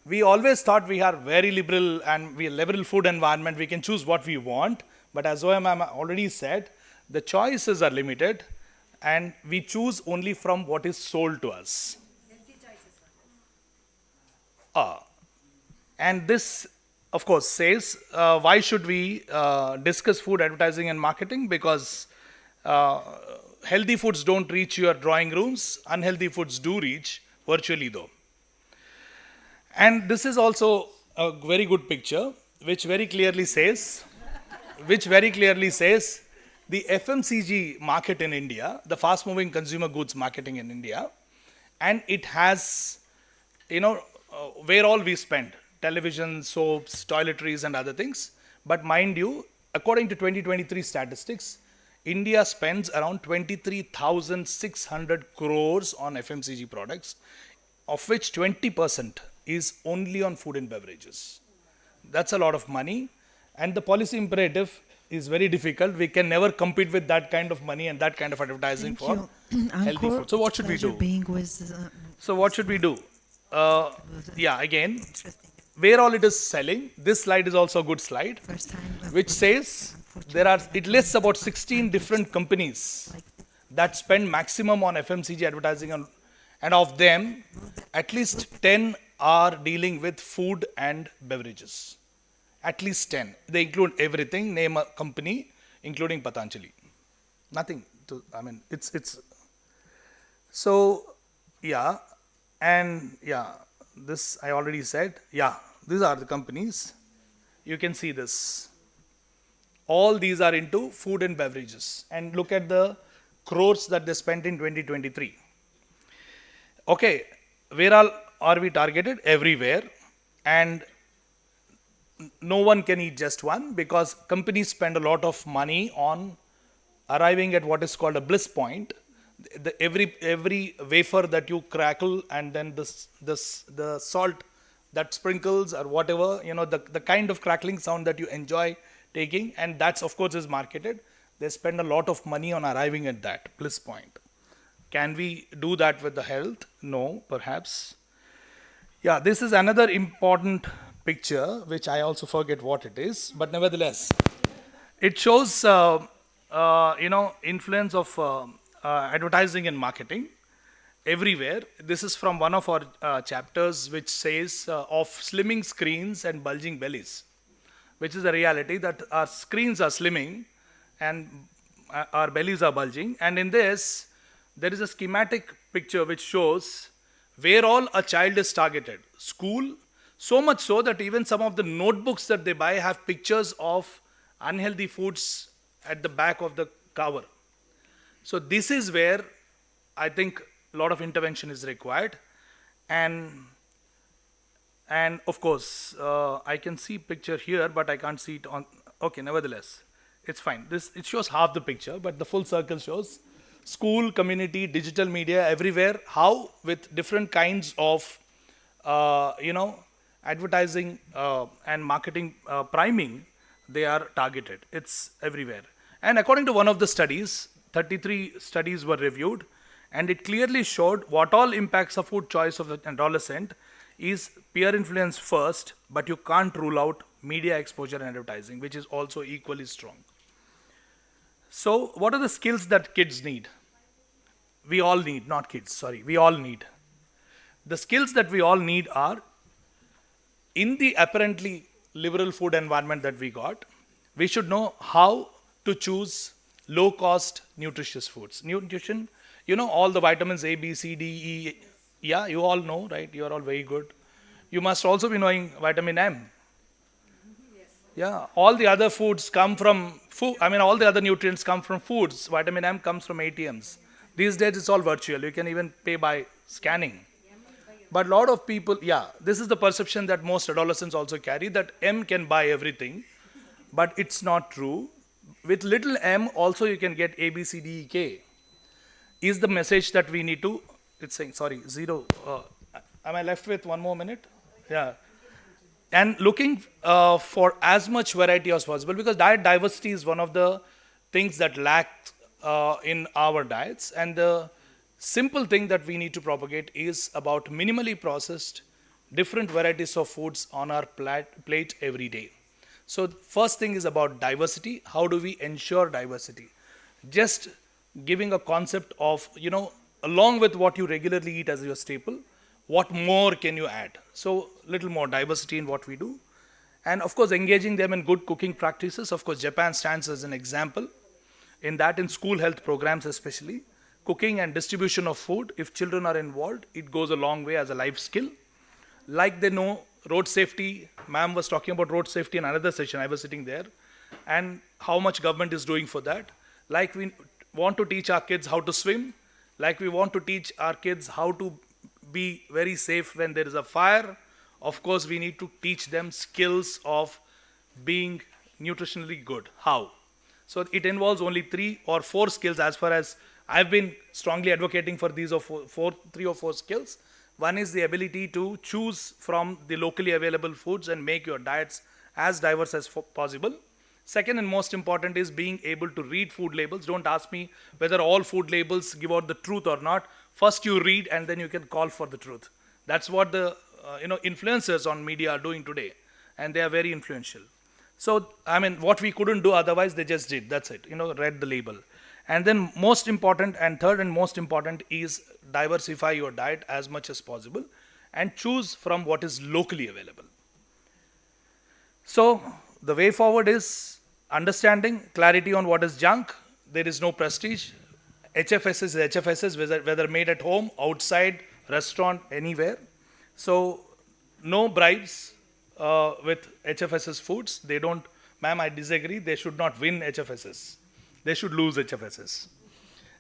We always thought we are very liberal and we are liberal food environment. We can choose what we want. But as Zoya ma'am already said, the choices are limited and we choose only from what is sold to us. And this, of course, says why should we discuss food advertising and marketing? Because healthy foods don't reach your drawing rooms, unhealthy foods do reach virtually though. And this is also a very good picture which very clearly says the FMCG market in India, the fast moving consumer goods marketing in India, and it has, where all we spend, television, soaps, toiletries and other things. But mind you, according to 2023 statistics, India spends around 23,600 crores on FMCG products, of which 20% is only on food and beverages. That's a lot of money, and the policy imperative is very difficult. We can never compete with that kind of money and that kind of advertising for healthy food. So what should we do? So what should we do? Again, where all it is selling, this slide is also a good slide, which says it lists about 16 different companies that spend maximum on FMCG advertising, and of them, at least 10 are dealing with food and beverages. At least 10. They include everything, name a company, including Patanjali. Nothing to, this I already said. These are the companies. You can see this. All these are into food and beverages. And look at the crores that they spent in 2023. Okay, where all are we targeted? Everywhere. And no one can eat just one, because companies spend a lot of money on arriving at what is called a bliss point. Every wafer that you crackle and then the salt that sprinkles or whatever, the kind of crackling sound that you enjoy taking, and that's of course is marketed. They spend a lot of money on arriving at that bliss point. Can we do that with the health? No, perhaps. This is another important picture, which I also forget what it is, but nevertheless, it shows, influence of advertising and marketing everywhere. This is from one of our chapters, which says of slimming screens and bulging bellies, which is the reality that our screens are slimming and our bellies are bulging. And in this, there is a schematic picture which shows where all a child is targeted. School, so much so that even some of the notebooks that they buy have pictures of unhealthy foods at the back of the cover. So this is where I think a lot of intervention is required. And of course, I can see picture here, but I can't see it on, okay, nevertheless, it's fine. It shows half the picture, but the full circle shows school, community, digital media, everywhere, how with different kinds of, advertising and marketing priming, they are targeted. It's everywhere. And according to one of the studies, 33 studies were reviewed, and it clearly showed what all impacts a food choice of an adolescent is peer influence first, but you can't rule out media exposure and advertising, which is also equally strong. So what are the skills that kids need? We all need, not kids, sorry, we all need. The skills that we all need are, in the apparently liberal food environment that we got, we should know how to choose low-cost, nutritious foods. Nutrition, all the vitamins A, B, C, D, E. Yeah, you all know, right? You are all very good. You must also be knowing vitamin M. Yeah, all the other foods come from food. All the other nutrients come from foods. Vitamin M comes from ATMs. These days, it's all virtual. You can even pay by scanning. But a lot of people, this is the perception that most adolescents also carry, that M can buy everything. But it's not true. With little m also you can get A, B, C, D, E, K. Is the message that we need to, it's saying, sorry, 0. Am I left with 1 more minute? Yeah. And looking for as much variety as possible, because diet diversity is one of the things that lack in our diets. And the simple thing that we need to propagate is about minimally processed, different varieties of foods on our plate every day. So first thing is about diversity. How do we ensure diversity? Just giving a concept of, along with what you regularly eat as your staple, what more can you add? So little more diversity in what we do. And of course, engaging them in good cooking practices. Of course, Japan stands as an example in that, in school health programs especially. Cooking and distribution of food, if children are involved, it goes a long way as a life skill. Like they know road safety, ma'am was talking about road safety in another session, I was sitting there, and how much government is doing for that. Like we want to teach our kids how to swim, like we want to teach our kids how to be very safe when there is a fire. Of course, we need to teach them skills of being nutritionally good. How? So it involves only 3 or 4 skills as far as I've been strongly advocating for these 3 or 4 skills. One is the ability to choose from the locally available foods and make your diets as diverse as possible. Second and most important is being able to read food labels. Don't ask me whether all food labels give out the truth or not. First you read and then you can call for the truth. That's what the influencers on media are doing today, and they are very influential. So, what we couldn't do otherwise, they just did. That's it. Read the label. And then most important, and third and most important, is diversify your diet as much as possible and choose from what is locally available. So the way forward is understanding, clarity on what is junk. There is no prestige. HFSS is HFSS, whether made at home, outside, restaurant, anywhere. So no bribes with HFSS foods. They don't, ma'am, I disagree. They should not win HFSS. They should lose HFSS.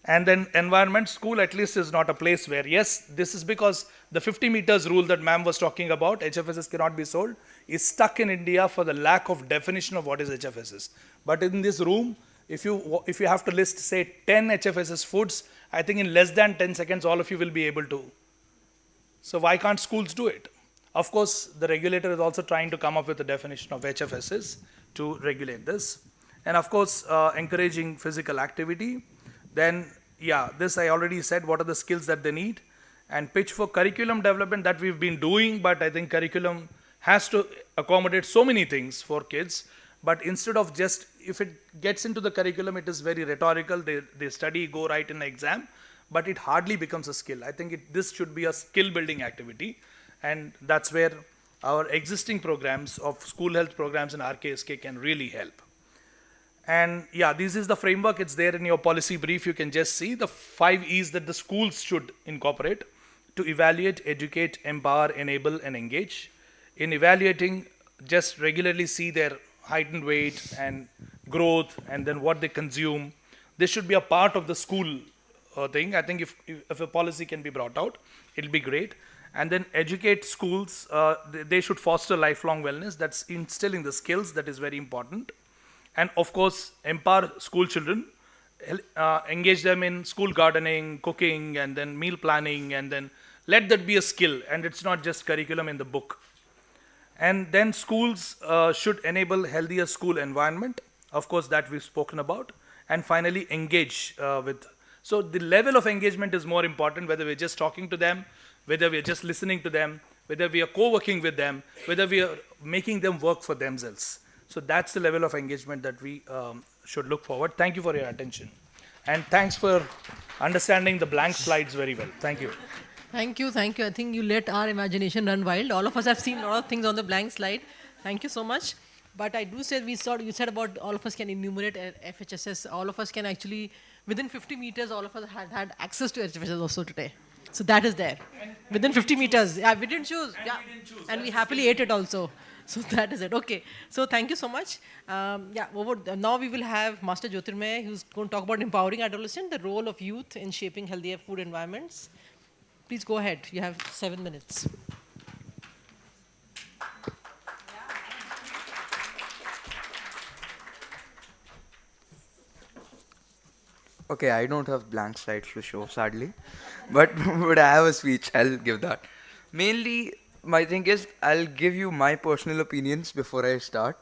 And then environment, school at least is not a place where, yes, this is because the 50 meters rule that ma'am was talking about, HFSS cannot be sold, is stuck in India for the lack of definition of what is HFSS. But in this room, if you have to list, say, 10 HFSS foods, I think in less than 10 seconds, all of you will be able to. So why can't schools do it? Of course, the regulator is also trying to come up with a definition of HFSS to regulate this. And of course, encouraging physical activity. Then, this I already said, what are the skills that they need? And pitch for curriculum development that we've been doing, but I think curriculum has to accommodate so many things for kids. But instead of just, if it gets into the curriculum, it is very rhetorical, they study, go write in the exam, but it hardly becomes a skill. I think this should be a skill building activity. And that's where our existing programs of school health programs in RKSK can really help. And this is the framework. It's there in your policy brief. You can just see the 5 E's that the schools should incorporate to evaluate, educate, empower, enable, and engage. In evaluating, just regularly see their heightened weight and growth and then what they consume. This should be a part of the school thing. I think if a policy can be brought out, it'll be great. And then educate schools. They should foster lifelong wellness. That's instilling the skills. That is very important. And of course, empower school children, engage them in school gardening, cooking, and then meal planning, and then let that be a skill, and it's not just curriculum in the book. And then schools should enable healthier school environment. Of course, that we've spoken about. And finally, engage with. So the level of engagement is more important, whether we're just talking to them, whether we're just listening to them, whether we are co-working with them, whether we are making them work for themselves. So that's the level of engagement that we should look forward. Thank you for your attention. And thanks for understanding the blank slides very well. Thank you. Thank you. I think you let our imagination run wild. All of us have seen a lot of things on the blank slide. Thank you so much. But I do say, you said about all of us can enumerate FHSS. All of us can actually, within 50 meters, all of us had access to FHSS also today. So that is there. Within 50 meters. Yeah, we didn't choose. And we happily ate it also. So that is it. Okay. So thank you so much. Now we will have Master Jyotirmay, who's going to talk about empowering adolescents, the role of youth in shaping healthier food environments. Please go ahead. You have 7 minutes. Okay, I don't have blank slides to show, sadly. But I have a speech. I'll give that. Mainly, my thing is, I'll give you my personal opinions before I start.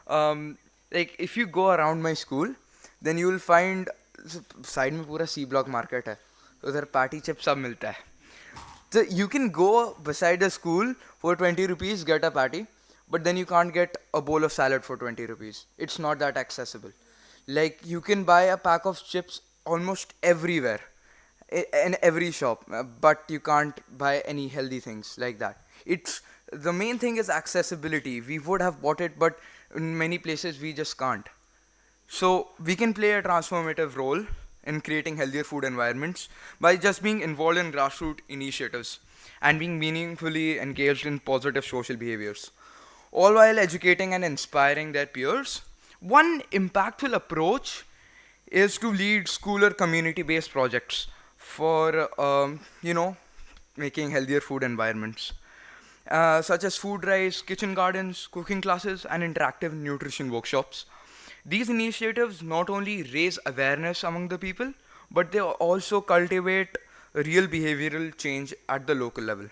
If you go around my school, then you will find side में पूरा C block market है, उधर party chips सब मिलता है. So you can go beside a school for 20 rupees, get a patty, but then you can't get a bowl of salad for 20 rupees. It's not that accessible. Like you can buy a pack of chips almost everywhere, in every shop, but you can't buy any healthy things like that. It's the main thing is accessibility. We would have bought it, but in many places we just can't. So we can play a transformative role in creating healthier food environments by just being involved in grassroots initiatives and being meaningfully engaged in positive social behaviors, all while educating and inspiring their peers. One impactful approach is to lead school or community-based projects for, making healthier food environments, such as food drives, kitchen gardens, cooking classes, and interactive nutrition workshops. These initiatives not only raise awareness among the people, but they also cultivate real behavioral change at the local level.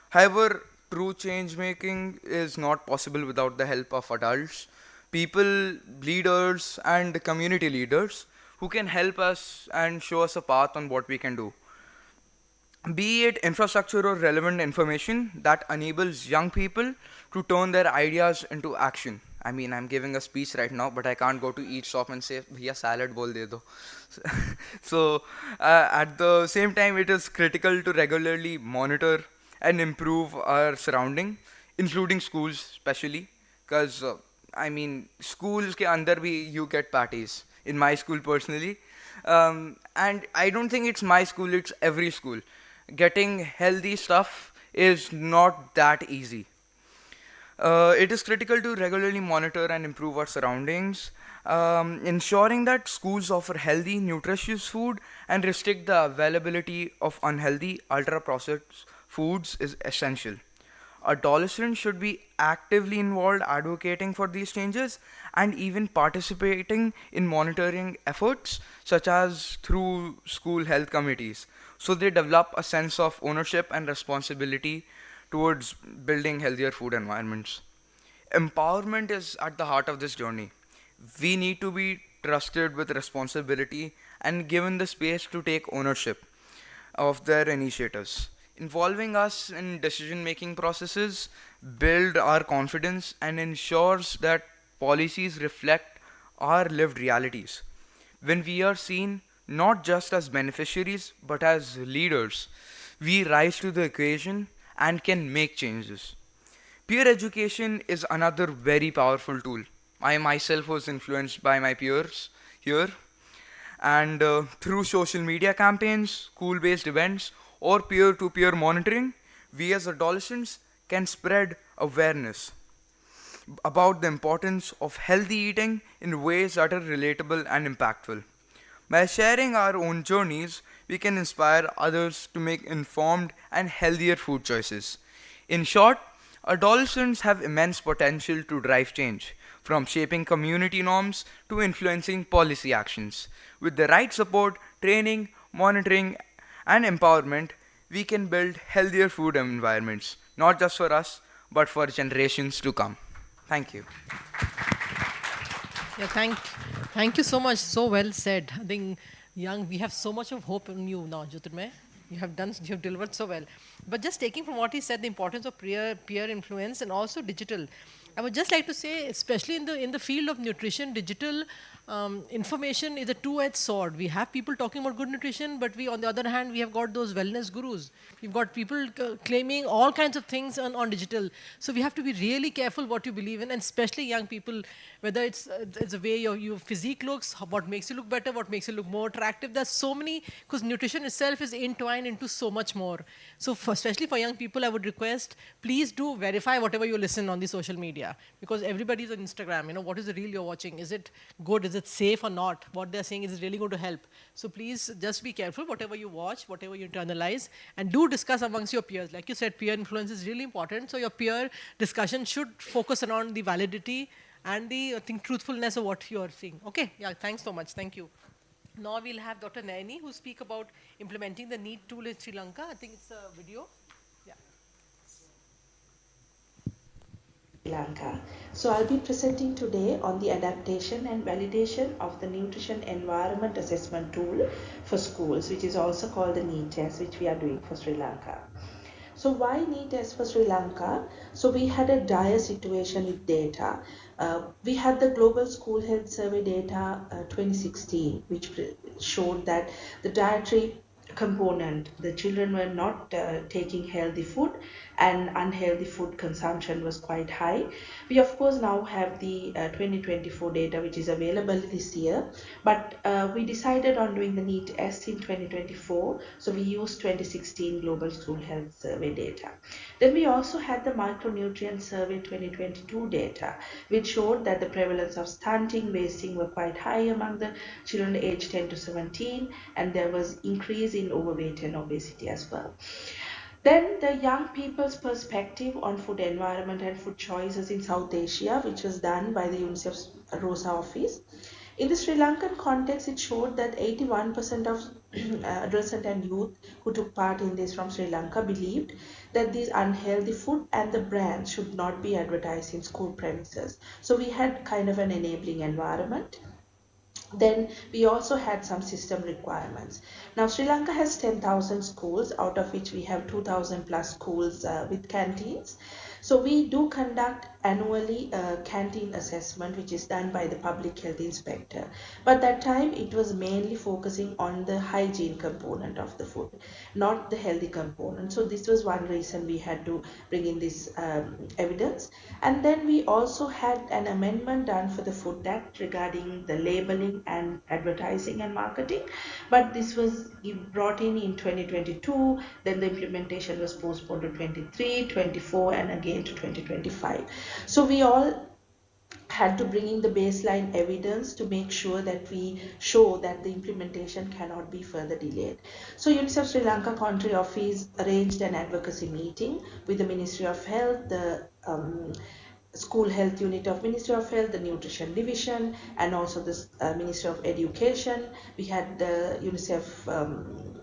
However, true change making is not possible without the help of adults, people, leaders, and community leaders who can help us and show us a path on what we can do. Be it infrastructure or relevant information that enables young people to turn their ideas into action. I mean, I'm giving a speech right now, but I can't go to each shop and say, "Bhaiya, salad bol de do." So, at the same time, it is critical to regularly monitor and improve our surrounding, including schools, especially, because schools ke andar bhi you get parties. In my school, personally, and I don't think it's my school; it's every school. Getting healthy stuff is not that easy. It is critical to regularly monitor and improve our surroundings, ensuring that schools offer healthy, nutritious food and restrict the availability of unhealthy, ultra-processed foods is essential. Adolescents should be actively involved advocating for these changes and even participating in monitoring efforts such as through school health committees, so they develop a sense of ownership and responsibility towards building healthier food environments. Empowerment is at the heart of this journey. We need to be trusted with responsibility and given the space to take ownership of their initiatives. Involving us in decision-making processes build our confidence and ensures that policies reflect our lived realities. When we are seen not just as beneficiaries but as leaders, we rise to the occasion and can make changes. Peer education is another very powerful tool. I myself was influenced by my peers here, and through social media campaigns, school-based events, or peer-to-peer monitoring, we as adolescents can spread awareness about the importance of healthy eating in ways that are relatable and impactful. By sharing our own journeys, we can inspire others to make informed and healthier food choices. In short, adolescents have immense potential to drive change, from shaping community norms to influencing policy actions. With the right support, training, monitoring, and empowerment, we can build healthier food environments, not just for us, but for generations to come. Thank you. Yeah, thank you so much. So well said. I think, young, we have so much of hope in you now, Jyotirmay. You have delivered so well. But just taking from what he said, the importance of peer influence and also digital. I would just like to say, especially in the field of nutrition, digital information is a two-edged sword. We have people talking about good nutrition, but on the other hand, we have got those wellness gurus. We've got people claiming all kinds of things on digital. So we have to be really careful what you believe in, and especially young people, whether it's the way your physique looks, what makes you look better, what makes you look more attractive. There's so many, because nutrition itself is entwined into so much more. So especially for young people, I would request, please do verify whatever you listen on the social media, because everybody's on Instagram. What is the reel you're watching? Is it good? Is it safe or not? What they're saying is really going to help. So please just be careful whatever you watch, whatever you internalize, and do discuss amongst your peers. Like you said, peer influence is really important. So your peer discussion should focus around the validity and the truthfulness of what you're seeing. Okay, yeah, thanks so much. Thank you. Now we'll have Dr. Naini who speak about implementing the NEET tool in Sri Lanka. I think it's a video. Yeah. Sri Lanka. So I'll be presenting today on the adaptation and validation of the Nutrition Environment Assessment Tool for schools, which is also called the NEET test, which we are doing for Sri Lanka. So why NEET test for Sri Lanka? So we had a dire situation with data. We had the Global School Health Survey data 2016, which showed that the dietary component, the children were not taking healthy food and unhealthy food consumption was quite high. We of course now have the 2024 data which is available this year, but we decided on doing the NEET test in 2024, so we used 2016 Global School Health Survey data. Then we also had the Micronutrient Survey 2022 data, which showed that the prevalence of stunting, wasting were quite high among the children aged 10 to 17, and there was increase in overweight and obesity as well. Then the young people's perspective on food environment and food choices in South Asia, which was done by the UNICEF's ROSA office. In the Sri Lankan context, it showed that 81% of adolescent and youth who took part in this from Sri Lanka believed that these unhealthy food and the brands should not be advertised in school premises. So we had kind of an enabling environment. Then we also had some system requirements. Now Sri Lanka has 10,000 schools, out of which we have 2,000 plus schools with canteens. So we do conduct annually a canteen assessment, which is done by the public health inspector. But that time it was mainly focusing on the hygiene component of the food, not the healthy component. So this was one reason we had to bring in this evidence. And then we also had an amendment done for the Food Act regarding the labeling and advertising and marketing. But this was brought in 2022, then the implementation was postponed to 23, 24, and again to 2025. So we all had to bring in the baseline evidence to make sure that we show that the implementation cannot be further delayed. So UNICEF Sri Lanka country office arranged an advocacy meeting with the Ministry of Health, the School Health Unit of Ministry of Health, the Nutrition Division, and also the Ministry of Education. We had the UNICEF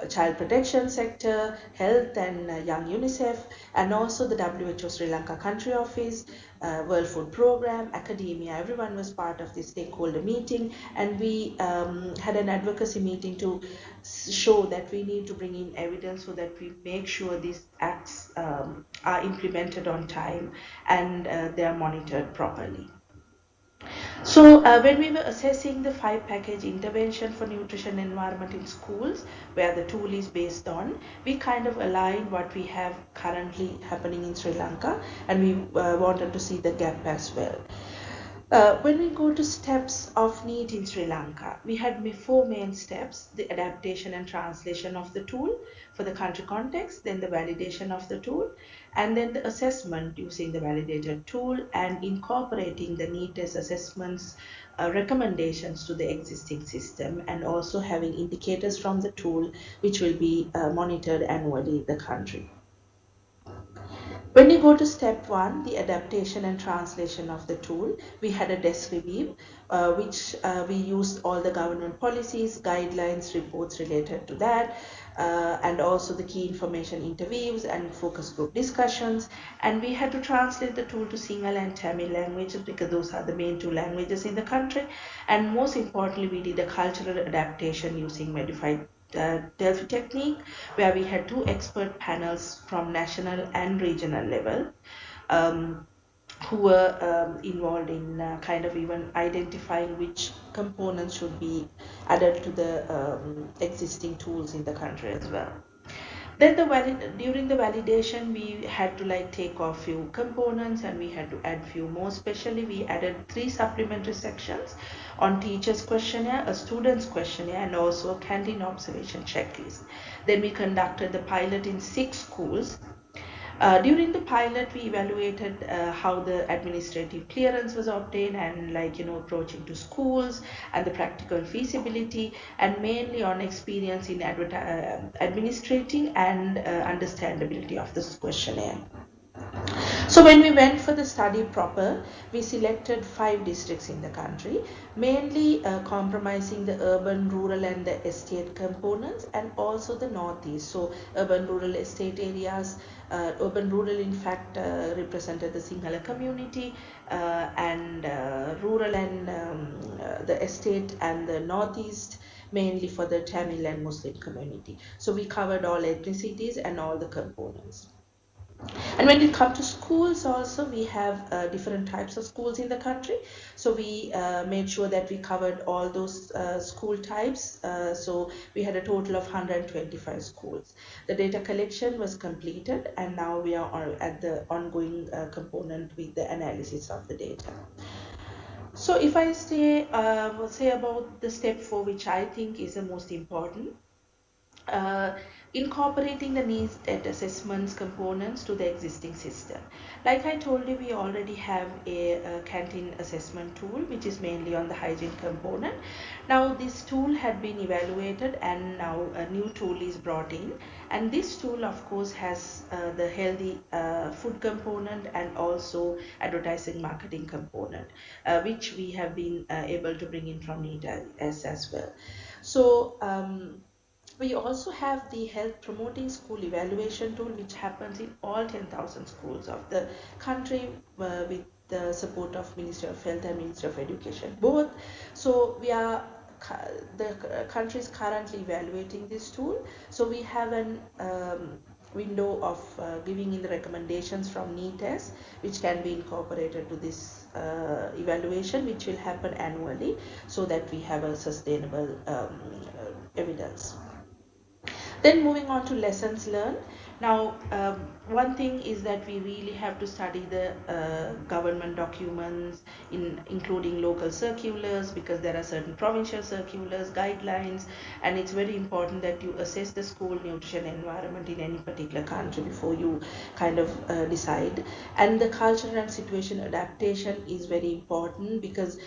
Child Protection Sector, Health and Young UNICEF, and also the WHO Sri Lanka Country Office, World Food Programme, academia. Everyone was part of this stakeholder meeting, and we had an advocacy meeting to show that we need to bring in evidence so that we make sure these acts are implemented on time and they are monitored properly. So when we were assessing the 5-package intervention for nutrition environment in schools, where the tool is based on, we kind of aligned what we have currently happening in Sri Lanka, and we wanted to see the gap as well. When we go to steps of NEET in Sri Lanka, we had 4 main steps: the adaptation and translation of the tool for the country context, then the validation of the tool, and then the assessment using the validated tool and incorporating the NEET test assessments recommendations to the existing system, and also having indicators from the tool which will be monitored annually in the country. When you go to step 1, the adaptation and translation of the tool, we had a desk review, which we used all the government policies, guidelines, reports related to that, and also the key information interviews and focus group discussions. And we had to translate the tool to Sinhala and Tamil languages because those are the main 2 languages in the country. And most importantly, we did a cultural adaptation using modified Delphi technique, where we had 2 expert panels from national and regional level who were involved in kind of even identifying which components should be added to the existing tools in the country as well. Then during the validation, we had to take off few components and we had to add few more. Especially, we added 3 supplementary sections on teacher's questionnaire, a student's questionnaire, and also a canteen observation checklist. Then we conducted the pilot in 6 schools. During the pilot, we evaluated how the administrative clearance was obtained and approaching to schools and the practical feasibility, and mainly on experience in administrating and understandability of this questionnaire. So when we went for the study proper, we selected 5 districts in the country, mainly comprising the urban, rural and the estate components, and also the northeast. So urban, rural, estate areas, urban, rural in fact represented the Sinhala community, and rural and the estate and the northeast mainly for the Tamil and Muslim community. So we covered all ethnicities and all the components. And when it comes to schools also, we have different types of schools in the country. So we made sure that we covered all those school types. So we had a total of 125 schools. The data collection was completed, and now we are at the ongoing component with the analysis of the data. So if I say about the step 4, which I think is the most important, incorporating the needs and assessments components to the existing system. Like I told you, we already have a canteen assessment tool, which is mainly on the hygiene component. Now this tool had been evaluated, and now a new tool is brought in, and this tool of course has the healthy food component and also advertising marketing component, which we have been able to bring in from NEET as well. So we also have the health promoting school evaluation tool, which happens in all 10,000 schools of the country with the support of Ministry of Health and Ministry of Education both. So the country is currently evaluating this tool. So we have an window of giving in the recommendations from NEETES, which can be incorporated to this evaluation, which will happen annually, so that we have a sustainable evidence. Then moving on to lessons learned. Now, one thing is that we really have to study the government documents, including local circulars, because there are certain provincial circulars, guidelines, and it's very important that you assess the school nutrition environment in any particular country before you kind of decide. And the cultural and situation adaptation is very important, because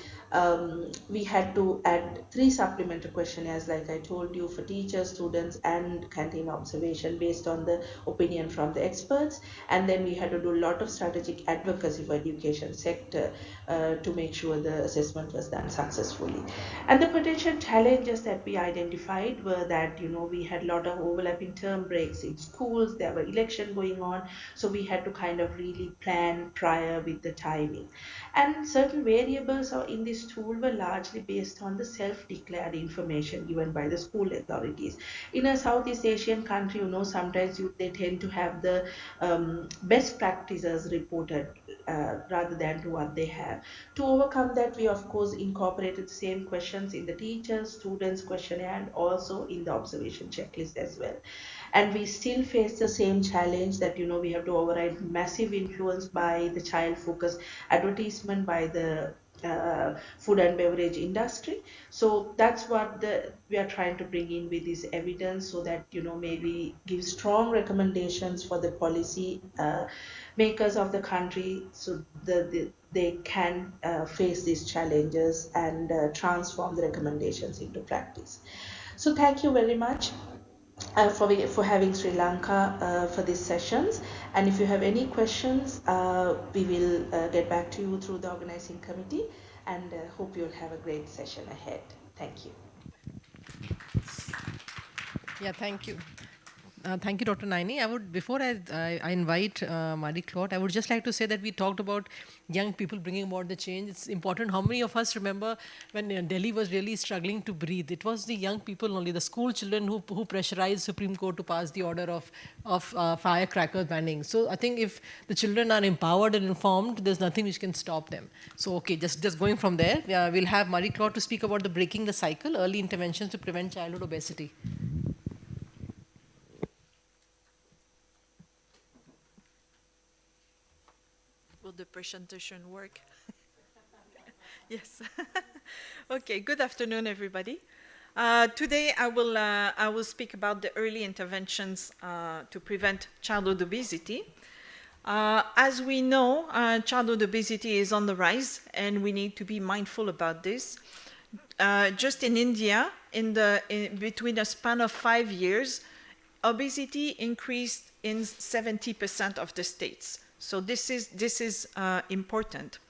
we had to add 3 supplementary questionnaires, like I told you, for teachers, students, and canteen observation based on the opinion from the experts. And then we had to do a lot of strategic advocacy for education sector to make sure the assessment was done successfully. And the potential challenges that we identified were that, we had a lot of overlapping term breaks in schools, there were elections going on, so we had to kind of really plan prior with the timing. And certain variables in this tool were largely based on the self-declared information given by the school authorities. In a Southeast Asian country, sometimes they tend to have the best practices reported rather than to what they have. To overcome that, we of course incorporated the same questions in the teachers, students questionnaire, and also in the observation checklist as well. And we still face the same challenge that, we have to override massive influence by the child-focused advertisement by the food and beverage industry. So that's what we are trying to bring in with this evidence, so that, maybe give strong recommendations for the policy makers of the country, so they can face these challenges and transform the recommendations into practice. So thank you very much for having Sri Lanka for these sessions. And if you have any questions, we will get back to you through the organizing committee, and hope you'll have a great session ahead. Thank you. Yeah, thank you. Thank you, Dr. Naini. Before I invite Marie-Claude, I would just like to say that we talked about young people bringing about the change. It's important. How many of us remember when Delhi was really struggling to breathe? It was the young people only, the school children who pressurized Supreme Court to pass the order of firecracker banning. So I think if the children are empowered and informed, there's nothing which can stop them. So okay, just going from there, we'll have Marie-Claude to speak about the breaking the cycle, early interventions to prevent childhood obesity. Will the presentation work? Yes. Okay, good afternoon, everybody. Today I will speak about the early interventions to prevent childhood obesity. As we know, childhood obesity is on the rise, and we need to be mindful about this. Just in India, between a span of 5 years, obesity increased in 70% of the states. So this is important.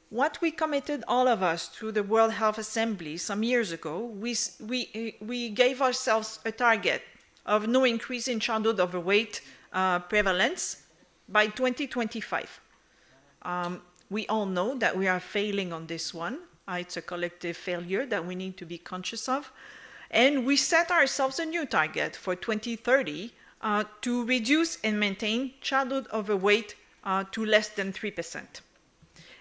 What we committed, all of us, through the World Health Assembly some years ago, we gave ourselves a target of no increase in childhood overweight prevalence by 2025. We all know that we are failing on this one. It's a collective failure that we need to be conscious of. And we set ourselves a new target for 2030 to reduce and maintain childhood overweight to less than 3%.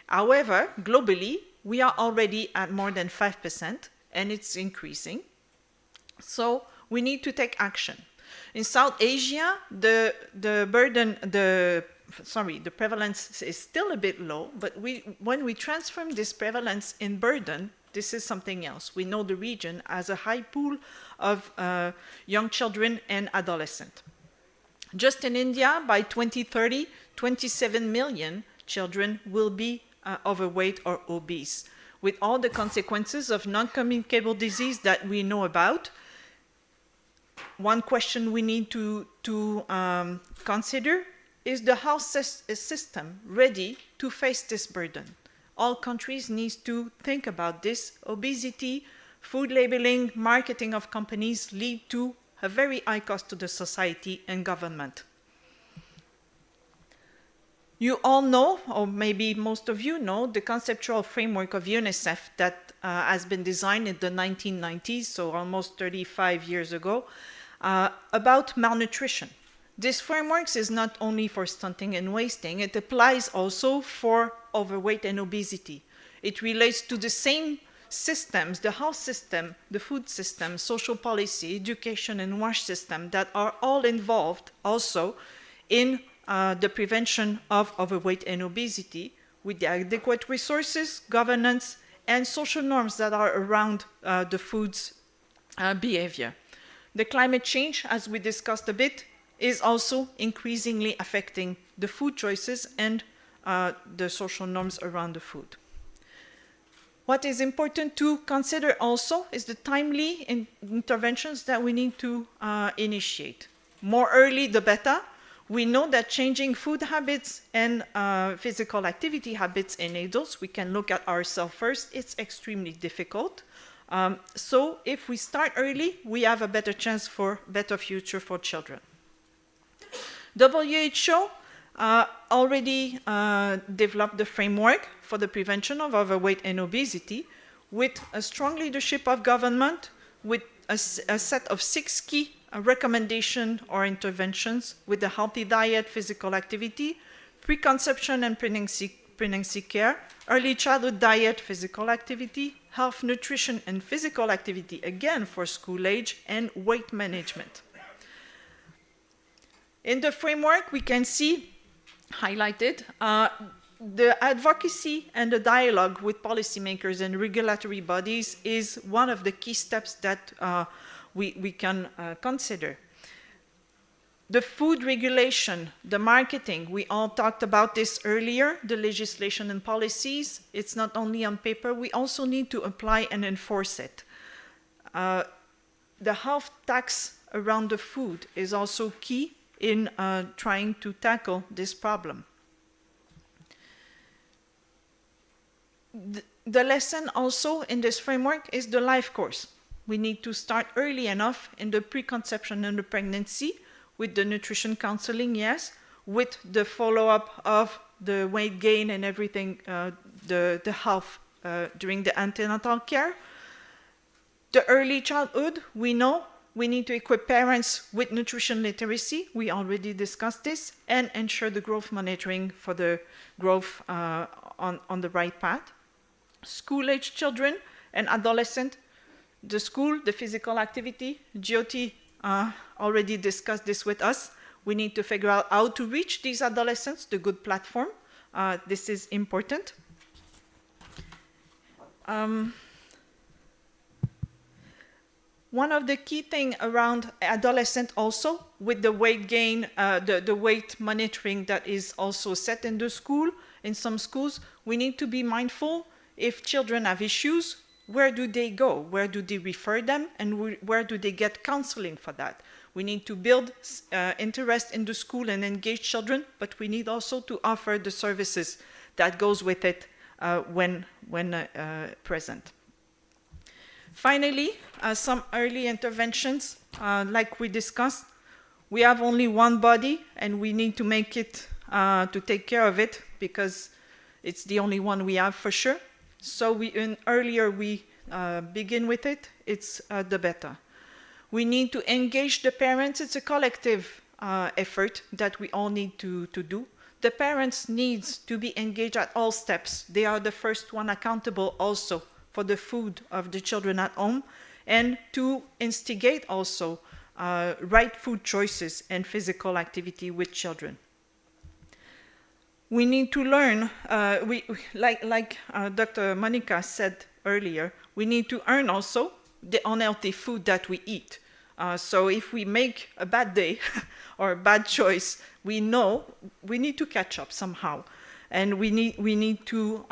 However, globally, we are already at more than 5%, and it's increasing. So we need to take action. In South Asia, the prevalence is still a bit low, but when we transform this prevalence in burden, this is something else. We know the region as a high pool of young children and adolescents. Just in India, by 2030, 27 million children will be overweight or obese, with all the consequences of non-communicable disease that we know about. One question we need to consider is the health system ready to face this burden? All countries need to think about this. Obesity, food labeling, marketing of companies lead to a very high cost to the society and government. You all know, or maybe most of you know, the conceptual framework of UNICEF that has been designed in the 1990s, so almost 35 years ago, about malnutrition. This framework is not only for stunting and wasting, it applies also for overweight and obesity. It relates to the same systems, the health system, the food system, social policy, education, and WASH system that are all involved also in the prevention of overweight and obesity, with the adequate resources, governance, and social norms that are around the food's behavior. The climate change, as we discussed a bit, is also increasingly affecting the food choices and the social norms around the food. What is important to consider also is the timely interventions that we need to initiate. More early, the better. We know that changing food habits and physical activity habits in adults, we can look at ourselves first, it's extremely difficult. So if we start early, we have a better chance for better future for children. WHO already developed the framework for the prevention of overweight and obesity with a strong leadership of government, with a set of 6 key recommendations or interventions with a healthy diet, physical activity, preconception and pregnancy care, early childhood diet, physical activity, health, nutrition, and physical activity, again for school age, and weight management. In the framework, we can see highlighted the advocacy and the dialogue with policymakers and regulatory bodies is one of the key steps that we can consider. The food regulation, the marketing, we all talked about this earlier, the legislation and policies, it's not only on paper, we also need to apply and enforce it. The health tax around the food is also key in trying to tackle this problem. The lesson also in this framework is the life course. We need to start early enough in the preconception and the pregnancy with the nutrition counseling, yes, with the follow-up of the weight gain and everything, the health during the antenatal care. The early childhood, we know we need to equip parents with nutrition literacy. We already discussed this, and ensure the growth monitoring for the growth on the right path. School-age children and adolescents, the school, the physical activity, Jyoti already discussed this with us. We need to figure out how to reach these adolescents, the good platform. This is important. One of the key things around adolescent also, with the weight gain, the weight monitoring that is also set in the school, in some schools, we need to be mindful if children have issues, where do they go? Where do they refer them? And where do they get counseling for that? We need to build interest in the school and engage children, but we need also to offer the services that goes with it when present. Finally, some early interventions, like we discussed. We have only one body, and we need to make it, to take care of it, because it's the only one we have for sure. So earlier we begin with it, it's the better. We need to engage the parents. It's a collective effort that we all need to do. The parents need to be engaged at all steps. They are the first one accountable also for the food of the children at home, and to instigate also right food choices and physical activity with children. We need to learn, like Dr. Monica said earlier, we need to earn also the unhealthy food that we eat. So if we make a bad day or a bad choice, we know we need to catch up somehow. And we need to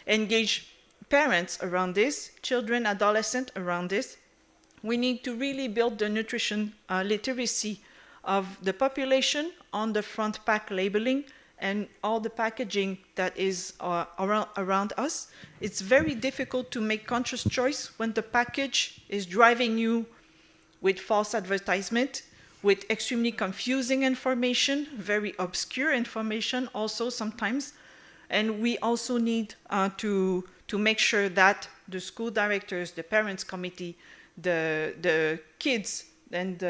engage parents around this, children, adolescents around this. We need to really build the nutrition literacy of the population on the front pack labeling and all the packaging that is around us. It's very difficult to make conscious choice when the package is driving you with false advertisement, with extremely confusing information, very obscure information also sometimes. And we also need to make sure that the school directors, the parents committee, the kids, and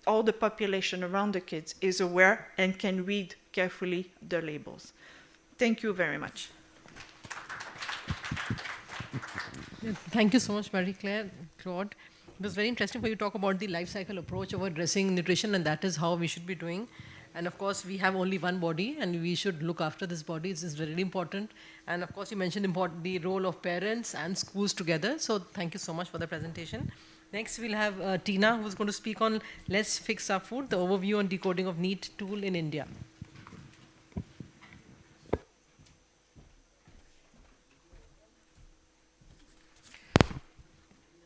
all the population around the kids is aware and can read carefully the labels. Thank you very much. Thank you so much, Marie-Claire, Claude. It was very interesting for you to talk about the life cycle approach of addressing nutrition, and that is how we should be doing. And of course, we have only one body, and we should look after this body. This is very important. And of course, you mentioned the role of parents and schools together. So thank you so much for the presentation. Next, we'll have Tina, who's going to speak on Let's Fix Our Food, the overview on decoding of NEAT tool in India.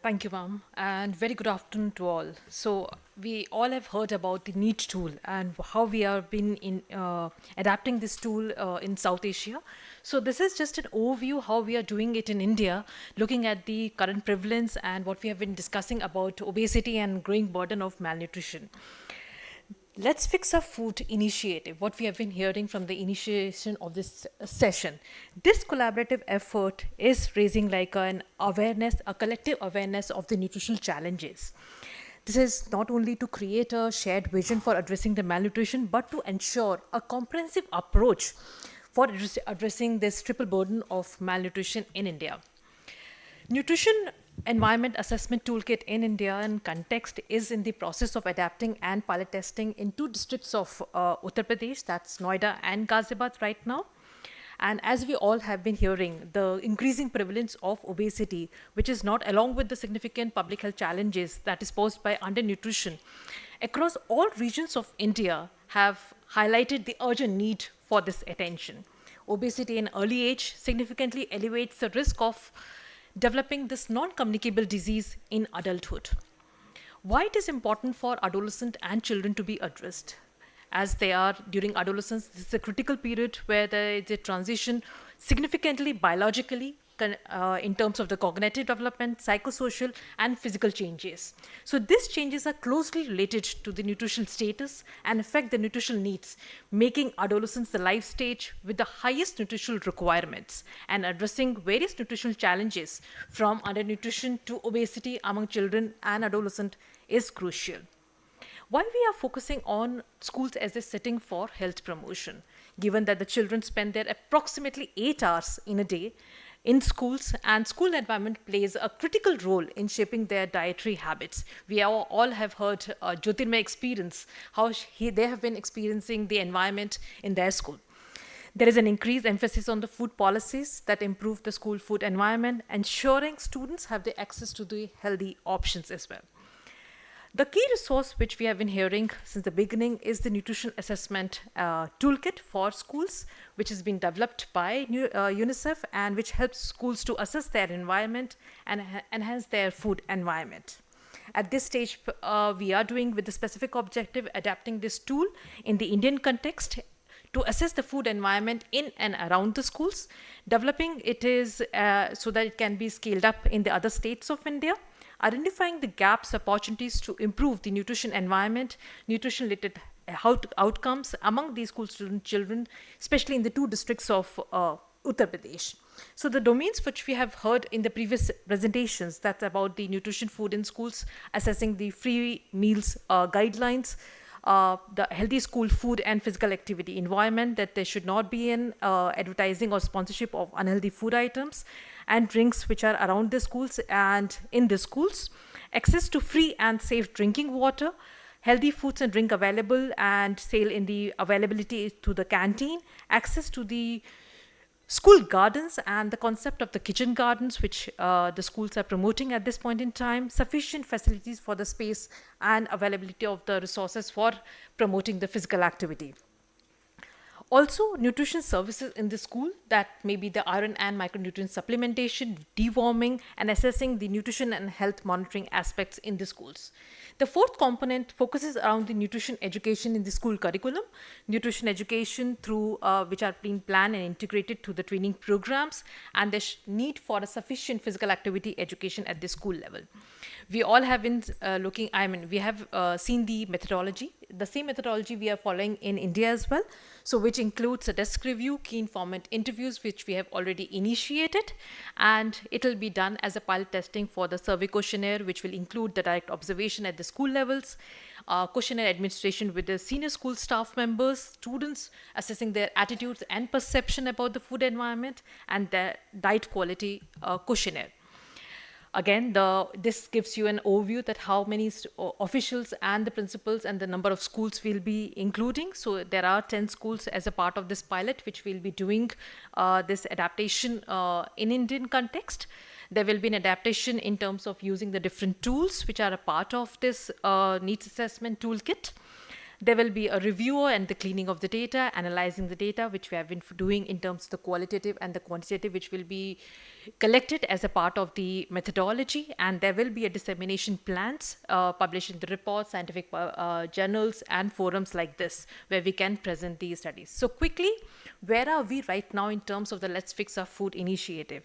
Thank you, ma'am, and very good afternoon to all. So we all have heard about the NEAT tool and how we have been adapting this tool in South Asia. So this is just an overview how we are doing it in India, looking at the current prevalence and what we have been discussing about obesity and growing burden of malnutrition. Let's Fix Our Food initiative, what we have been hearing from the initiation of this session. This collaborative effort is raising like an awareness, a collective awareness of the nutritional challenges. This is not only to create a shared vision for addressing the malnutrition, but to ensure a comprehensive approach for addressing this triple burden of malnutrition in India. Nutrition Environment Assessment Toolkit in India and context is in the process of adapting and pilot testing in 2 districts of Uttar Pradesh, that's Noida and Ghaziabad right now. And as we all have been hearing, the increasing prevalence of obesity, which is not along with the significant public health challenges that is posed by undernutrition, across all regions of India have highlighted the urgent need for this attention. Obesity in early age significantly elevates the risk of developing this non-communicable disease in adulthood. Why it is important for adolescents and children to be addressed? As they are during adolescence, this is a critical period where they transition significantly biologically in terms of the cognitive development, psychosocial and physical changes. So these changes are closely related to the nutritional status and affect the nutritional needs, making adolescence the life stage with the highest nutritional requirements and addressing various nutritional challenges from undernutrition to obesity among children and adolescents is crucial. Why we are focusing on schools as a setting for health promotion, given that the children spend there approximately 8 hours in a day in schools, and school environment plays a critical role in shaping their dietary habits. We all have heard Jyotirmay experience, how they have been experiencing the environment in their school. There is an increased emphasis on the food policies that improve the school food environment, ensuring students have the access to the healthy options as well. The key resource which we have been hearing since the beginning is the Nutrition Assessment Toolkit for schools, which has been developed by UNICEF and which helps schools to assess their environment and enhance their food environment. At this stage, we are doing with the specific objective adapting this tool in the Indian context to assess the food environment in and around the schools. Developing it is so that it can be scaled up in the other states of India. Identifying the gaps, opportunities to improve the nutrition environment, nutrition-related outcomes among these school student children, especially in the 2 districts of Uttar Pradesh. So the domains which we have heard in the previous presentations, that's about the nutrition food in schools, assessing the free meals guidelines, the healthy school food and physical activity environment, that there should not be an advertising or sponsorship of unhealthy food items and drinks which are around the schools and in the schools, access to free and safe drinking water, healthy foods and drink available and sale in the availability to the canteen, access to the school gardens and the concept of the kitchen gardens which the schools are promoting at this point in time, sufficient facilities for the space and availability of the resources for promoting the physical activity. Also, nutrition services in the school, that may be the iron and micronutrient supplementation, deworming, and assessing the nutrition and health monitoring aspects in the schools. The 4th component focuses around the nutrition education in the school curriculum, nutrition education through which are being planned and integrated to the training programs, and the need for a sufficient physical activity education at the school level. We all have been we have seen the methodology. The same methodology we are following in India as well, so which includes a desk review, key informant interviews, which we have already initiated, and it will be done as a pilot testing for the survey questionnaire, which will include the direct observation at the school levels, questionnaire administration with the senior school staff members, students assessing their attitudes and perception about the food environment, and the diet quality questionnaire. Again, this gives you an overview that how many officials and the principals and the number of schools we'll be including. So there are 10 schools as a part of this pilot, which we'll be doing this adaptation in Indian context. There will be an adaptation in terms of using the different tools which are a part of this needs assessment toolkit. There will be a reviewer and the cleaning of the data, analyzing the data, which we have been doing in terms of the qualitative and the quantitative, which will be collected as a part of the methodology. And there will be a dissemination plans published in the reports, scientific journals, and forums like this, where we can present these studies. So quickly, where are we right now in terms of the Let's Fix Our Food initiative?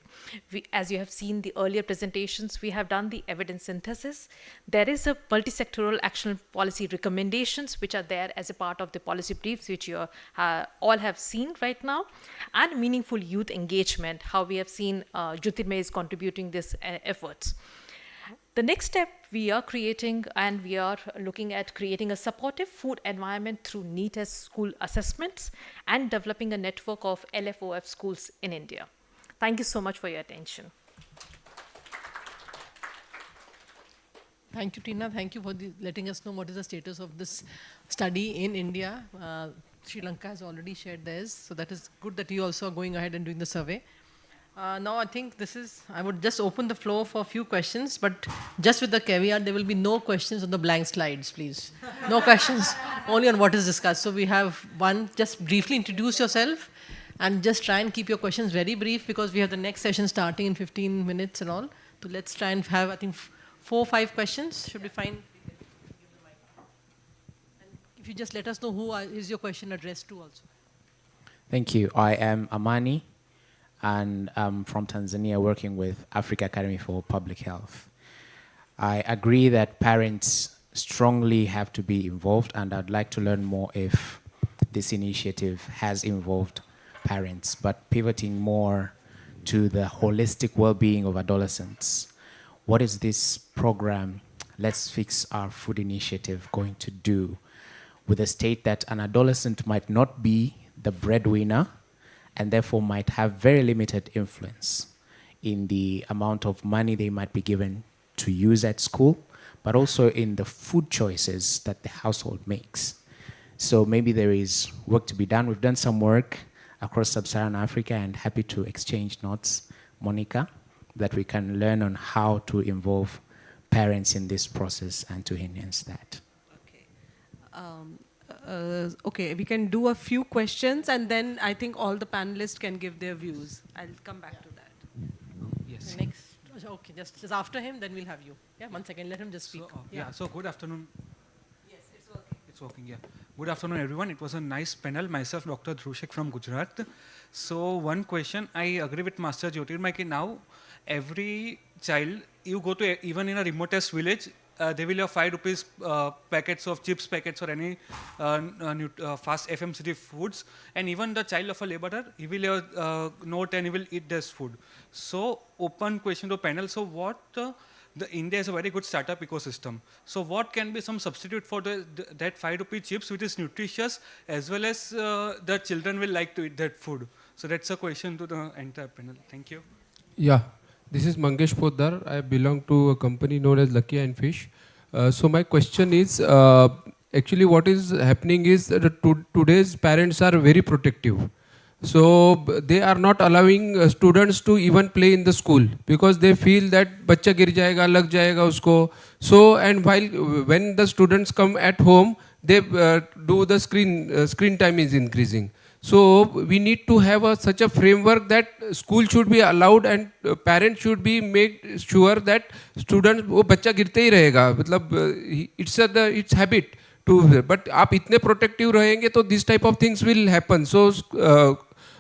As you have seen the earlier presentations, we have done the evidence synthesis. There is a multi-sectoral action policy recommendations, which are there as a part of the policy briefs, which you all have seen right now, and meaningful youth engagement, how we have seen Jyotirmay is contributing this efforts. The next step we are creating, and we are looking at creating a supportive food environment through NEAT as school assessments and developing a network of LFOF schools in India. Thank you so much for your attention. Thank you, Tina. Thank you for letting us know what is the status of this study in India. Sri Lanka has already shared theirs, so that is good that you also are going ahead and doing the survey. Now I think I would just open the floor for a few questions, but just with the caveat, there will be no questions on the blank slides, please. No questions, only on what is discussed. So we have one, just briefly introduce yourself and just try and keep your questions very brief, because we have the next session starting in 15 minutes and all. So let's try and have, I think, 4 or 5 questions, should be fine. And if you just let us know who is your question addressed to also. Thank you. I am Amani, and I'm from Tanzania, working with Africa Academy for Public Health. I agree that parents strongly have to be involved, and I'd like to learn more if this initiative has involved parents, but pivoting more to the holistic well-being of adolescents. What is this program, Let's Fix Our Food initiative, going to do with the state that an adolescent might not be the breadwinner and therefore might have very limited influence in the amount of money they might be given to use at school, but also in the food choices that the household makes. So maybe there is work to be done. We've done some work across sub-Saharan Africa, and happy to exchange notes, Monica, that we can learn on how to involve parents in this process and to enhance that. Okay, we can do a few questions, and then I think all the panelists can give their views. I'll come back to that. Yes. Next, Okay, just after him, then we'll have you. Yeah, 1 second, let him just speak. So good afternoon. Yes, it's working. It's working, yeah. Good afternoon, everyone. It was a nice panel. Myself, Dr. Dhrushik from Gujarat. So one question, I agree with Master Jyotirmay, now every child, you go to even in a remotest village, they will have 5 rupees packets of chips packets or any fast FMCG foods, and even the child of a laborer, he will have note and he will eat this food. So open question to panel. So what the India is a very good startup ecosystem. So what can be some substitute for that 5 rupee chips which is nutritious as well as the children will like to eat that food? So that's a question to the entire panel. Thank you. Yeah. This is Mangesh Poddar. I belong to a company known as Lucky and Fish. So my question is, actually what is happening is that today's parents are very protective. So they are not allowing students to even play in the school because they feel that bachcha gir jayega, lag jayega usko. So and when the students come at home, they do the screen time is increasing. So we need to have such a framework that school should be allowed and parents should be make sure that students वो बच्चा गिरते ही रहेगा मतलब it's habit to but आप इतने protective रहेंगे तो this type of things will happen. So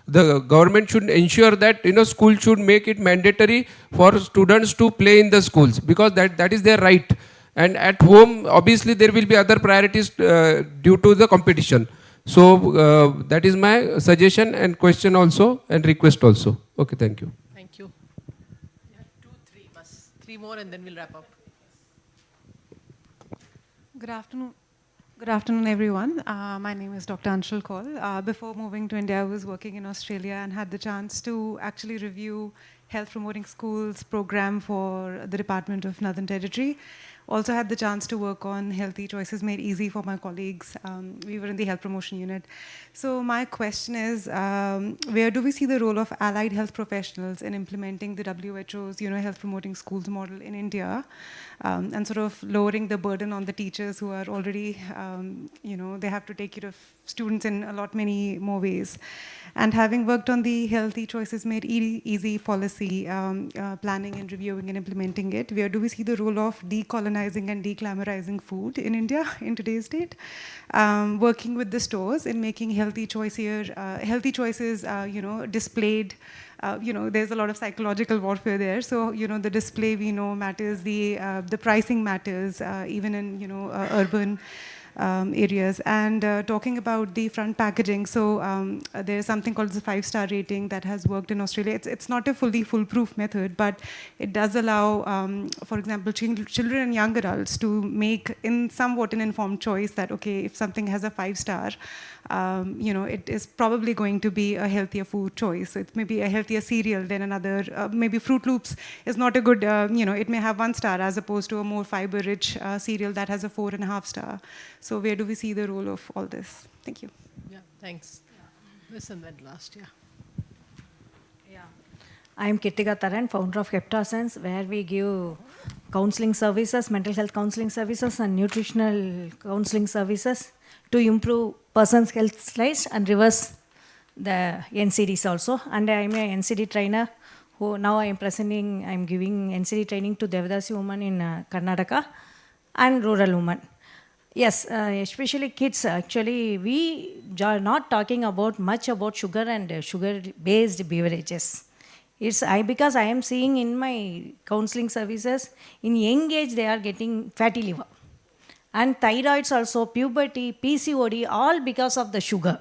the government should ensure that school should make it mandatory for students to play in the schools because that is their right, and at home obviously there will be other priorities due to the competition. So that is my suggestion and question also and request also. Okay, thank you. Thank you. Yeah, 2, 3, bus. 3 more and then we'll wrap up. Good afternoon. Good afternoon, everyone. My name is Dr. Anshul Kaul. Before moving to India, I was working in Australia and had the chance to actually review health promoting schools program for the Department of Northern Territory. Also had the chance to work on Healthy Choices Made Easy for my colleagues. We were in the health promotion unit. So my question is, where do we see the role of allied health professionals in implementing the WHO's health promoting schools model in India, and sort of lowering the burden on the teachers who are already, they have to take care of students in many more ways. And having worked on the Healthy Choices Made Easy policy, planning and reviewing and implementing it, where do we see the role of decolonizing and declamorizing food in India in today's date? Working with the stores in making healthy choices, displayed. There's a lot of psychological warfare there. So, the display we know matters, the pricing matters, even in, urban areas. And talking about the front packaging, so there's something called the 5-star rating that has worked in Australia. It's not a fully foolproof method, but it does allow, for example, children and young adults to make somewhat an informed choice that, okay, if something has a 5-star, it is probably going to be a healthier food choice. So it may be a healthier cereal than another. Maybe Fruit Loops is not a good, it may have 1 star as opposed to a more fiber-rich cereal that has a 4.5 star. So where do we see the role of all this? Thank you. Yeah, thanks. This and then last, I am Kirtika Taran, founder of Heptasense, where we give counseling services, mental health counseling services and nutritional counseling services to improve person's health lives and reverse the NCDs also. And I am a NCD trainer who now I am giving NCD training to Devadasi women in Karnataka and rural women. Yes, especially kids. Actually, we are not talking much about sugar and sugar-based beverages. Because I am seeing in my counseling services, in young age they are getting fatty liver. And thyroids also, puberty, PCOD, all because of the sugar.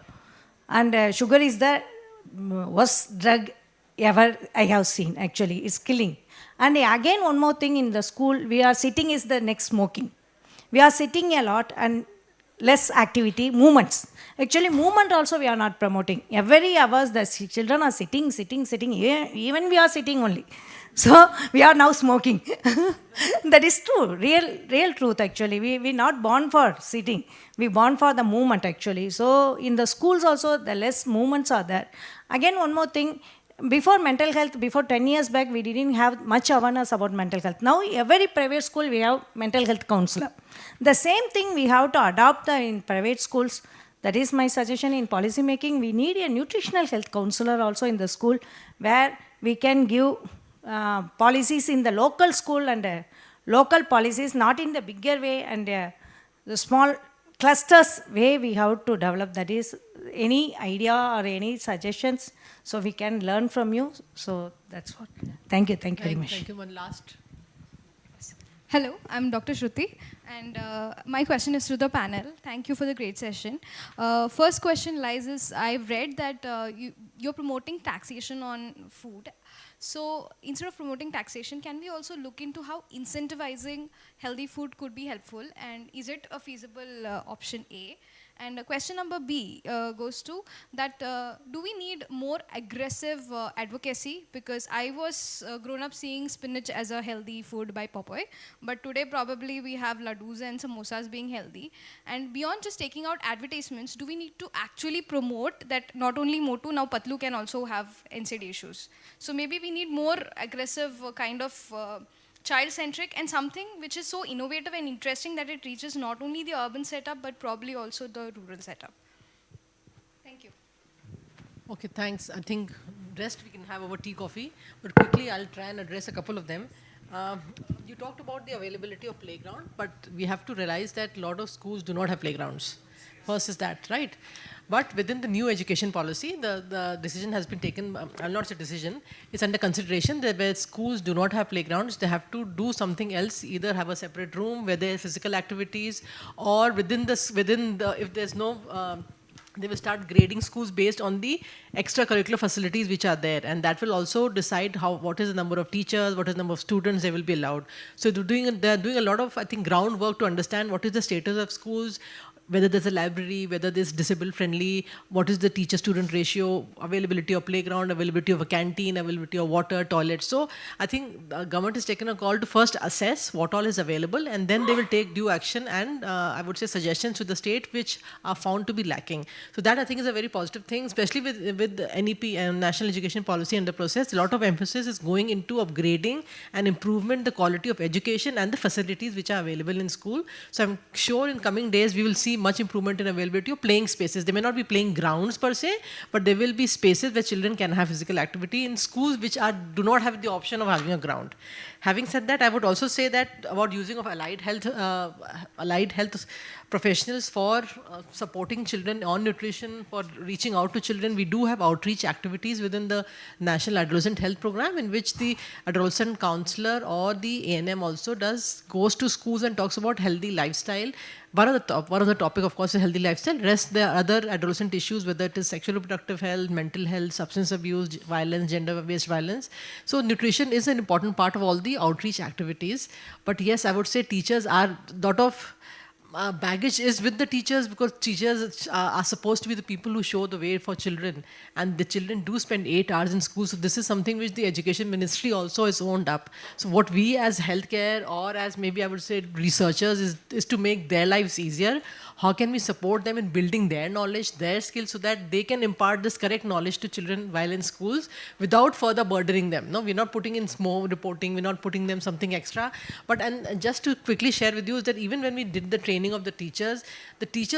And sugar is the worst drug ever I have seen, actually. It's killing. And again, one more thing in the school, we are sitting is the next smoking. We are sitting a lot and less activity, movements. Actually, movement also we are not promoting. Every hours the children are sitting. Even we are sitting only. So we are now smoking. That is true, real truth actually. We not born for sitting. We born for the movement actually. So in the schools also the less movements are there. Again, one more thing. Before mental health, before 10 years back, we didn't have much awareness about mental health. Now, every private school, we have mental health counselor. The same thing we have to adopt in private schools. That is my suggestion in policy making. We need a nutritional health counselor also in the school where we can give policies in the local school and local policies, not in the bigger way and the small clusters way we have to develop. That is, any idea or any suggestions so we can learn from you. So that's what. Thank you very much. Thank you. One last. Hello, I'm Dr. Shruti, and my question is to the panel. Thank you for the great session. First question lies is, I've read that you're promoting taxation on food. So instead of promoting taxation, can we also look into how incentivizing healthy food could be helpful, and is it a feasible option A? And question number B goes to that, do we need more aggressive advocacy? Because I was grown up seeing spinach as a healthy food by Popeye, but today probably we have laddus and samosas being healthy. And beyond just taking out advertisements, do we need to actually promote that not only Motu, now Patlu can also have NSAID issues? So maybe we need more aggressive kind of child-centric and something which is so innovative and interesting that it reaches not only the urban setup but probably also the rural setup. Thank you. Okay, thanks. I think rest we can have over tea, coffee, but quickly I'll try and address a couple of them. You talked about the availability of playground, but we have to realize that a lot of schools do not have playgrounds. First is that, right? But within the new education policy, the decision has been taken, I'll not say decision, it's under consideration that where schools do not have playgrounds, they have to do something else, either have a separate room where there are physical activities, or if there's no, they will start grading schools based on the extracurricular facilities which are there, and that will also decide what is the number of teachers, what is the number of students they will be allowed. So they're doing a lot of, I think, groundwork to understand what is the status of schools, whether there's a library, whether there's disabled friendly, what is the teacher-student ratio, availability of playground, availability of a canteen, availability of water, toilets. So I think the government has taken a call to first assess what all is available, and then they will take due action and I would say suggestions to the state which are found to be lacking. So that I think is a very positive thing, especially with the NEP and National Education Policy under process. A lot of emphasis is going into upgrading and improvement the quality of education and the facilities which are available in school. So I'm sure in coming days we will see much improvement in availability of playing spaces. They may not be playing grounds per se, but there will be spaces where children can have physical activity in schools which do not have the option of having a ground. Having said that, I would also say that about using of allied health professionals for supporting children on nutrition, for reaching out to children. We do have outreach activities within the National Adolescent Health Program, in which the adolescent counselor or the A&M also goes to schools and talks about healthy lifestyle. One of the topic, of course, is healthy lifestyle. Rest, there are other adolescent issues, whether it is sexual reproductive health, mental health, substance abuse, violence, gender-based violence. So nutrition is an important part of all the outreach activities. But yes, I would say teachers are lot of baggage is with the teachers, because teachers are supposed to be the people who show the way for children, and the children do spend 8 hours in school. So this is something which the education ministry also has owned up. So what we as healthcare, or as maybe I would say researchers, is to make their lives easier. How can we support them in building their knowledge, their skills, so that they can impart this correct knowledge to children while in schools without further burdening them? No, we're not putting in SMO reporting, we're not putting them something extra. But and just to quickly share with you is that even when we did the training of the teachers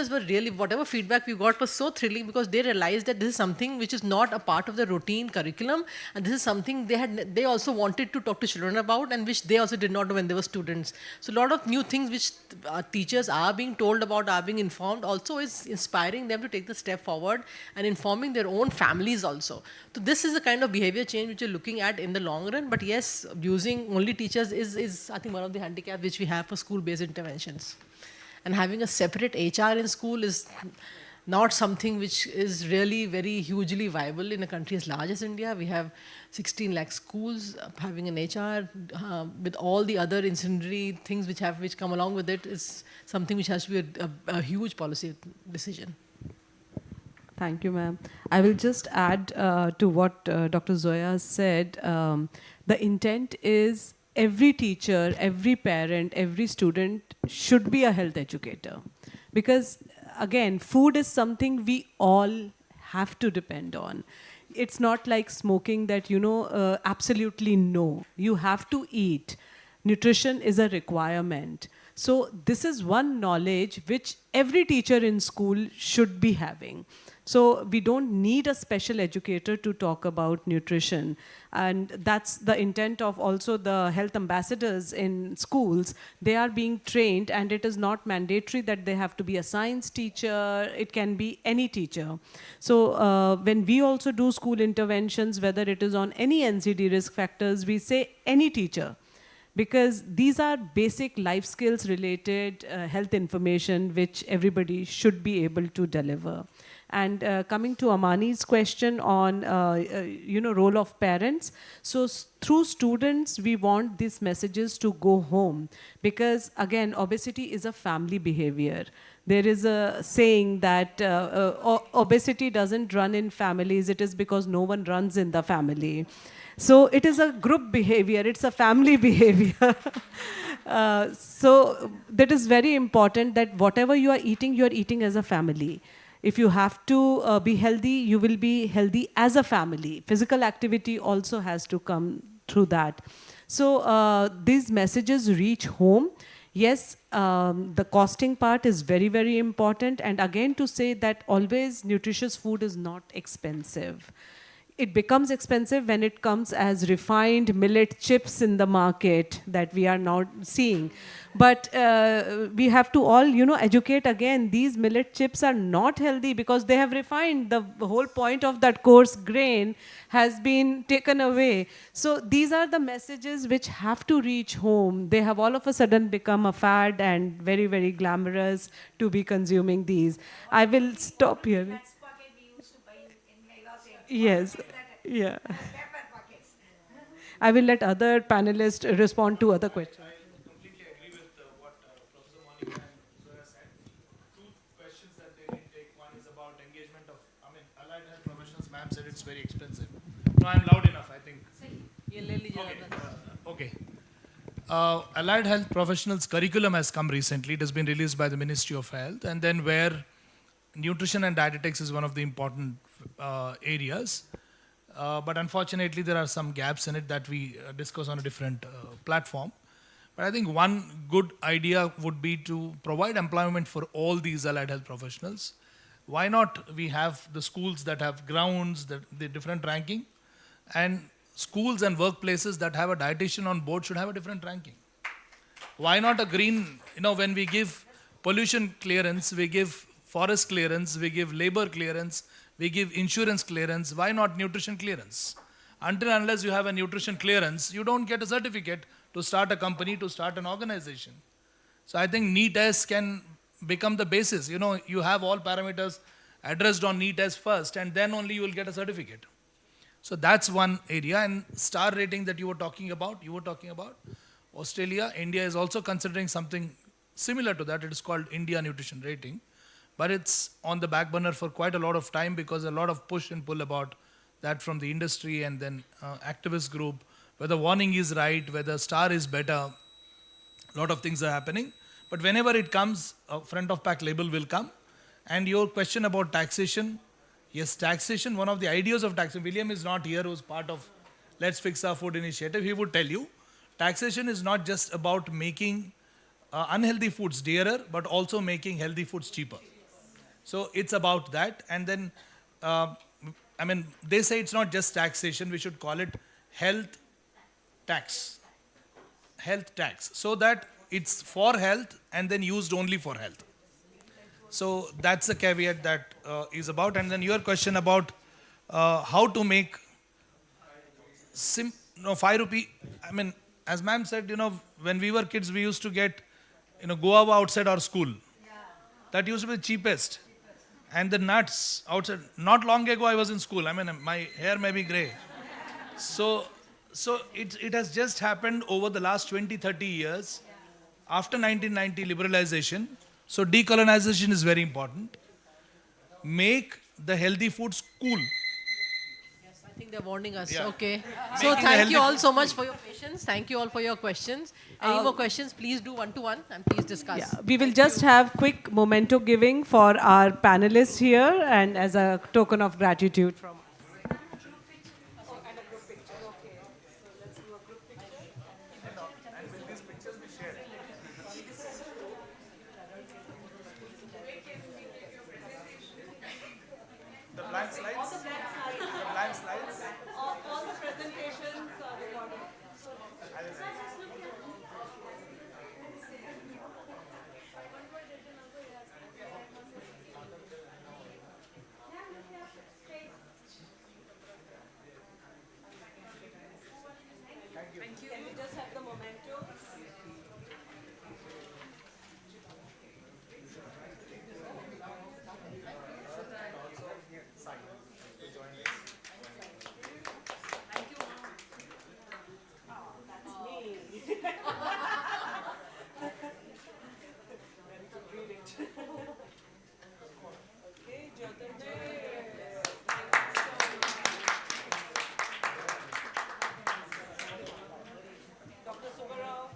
were really, whatever feedback we got was so thrilling, because they realized that this is something which is not a part of the routine curriculum, and this is something they also wanted to talk to children about, and which they also did not know when they were students. So a lot of new things which teachers are being told about, are being informed, also is inspiring them to take the step forward and informing their own families also. So this is the kind of behavior change which we're looking at in the long run. But yes, using only teachers is I think one of the handicaps which we have for school-based interventions. And having a separate HR in school is not something which is really very hugely viable in a country as large as India. We have 16 lakh schools. Having an HR with all the other ancillary things which come along with it is something which has to be a huge policy decision. Thank you, ma'am. I will just add to what Dr. Zoya said. The intent is every teacher, every parent, every student should be a health educator. Because again, food is something we all have to depend on. It's not like smoking that, absolutely no. You have to eat. Nutrition is a requirement. So this is one knowledge which every teacher in school should be having. So we don't need a special educator to talk about nutrition. And that's the intent of also the health ambassadors in schools. They are being trained, and it is not mandatory that they have to be a science teacher. It can be any teacher. So when we also do school interventions, whether it is on any NCD risk factors, we say any teacher, because these are basic life skills related health information which everybody should be able to deliver. And coming to Amani's question on role of parents, so through students we want these messages to go home, because again obesity is a family behavior. There is a saying that obesity doesn't run in families, it is because no one runs in the family. So it is a group behavior, it's a family behavior. So that is very important, that whatever you are eating as a family. If you have to be healthy, you will be healthy as a family. Physical activity also has to come through that. So these messages reach home. Yes, the costing part is very, very important. And again, to say that always nutritious food is not expensive. It becomes expensive when it comes as refined millet chips in the market that we are now seeing. But we have to all, educate again, these millet chips are not healthy because they have refined. The whole point of that coarse grain has been taken away. So these are the messages which have to reach home. They have all of a sudden become a fad and very, very glamorous to be consuming these. I will stop here. Yes, yeah. I will let other panelists respond to other questions. I completely agree with what Professor Monica and Zoya said. Two questions that they didn't take. One is about engagement of, allied health professionals. Ma'am said it's very expensive. No, I'm loud enough, I think. Okay. Allied health professionals curriculum has come recently. It has been released by the Ministry of Health, and then where nutrition and dietetics is one of the important areas. But unfortunately, there are some gaps in it that we discuss on a different platform. But I think one good idea would be to provide employment for all these allied health professionals. Why not we have the schools that have grounds, the different ranking, and schools and workplaces that have a dietitian on board should have a different ranking. Why not a green, when we give pollution clearance, we give forest clearance, we give labor clearance, we give insurance clearance, why not nutrition clearance? Until and unless you have a nutrition clearance, you don't get a certificate to start a company, to start an organization. So I think NEET-S can become the basis. You have all parameters addressed on NEET-S first, and then only you will get a certificate. So that's one area. And star rating that you were talking about, Australia, India is also considering something similar to that. It is called India Nutrition Rating. But it's on the back burner for quite a lot of time because a lot of push and pull about that from the industry and then activist group, whether warning is right, whether star is better, a lot of things are happening. But whenever it comes, a front of pack label will come. And your question about taxation, yes, taxation, one of the ideas of taxation, William is not here, who's part of Let's Fix Our Food initiative, he would tell you, taxation is not just about making unhealthy foods dearer, but also making healthy foods cheaper. So it's about that. And then, they say it's not just taxation, we should call it health tax. Health tax. So that it's for health and then used only for health. So that's the caveat that is about. And then your question about how to make 5 rupee. As ma'am said, when we were kids, we used to get, guava outside our school. That used to be the cheapest. And the nuts outside. Not long ago, I was in school. My hair may be gray. So it has just happened over the last 20, 30 years. After 1990 liberalization. So decolonization is very important. Make the healthy foods cool. Yes, I think they're warning us. Yeah. Okay. So thank you all so much for your patience. Thank you all for your questions. Any more questions, please do one-to-one and please discuss. Yeah, we will just have quick memento giving for our panelists here and as a token of gratitude from us. blank slides? Blank slides? All the presentations are recorded. Thank you. Can we just have the memento? Dr. Subarao,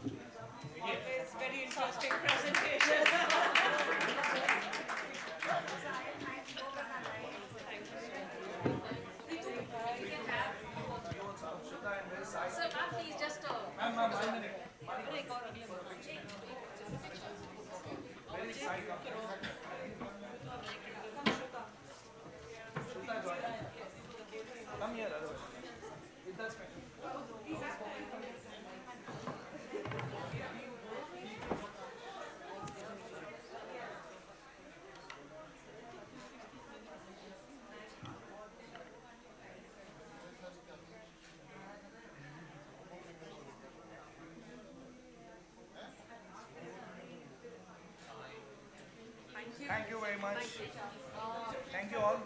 always very interesting presentation. Sir, ma'am, please just Ma'am, 1 minute. Come here, otherwise. It does Thank you very much. Thank you all.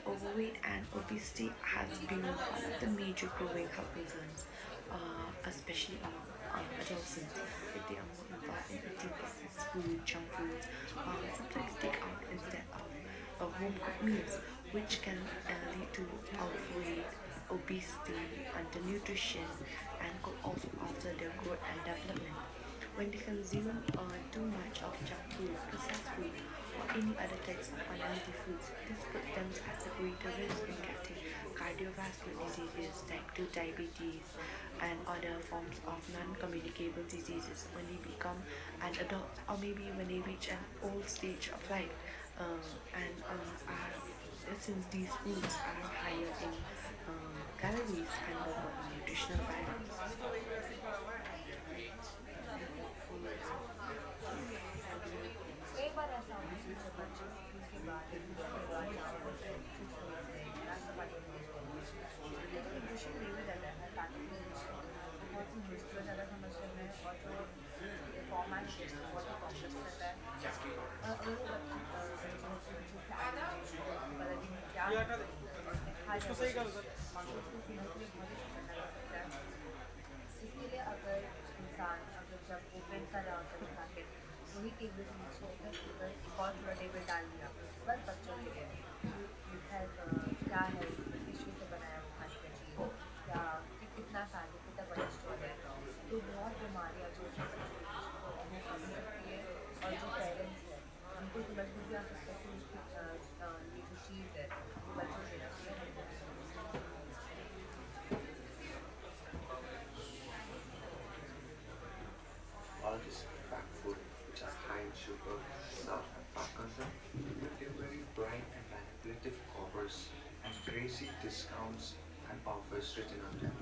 Overweight and obesity has been one of the major growing health concerns, especially among adolescents. If they are more involved in eating processed food, junk foods, sometimes take out instead of home cooked meals, which can lead to overweight, obesity, undernutrition, and could also alter their growth and development. When they consume too much of junk food, processed food, or any other types of unhealthy foods. This puts them at a greater risk in getting cardiovascular diseases, type 2 diabetes, and other forms of non-communicable diseases when they become an adult, or maybe when they reach an old stage of life. Since these foods are higher in calories and lower in nutritional values. कई बार ऐसा होता है कि जब बच्चे school के बाद या ट्यूशन के बाद जा रहे होते हैं कुछ खरीदते हैं नाश्ता पानी खरीदते हैं लेकिन न्यूट्रिशन ले भी रहता है ताकि बहुत ही मुश्किल ज़्यादा समझने में और जो फॉर्मेट बहुत ही कॉम्प्लेक्स रहता है अगर वो बच्चे इसलिए अगर इंसान अगर जब ओपन कर रहा होता है पैकेट वही टेबल के नीचे होकर एक और थोड़ा टेबल डाल दिया बस बच्चों के लिए क्या है टिश्यू से बनाया वो खाने का चीज़ या कितना फैट है कितना कोलेस्ट्रॉल है तो बहुत बीमारियाँ जो हो सकती है और जो पेरेंट्स हैं उनको समझ में भी आ सकता है कि ये जो चीज़ है वो बच्चों को देना चाहिए all this packed food, which are high in sugar, salt, and fat content, with their very bright and manipulative covers and crazy discounts and offers written on them,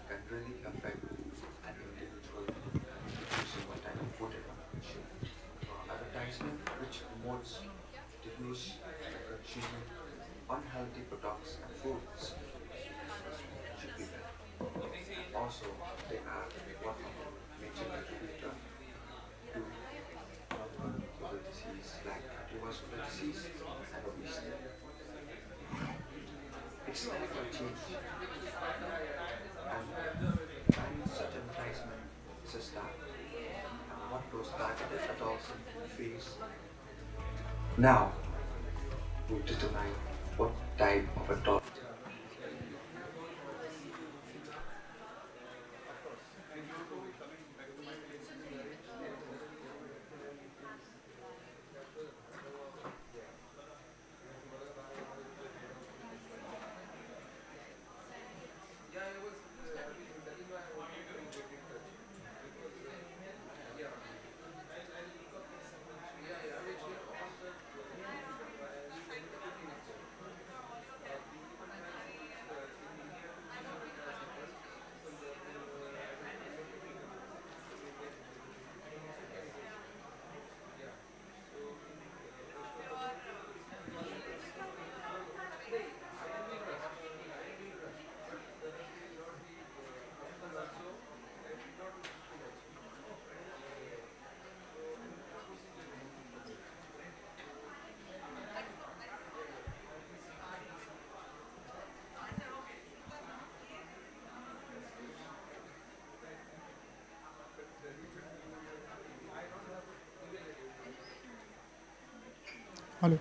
can really affect an individual in choosing what type of food they want to consume. Advertisement which promotes the use and consuming unhealthy products and foods should be banned. Also, they are one of the major contributor to liver disease like cardiovascular disease and obesity. It's time for change, and banning such advertisement is a start. And what those targeted adults face. Now, we determine what type of adult. Hello.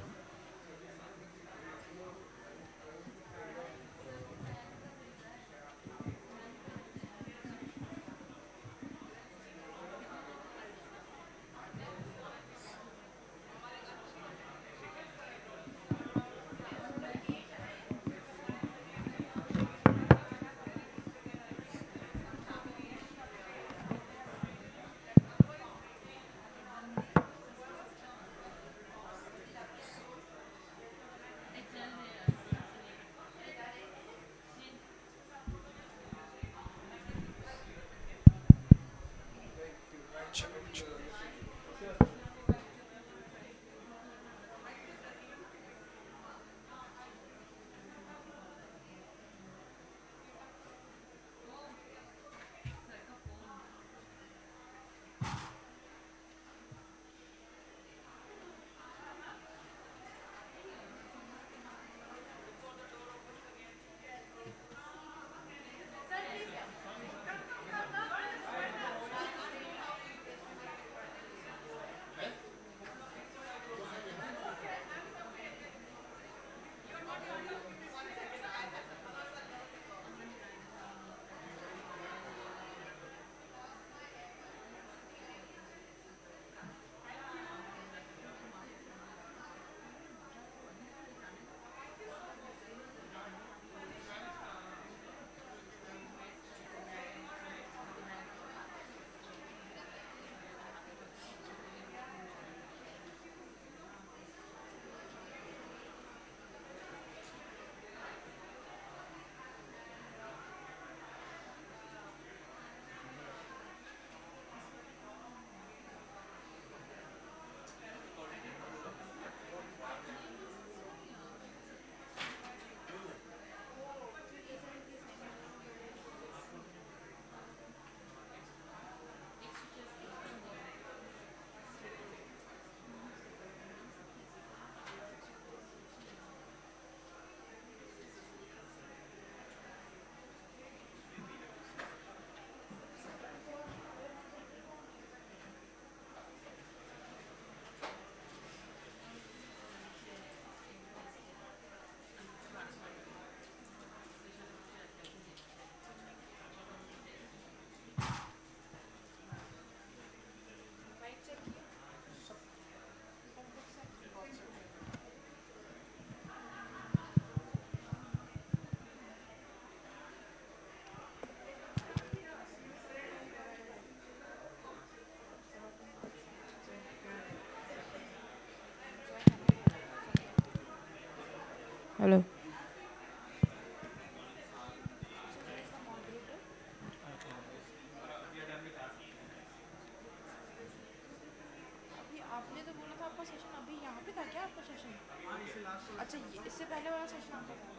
अच्छा इससे पहले वाला session आपका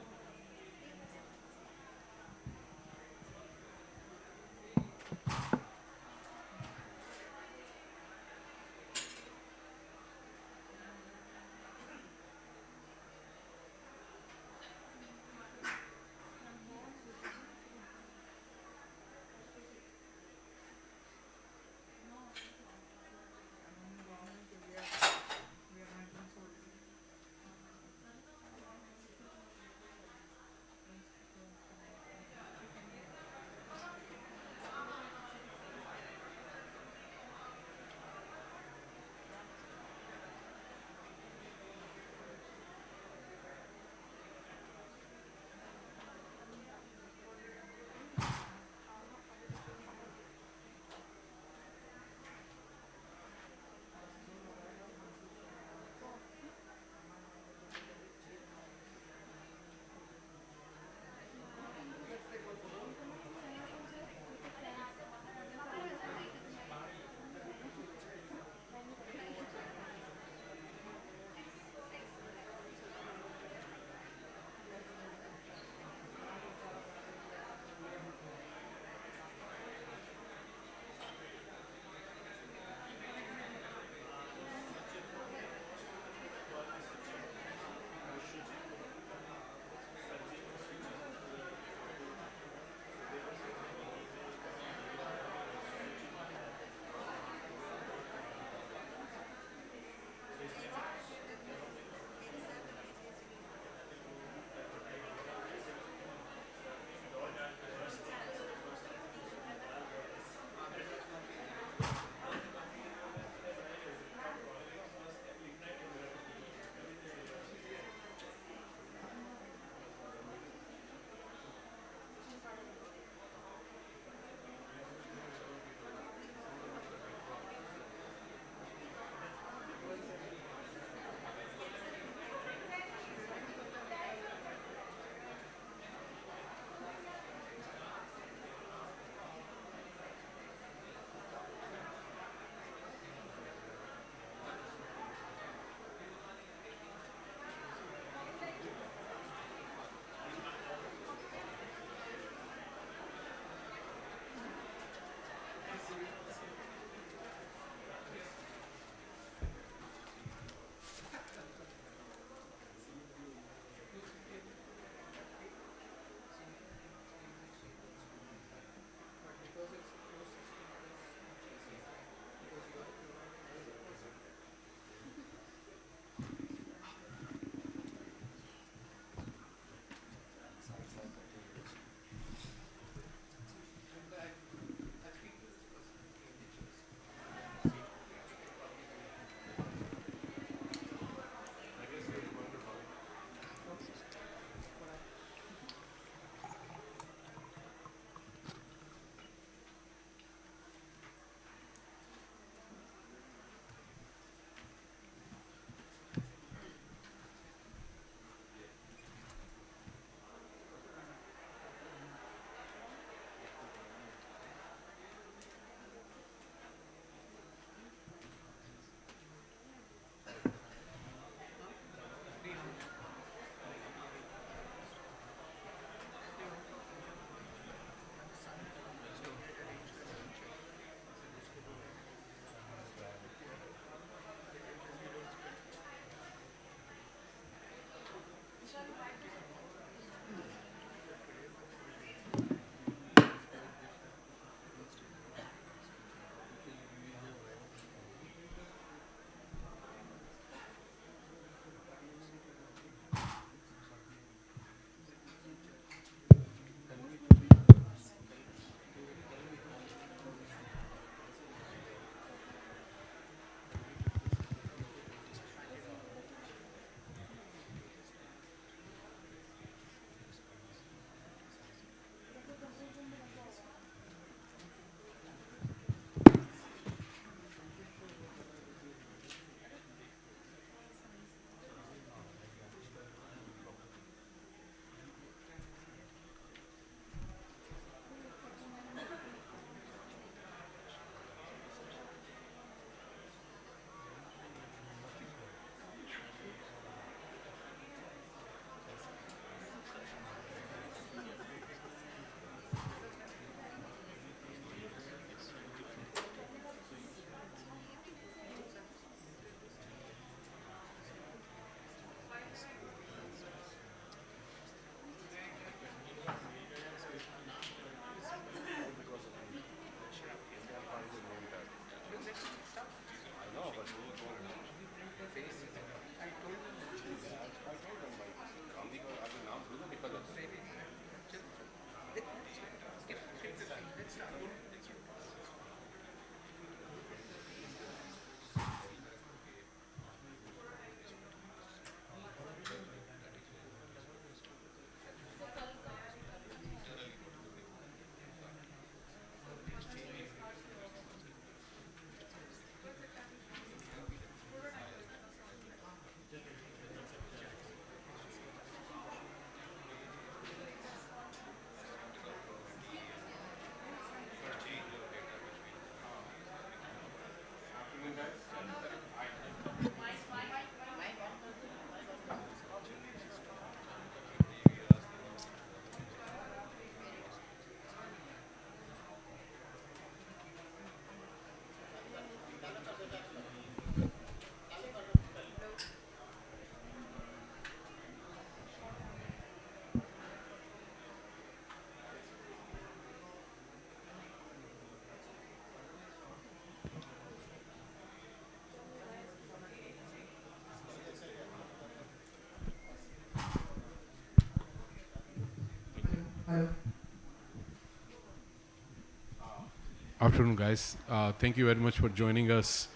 Afternoon, guys. Thank you very much for joining us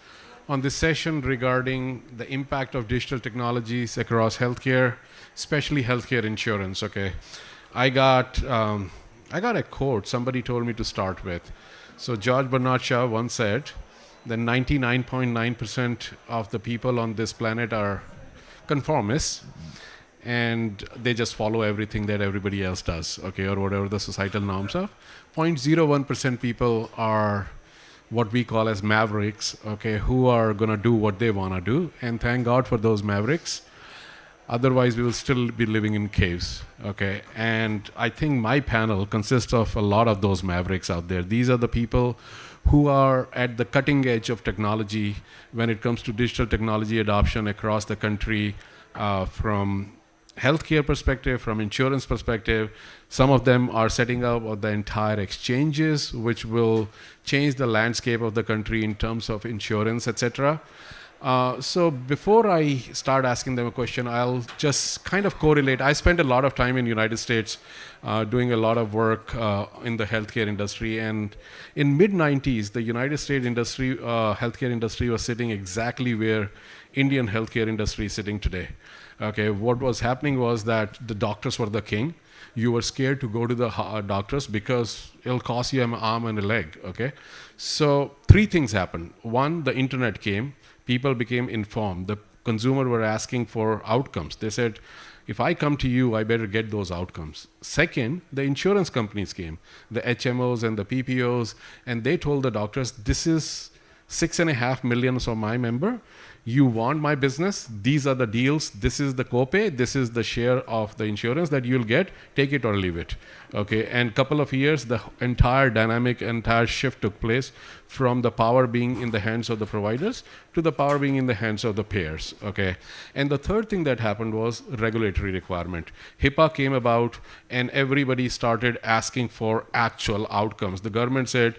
on this session regarding the impact of digital technologies across healthcare, especially healthcare insurance. Okay, I got a quote somebody told me to start with. So George Bernard Shaw once said that 99.9% of the people on this planet are conformists, and they just follow everything that everybody else does, okay, or whatever the societal norms are. 0.01% people are what we call as mavericks, okay, who are going to do what they want to do, and thank God for those mavericks. Otherwise, we will still be living in caves, okay? And I think my panel consists of a lot of those mavericks out there. These are the people who are at the cutting edge of technology when it comes to digital technology adoption across the country, from healthcare perspective, from insurance perspective. Some of them are setting up the entire exchanges, which will change the landscape of the country in terms of insurance, etc. So before I start asking them a question, I'll just kind of correlate. I spent a lot of time in the United States doing a lot of work in the healthcare industry. And in mid-90s, the United States industry, healthcare industry was sitting exactly where Indian healthcare industry is sitting today. Okay, what was happening was that the doctors were the king. You were scared to go to the doctors because it'll cost you an arm and a leg, okay? So 3 things happened. 1, the internet came. People became informed. The consumer were asking for outcomes. They said, if I come to you, I better get those outcomes. Second, the insurance companies came, the HMOs and the PPOs, and they told the doctors, this is 6.5 million of my member. You want my business, these are the deals, this is the copay, this is the share of the insurance that you'll get, take it or leave it. Okay, and couple of years, the entire shift took place from the power being in the hands of the providers to the power being in the hands of the payers. Okay, and the third thing that happened was regulatory requirement. HIPAA came about and everybody started asking for actual outcomes. The government said,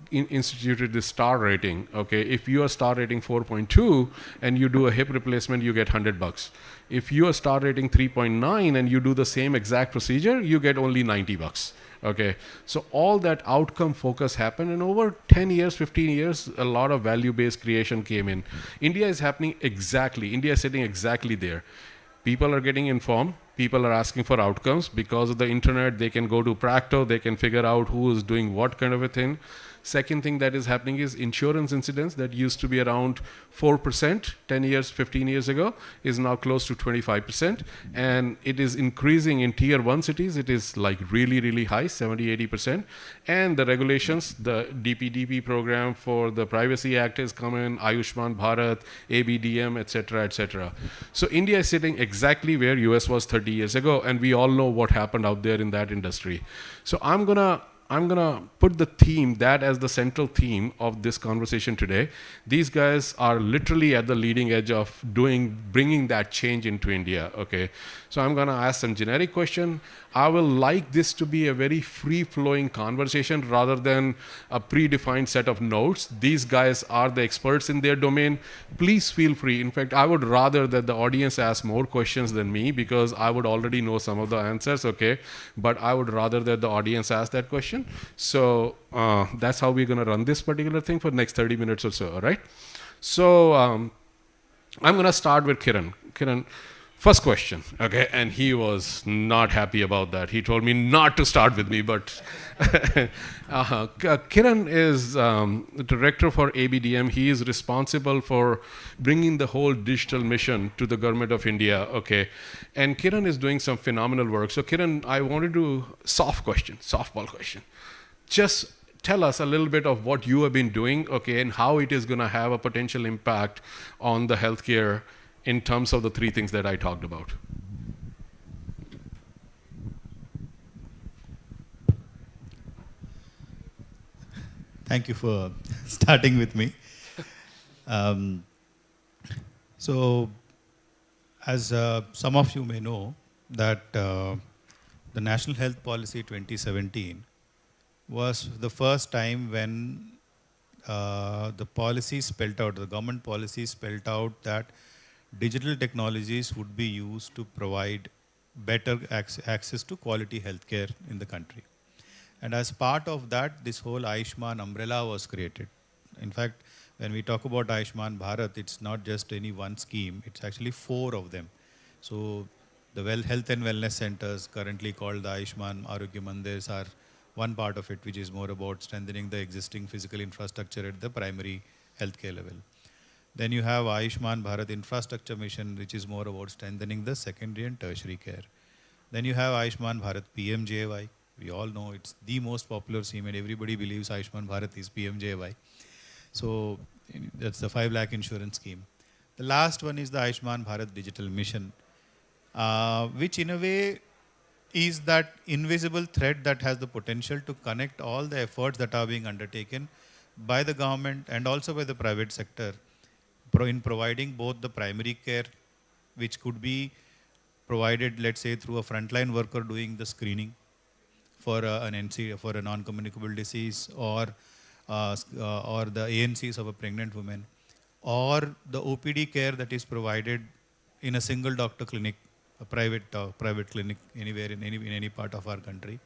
instituted this star rating. Okay, if you are star rating 4.2 and you do a hip replacement, you get $100. If you are star rating 3.9 and you do the same exact procedure, you get only $90. Okay, so all that outcome focus happened, and over 10 years, 15 years, a lot of value-based creation came in. India is sitting exactly there. People are getting informed. People are asking for outcomes. Because of the internet, they can go to Practo, they can figure out who is doing what kind of a thing. Second thing that is happening is insurance incidents that used to be around 4% 10 years, 15 years ago is now close to 25%. And it is increasing in tier 1 cities. It is like really, really high, 70, 80%. And the regulations, the DPDP program for the Privacy Act is coming, Ayushman Bharat, ABDM, etc., etc. So India is sitting exactly where US was 30 years ago. And we all know what happened out there in that industry. So I'm gonna put the theme, that as the central theme of this conversation today. These guys are literally at the leading edge of bringing that change into India, okay? So I'm gonna ask some generic question. I will like this to be a very free-flowing conversation rather than a predefined set of notes. These guys are the experts in their domain. Please feel free. In fact, I would rather that the audience ask more questions than me because I would already know some of the answers, okay? But I would rather that the audience ask that question. So that's how we're gonna run this particular thing for the next 30 minutes or so, all right? So I'm gonna start with Kiran. Kiran, first question, okay, and he was not happy about that. He told me not to start with me, but Kiran is the director for ABDM. He is responsible for bringing the whole digital mission to the government of India, okay, and Kiran is doing some phenomenal work. So Kiran, I wanted to softball question. Just tell us a little bit of what you have been doing, okay, and how it is going to have a potential impact on the healthcare in terms of the 3 things that I talked about. Thank you for starting with me. So, as some of you may know, that the National Health Policy 2017 was the first time when the policy spelled out, the government policy spelled out that digital technologies would be used to provide better access to quality healthcare in the country. And as part of that, this whole Ayushman umbrella was created. In fact, when we talk about Ayushman Bharat, it's not just any one scheme, it's actually 4 of them. So the health and wellness centers, currently called the Ayushman Arogya Mandirs, are one part of it, which is more about strengthening the existing physical infrastructure at the primary healthcare level. Then you have Ayushman Bharat Infrastructure Mission, which is more about strengthening the secondary and tertiary care. Then you have Ayushman Bharat PMJY. We all know it's the most popular scheme and everybody believes Ayushman Bharat is PMJY. So that's the 5 lakh insurance scheme. The last one is the Ayushman Bharat Digital Mission, which in a way is that invisible thread that has the potential to connect all the efforts that are being undertaken by the government and also by the private sector in providing both the primary care, which could be provided, let's say, through a frontline worker doing the screening for an NC, for a non-communicable disease, or the ANCs of a pregnant woman, or the OPD care that is provided in a single doctor clinic, a private clinic anywhere in any part of our country.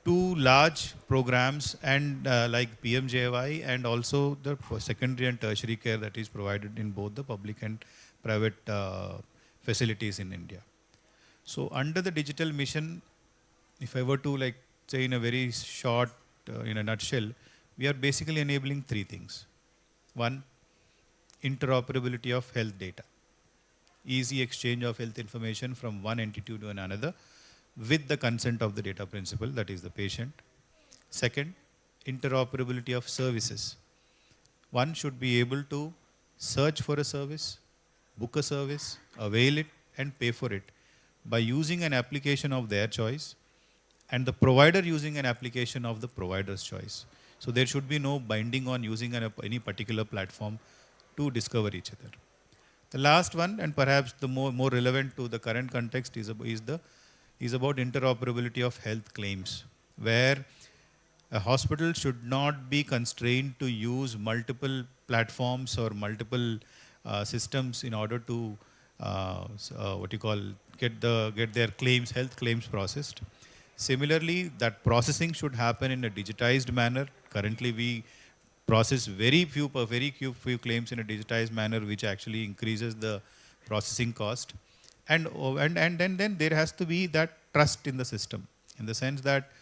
2 large programs and like PMJY, and also the secondary and tertiary care that is provided in both the public and private facilities in India. So under the digital mission, if I were to say in a very short, in a nutshell, we are basically enabling 3 things. 1, interoperability of health data. Easy exchange of health information from one entity to another with the consent of the data principal, that is the patient. 2nd, interoperability of services. One should be able to search for a service, book a service, avail it, and pay for it by using an application of their choice, and the provider using an application of the provider's choice. So there should be no binding on using any particular platform to discover each other. The last one, and perhaps the more relevant to the current context, is about interoperability of health claims, where a hospital should not be constrained to use multiple platforms or multiple systems in order to get their claims, health claims processed. Similarly, that processing should happen in a digitized manner. Currently, we process very few claims in a digitized manner, which actually increases the processing cost. And then there has to be that trust in the system, in the sense that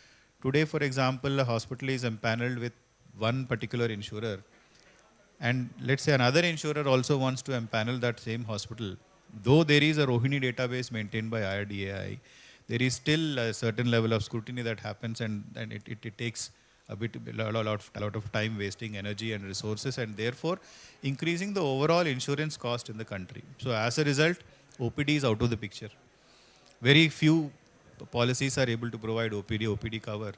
today, for example, a hospital is empaneled with one particular insurer, and let's say another insurer also wants to empanel that same hospital. Though there is a Rohini database maintained by IRDAI, there is still a certain level of scrutiny that happens, and it takes a lot of time wasting energy and resources, and therefore increasing the overall insurance cost in the country. So as a result, OPD is out of the picture. Very few policies are able to provide OPD cover,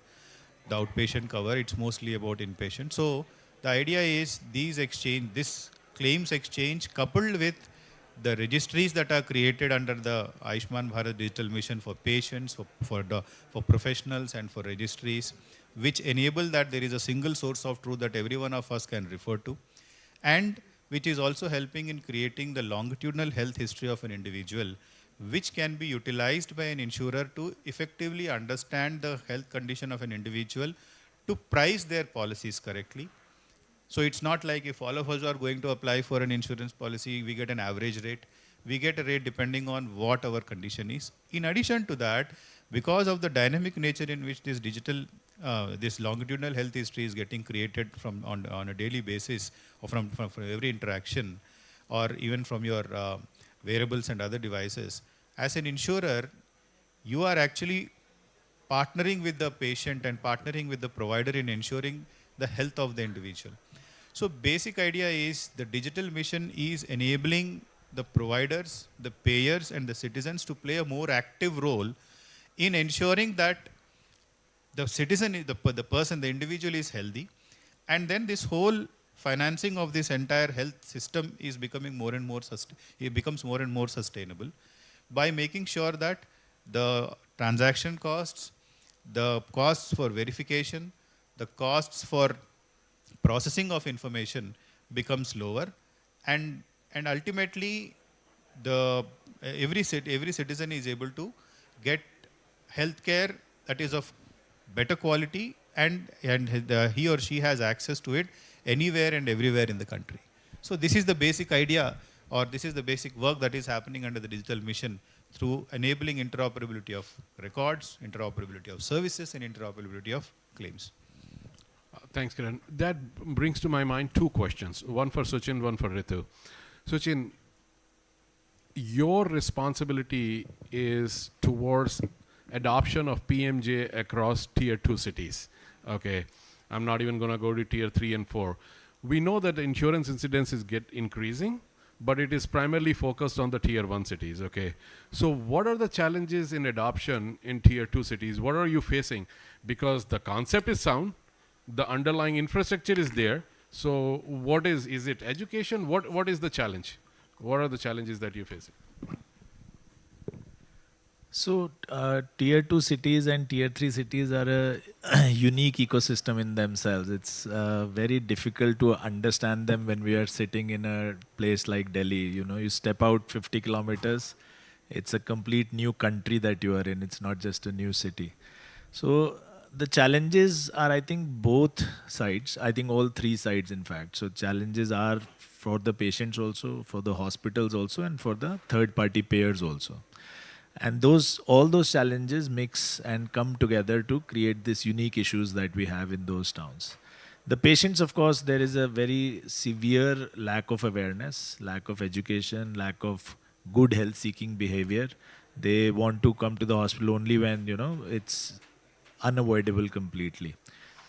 the outpatient cover. It's mostly about inpatient. So the idea is this claims exchange, coupled with the registries that are created under the Ayushman Bharat Digital Mission for patients, for professionals, and for registries, which enable that there is a single source of truth that every one of us can refer to, and which is also helping in creating the longitudinal health history of an individual, which can be utilized by an insurer to effectively understand the health condition of an individual, to price their policies correctly. So it's not like if all of us are going to apply for an insurance policy, we get an average rate. We get a rate depending on what our condition is. In addition to that, because of the dynamic nature in which this this longitudinal health history is getting created on a daily basis, or from every interaction, or even from your wearables and other devices, as an insurer, you are actually partnering with the patient and partnering with the provider in ensuring the health of the individual. So basic idea is the digital mission is enabling the providers, the payers, and the citizens to play a more active role in ensuring that the citizen, the person, the individual is healthy, and then this whole financing of this entire health system is becoming more and more sustainable by making sure that the transaction costs, the costs for verification, the costs for processing of information becomes lower, and ultimately every citizen is able to get healthcare that is of better quality, and he or she has access to it anywhere and everywhere in the country. So this is the basic idea, or this is the basic work that is happening under the digital mission through enabling interoperability of records, interoperability of services, and interoperability of claims. Thanks, Kiran. That brings to my mind two questions, one for Suchin, one for Ritu. Suchin, your responsibility is towards adoption of PMJ across tier 2 cities. Okay, I'm not even going to go to tier 3 and 4. We know that the insurance incidences get increasing, but it is primarily focused on the tier 1 cities. Okay, so what are the challenges in adoption in tier 2 cities? What are you facing? Because the concept is sound, the underlying infrastructure is there. So what is it education? What is the challenge? What are the challenges that you're facing? So tier 2 cities and tier 3 cities are a unique ecosystem in themselves. It's very difficult to understand them when we are sitting in a place like Delhi. You know, you step out 50 kilometers, it's a complete new country that you are in. It's not just a new city. So the challenges are, I think, both sides. I think all three sides, in fact. So challenges are for the patients also, for the hospitals also, and for the third-party payers also. And all those challenges mix and come together to create these unique issues that we have in those towns. The patients, of course, there is a very severe lack of awareness, lack of education, lack of good health-seeking behavior. They want to come to the hospital only when, you know, it's unavoidable completely.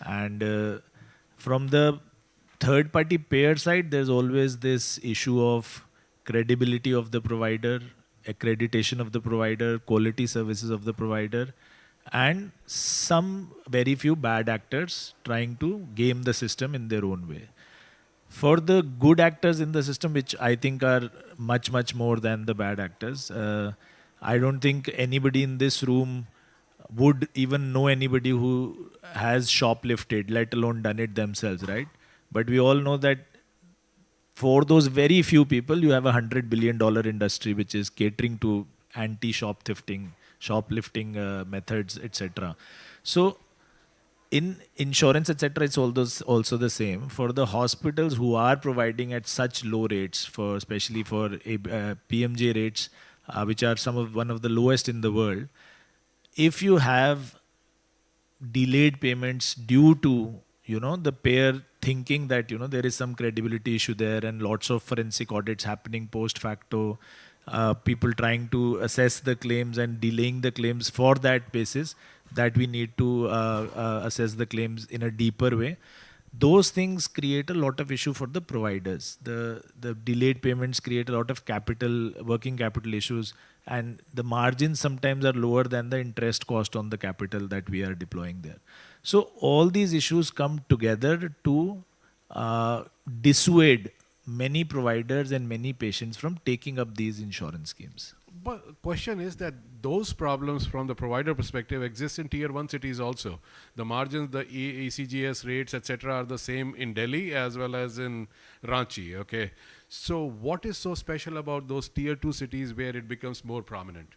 And from the third-party payer side, there's always this issue of credibility of the provider, accreditation of the provider, quality services of the provider, and some very few bad actors trying to game the system in their own way. For the good actors in the system, which I think are much, much more than the bad actors, I don't think anybody in this room would even know anybody who has shoplifted, let alone done it themselves, right? But we all know that for those very few people, you have a $100 billion industry which is catering to anti-shoplifting methods, etc. So in insurance, etc., it's also the same. For the hospitals who are providing at such low rates, especially for PMJ rates, which are one of the lowest in the world, if you have delayed payments due to, you know, the payer thinking that, you know, there is some credibility issue there and lots of forensic audits happening post facto, people trying to assess the claims and delaying the claims for that basis that we need to assess the claims in a deeper way. Those things create a lot of issue for the providers. The delayed payments create a lot of working capital issues, and the margins sometimes are lower than the interest cost on the capital that we are deploying there. So all these issues come together to dissuade many providers and many patients from taking up these insurance schemes. But question is that those problems from the provider perspective exist in tier 1 cities also. The margins, the ECGS rates, etc., are the same in Delhi as well as in Ranchi. Okay, so what is so special about those tier 2 cities where it becomes more prominent?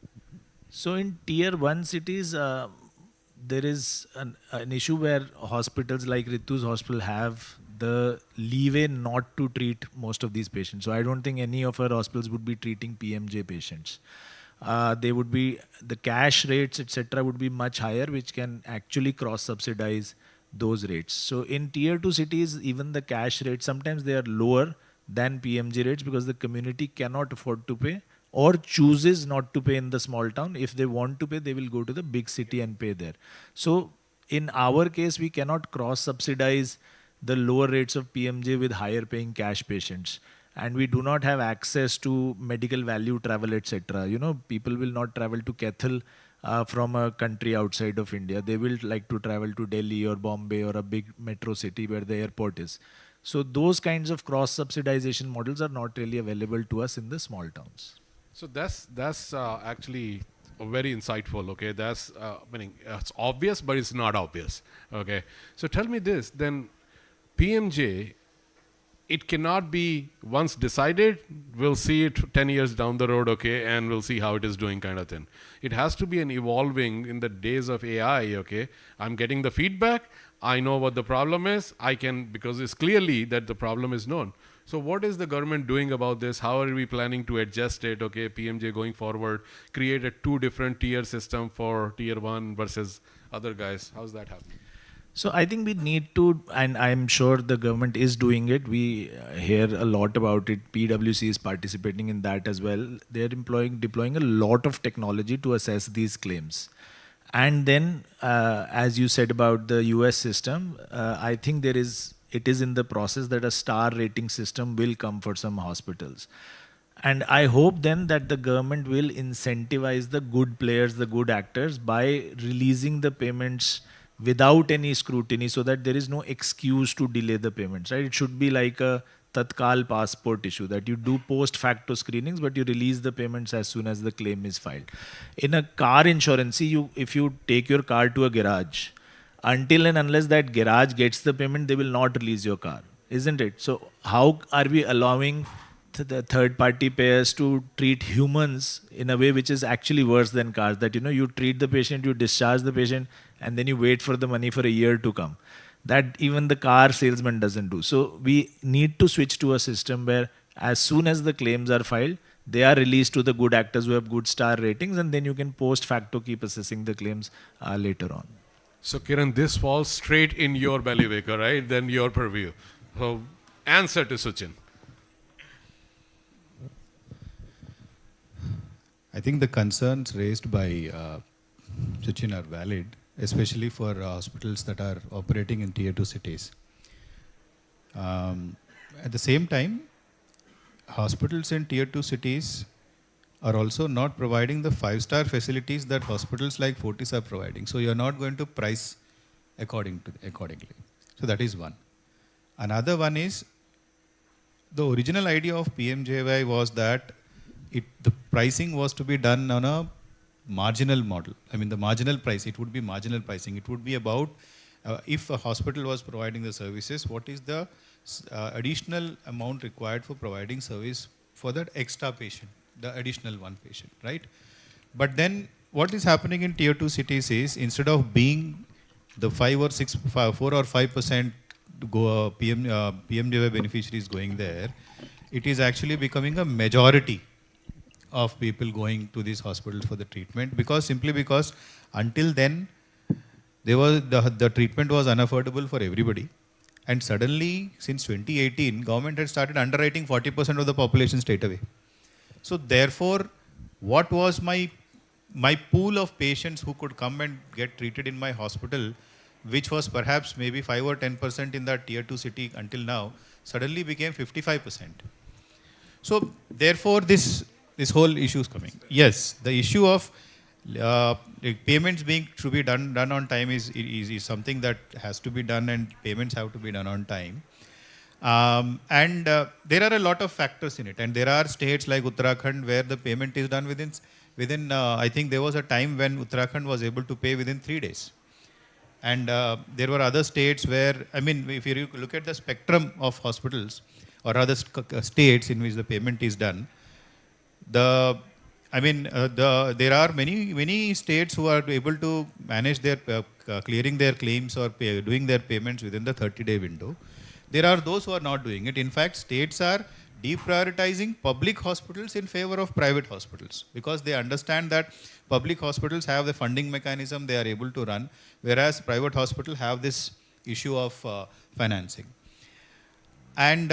So in tier 1 cities, there is an issue where hospitals like Ritu's hospital have the leeway not to treat most of these patients. So I don't think any of our hospitals would be treating PMJ patients. The cash rates, etc., would be much higher, which can actually cross-subsidize those rates. So in tier 2 cities, even the cash rates, sometimes they are lower than PMJ rates because the community cannot afford to pay or chooses not to pay in the small town. If they want to pay, they will go to the big city and pay there. So in our case, we cannot cross-subsidize the lower rates of PMJ with higher paying cash patients. And we do not have access to medical value travel, etc. You know, people will not travel to Kethel from a country outside of India. They will like to travel to Delhi or Bombay or a big metro city where the airport is. So those kinds of cross-subsidization models are not really available to us in the small towns. So that's actually very insightful. Okay, that's meaning it's obvious, but it's not obvious. Okay, so tell me this then: PMJ it cannot be once decided, we'll see it 10 years down the road, okay, and we'll see how it is doing kind of thing. It has to be an evolving in the days of AI, okay. I'm getting the feedback, I know what the problem is, I can, because it's clearly that the problem is known. So what is the government doing about this? How are we planning to adjust it, okay, PMJ going forward, create a 2 different tier system for tier 1 versus other guys? How's that happening? So I think we need to, and I'm sure the government is doing it. We hear a lot about it. PwC is participating in that as well. They're deploying a lot of technology to assess these claims. And then, as you said about the US system, I think it is in the process that a star rating system will come for some hospitals. And I hope then that the government will incentivize the good players, the good actors, by releasing the payments without any scrutiny, so that there is no excuse to delay the payments, right? It should be like a Tatkal passport issue, that you do post facto screenings, but you release the payments as soon as the claim is filed. In a car insurance, if you take your car to a garage, until and unless that garage gets the payment, they will not release your car, isn't it? So how are we allowing the third party payers to treat humans in a way which is actually worse than cars? That, you treat the patient, you discharge the patient, and then you wait for the money for a year to come. That even the car salesman doesn't do. So we need to switch to a system where as soon as the claims are filed, they are released to the good actors who have good star ratings, and then you can post facto keep assessing the claims later on. So Kiran, this falls straight in your bailiwick, right? Then your purview. So answer to Sachin. I think the concerns raised by Sachin are valid, especially for hospitals that are operating in tier 2 cities. At the same time, hospitals in tier 2 cities are also not providing the 5-star facilities that hospitals like Fortis are providing. So you're not going to price accordingly. So that is one. Another one is, the original idea of PMJY was that the pricing was to be done on a marginal model. I mean, the marginal price, it would be marginal pricing. It would be about if a hospital was providing the services, what is the additional amount required for providing service for that extra patient, the additional one patient, right? But then what is happening in tier 2 cities is, instead of being the 4 or 5% PMJY beneficiaries going there, it is actually becoming a majority of people going to these hospitals for the treatment, simply because until then the treatment was unaffordable for everybody, and suddenly since 2018 government had started underwriting 40% of the population straight away. So therefore, what was my pool of patients who could come and get treated in my hospital, which was perhaps maybe 5 or 10% in that tier 2 city until now, suddenly became 55%. So therefore this whole issue is coming. Yes, the issue of payments to be done on time is something that has to be done, and payments have to be done on time. And there are a lot of factors in it, and there are states like Uttarakhand where the payment is done within I think there was a time when Uttarakhand was able to pay within 3 days. And there were other states where, I mean, if you look at the spectrum of hospitals or other states in which the payment is done, there are many states who are able to manage their clearing their claims or doing their payments within the 30-day window. There are those who are not doing it. In fact, states are deprioritizing public hospitals in favor of private hospitals, because they understand that public hospitals have the funding mechanism they are able to run, whereas private hospitals have this issue of financing. And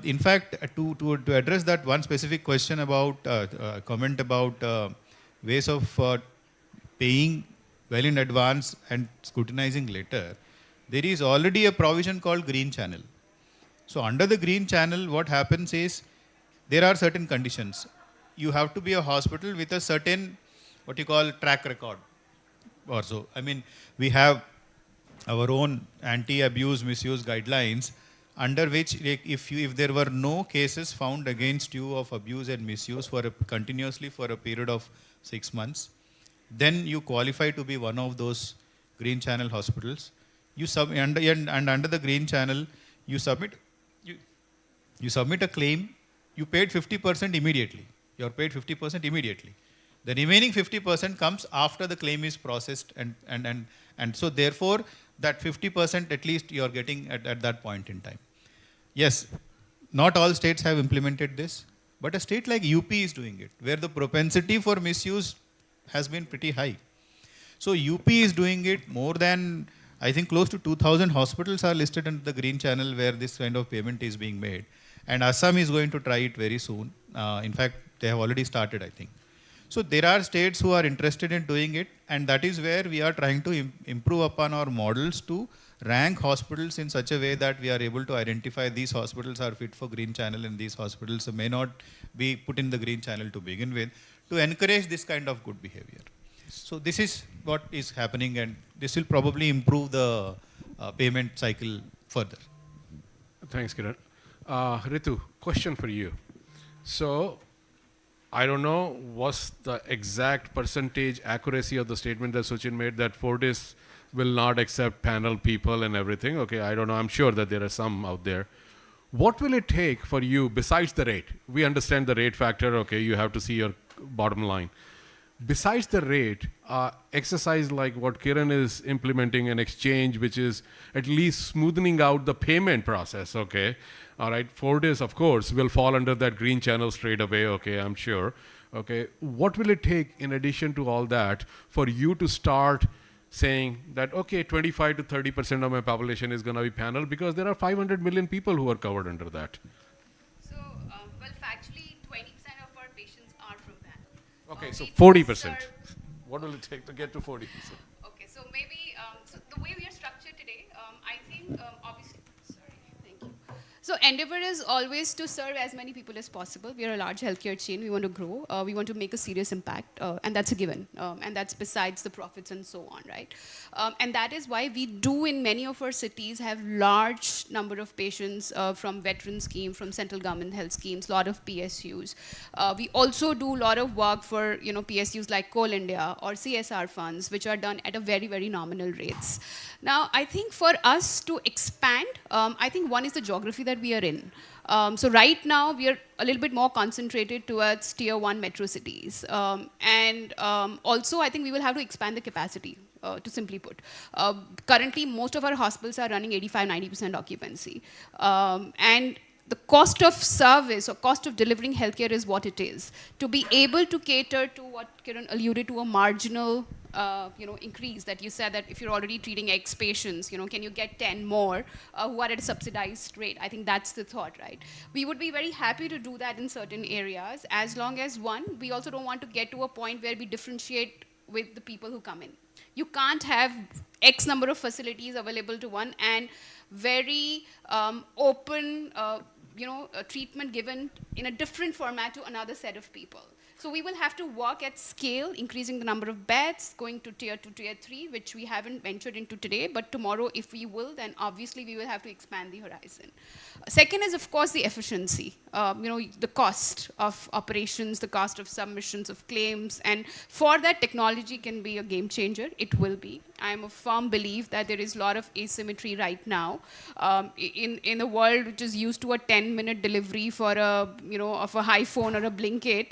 in fact, to address that one specific question about, comment about ways of paying well in advance and scrutinizing later, there is already a provision called Green Channel. So under the Green Channel, what happens is, there are certain conditions. You have to be a hospital with a certain, what you call, track record or so. I mean, we have our own anti-abuse misuse guidelines, under which if there were no cases found against you of abuse and misuse continuously for a period of 6 months, then you qualify to be one of those Green Channel hospitals. And under the Green Channel, you submit You submit a claim, you paid 50% immediately. You're paid 50% immediately. The remaining 50% comes after the claim is processed, and so therefore that 50% at least you're getting at that point in time. Yes, not all states have implemented this, but a state like UP is doing it, where the propensity for misuse has been pretty high. So UP is doing it more than, I think close to 2,000 hospitals are listed under the green channel where this kind of payment is being made. And Assam is going to try it very soon. In fact, they have already started, I think. So there are states who are interested in doing it, and that is where we are trying to improve upon our models to rank hospitals in such a way that we are able to identify these hospitals are fit for green channel and these hospitals may not be put in the green channel to begin with, to encourage this kind of good behavior. So this is what is happening, and this will probably improve the payment cycle further. Thanks, Kiran. Ritu, question for you. So, I don't know what's the exact percentage accuracy of the statement that Sachin made that Fortis will not accept panel people and everything. Okay, I don't know. I'm sure that there are some out there. What will it take for you besides the rate? We understand the rate factor. Okay, you have to see your bottom line. Besides the rate, exercise like what Kiran is implementing, an exchange which is at least smoothing out the payment process, okay? All right, Fortis, of course, will fall under that green channel straight away, okay, I'm sure. Okay, what will it take in addition to all that for you to start saying that, okay, 25 to 30% of my population is going to be panel, because there are 500 million people who are covered under that? So, well, factually, 20% of our patients are from panel. Okay, so 40%. What will it take to get to 40%? Okay, so maybe, so the way we are structured today, I think, obviously, sorry, thank you. So endeavor is always to serve as many people as possible. We are a large healthcare chain. We want to grow. We want to make a serious impact, and that's a given. And that's besides the profits and so on, right? And that is why we do in many of our cities have large number of patients from veteran scheme, from central government health schemes, lot of PSUs. We also do a lot of work for PSUs like Coal India or CSR funds, which are done at a very, very nominal rates. Now, I think for us to expand, I think one is the geography that we are in. So right now, we are a little bit more concentrated towards tier 1 metro cities. And also, I think we will have to expand the capacity, to simply put. Currently, most of our hospitals are running 85-90% occupancy. And the cost of service or cost of delivering healthcare is what it is. To be able to cater to what Kiran alluded to, a marginal increase that you said that if you're already treating X patients, can you get 10 more who are at a subsidized rate? I think that's the thought, right? We would be very happy to do that in certain areas, as long as, one, we also don't want to get to a point where we differentiate with the people who come in. You can't have X number of facilities available to one and very open treatment given in a different format to another set of people. So we will have to work at scale, increasing the number of beds, going to tier 2, tier 3, which we haven't ventured into today, but tomorrow, if we will, then obviously we will have to expand the horizon. Second is, of course, the efficiency, the cost of operations, the cost of submissions of claims, and for that, technology can be a game changer. It will be. I am a firm believer that there is a lot of asymmetry right now in a world which is used to a 10-minute delivery for of a high phone or a Blinkit.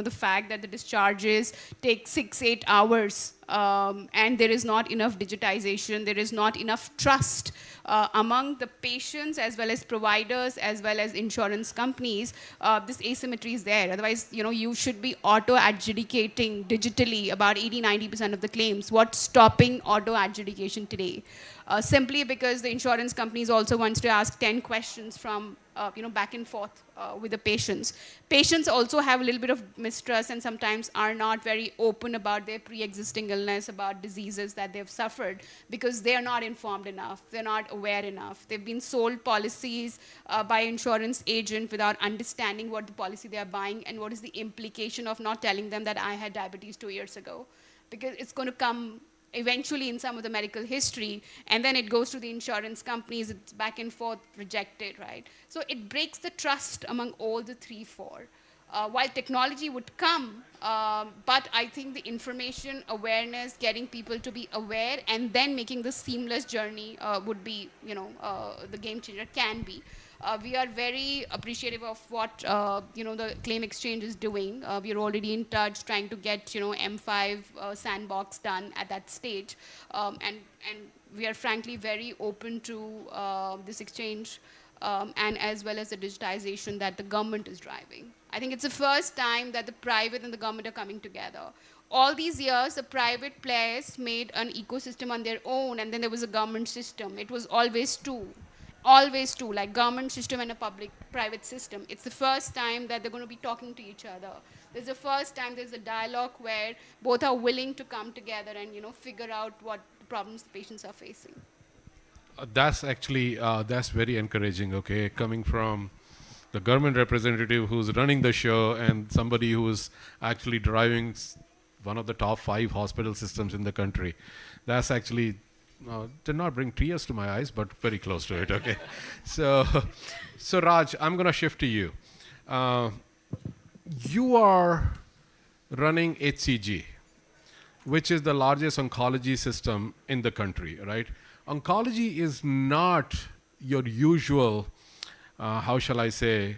The fact that the discharges take 6-8 hours and there is not enough digitization, there is not enough trust among the patients as well as providers as well as insurance companies. This asymmetry is there. Otherwise, you should be auto-adjudicating digitally about 80-90% of the claims. What's stopping auto-adjudication today? Simply because the insurance companies also wants to ask 10 questions from back and forth with the patients. Patients also have a little bit of mistrust and sometimes are not very open about their pre-existing illness, about diseases that they've suffered, because they are not informed enough, they're not aware enough. They've been sold policies by insurance agent without understanding what the policy they are buying and what is the implication of not telling them that I had diabetes 2 years ago, because it's going to come eventually in some of the medical history, and then it goes to the insurance companies, it's back and forth, rejected, right? So it breaks the trust among all the 3-4. While technology would come, but I think the information, awareness, getting people to be aware, and then making the seamless journey would be, the game changer, can be. We are very appreciative of what the claim exchange is doing. We are already in touch trying to get M5 sandbox done at that stage, and we are frankly very open to this exchange and as well as the digitization that the government is driving. I think it's the first time that the private and the government are coming together. All these years, the private players made an ecosystem on their own, and then there was a government system. It was always two, like government system and a public-private system. It's the first time that they're going to be talking to each other. There's the first time there's a dialogue where both are willing to come together and figure out what problems the patients are facing. That's actually that's very encouraging. Okay, coming from the government representative who's running the show and somebody who's actually driving one of the top 5 hospital systems in the country, that's actually did not bring tears to my eyes, but very close to it. Okay, so Raj, I'm gonna shift to you. You are running HCG, which is the largest oncology system in the country, right? Oncology is not your usual, how shall I say,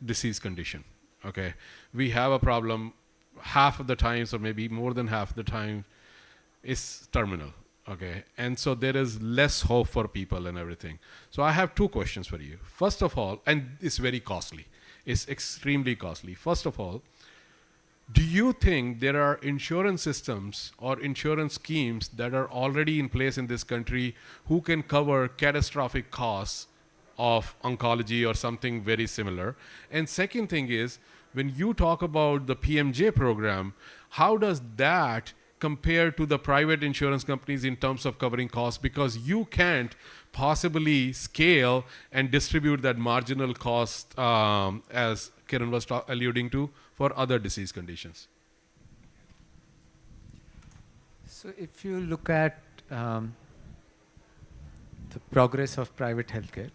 disease condition, okay? We have a problem half of the times, or maybe more than half the time, is terminal, okay? And so there is less hope for people and everything. So I have 2 questions for you. First of all, and it's very costly. It's extremely costly. First of all, do you think there are insurance systems or insurance schemes that are already in place in this country who can cover catastrophic costs of oncology or something very similar? And second thing is, when you talk about the PMJ program, how does that compare to the private insurance companies in terms of covering costs? Because you can't possibly scale and distribute that marginal cost as Kiran was alluding to for other disease conditions. So if you look at the progress of private healthcare,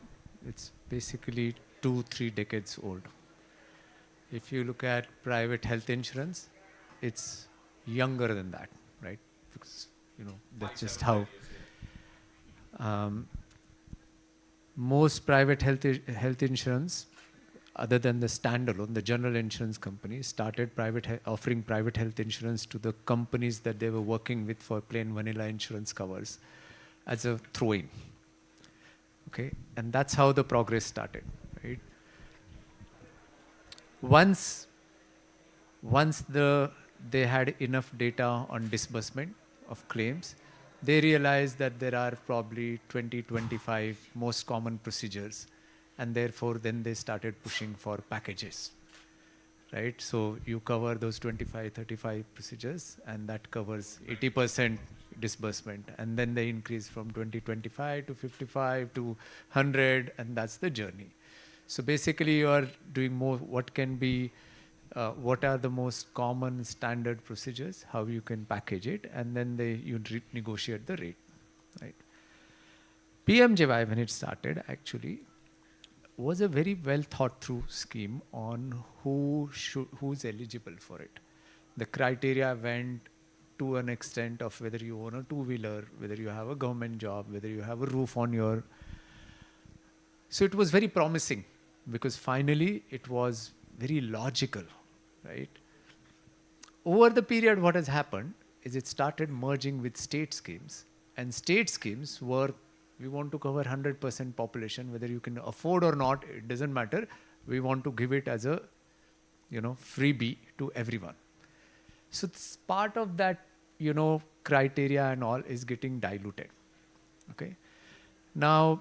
it's basically 2-3 decades old. If you look at private health insurance, it's younger than that, right? Because that's just how most private health insurance, other than the standalone, the general insurance companies started offering private health insurance to the companies that they were working with for plain vanilla insurance covers as a throw-in. Okay, and that's how the progress started, right? Once they had enough data on disbursement of claims, they realized that there are probably 20-25 most common procedures, and therefore then they started pushing for packages, right? So you cover those 25-35 procedures, and that covers 80% disbursement, and then they increase from 20-25 to 55 to 100, and that's the journey. So basically you are doing more what are the most common standard procedures, how you can package it, and then you negotiate the rate, right? PMJY, when it started, actually was a very well thought through scheme on who's eligible for it. The criteria went to an extent of whether you own a 2-wheeler, whether you have a government job, whether you have a roof on your... So it was very promising, because finally it was very logical, right? Over the period, what has happened is it started merging with state schemes, and state schemes were, we want to cover 100% population, whether you can afford or not, it doesn't matter. We want to give it as a, freebie to everyone. So it's part of that, criteria and all is getting diluted, okay? Now,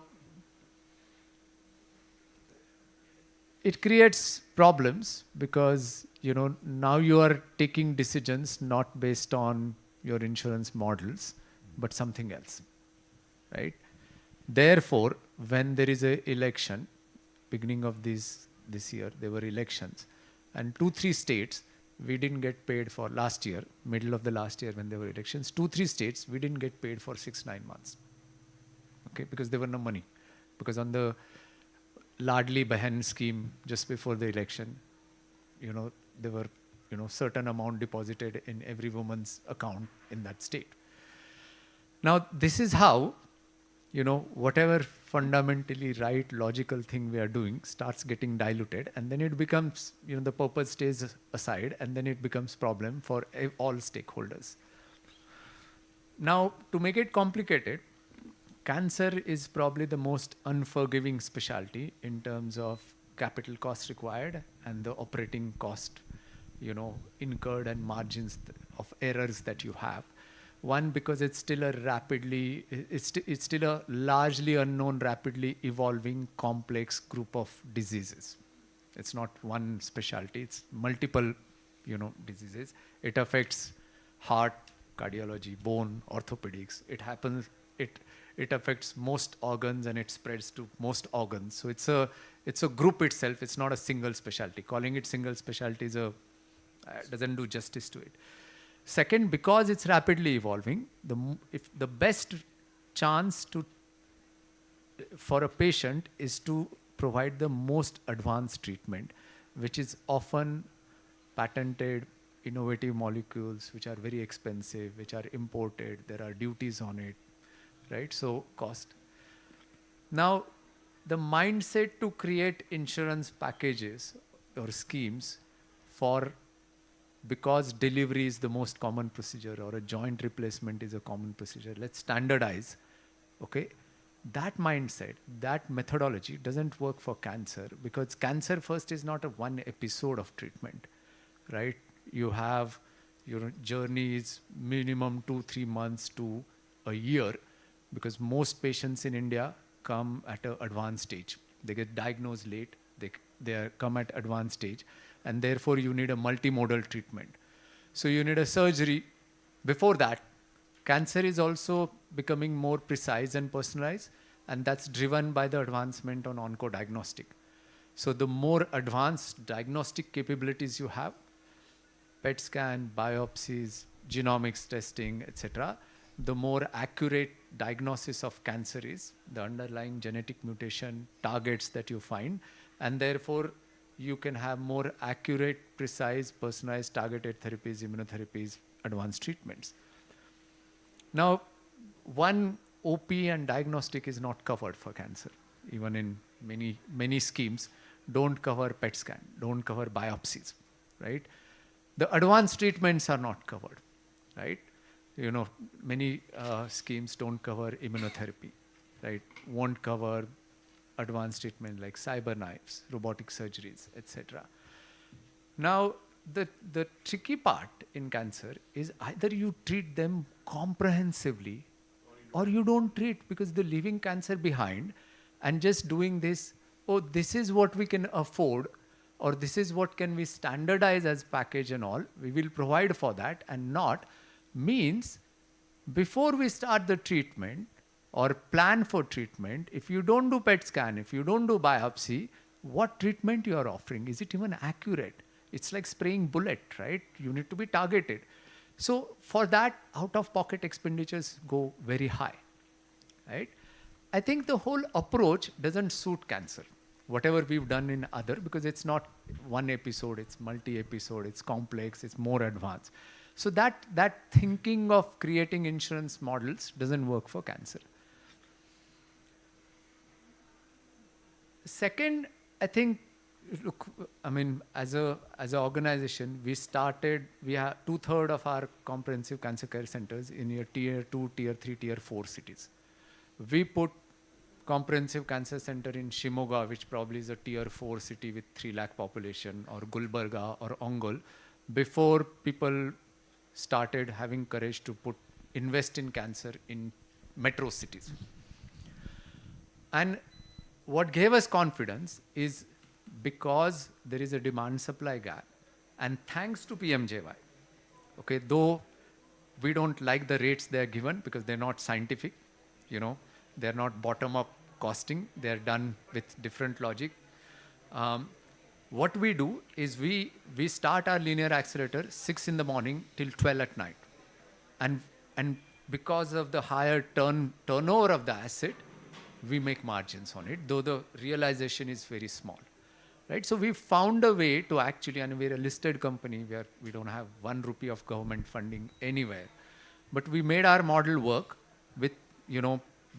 it creates problems because, now you are taking decisions not based on your insurance models, but something else, right? Therefore, when there is an election, beginning of this year, there were elections, and 2-3 states, we didn't get paid for last year, middle of the last year when there were elections, 2-3 states, we didn't get paid for 6-9 months, okay? Because there were no money. Because on the Ladli Behan scheme just before the election, there were, certain amount deposited in every woman's account in that state. Now, this is how whatever fundamentally right logical thing we are doing starts getting diluted, and then it becomes, the purpose stays aside, and then it becomes problem for all stakeholders. Now, to make it complicated, cancer is probably the most unforgiving specialty in terms of capital cost required and the operating cost, incurred, and margins of errors that you have. One, because it's still it's still a largely unknown, rapidly evolving, complex group of diseases. It's not one specialty, it's multiple, diseases. It affects heart, cardiology, bone, orthopedics. It affects most organs, and it spreads to most organs. So it's a group itself. It's not a single specialty. Calling it single specialty doesn't do justice to it. Second, because it's rapidly evolving, the best chance for a patient is to provide the most advanced treatment, which is often patented, innovative molecules, which are very expensive, which are imported. There are duties on it, right? So cost. Now, the mindset to create insurance packages or schemes because delivery is the most common procedure, or a joint replacement is a common procedure, let's standardize, okay? That mindset, that methodology doesn't work for cancer, because cancer first is not a one episode of treatment, right? You have your journeys minimum 2-3 months to a year, because most patients in India come at an advanced stage. They get diagnosed late, they come at advanced stage, and therefore you need a multimodal treatment. So you need a surgery. Before that, cancer is also becoming more precise and personalized, and that's driven by the advancement on oncodiagnostic. So the more advanced diagnostic capabilities you have, PET scan, biopsies, genomics testing, etc., the more accurate diagnosis of cancer is, the underlying genetic mutation targets that you find, and therefore you can have more accurate, precise, personalized, targeted therapies, immunotherapies, advanced treatments. Now, one OP and diagnostic is not covered for cancer. Even in many schemes, don't cover PET scan, don't cover biopsies, right? The advanced treatments are not covered, right? Many schemes don't cover immunotherapy, right? Won't cover advanced treatment like cyber knives, robotic surgeries, etc. Now, the tricky part in cancer is either you treat them comprehensively or you don't treat, because they're leaving cancer behind and just doing this, this is what we can afford, or this is what can we standardize as package and all, we will provide for that, and not means before we start the treatment or plan for treatment, if you don't do PET scan, if you don't do biopsy, what treatment you are offering? Is it even accurate? It's like spraying bullet, right? You need to be targeted. So for that, out-of-pocket expenditures go very high, right? I think the whole approach doesn't suit cancer, whatever we've done in other, because it's not one episode, it's multi-episode, it's complex, it's more advanced. So that thinking of creating insurance models doesn't work for cancer. Second, I think, look, I mean, as an organization, we have 2/3 of our comprehensive cancer care centers in your tier 2, tier 3, tier 4 cities. We put comprehensive cancer center in Shimoga, which probably is a tier 4 city with 3 lakh population, or Gulbarga or Ongole, before people started having courage to invest in cancer in metro cities. And what gave us confidence is because there is a demand supply gap, and thanks to PMJY, okay, though we don't like the rates they are given because they're not scientific, they're not bottom-up costing, they're done with different logic. What we do is we start our linear accelerator 6 in the morning till 12 at night. And because of the higher turnover of the asset, we make margins on it, though the realization is very small, right? So we found a way to actually, and we're a listed company where we don't have 1 rupee of government funding anywhere, but we made our model work with,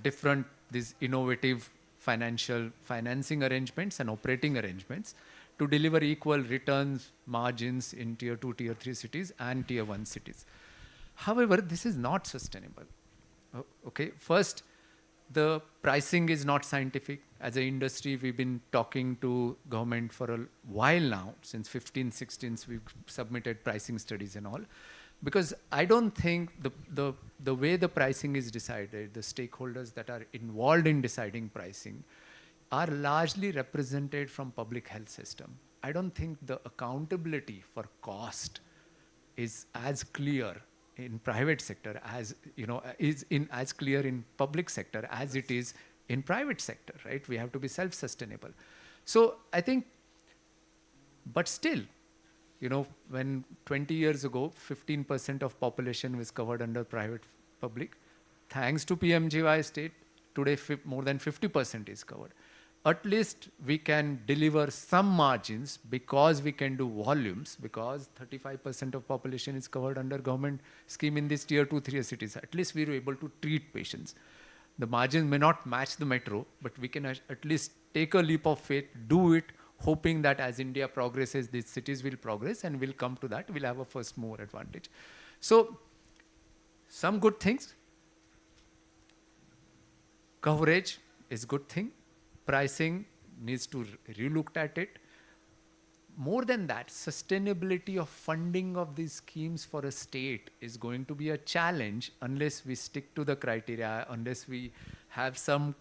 different these innovative financing arrangements and operating arrangements to deliver equal returns, margins in tier 2, tier 3 cities and tier 1 cities. However, this is not sustainable. Okay, first, the pricing is not scientific. As an industry, we've been talking to government for a while now. Since 15, 16, we've submitted pricing studies and all. Because I don't think the way the pricing is decided, the stakeholders that are involved in deciding pricing are largely represented from public health system. I don't think the accountability for cost is as clear in private sector as, as clear in public sector as it is in private sector, right? We have to be self-sustainable. So I think, but still, when 20 years ago, 15% of population was covered under private public, thanks to PMJY state, today more than 50% is covered. At least we can deliver some margins because we can do volumes, because 35% of population is covered under government scheme in these tier 2, 3 cities. At least we were able to treat patients. The margins may not match the metro, but we can at least take a leap of faith, do it, hoping that as India progresses, these cities will progress and we'll come to that. We'll have a first mover advantage. So, some good things. Coverage is good thing. Pricing needs to re-looked at it. More than that, sustainability of funding of these schemes for a state is going to be a challenge unless we stick to the criteria, unless we have some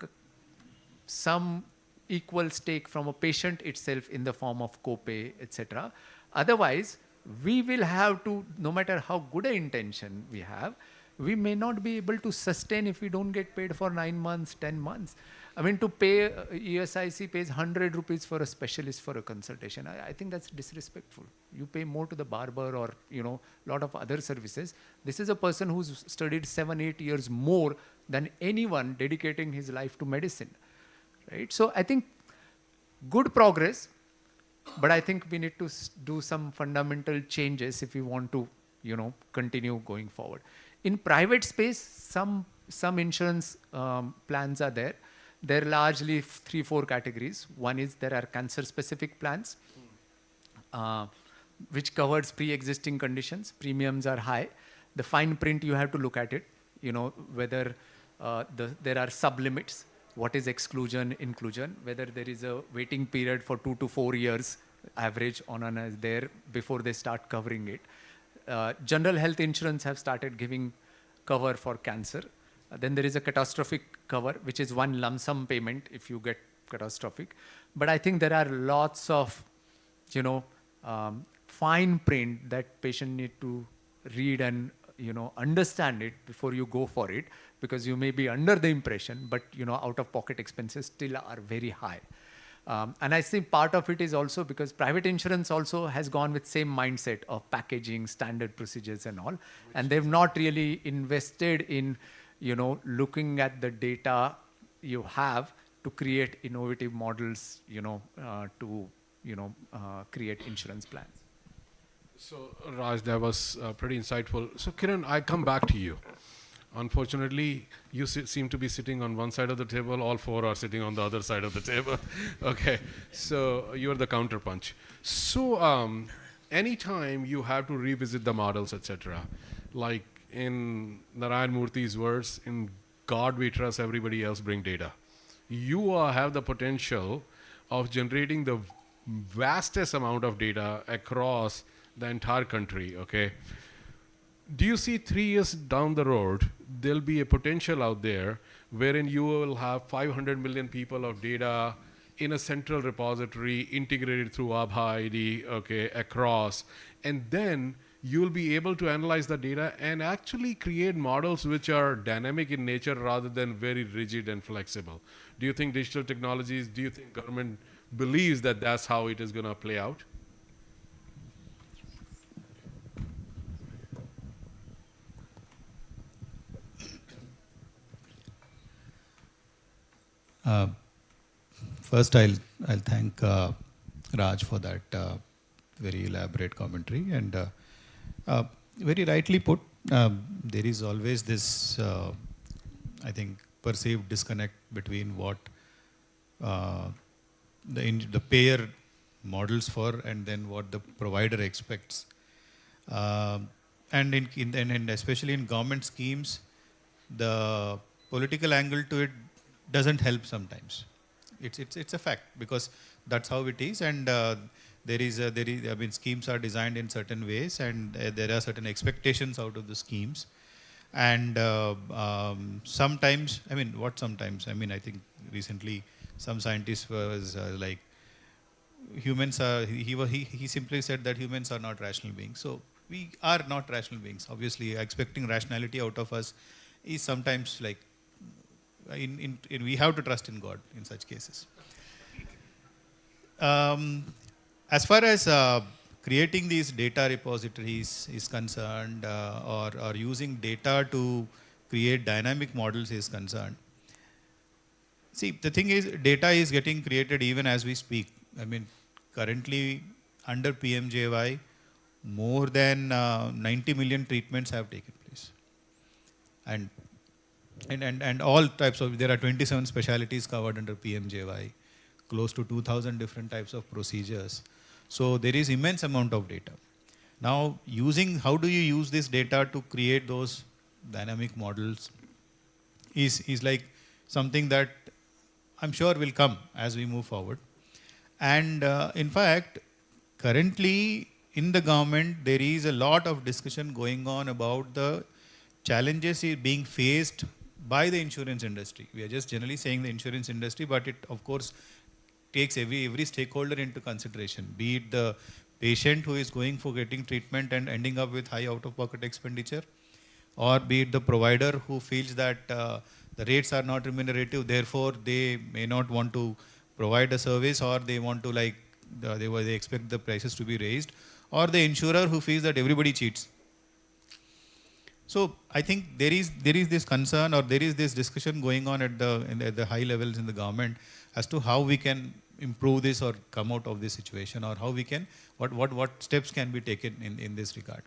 equal stake from a patient itself in the form of copay, etc. Otherwise, we will have to, no matter how good an intention we have, we may not be able to sustain if we don't get paid for 9 months, 10 months. I mean, to pay, ESIC pays 100 rupees for a specialist for a consultation. I think that's disrespectful. You pay more to the barber or, lot of other services. This is a person who's studied 7, 8 years more than anyone dedicating his life to medicine, right? So I think good progress, but I think we need to do some fundamental changes if we want to, continue going forward. In private space, some insurance plans are there. There are largely 3-4 categories. One is there are cancer-specific plans, which covers pre-existing conditions. Premiums are high. The fine print, you have to look at it, whether there are sub-limits, what is exclusion, inclusion, whether there is a waiting period for 2 to 4 years average on there before they start covering it. General health insurance have started giving cover for cancer. Then there is a catastrophic cover, which is one lump sum payment if you get catastrophic. But I think there are lots of, fine print that patient need to read and, understand it before you go for it, because you may be under the impression, but, out-of-pocket expenses still are very high. And I think part of it is also because private insurance also has gone with same mindset of packaging, standard procedures and all. And they've not really invested in, looking at the data you have to create innovative models, to, create insurance plans. So Raj, that was pretty insightful. So Kiran, I come back to you. Unfortunately, you seem to be sitting on one side of the table. All 4 are sitting on the other side of the table. Okay, so you're the counterpunch. So anytime you have to revisit the models, etc., like in Narayan Murthy's words, in God we trust, everybody else bring data. You have the potential of generating the vastest amount of data across the entire country, okay? Do you see 3 years down the road, there'll be a potential out there wherein you will have 500 million people of data in a central repository integrated through Abha ID, okay, across, and then you'll be able to analyze the data and actually create models which are dynamic in nature rather than very rigid and flexible. Do you think digital technologies, do you think government believes that that's how it is going to play out? First, I'll thank Raj for that very elaborate commentary, and very rightly put, there is always this, I think, perceived disconnect between what the payer models for and then what the provider expects. And especially in government schemes, the political angle to it doesn't help sometimes. It's a fact, because that's how it is, and I mean, schemes are designed in certain ways, and there are certain expectations out of the schemes. And sometimes, I mean, I think recently some scientist was like, humans are, he simply said that humans are not rational beings. So we are not rational beings. Obviously, expecting rationality out of us is sometimes like, we have to trust in God in such cases. As far as creating these data repositories is concerned, or using data to create dynamic models is concerned, see, the thing is, data is getting created even as we speak. I mean, currently under PMJY, more than 90 million treatments have taken place. And all types of, there are 27 specialties covered under PMJY, close to 2,000 different types of procedures. So there is immense amount of data. Now, how do you use this data to create those dynamic models is like something that I'm sure will come as we move forward. And in fact, currently in the government, there is a lot of discussion going on about the challenges being faced by the insurance industry. We are just generally saying the insurance industry, but it of course takes every stakeholder into consideration, be it the patient who is going for getting treatment and ending up with high out-of-pocket expenditure, or be it the provider who feels that the rates are not remunerative, therefore they may not want to provide a service, or they want to they expect the prices to be raised, or the insurer who feels that everybody cheats. So I think there is this concern, or there is this discussion going on at the high levels in the government as to how we can improve this or come out of this situation, or how we can, what steps can be taken in this regard.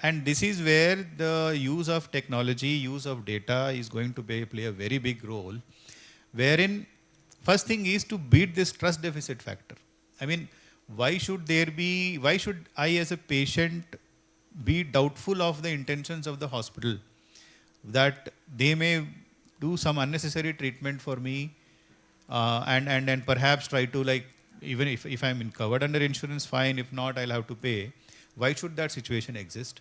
And this is where the use of technology, use of data is going to play a very big role, wherein first thing is to beat this trust deficit factor. I mean, why should I as a patient be doubtful of the intentions of the hospital, that they may do some unnecessary treatment for me, and perhaps try to, even if I'm covered under insurance, fine, if not, I'll have to pay. Why should that situation exist?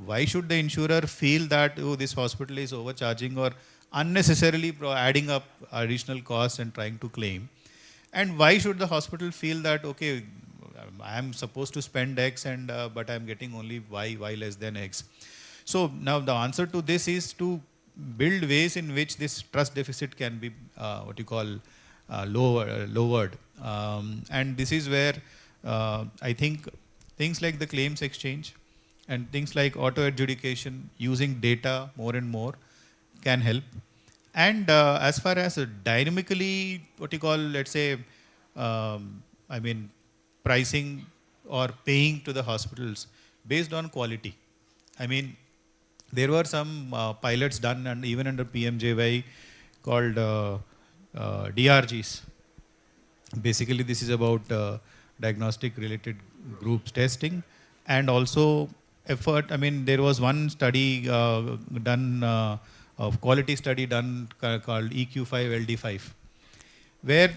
Why should the insurer feel that, oh, this hospital is overcharging or unnecessarily adding up additional costs and trying to claim? And why should the hospital feel that, okay, I'm supposed to spend X, but I'm getting only Y less than X? So now the answer to this is to build ways in which this trust deficit can be lowered. And this is where I think things like the claims exchange and things like auto adjudication, using data more and more, can help. And as far as dynamically, let's say, pricing or paying to the hospitals based on quality. I mean, there were some pilots done, and even under PMJY, called DRGs. Basically, this is about diagnostic related groups testing, and also effort. I mean, there was one study done, of quality study done called EQ5 LD5, where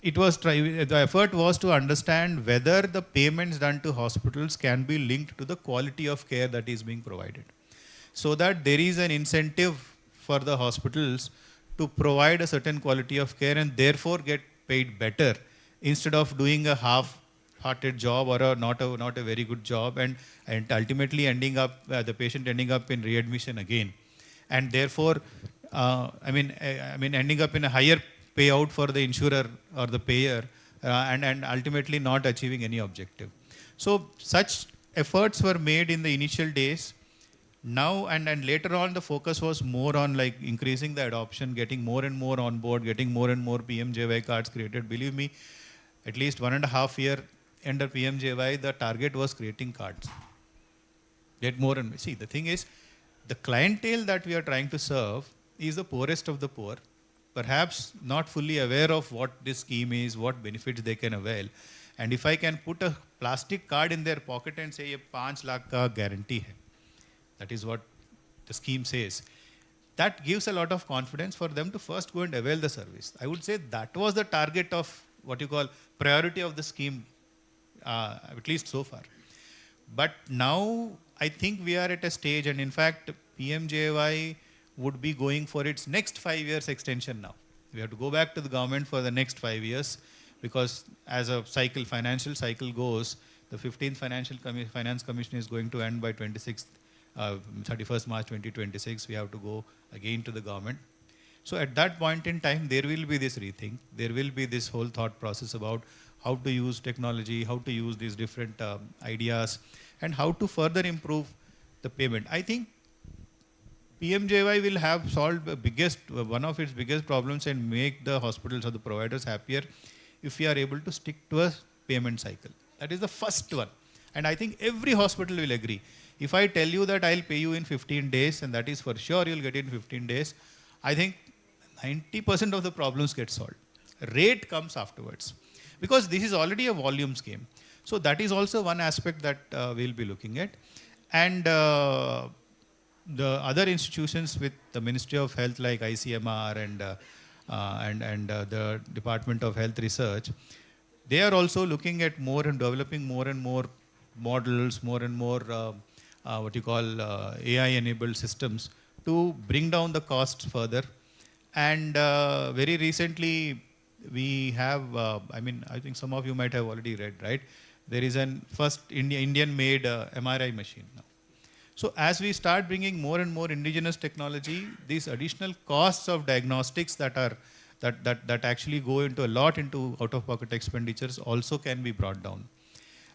it was the effort was to understand whether the payments done to hospitals can be linked to the quality of care that is being provided, so that there is an incentive for the hospitals to provide a certain quality of care and therefore get paid better, instead of doing a half-hearted job or not a very good job, and ultimately ending up the patient ending up in readmission again, and therefore ending up in a higher payout for the insurer or the payer, and ultimately not achieving any objective. So such efforts were made in the initial days. Now and later on, the focus was more on increasing the adoption, getting more and more on board, getting more and more PMJY cards created. Believe me, at least 1.5 years under PMJY, the target was creating cards. Get more and see, the thing is, the clientele that we are trying to serve is the poorest of the poor, perhaps not fully aware of what this scheme is, what benefits they can avail. And if I can put a plastic card in their pocket and say, ye 5 lakh ka guarantee hai, that is what the scheme says, that gives a lot of confidence for them to first go and avail the service. I would say that was the target of what you call priority of the scheme, at least so far. But now I think we are at a stage, and in fact, PMJY would be going for its next 5 years extension now. We have to go back to the government for the next 5 years, because as a cycle, financial cycle goes, the 15th Finance Commission is going to end by 31st March 2026. We have to go again to the government. So at that point in time, there will be this rethink. There will be this whole thought process about how to use technology, how to use these different ideas, and how to further improve the payment. I think PMJY will have solved one of its biggest problems and make the hospitals or the providers happier if we are able to stick to a payment cycle. That is the first one. And I think every hospital will agree. If I tell you that I'll pay you in 15 days, and that is for sure you'll get it in 15 days, I think 90% of the problems get solved. Rate comes afterwards, because this is already a volumes game. So that is also one aspect that we'll be looking at. And the other institutions with the Ministry of Health like ICMR and the Department of Health Research, they are also looking at more and developing more and more models, more and more AI-enabled systems to bring down the costs further. And very recently, we have, I think some of you might have already read, right? There is an first Indian-made MRI machine now. So as we start bringing more and more indigenous technology, these additional costs of diagnostics that actually go into a lot into out-of-pocket expenditures also can be brought down.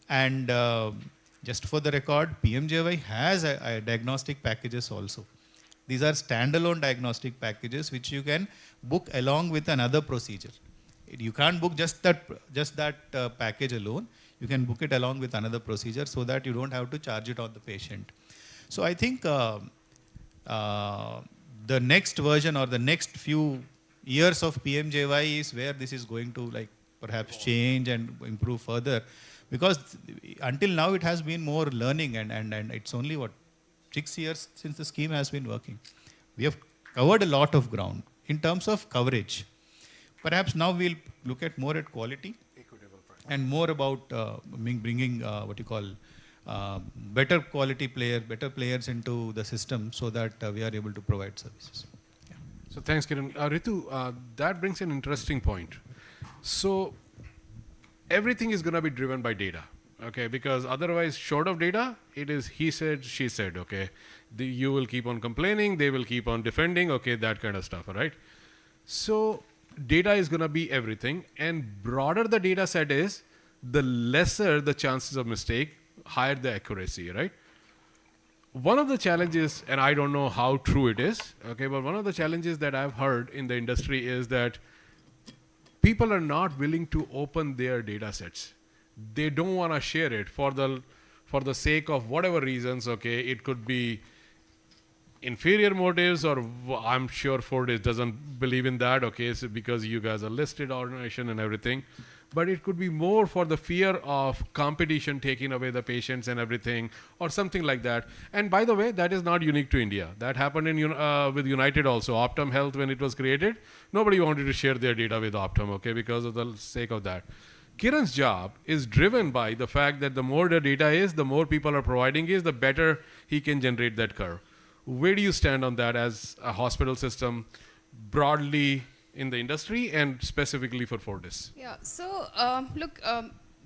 And just for the record, PMJY has a diagnostic packages also. These are standalone diagnostic packages which you can book along with another procedure. You can't book just that package alone. You can book it along with another procedure so that you don't have to charge it on the patient. So I think the next version or the next few years of PMJY is where this is going to perhaps change and improve further, because until now it has been more learning, and it's only 6 years since the scheme has been working. We have covered a lot of ground in terms of coverage. Perhaps now we'll look at more at quality and more about bringing better quality better players into the system so that we are able to provide services. Yeah. So thanks, Kiran. Ritu, that brings an interesting point. So everything is going to be driven by data, okay? Because otherwise, short of data, it is he said, she said, okay? You will keep on complaining, they will keep on defending, okay, that kind of stuff, all right? So data is going to be everything, and broader the data set is, the lesser the chances of mistake, higher the accuracy, right? One of the challenges, and I don't know how true it is, okay, but one of the challenges that I've heard in the industry is that people are not willing to open their data sets. They don't want to share it for the sake of whatever reasons, okay? It could be inferior motives, or I'm sure Fortis doesn't believe in that, okay? So because you guys are listed organization and everything. But it could be more for the fear of competition taking away the patients and everything, or something like that. And by the way, that is not unique to India. That happened with United also. Optum Health, when it was created, nobody wanted to share their data with Optum, okay, because of the sake of that. Kiran's job is driven by the fact that the more the data is, the more people are providing is, the better he can generate that curve. Where do you stand on that as a hospital system, broadly in the industry and specifically for Fortis? Yeah, so look,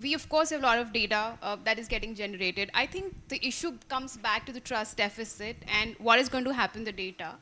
we of course have a lot of data that is getting generated. I think the issue comes back to the trust deficit and what is going to happen to the data.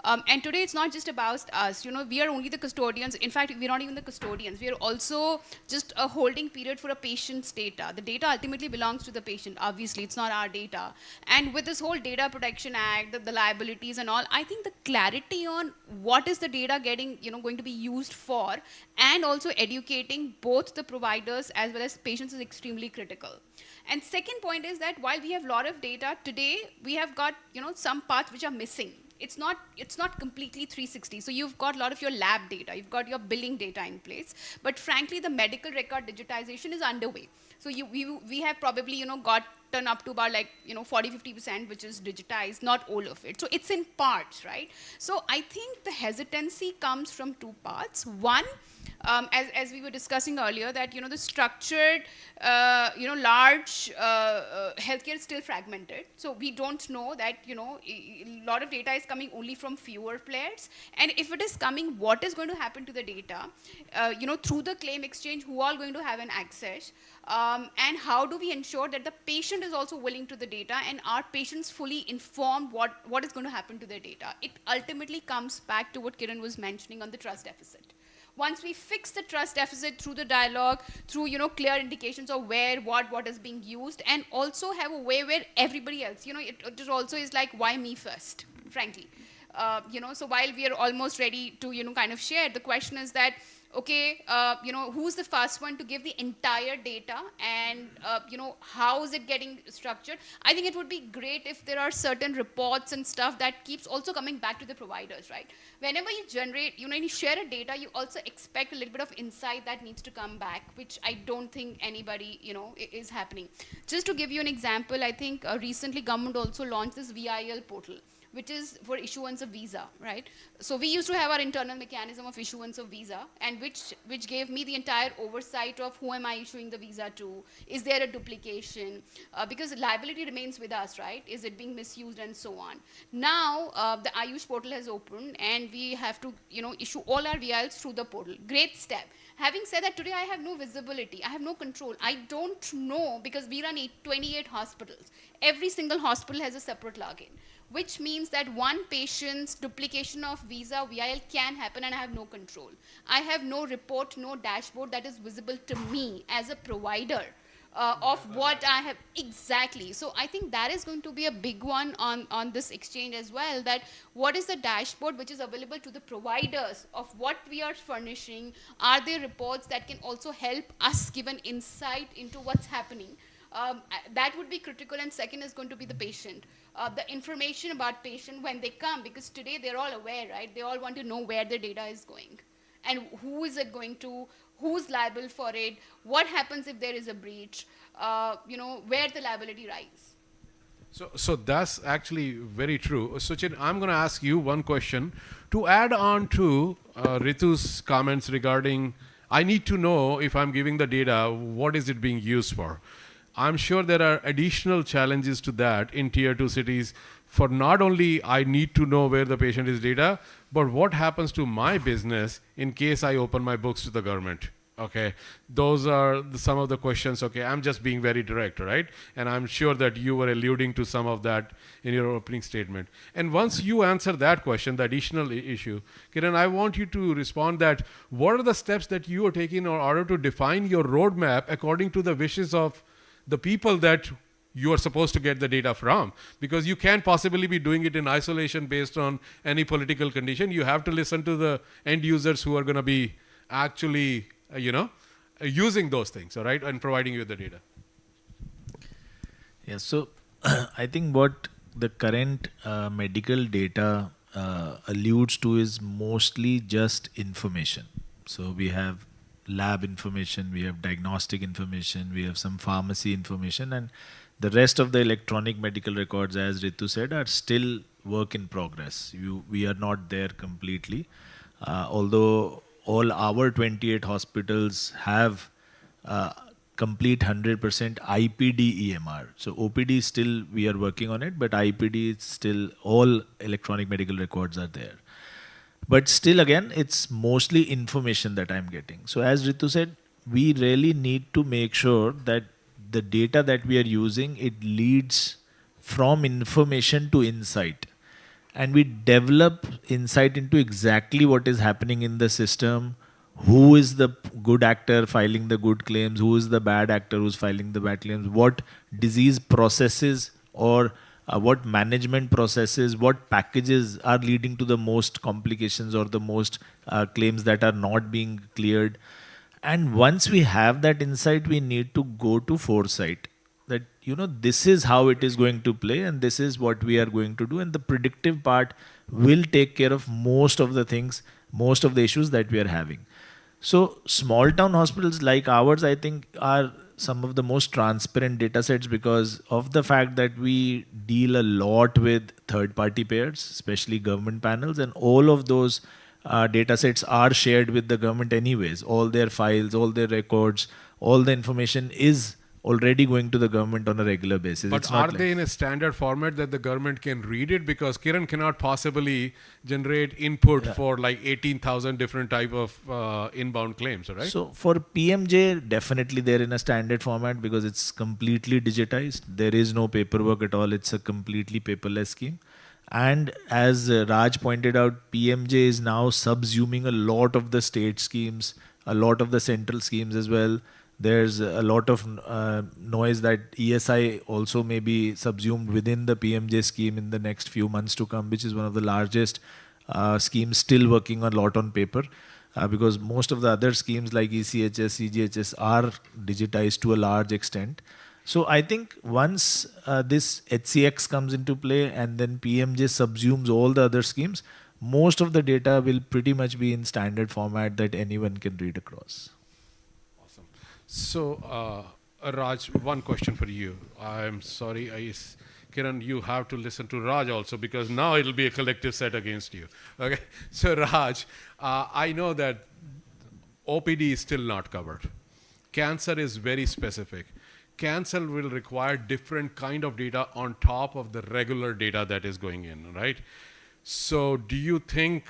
And today it's not just about us, we are only the custodians. In fact, we're not even the custodians. We are also just a holding period for a patient's data. The data ultimately belongs to the patient. Obviously, it's not our data. And with this whole Data Protection Act, the liabilities and all, I think the clarity on what is the data getting, going to be used for, and also educating both the providers as well as patients is extremely critical. And second point is that while we have a lot of data, today we have got, some parts which are missing. It's not completely 360. So you've got a lot of your lab data, you've got your billing data in place, but frankly, the medical record digitization is underway. So we have probably, gotten up to about 40-50%, which is digitized, not all of it. So it's in parts, right? So I think the hesitancy comes from two parts. One, as we were discussing earlier, that the structured, large healthcare is still fragmented. So we don't know that a lot of data is coming only from fewer players. And if it is coming, what is going to happen to the data? Through the claim exchange, who are going to have an access? And how do we ensure that the patient is also willing to the data and are patients fully informed what is going to happen to their data? It ultimately comes back to what Kiran was mentioning on the trust deficit. Once we fix the trust deficit through the dialogue, through clear indications of where, what is being used, and also have a way where everybody else, it also is like, why me first, frankly. So while we are almost ready to kind of share, the question is that, okay, who's the first one to give the entire data, and how is it getting structured? I think it would be great if there are certain reports and stuff that keeps also coming back to the providers, right? Whenever you generate, when you share a data, you also expect a little bit of insight that needs to come back, which I don't think anybody, is happening. Just to give you an example, I think recently government also launched this VIL portal, which is for issuance of visa, right? So we used to have our internal mechanism of issuance of visa, and which gave me the entire oversight of who am I issuing the visa to, is there a duplication, because liability remains with us, right? Is it being misused, and so on. Now, the Ayush portal has opened, and we have to, issue all our VILs through the portal. Great step. Having said that, today I have no visibility, I have no control. I don't know, because we run 28 hospitals. Every single hospital has a separate login, which means that one patient's duplication of visa, VIL can happen, and I have no control. I have no report, no dashboard that is visible to me as a provider of what I have exactly. So I think that is going to be a big one on this exchange as well, that what is the dashboard which is available to the providers of what we are furnishing? Are there reports that can also help us give an insight into what's happening? That would be critical. And second is going to be the patient. The information about patient when they come, because today they're all aware, right? They all want to know where their data is going and who is it going to, who's liable for it, what happens if there is a breach, where the liability lies. So that's actually very true. Suchin, I'm going to ask you one question to add on to Ritu's comments regarding, I need to know if I'm giving the data, what is it being used for? I'm sure there are additional challenges to that in tier 2 cities for not only I need to know where the patient is data, but what happens to my business in case I open my books to the government. Okay, those are some of the questions. Okay, I'm just being very direct, right? And I'm sure that you were alluding to some of that in your opening statement. And once you answer that question, the additional issue, Kiran, I want you to respond that what are the steps that you are taking in order to define your roadmap according to the wishes of the people that you are supposed to get the data from, because you can't possibly be doing it in isolation based on any political condition. You have to listen to the end users who are going to be actually, using those things, all right, and providing you the data. Yeah, so I think what the current medical data alludes to is mostly just information. So we have lab information, we have diagnostic information, we have some pharmacy information, and the rest of the electronic medical records, as Ritu said, are still work in progress. We are not there completely. Although all our 28 hospitals have complete 100% IPD EMR. So OPD still, we are working on it, but IPD is still, all electronic medical records are there. But still again, it's mostly information that I'm getting. So as Ritu said, we really need to make sure that the data that we are using, it leads from information to insight. And we develop insight into exactly what is happening in the system, who is the good actor filing the good claims, who is the bad actor who's filing the bad claims, what disease processes or what management processes, what packages are leading to the most complications or the most claims that are not being cleared. And once we have that insight, we need to go to foresight. that, this is how it is going to play and this is what we are going to do, and the predictive part will take care of most of the things, most of the issues that we are having. So small town hospitals like ours, I think, are some of the most transparent data sets because of the fact that we deal a lot with third-party payers, especially government panels, and all of those data sets are shared with the government anyways. All their files, all their records, all the information is already going to the government on a regular basis. But it's not are they in a standard format that the government can read it? Because Kiran cannot possibly generate input for like 18,000 different type of inbound claims, right? So for PMJ, definitely they're in a standard format because it's completely digitized. There is no paperwork at all. It's a completely paperless scheme. And as Raj pointed out, PMJ is now subsuming a lot of the state schemes, a lot of the central schemes as well. There's a lot of noise that ESI also may be subsumed within the PMJ scheme in the next few months to come, which is one of the largest schemes still working a lot on paper. Because most of the other schemes like ECHS, CGHS are digitized to a large extent. So I think once this HCX comes into play and then PMJ subsumes all the other schemes, most of the data will pretty much be in standard format that anyone can read across. So, Raj, one question for you. I'm sorry, Kiran, you have to listen to Raj also because now it'll be a collective set against you. Okay. So, Raj, I know that OPD is still not covered. Cancer is very specific. Cancer will require different kind of data on top of the regular data that is going in, right? So, do you think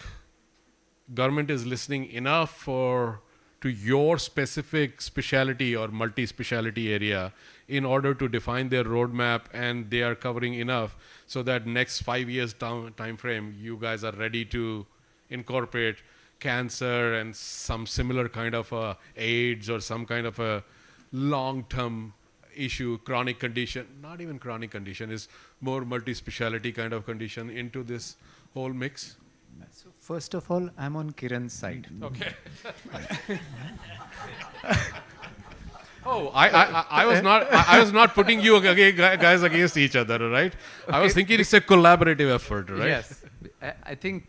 government is listening enough to your specific specialty or multi-specialty area in order to define their roadmap, and they are covering enough so that next 5 years time frame, you guys are ready to incorporate cancer and some similar kind of AIDS or some kind of a long-term issue, chronic condition, not even chronic condition, is more multi-specialty kind of condition into this whole mix? So first of all, I'm on Kiran's side. Okay. Oh, I was not putting you guys against each other, right? Okay. I was thinking it's a collaborative effort, right? Yes. I think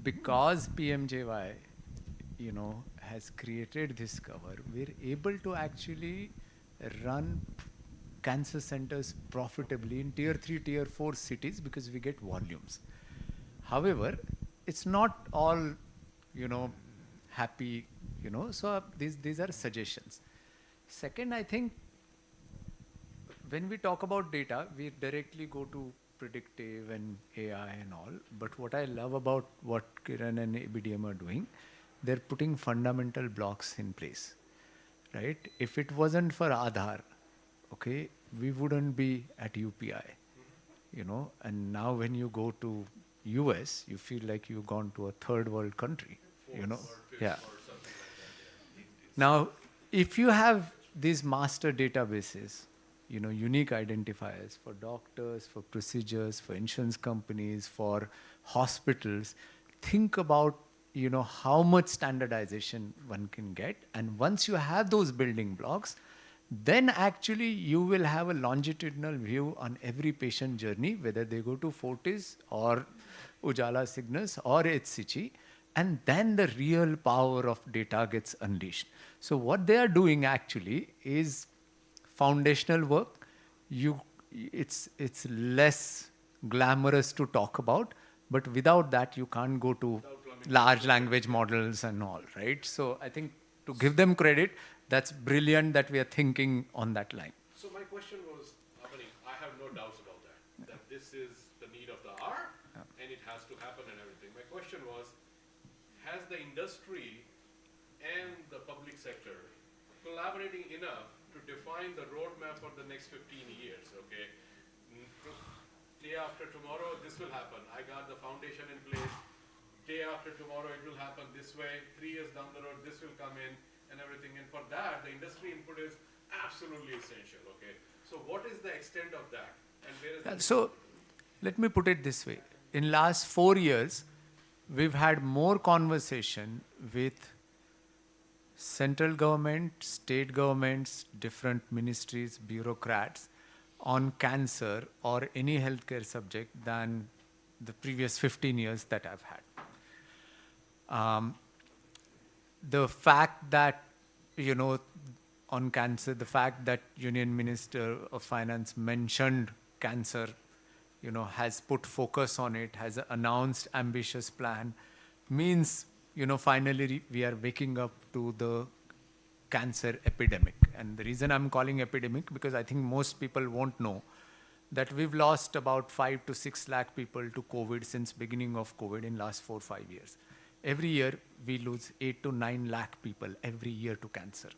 because PMJY, has created this cover, we're able to actually run cancer centers profitably in tier 3, tier 4 cities because we get volumes. However, it's not all, happy, so these are suggestions. Second, I think when we talk about data, we directly go to predictive and AI and all. But what I love about what Kiran and ABDM are doing, they're putting fundamental blocks in place, right? If it wasn't for Aadhaar, okay, we wouldn't be at UPI, and now when you go to US, you feel like you've gone to a third world country, Yeah. Now, if you have these master databases, unique identifiers for doctors, for procedures, for insurance companies, for hospitals, think about, how much standardization one can get. And once you have those building blocks, then actually you will have a longitudinal view on every patient journey, whether they go to Fortis or Ujala Cygnus or HCG, and then the real power of data gets unleashed. So what they are doing actually is foundational work. It's less glamorous to talk about, but without that you can't go to large language models and all, right? So I think to give them credit, that's brilliant that we are thinking on that line. So my question was, I have no doubts about that this is the need of the hour and it has to happen and everything. My question was, has the industry and the public sector collaborating enough to define the roadmap for the next 15 years, okay? Day after tomorrow, this will happen. I got the foundation in place. Day after tomorrow, it will happen this way. 3 years down the road, this will come in and everything. And for that, the industry input is absolutely essential, okay? So what is the extent of that? And where is So let me put it this way. In last 4 years, we've had more conversation with central government, state governments, different ministries, bureaucrats on cancer or any healthcare subject than the previous 15 years that I've had. The fact that, you know, on cancer, the fact that Union Minister of Finance mentioned cancer, you know, has put focus on it, has announced ambitious plan, means, you know, finally we are waking up to the cancer epidemic. And the reason I'm calling epidemic, because I think most people won't know that we've lost about 5 to 6 lakh people to COVID since beginning of COVID in last 4 or 5 years. Every year we lose 8 to 9 lakh people every year to cancer,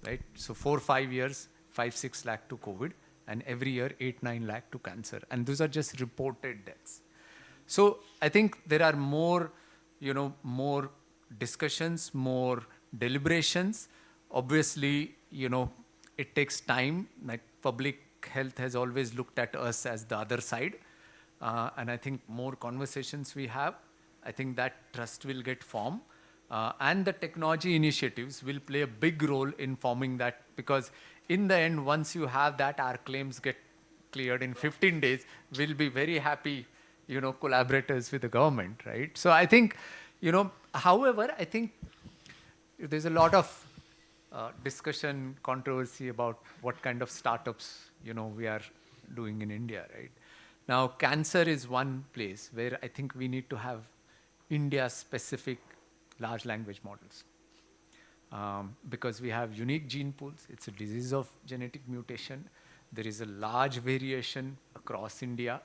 right? So 4 or 5 years, 5, 6 lakh to COVID, and every year 8, 9 lakh to cancer. And those are just reported deaths. So I think there are more, you know, more discussions, more deliberations. Obviously, you know, it takes time. Like public health has always looked at us as the other side. And I think more conversations we have, I think that trust will get formed. And the technology initiatives will play a big role in forming that, because in the end, once you have that, our claims get cleared in 15 days, we'll be very happy, you know, collaborators with the government, right? So I think, you know, however, I think there's a lot of discussion, controversy about what kind of startups, you know, we are doing in India, right? Now, cancer is one place where I think we need to have India-specific large language models. Because we have unique gene pools. It's a disease of genetic mutation. There is a large variation across India.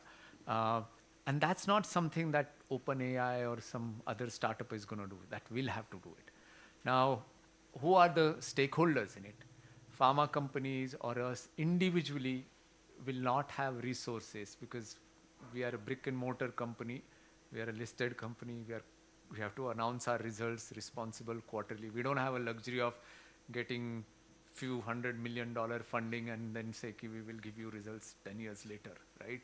And that's not something that OpenAI or some other startup is going to do. That we'll have to do it. Now, who are the stakeholders in it? Pharma companies or us individually will not have resources, because we are a brick and mortar company. We are a listed company. We have to announce our results responsible quarterly. We don't have a luxury of getting few $100 million funding and then say, we will give you results 10 years later, right?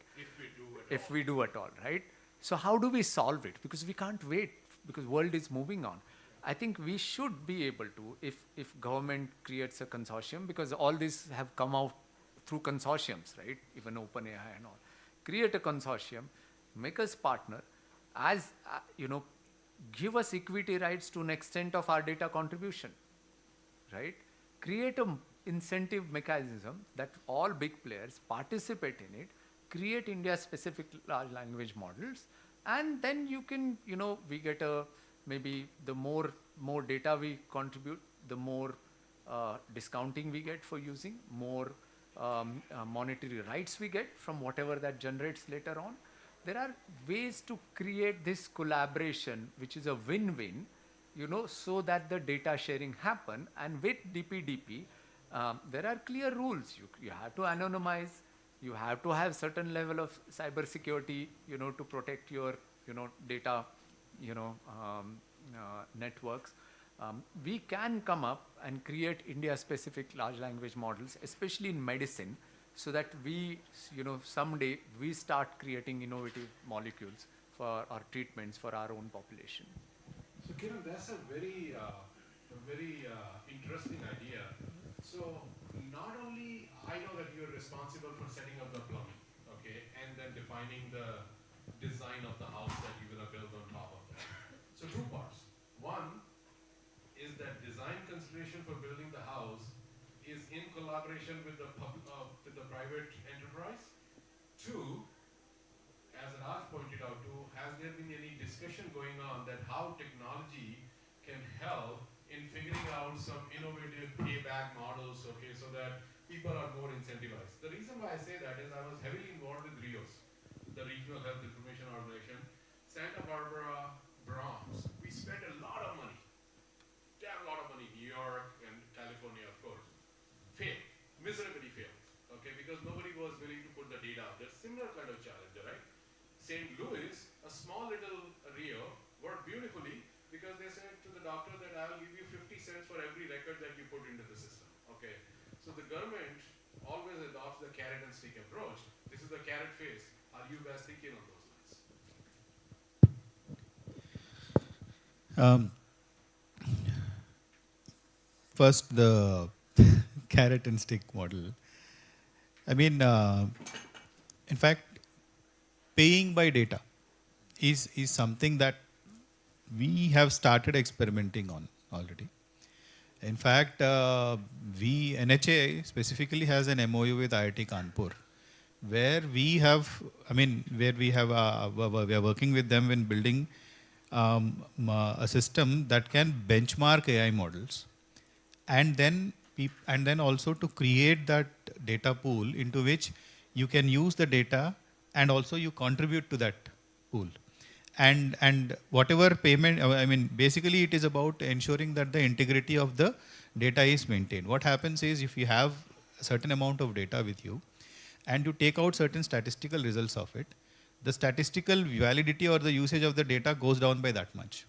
If we do at all, right? So how do we solve it? Because we can't wait, because world is moving on. I think we should be able to, if government creates a consortium, because all these have come out through consortiums, right? Even OpenAI and all. Create a consortium, make us partner, as, you know, give us equity rights to an extent of our data contribution, right? Create an incentive mechanism that all big players participate in it, create India-specific large language models, and then you can, you know, we get a, maybe the more data we contribute, the more discounting we get for using, more monetary rights we get from whatever that generates later on. There are ways to create this collaboration, which is a win-win, you know, so that the data sharing happen. And with DPDP, there are clear rules. You have to anonymize. You have to have certain level of cyber security, you know, to protect your, you know, data, you know, networks. We can come up and create India-specific large language models, especially in medicine, so that we, you know, someday we start creating innovative molecules for our treatments for our own population. So Kiran, that's a very interesting idea. So not only I know that you're responsible for setting up the plumbing, okay, and then defining the design of the house that you're going to build on top of that. So two parts. One is that design consideration for building the house is in collaboration with the private enterprise. Two, as Raj pointed out too, has there been any discussion going on that how technology can help in figuring out some innovative payback models, okay, so that people are more incentivized? The reason why I say that is I was heavily involved with RIOS, the Regional Health Information Organization, Santa Barbara, Bronx. We spent a lot of money, damn lot of money, New York and California, of course. Failed, miserably failed, okay, because nobody was willing to put the data out there. Similar kind of challenge, right? St. Louis, a small little Rio, worked beautifully because they said to the doctor that I will give you 50 cents for every record that you put into the system, okay? So the government always adopts the carrot and stick approach. This is the carrot phase. Are you guys thinking on those lines? first the carrot and stick model. I mean, in fact, paying by data is something that we have started experimenting on already. In fact, NHA specifically has an MOU with IIT Kanpur, where we are working with them in building a system that can benchmark AI models, and then also to create that data pool into which you can use the data and also you contribute to that pool. And whatever payment, basically it is about ensuring that the integrity of the data is maintained. What happens is, if you have a certain amount of data with you and you take out certain statistical results of it, the statistical validity or the usage of the data goes down by that much.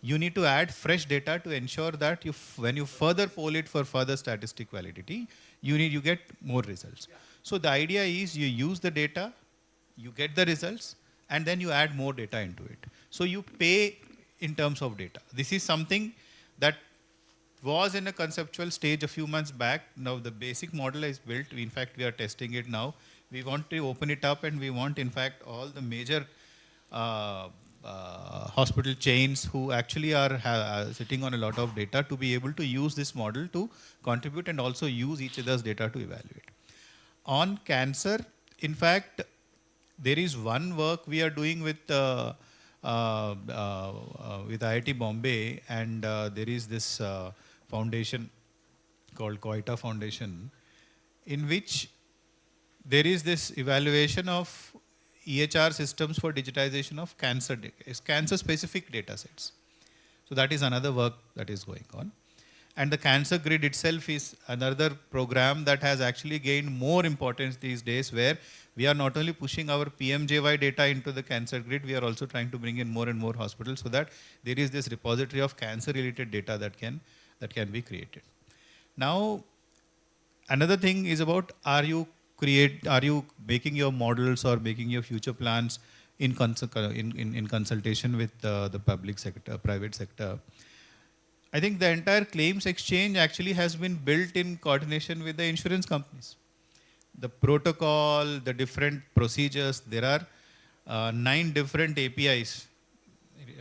You need to add fresh data to ensure that when you further poll it for further statistic validity, you get more results. So the idea is, you use the data, you get the results, and then you add more data into it. So you pay in terms of data. This is something that was in a conceptual stage a few months back. Now the basic model is built. In fact, we are testing it now. We want to open it up, and we want, in fact, all the major hospital chains who actually are sitting on a lot of data to be able to use this model to contribute and also use each other's data to evaluate. On cancer, in fact, there is one work we are doing with IIT Bombay, and there is this foundation called Koita Foundation, in which there is this evaluation of EHR systems for digitization of cancer-specific data sets. So that is another work that is going on. And the Cancer Grid itself is another program that has actually gained more importance these days, where we are not only pushing our PMJY data into the Cancer Grid, we are also trying to bring in more and more hospitals so that there is this repository of cancer-related data that can be created. Now, another thing is about, are you making your models or making your future plans in consultation with the public sector, private sector? I think the entire claims exchange actually has been built in coordination with the insurance companies. The protocol, the different procedures, there are 9 different APIs,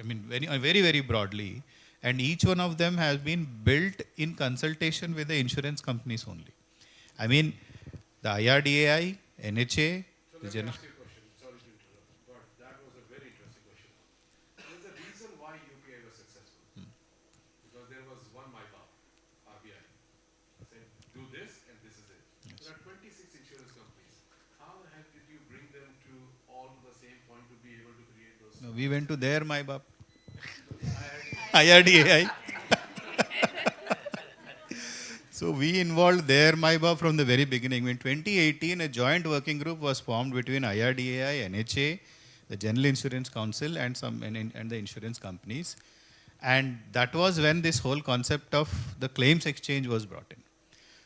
very, very broadly, and each one of them has been built in consultation with the insurance companies only. The IRDAI, NHA, the general. Sorry to interrupt, but that was a very interesting question. There's a reason why UPI was successful. Because there was one MyBab, RBI, saying, do this and this is it. Yes. There are 26 insurance companies. How the heck did you bring them to all the same point to be able to create those? No, we went to their MyBab. IRDAI. So we involved their MyBab from the very beginning. In 2018, a joint working group was formed between IRDAI, NHA, the General Insurance Council, and the insurance companies. And that was when this whole concept of the claims exchange was brought in.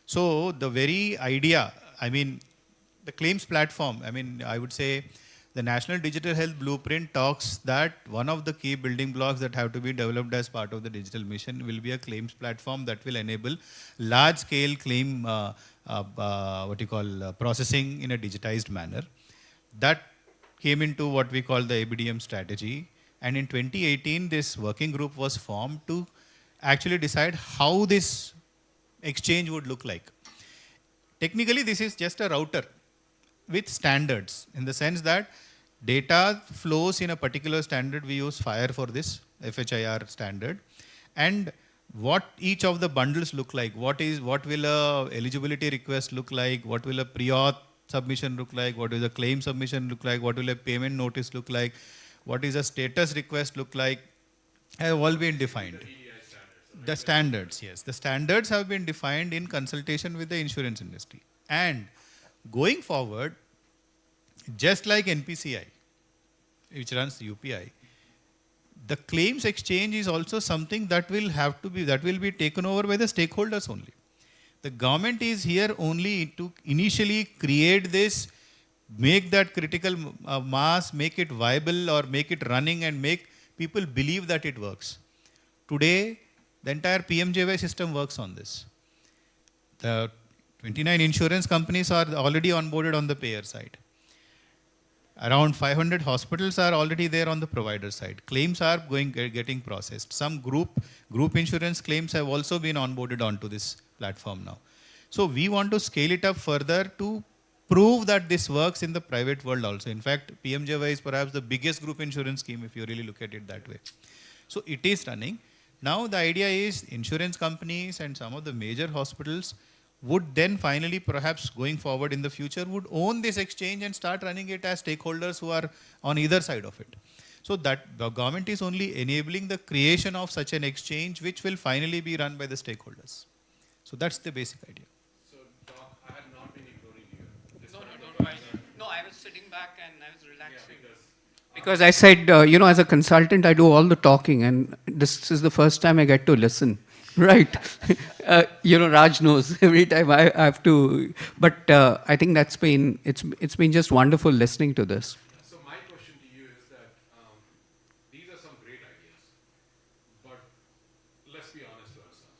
So the very idea, the claims platform, I would say the National Digital Health Blueprint talks that one of the key building blocks that have to be developed as part of the digital mission will be a claims platform that will enable large-scale claim processing in a digitized manner. That came into what we call the ABDM strategy. And in 2018, this working group was formed to actually decide how this exchange would look like. Technically, this is just a router with standards, in the sense that data flows in a particular standard. We use FHIR for this, FHIR standard. And what each of the bundles look like, what will a eligibility request look like, what will a pre-auth submission look like, what will a claim submission look like, what will a payment notice look like, what is a status request look like, have all been defined. The standards, yes. The standards have been defined in consultation with the insurance industry. And going forward, just like NPCI, which runs UPI, the claims exchange is also something that will be taken over by the stakeholders only. The government is here only to initially create this, make that critical mass, make it viable or make it running and make people believe that it works. Today, The entire PMJY system works on this. The 29 insurance companies are already onboarded on the payer side. Around 500 hospitals are already there on the provider side. Claims are getting processed. Some group insurance claims have also been onboarded onto this platform now. So we want to scale it up further to prove that this works in the private world also. In fact, PMJY is perhaps the biggest group insurance scheme if you really look at it that way. So it is running. Now the idea is insurance companies and some of the major hospitals would then finally, perhaps going forward in the future, would own this exchange and start running it as stakeholders who are on either side of it. So that the government is only enabling the creation of such an exchange which will finally be run by the stakeholders. So that's the basic idea. So, Doc, I have not been ignoring you. No, I was sitting back and I was relaxing. Because I said, as a consultant, I do all the talking, and this is the first time I get to listen. Right. Raj knows every time I have to. But I think it's been just wonderful listening to this. So my question to you is that these are some great ideas, but let's be honest with ourselves.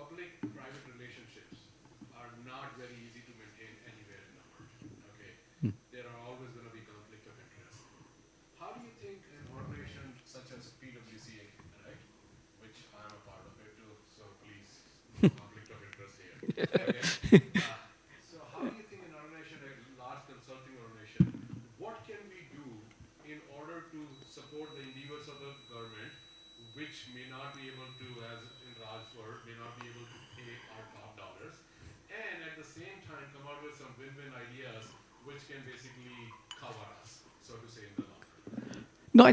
Public-private relationships are not very easy to maintain anywhere in the world. Okay, there are always going to be conflict of interest. How do you think an organization such as PwC, right, which I'm a part of it too, so please, conflict of interest here. Okay. So how do you think an organization, a large consulting organization, what can we do in order to support the endeavors of the government, which may not be able to, as in Raj's word, may not be able to pay our top dollars, and at the same time come out with some win-win ideas which can basically cover us, so to say, in the long run? No, I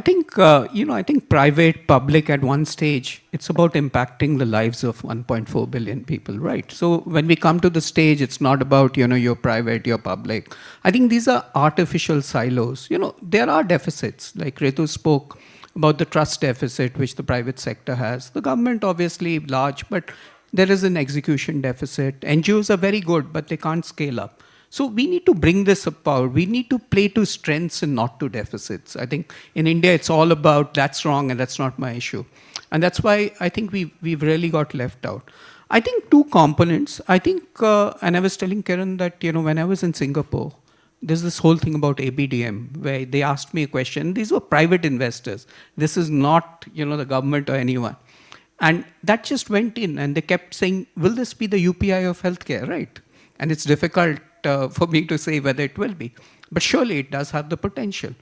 think private, public at one stage, it's about impacting the lives of 1.4 billion people, right? So when we come to the stage, it's not about, you're private, you're public. I think these are artificial silos. There are deficits, like Ritu spoke about the trust deficit, which the private sector has. The government, obviously, large, but there is an execution deficit. NGOs are very good, but they can't scale up. So we need to bring this about. We need to play to strengths and not to deficits. I think in India, it's all about that's wrong and that's not my issue. And that's why I think we've really got left out. I think two components. I think, and I was telling Kiran that, when I was in Singapore, there's this whole thing about ABDM, where they asked me a question. These were private investors. This is not, the government or anyone. And that just went in, and they kept saying, will this be the UPI of healthcare, right? And it's difficult for me to say whether it will be. But surely it does have the potential.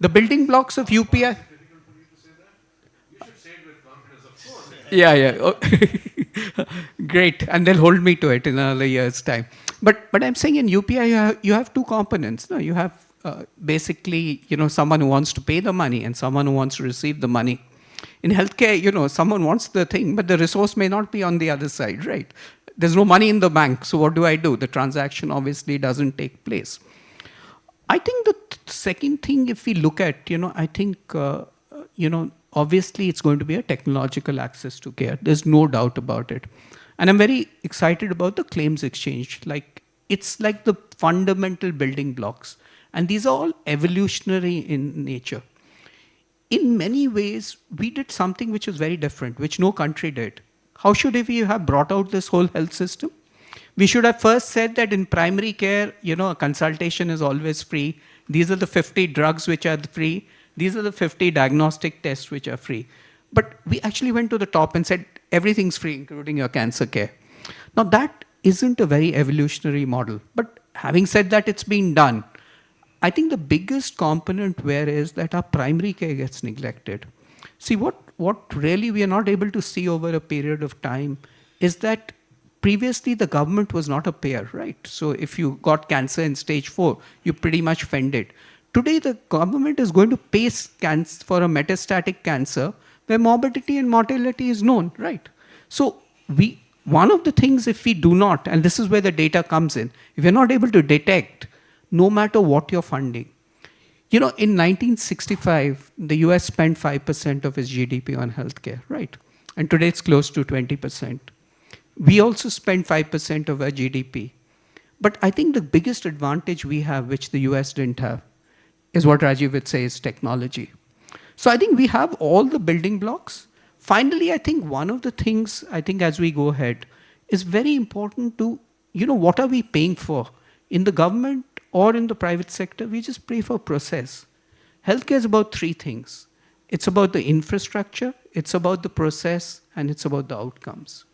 The building blocks of UPI... Yeah. Great. And they'll hold me to it in another year's time. But I'm saying in UPI, you have two components. No, you have basically, someone who wants to pay the money and someone who wants to receive the money. In healthcare, someone wants the thing, but the resource may not be on the other side, right? There's no money in the bank, so what do I do? The transaction obviously doesn't take place. I think the second thing, if we look at, I think, obviously it's going to be a technological access to care. There's no doubt about it. And I'm very excited about the claims exchange. It's like the fundamental building blocks. And these are all evolutionary in nature. In many ways, we did something which was very different, which no country did. How should we have brought out this whole health system? We should have first said that in primary care, a consultation is always free. These are the 50 drugs which are free. These are the 50 diagnostic tests which are free. But we actually went to the top and said, everything's free, including your cancer care. Now, that isn't a very evolutionary model. But having said that, it's been done. I think the biggest component where is that our primary care gets neglected. See, what really we are not able to see over a period of time is that previously the government was not a payer, right? So if you got cancer in stage 4, you pretty much fended. Today, the government is going to pay for a metastatic cancer where morbidity and mortality is known, right? So one of the things, if we do not, and this is where the data comes in, if you're not able to detect, no matter what you're funding. In 1965, the US spent 5% of its GDP on healthcare, right? And today it's close to 20%. We also spend 5% of our GDP. But I think the biggest advantage we have, which the US didn't have, is what Rajiv would say is technology. So I think we have all the building blocks. Finally, I think one of the things, I think as we go ahead, is very important to, what are we paying for? In the government or in the private sector, we just pay for process. Healthcare is about three things. It's about the infrastructure, it's about the process, and it's about the outcomes.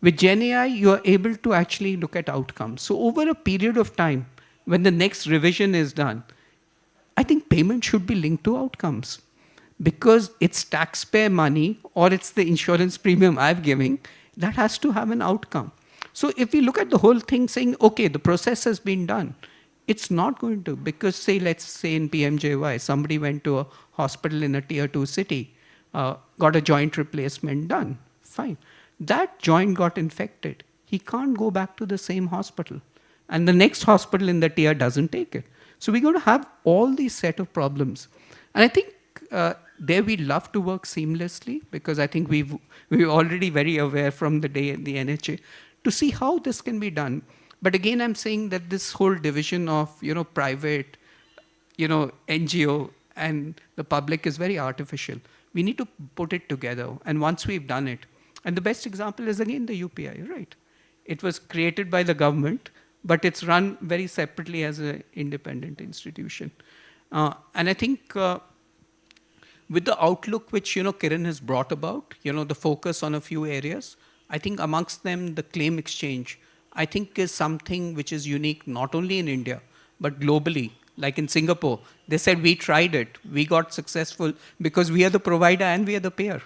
With GenAI, you are able to actually look at outcomes. So over a period of time, when the next revision is done, I think payment should be linked to outcomes, because it's taxpayer money or it's the insurance premium I'm giving that has to have an outcome. So if we look at the whole thing saying, okay, the process has been done, it's not going to, because let's say in PMJY, somebody went to a hospital in a tier 2 city, got a joint replacement done, fine. That joint got infected. He can't go back to the same hospital. And the next hospital in the tier doesn't take it. So we're going to have all these set of problems. And I think there we love to work seamlessly, because I think we're already very aware from the day in the NHA to see how this can be done. But again, I'm saying that this whole division of private, NGO and the public is very artificial. We need to put it together. And once we've done it, and the best example is again the UPI, right? It was created by the government, but it's run very separately as an independent institution. And I think with the outlook which Kiran has brought about, the focus on a few areas, I think amongst them the claim exchange, I think is something which is unique not only in India, but globally. Like in Singapore, they said we tried it, we got successful because we are the provider and we are the payer.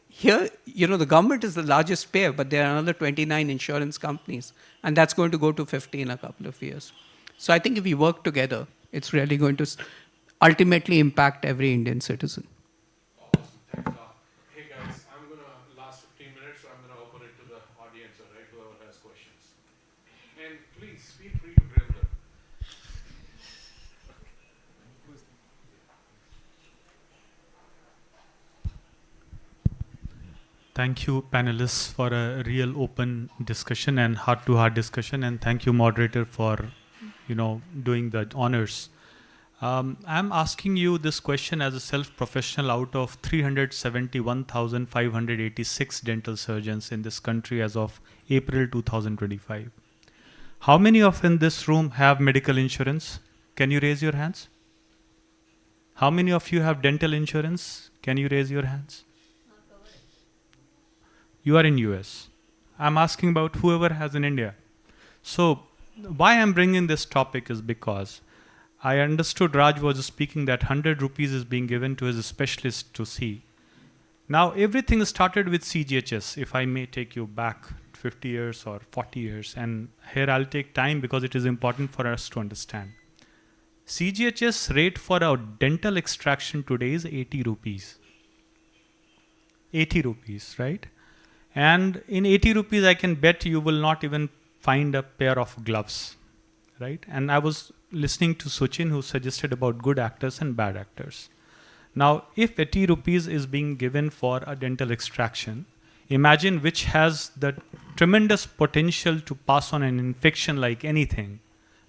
Here, the government is the largest payer, but there are another 29 insurance companies, and that's going to go to 50 in a couple of years. So I think if we work together, it's really going to ultimately impact every Indian citizen. Awesome, thanks a lot. Hey guys, I'm going to last 15 minutes, so I'm going to open it to the audience, all right, whoever has questions. And please, feel free to grill them. Thank you, panelists, for a real open discussion and heart-to-heart discussion, and thank you, moderator, for doing the honors. I'm asking you this question as a self-professional out of 371,586 dental surgeons in this country as of April 2025. How many of in this room have medical insurance? Can you raise your hands? How many of you have dental insurance? Can you raise your hands? You are in US. I'm asking about whoever has in India. So why I'm bringing this topic is because I understood Raj was speaking that 100 rupees is being given to his specialist to see. Now everything started with CGHS, if I may take you back 50 years or 40 years. And here I'll take time because it is important for us to understand. CGHS rate for a dental extraction today is 80 rupees. 80 rupees, right? And in 80 rupees, I can bet you will not even find a pair of gloves, right? And I was listening to Suchin, who suggested about good actors and bad actors. Now, if 80 rupees is being given for a dental extraction, imagine which has the tremendous potential to pass on an infection like anything,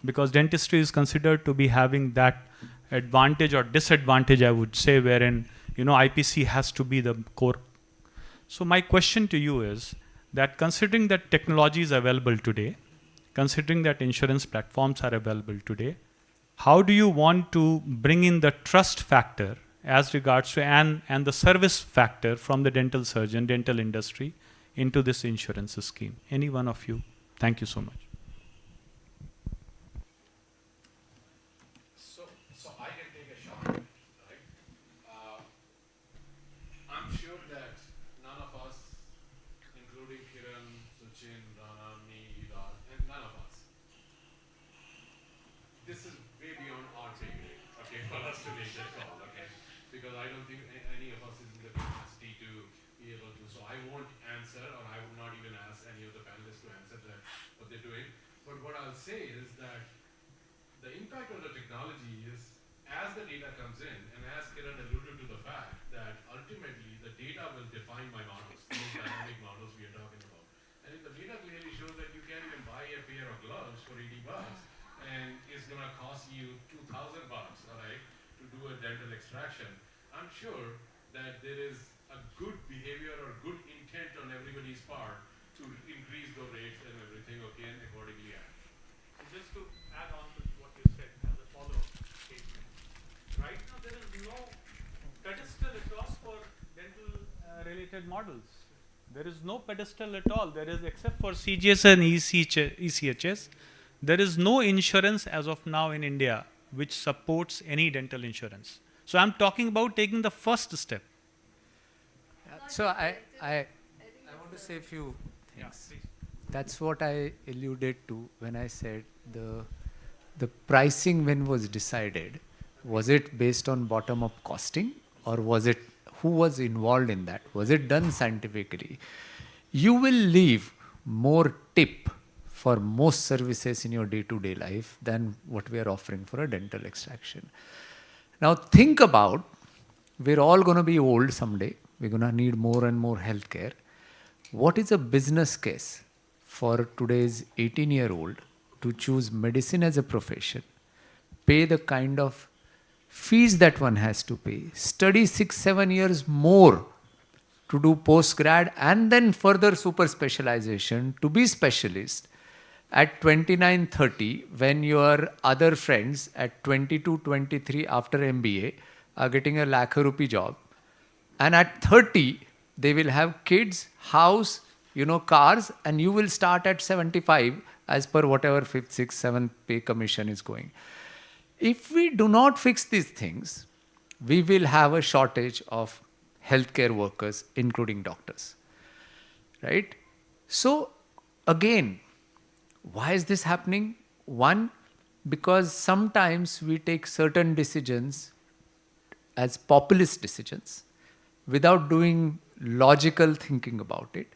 because dentistry is considered to be having that advantage or disadvantage, I would say, wherein, IPC has to be the core. So my question to you is that considering that technology is available today, considering that insurance platforms are available today, how do you want to bring in the trust factor as regards to and the service factor from the dental surgeon, dental industry into this insurance scheme? Any one of you? Thank you so much. So I can take a shot at it, right? I'm sure that none of us, including Kiran, Suchin, Rana, me, Ida, and none of us, this is way beyond our pay grade, okay, for us to make that call, okay? Because I don't think any of us is in the capacity to be able to. So I won't answer, or I would not even ask any of the panelists to answer that, what they're doing. But what I'll say is that the impact of the technology is, as the data comes in, and as Kiran alluded to the fact that ultimately the data will define my models, these dynamic models we are talking about. And if the data clearly shows that you can't even buy a pair of gloves for 80 bucks, and it's going to cost you 2,000 bucks, all right, to do a dental extraction, I'm sure that there is a good behavior or good intent on everybody's part to increase the rates and everything, okay, and accordingly act. Just to add on to what you said as a follow-up statement, right now there is no pedestal across for dental related models. There is no pedestal at all. There is, except for CGS and ECHS, there is no insurance as of now in India which supports any dental insurance. So I'm talking about taking the first step. So I want to say a few things. Yeah, that's what I alluded to when I said the pricing when was decided, was it based on bottom-up costing, or was it, who was involved in that? Was it done scientifically? You will leave more tip for most services in your day-to-day life than what we are offering for a dental extraction. Now think about, we're all going to be old someday. We're going to need more and more healthcare. What is a business case for today's 18-year-old to choose medicine as a profession, pay the kind of fees that one has to pay, study 6-7 years more to do post-grad and then further super specialization to be specialist at 29-30 when your other friends at 22-23 after MBA are getting a lakh rupee job, and at 30 they will have kids, house, cars, and you will start at 75 as per whatever 5th, 6th, 7th pay commission is going. If we do not fix these things, we will have a shortage of healthcare workers, including doctors, right? So again, why is this happening? One, because sometimes we take certain decisions as populist decisions without doing logical thinking about it.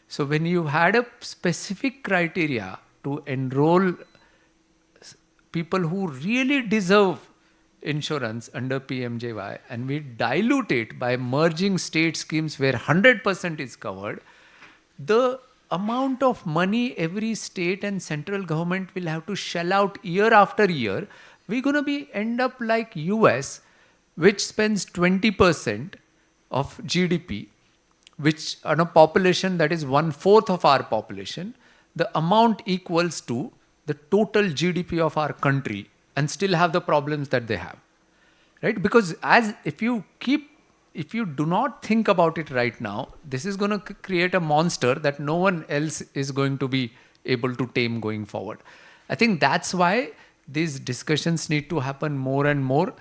So when you had a specific criteria to enroll people who really deserve insurance under PMJY, and we dilute it by merging state schemes where 100% is covered, the amount of money every state and central government will have to shell out year after year, we're going to end up like US, which spends 20% of GDP, which on a population that is 1/4 of our population, the amount equals to the total GDP of our country, and still have the problems that they have, right? Because if you do not think about it right now, this is going to create a monster that no one else is going to be able to tame going forward. I think that's why these discussions need to happen more and more.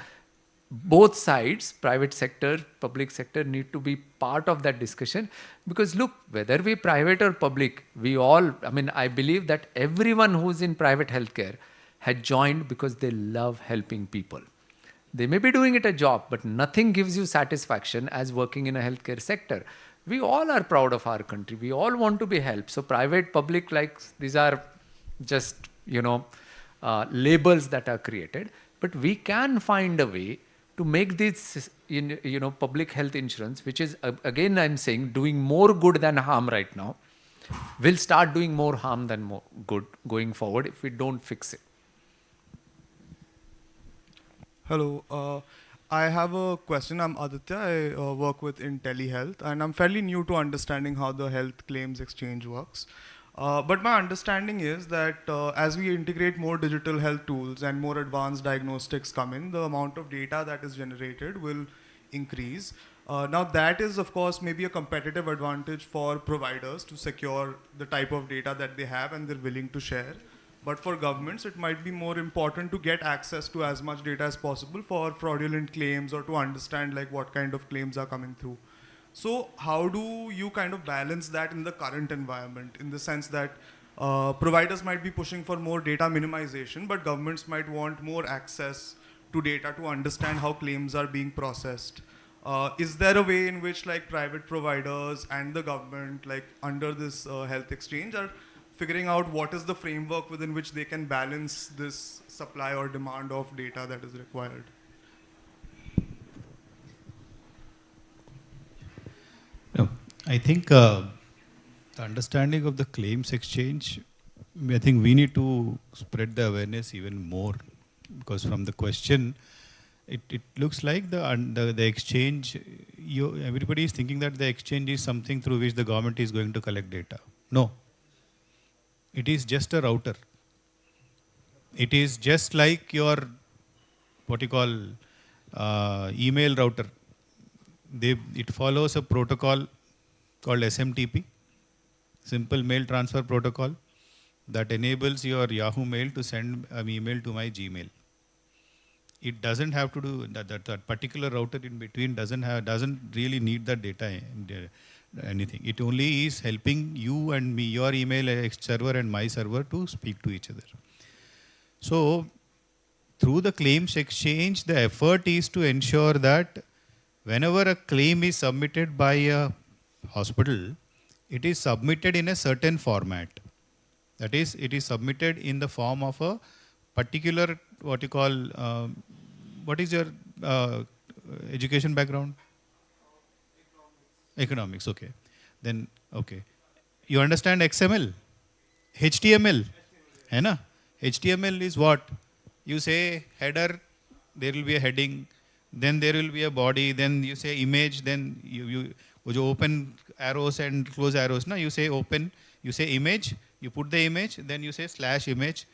Both sides, private sector, public sector, need to be part of that discussion. Because look, whether we private or public, I believe that everyone who's in private healthcare had joined because they love helping people. They may be doing it a job, but nothing gives you satisfaction as working in a healthcare sector. We all are proud of our country. We all want to be helped. So private, public, these are just, labels that are created. But we can find a way to make this, public health insurance, which is, again, I'm saying, doing more good than harm right now, will start doing more harm than more good going forward if we don't fix it. Hello, I have a question. I'm Aditya. I work with IntelliHealth, and I'm fairly new to understanding how the health claims exchange works. But my understanding is that as we integrate more digital health tools and more advanced diagnostics come in, the amount of data that is generated will increase. Now that is, of course, maybe a competitive advantage for providers to secure the type of data that they have and they're willing to share. But for governments, it might be more important to get access to as much data as possible for fraudulent claims or to understand what kind of claims are coming through. So how do you kind of balance that in the current environment, in the sense that providers might be pushing for more data minimization, but governments might want more access to data to understand how claims are being processed? Is there a way in which private providers and the government, under this health exchange, are figuring out what is the framework within which they can balance this supply or demand of data that is required? I think the understanding of the claims exchange, I think we need to spread the awareness even more, because from the question, it looks like the exchange, everybody is thinking that the exchange is something through which the government is going to collect data. No. It is just a router. It is just like your, what you call, email router. It follows a protocol called SMTP, Simple Mail Transfer Protocol, that enables your Yahoo Mail to send an email to my Gmail. It doesn't have to do that particular router in between doesn't really need that data anything. It only is helping you and me, your email server and my server, to speak to each other. So through the claims exchange, the effort is to ensure that whenever a claim is submitted by a hospital, it is submitted in a certain format. That is, it is submitted in the form of a particular, what you call, what is your education background? Economics, okay. Then, okay. You understand XML? HTML? Hai na? HTML is what? You say header, there will be a heading, then there will be a body, then you say image, then you open arrows and close arrows, na? You say open, you say image, you put the image, then you say /image,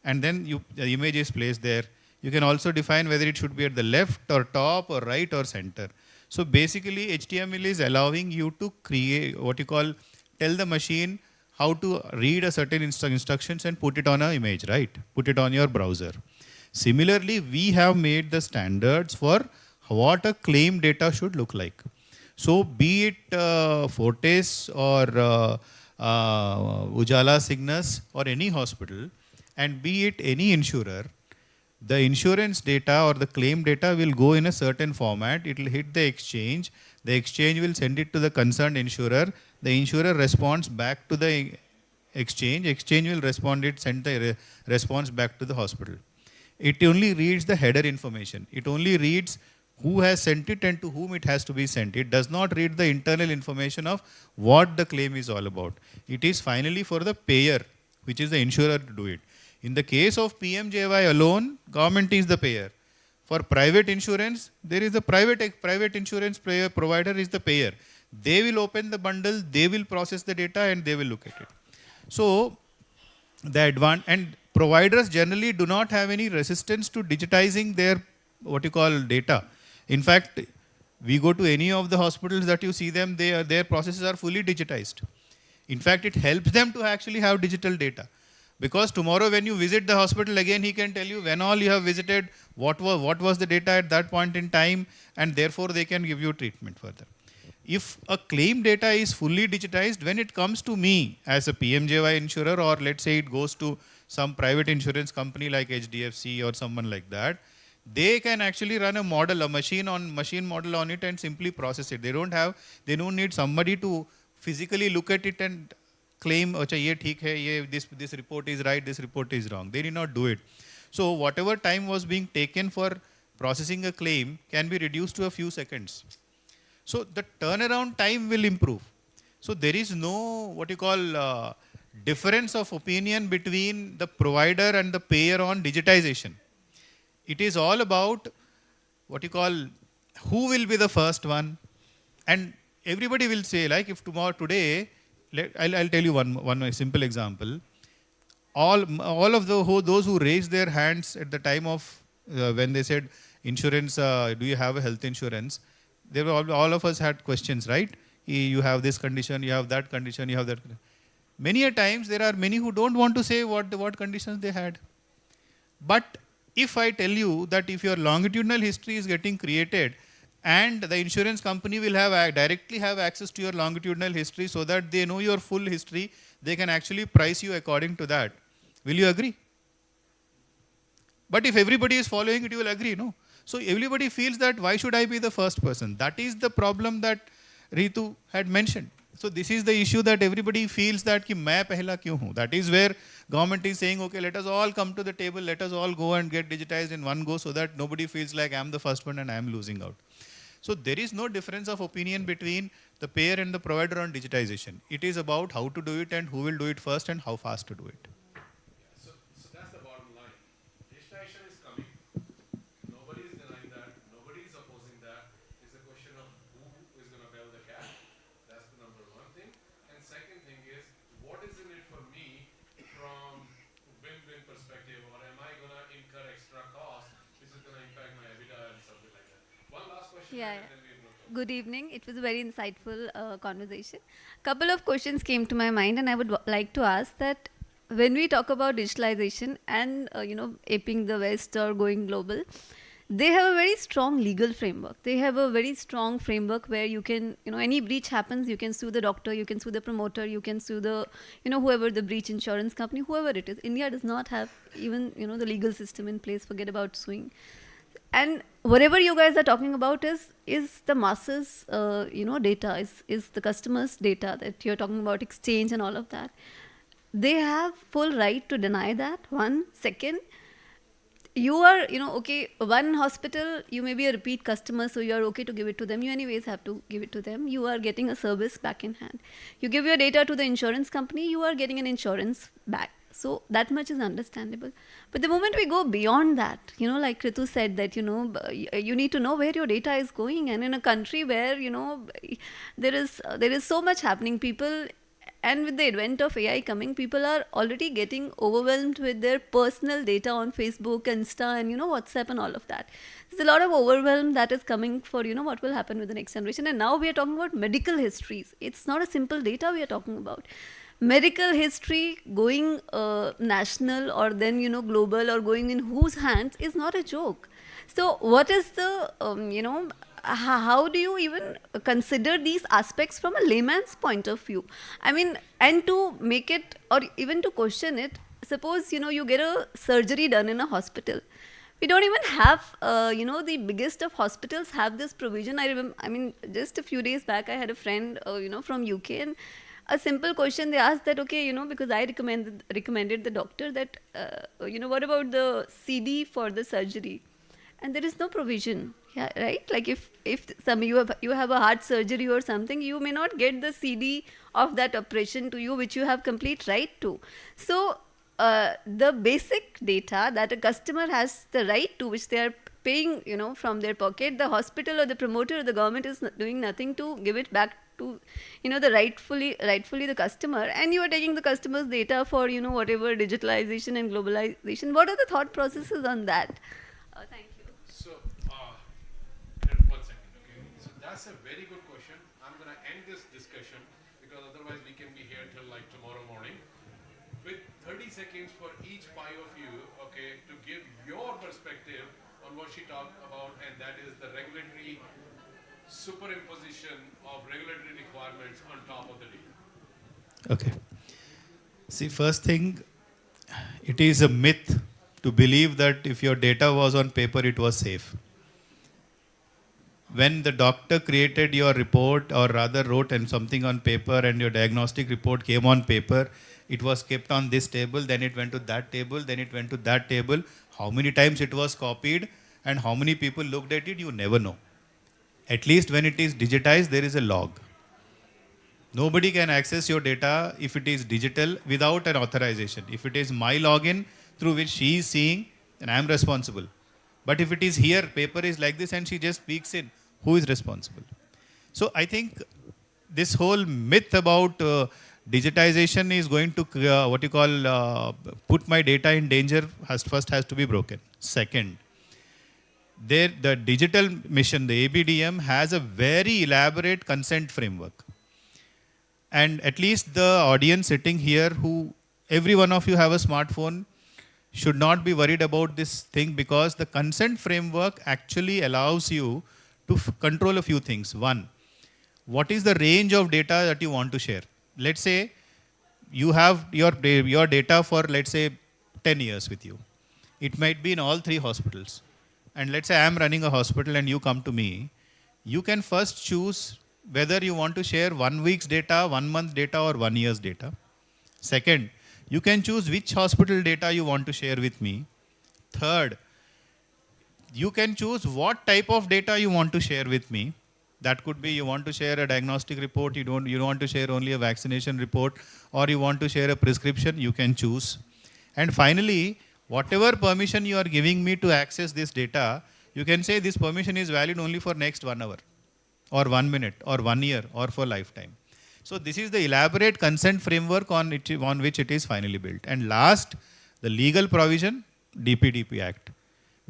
and then the image is placed there. You can also define whether it should be at the left or top or right or center. So basically HTML is allowing you to create what you call, tell the machine how to read a certain instructions and put it on an image, right? Put it on your browser. Similarly, we have made the standards for what a claim data should look like. So be it Fortis or Ujala Cygnus or any hospital, and be it any insurer, the insurance data or the claim data will go in a certain format. It will hit the exchange will send it to the concerned insurer, the insurer responds back to the exchange will send the response back to the hospital. It only reads the header information. It only reads who has sent it and to whom it has to be sent. It does not read the internal information of what the claim is all about. It is finally for the payer, which is the insurer, to do it. In the case of PMJY alone, government is the payer. For private insurance, there is a private insurance provider is the payer. They will open the bundle, they will process the data, and they will look at it. So and providers generally do not have any resistance to digitizing their what you call data. In fact, we go to any of the hospitals that you see them, their processes are fully digitized. In fact, it helps them to actually have digital data. Because tomorrow when you visit the hospital again, he can tell you when all you have visited, what was the data at that point in time, and therefore they can give you treatment further. If a claim data is fully digitized, when it comes to me as a PMJY insurer, or let's say it goes to some private insurance company like HDFC or someone like that, they can actually run a model, a machine model on it and simply process it. They don't need somebody to physically look at it and claim, acha, ye theek hai, this report is right, this report is wrong. They did not do it. So whatever time was being taken for processing a claim can be reduced to a few seconds. So the turnaround time will improve. So there is no what you call difference of opinion between the provider and the payer on digitization. It is all about what you call who will be the first one, and everybody will say, like, if today, I'll tell you one simple example. All of those who raised their hands at the time of when they said insurance, do you have a health insurance? They were all of us had questions, right? You have this condition, you have that condition, you have that. Many a times there are many who don't want to say what conditions they had. But if I tell you that if your longitudinal history is getting created and the insurance company will directly have access to your longitudinal history so that they know your full history, they can actually price you according to that. Will you agree? But if everybody is following it, you will agree, no? So everybody feels that why should I be the first person? That is the problem that Ritu had mentioned. So this is the issue that everybody feels that ki main pehla kyun hu? That is where government is saying, okay, let us all come to the table, let us all go and get digitized in one go so that nobody feels like I am the first one and I am losing out. So there is no difference of opinion between the payer and the provider on digitization. It is about how to do it and who will do it first and how fast to do it. So that's the bottom line. Digitization is coming. Nobody is denying that. Yeah. Good evening. It was a very insightful conversation. Couple of questions came to my mind, and I would like to ask that when we talk about digitalization and aping the West or going global, they have a very strong legal framework. They have a very strong framework where you can, any breach happens, you can sue the doctor, you can sue the promoter, you can sue the, whoever the breach insurance company, whoever it is. India does not have even, the legal system in place. Forget about suing. And whatever you guys are talking about is the masses, data, is the customers' data that you're talking about, exchange and all of that. They have full right to deny that. One. Second, you are, okay, one hospital, you may be a repeat customer, so you are okay to give it to them. You anyways have to give it to them. You are getting a service back in hand. You give your data to the insurance company, you are getting an insurance back. So that much is understandable. But the moment we go beyond that, like Ritu said that, you need to know where your data is going. And in a country where, there is so much happening, people, and with the advent of AI coming, people are already getting overwhelmed with their personal data on Facebook, Insta, and, WhatsApp and all of that. There's a lot of overwhelm that is coming for, what will happen with the next generation. And now we are talking about medical histories. It's not a simple data we are talking about. Medical history going national or then, global or going in whose hands is not a joke. So what is the, how do you even consider these aspects from a layman's point of view? I mean, and to make it or even to question it, suppose, you get a surgery done in a hospital. We don't even have, the biggest of hospitals have this provision. I remember, just a few days back, I had a friend, from UK, and a simple question they asked that, okay, because I recommended the doctor that, what about the CD for the surgery? And there is no provision, yeah, right? Like if you have a heart surgery or something, you may not get the CD of that operation to you, which you have complete right to. So the basic data that a customer has the right to, which they are paying, from their pocket, the hospital or the promoter or the government is doing nothing to give it back to, the rightfully the customer, and you are taking the customer's data for, whatever digitalization and globalization. What are the thought processes on that? Thank you. So, 1 second, okay. So that's a very good question. I'm going to end this discussion because otherwise we can be here till like tomorrow morning. With 30 seconds for each five of you, okay, to give your perspective on what she talked about, and that is the regulatory superimposition of regulatory requirements on top of the data. Okay. See, first thing, it is a myth to believe that if your data was on paper, it was safe. When the doctor created your report, or rather wrote something on paper, and your diagnostic report came on paper, it was kept on this table, then it went to that table, then it went to that table. How many times it was copied and how many people looked at it, you never know. At least when it is digitized, there is a log. Nobody can access your data if it is digital without an authorization. If it is my login through which she is seeing, then I am responsible. But if it is here, paper is like this, and she just speaks in, who is responsible? So I think this whole myth about digitization is going to, put my data in danger, has to be broken. Second, the digital mission, the ABDM, has a very elaborate consent framework. And at least the audience sitting here, every one of you have a smartphone, should not be worried about this thing, because the consent framework actually allows you to control a few things. One, what is the range of data that you want to share? Let's say you have your data for, let's say, 10 years with you. It might be in all 3 hospitals. And let's say I am running a hospital and you come to me. You can first choose whether you want to share 1 week's data, 1 month data, or 1 year's data. Second, you can choose which hospital data you want to share with me. Third, you can choose what type of data you want to share with me. That could be you want to share a diagnostic report, you want to share only a vaccination report, or you want to share a prescription, you can choose. And finally, whatever permission you are giving me to access this data, you can say this permission is valid only for next 1 hour, or 1 minute, or 1 year, or for lifetime. So this is the elaborate consent framework on which it is finally built. And last, the legal provision, DPDP Act.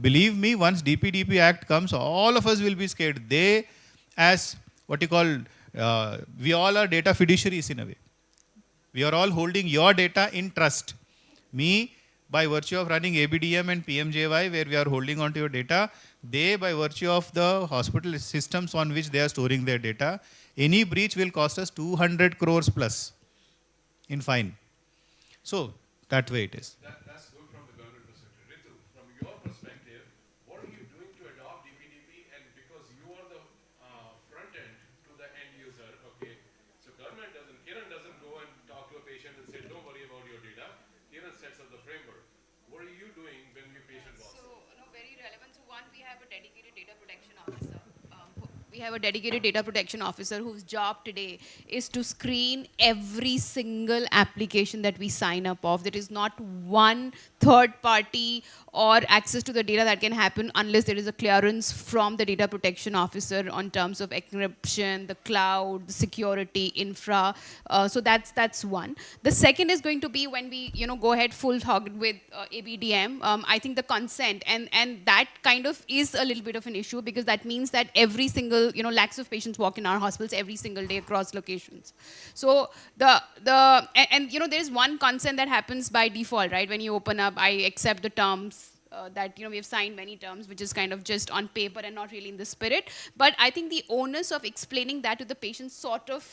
Believe me, once DPDP Act comes, all of us will be scared. They, as what you call, we all are data fiduciaries in a way. We are all holding your data in trust. Me, by virtue of running ABDM and PMJY, where we are holding on to your data, they, by virtue of the hospital systems on which they are storing their data, any breach will cost us 200 crores plus in fine. So, that way it is. That's good from the government perspective. Ritu, from your perspective, what are you doing to adopt DPDP? And because you are the front end to the end user, okay, so Kiran doesn't go and talk to a patient and say, don't worry about your data. Kiran sets up the framework. What are you doing when your patient walks in? So, very relevant. So, one, we have a dedicated data protection officer. We have a dedicated data protection officer whose job today is to screen every single application that we sign up of. There is not one third party or access to the data that can happen unless there is a clearance from the data protection officer on terms of encryption, the cloud, the security, infra. So that's one. The second is going to be when we go ahead full hog with ABDM. I think the consent and that kind of is a little bit of an issue because that means that every single lakhs of patients walk in our hospitals every single day across locations. So there is one consent that happens by default, right? When you open up, I accept the terms that we have signed many terms, which is kind of just on paper and not really in the spirit. But I think the onus of explaining that to the patient sort of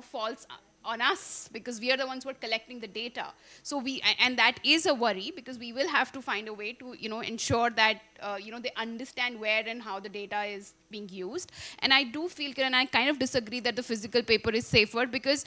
falls on us because we are the ones who are collecting the data. So and that is a worry because we will have to find a way to ensure that they understand where and how the data is being used. And I do feel, Kiran, I kind of disagree that the physical paper is safer because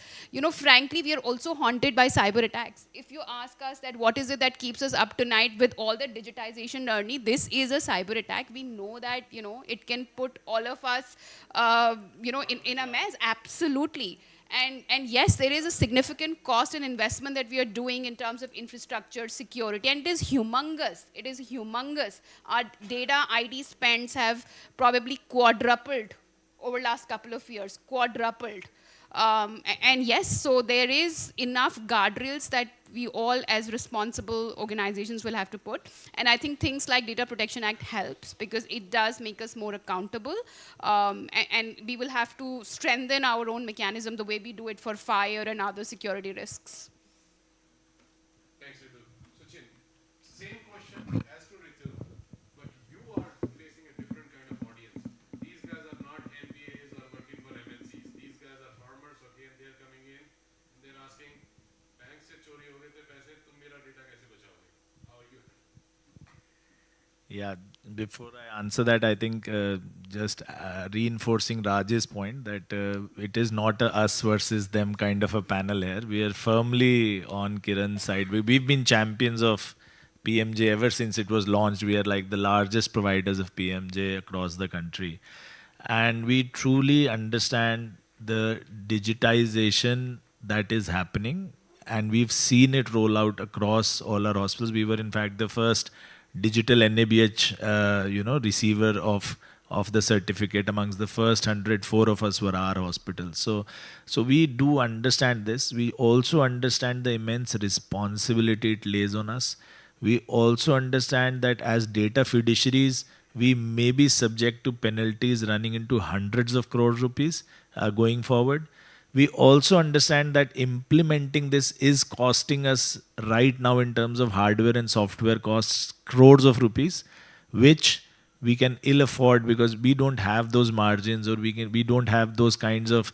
frankly we are also haunted by cyber attacks. If you ask us that what is it that keeps us up tonight with all the digitization journey, this is a cyber attack. We know that it can put all of us in a mess. Absolutely. And yes, there is a significant cost and investment that we are doing in terms of infrastructure, security, and it is humongous. It is humongous. Our data ID spends have probably quadrupled over last couple of years, quadrupled. And yes, so there is enough guardrails that we all as responsible organizations will have to put. And I think things like Data Protection Act helps because it does make us more accountable. And we will have to strengthen our own mechanism the way we do it for fire and other security risks. Thanks, Ritu. Sachin, same question as to Ritu, but you are facing a different kind of audience. These guys are not MBAs or working for MNCs. These guys are farmers, okay, and they're coming in and they're asking, bank se chori ho gaye the paise, tum mera data kaise bachaoge? How are you? Yeah, before I answer that, I think just reinforcing Raj's point that it is not a us versus them kind of a panel here. We are firmly on Kiran's side. We've been champions of PMJ ever since it was launched. We are like the largest providers of PMJ across the country. And we truly understand the digitization that is happening. And we've seen it roll out across all our hospitals. We were in fact the first digital NABH, receiver of the certificate. Amongst the first 104 of us were our hospitals. So we do understand this. We also understand the immense responsibility it lays on us. We also understand that as data fiduciaries, we may be subject to penalties running into hundreds of crores rupees going forward. We also understand that implementing this is costing us right now in terms of hardware and software costs crores of rupees, which we can ill afford because we don't have those margins or we don't have those kinds of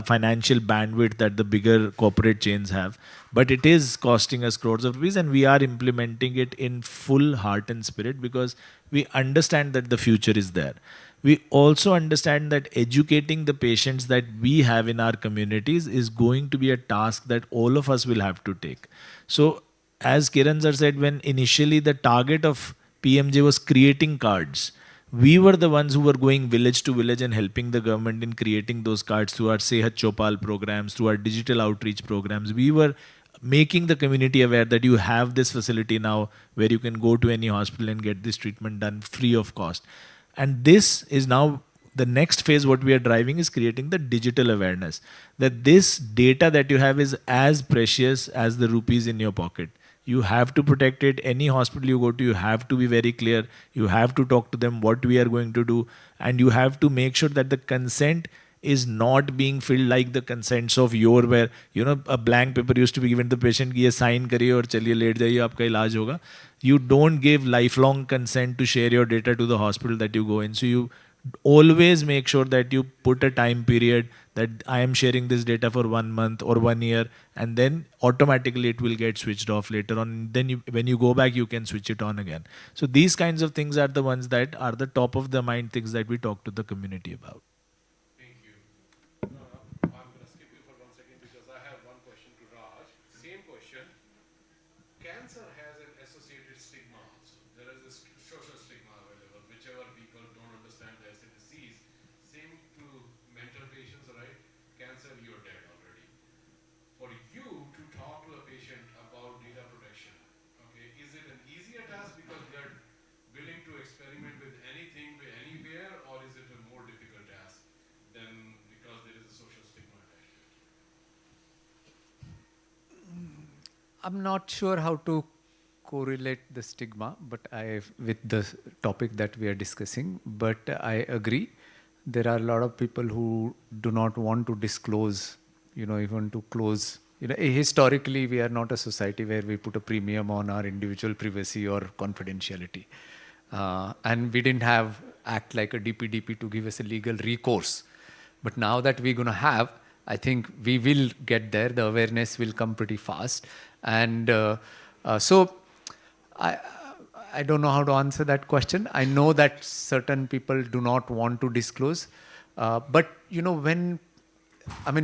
financial bandwidth that the bigger corporate chains have. But it is costing us crores of rupees and we are implementing it in full heart and spirit because we understand that the future is there. We also understand that educating the patients that we have in our communities is going to be a task that all of us will have to take. So as Kiran sir said, when initially the target of PMJ was creating cards, we were the ones who were going village to village and helping the government in creating those cards through our Sehat Chopal programs, through our digital outreach programs. We were making the community aware that you have this facility now where you can go to any hospital and get this treatment done free of cost. And this is now the next phase. What we are driving is creating the digital awareness that this data that you have is as precious as the rupees in your pocket. You have to protect it. Any hospital you go to, you have to be very clear. You have to talk to them what we are going to do, and you have to make sure that the consent is not being filled like the consents of your, where a blank paper used to be given to the patient कि ये sign करिए और चलिए late जाइए आपका इलाज होगा. You don't give lifelong consent to share your data to the hospital that you go in. So you always make sure that you put a time period that I am sharing this data for 1 month or 1 year, and then automatically it will get switched off later on. Then when you go back, you can switch it on again. So these kinds of things are the ones that are the top of the mind things that we talk to the community about. Cancer has an associated stigma also. There is this social stigma available. Whichever people don't understand that it's a disease, same to mental patients, right? Cancer, you're dead already. For you to talk to a patient about data protection, okay, is it an easier task because they're willing to experiment with anything, with anywhere, or is it a more difficult task than because there is a social stigma attached to it? I'm not sure how to correlate the stigma, but with the topic that we are discussing. But I agree, there are a lot of people who do not want to disclose, even to close. Historically, we are not a society where we put a premium on our individual privacy or confidentiality, and we didn't have act like a DPDP to give us a legal recourse. But now that we're going to have, I think we will get there. The awareness will come pretty fast. And so I don't know how to answer that question. I know that certain people do not want to disclose. But,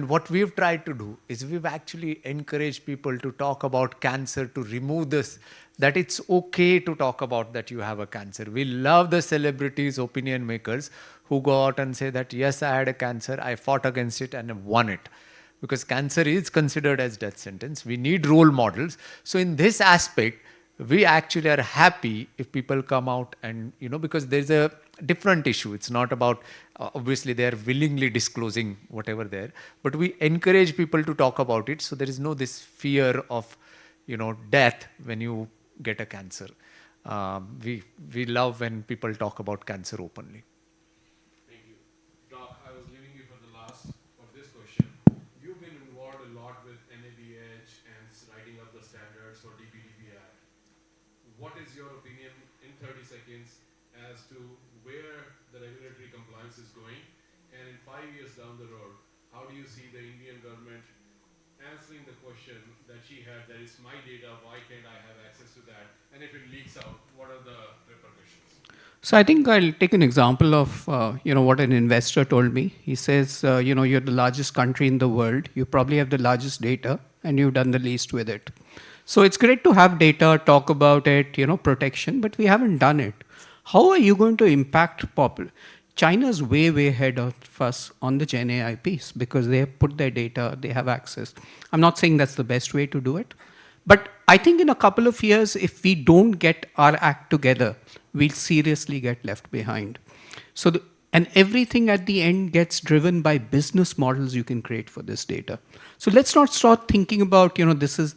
what we've tried to do is we've actually encouraged people to talk about cancer, to remove this, that it's okay to talk about that you have a cancer. We love the celebrities, opinion makers who go out and say that, yes, I had a cancer, I fought against it and won it. Because cancer is considered as death sentence. We need role models. So in this aspect, we actually are happy if people come out and, because there's a different issue. It's not about, obviously they are willingly disclosing whatever there, but we encourage people to talk about it. So there is no this fear of, death when you get a cancer. We love when people talk about cancer openly. Thank you. Doc, I was leaving you for the last of this question. You've been involved a lot with NABH and writing up the standards for DPDP Act. What is your opinion in 30 seconds as to where the regulatory compliance is going? And in 5 years down the road, how do you see the Indian government answering the question that she had, that is my data, why can't I have access to that? And if it leaks out, what are the repercussions? So I think I'll take an example of, what an investor told me. He says, you're the largest country in the world. You probably have the largest data and you've done the least with it. So it's great to have data, talk about it, protection, but we haven't done it. How are you going to impact China's way ahead of us on the Gen AI piece because they have put their data, they have access. I'm not saying that's the best way to do it, but I think in a couple of years, if we don't get our act together, we'll seriously get left behind. So, and everything at the end gets driven by business models you can create for this data. So let's not start thinking about, this is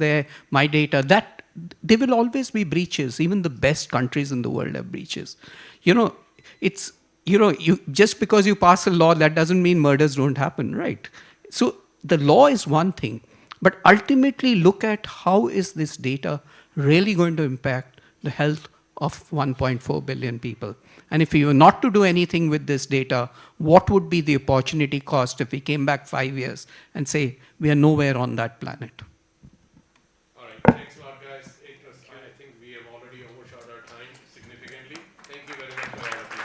my data. That there will always be breaches. Even the best countries in the world have breaches. Just because you pass a law, that doesn't mean murders don't happen, right? So the law is one thing, but ultimately look at how is this data really going to impact the health of 1.4 billion people. And if we were not to do anything with this data, what would be the opportunity cost if we came back 5 years and say, we are nowhere on that planet? All right, thanks a lot, guys. I think we have already overshot our time significantly. Thank you very much for all of you.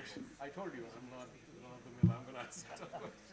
question. I told you I'm not the mill. I'm going to ask tough questions.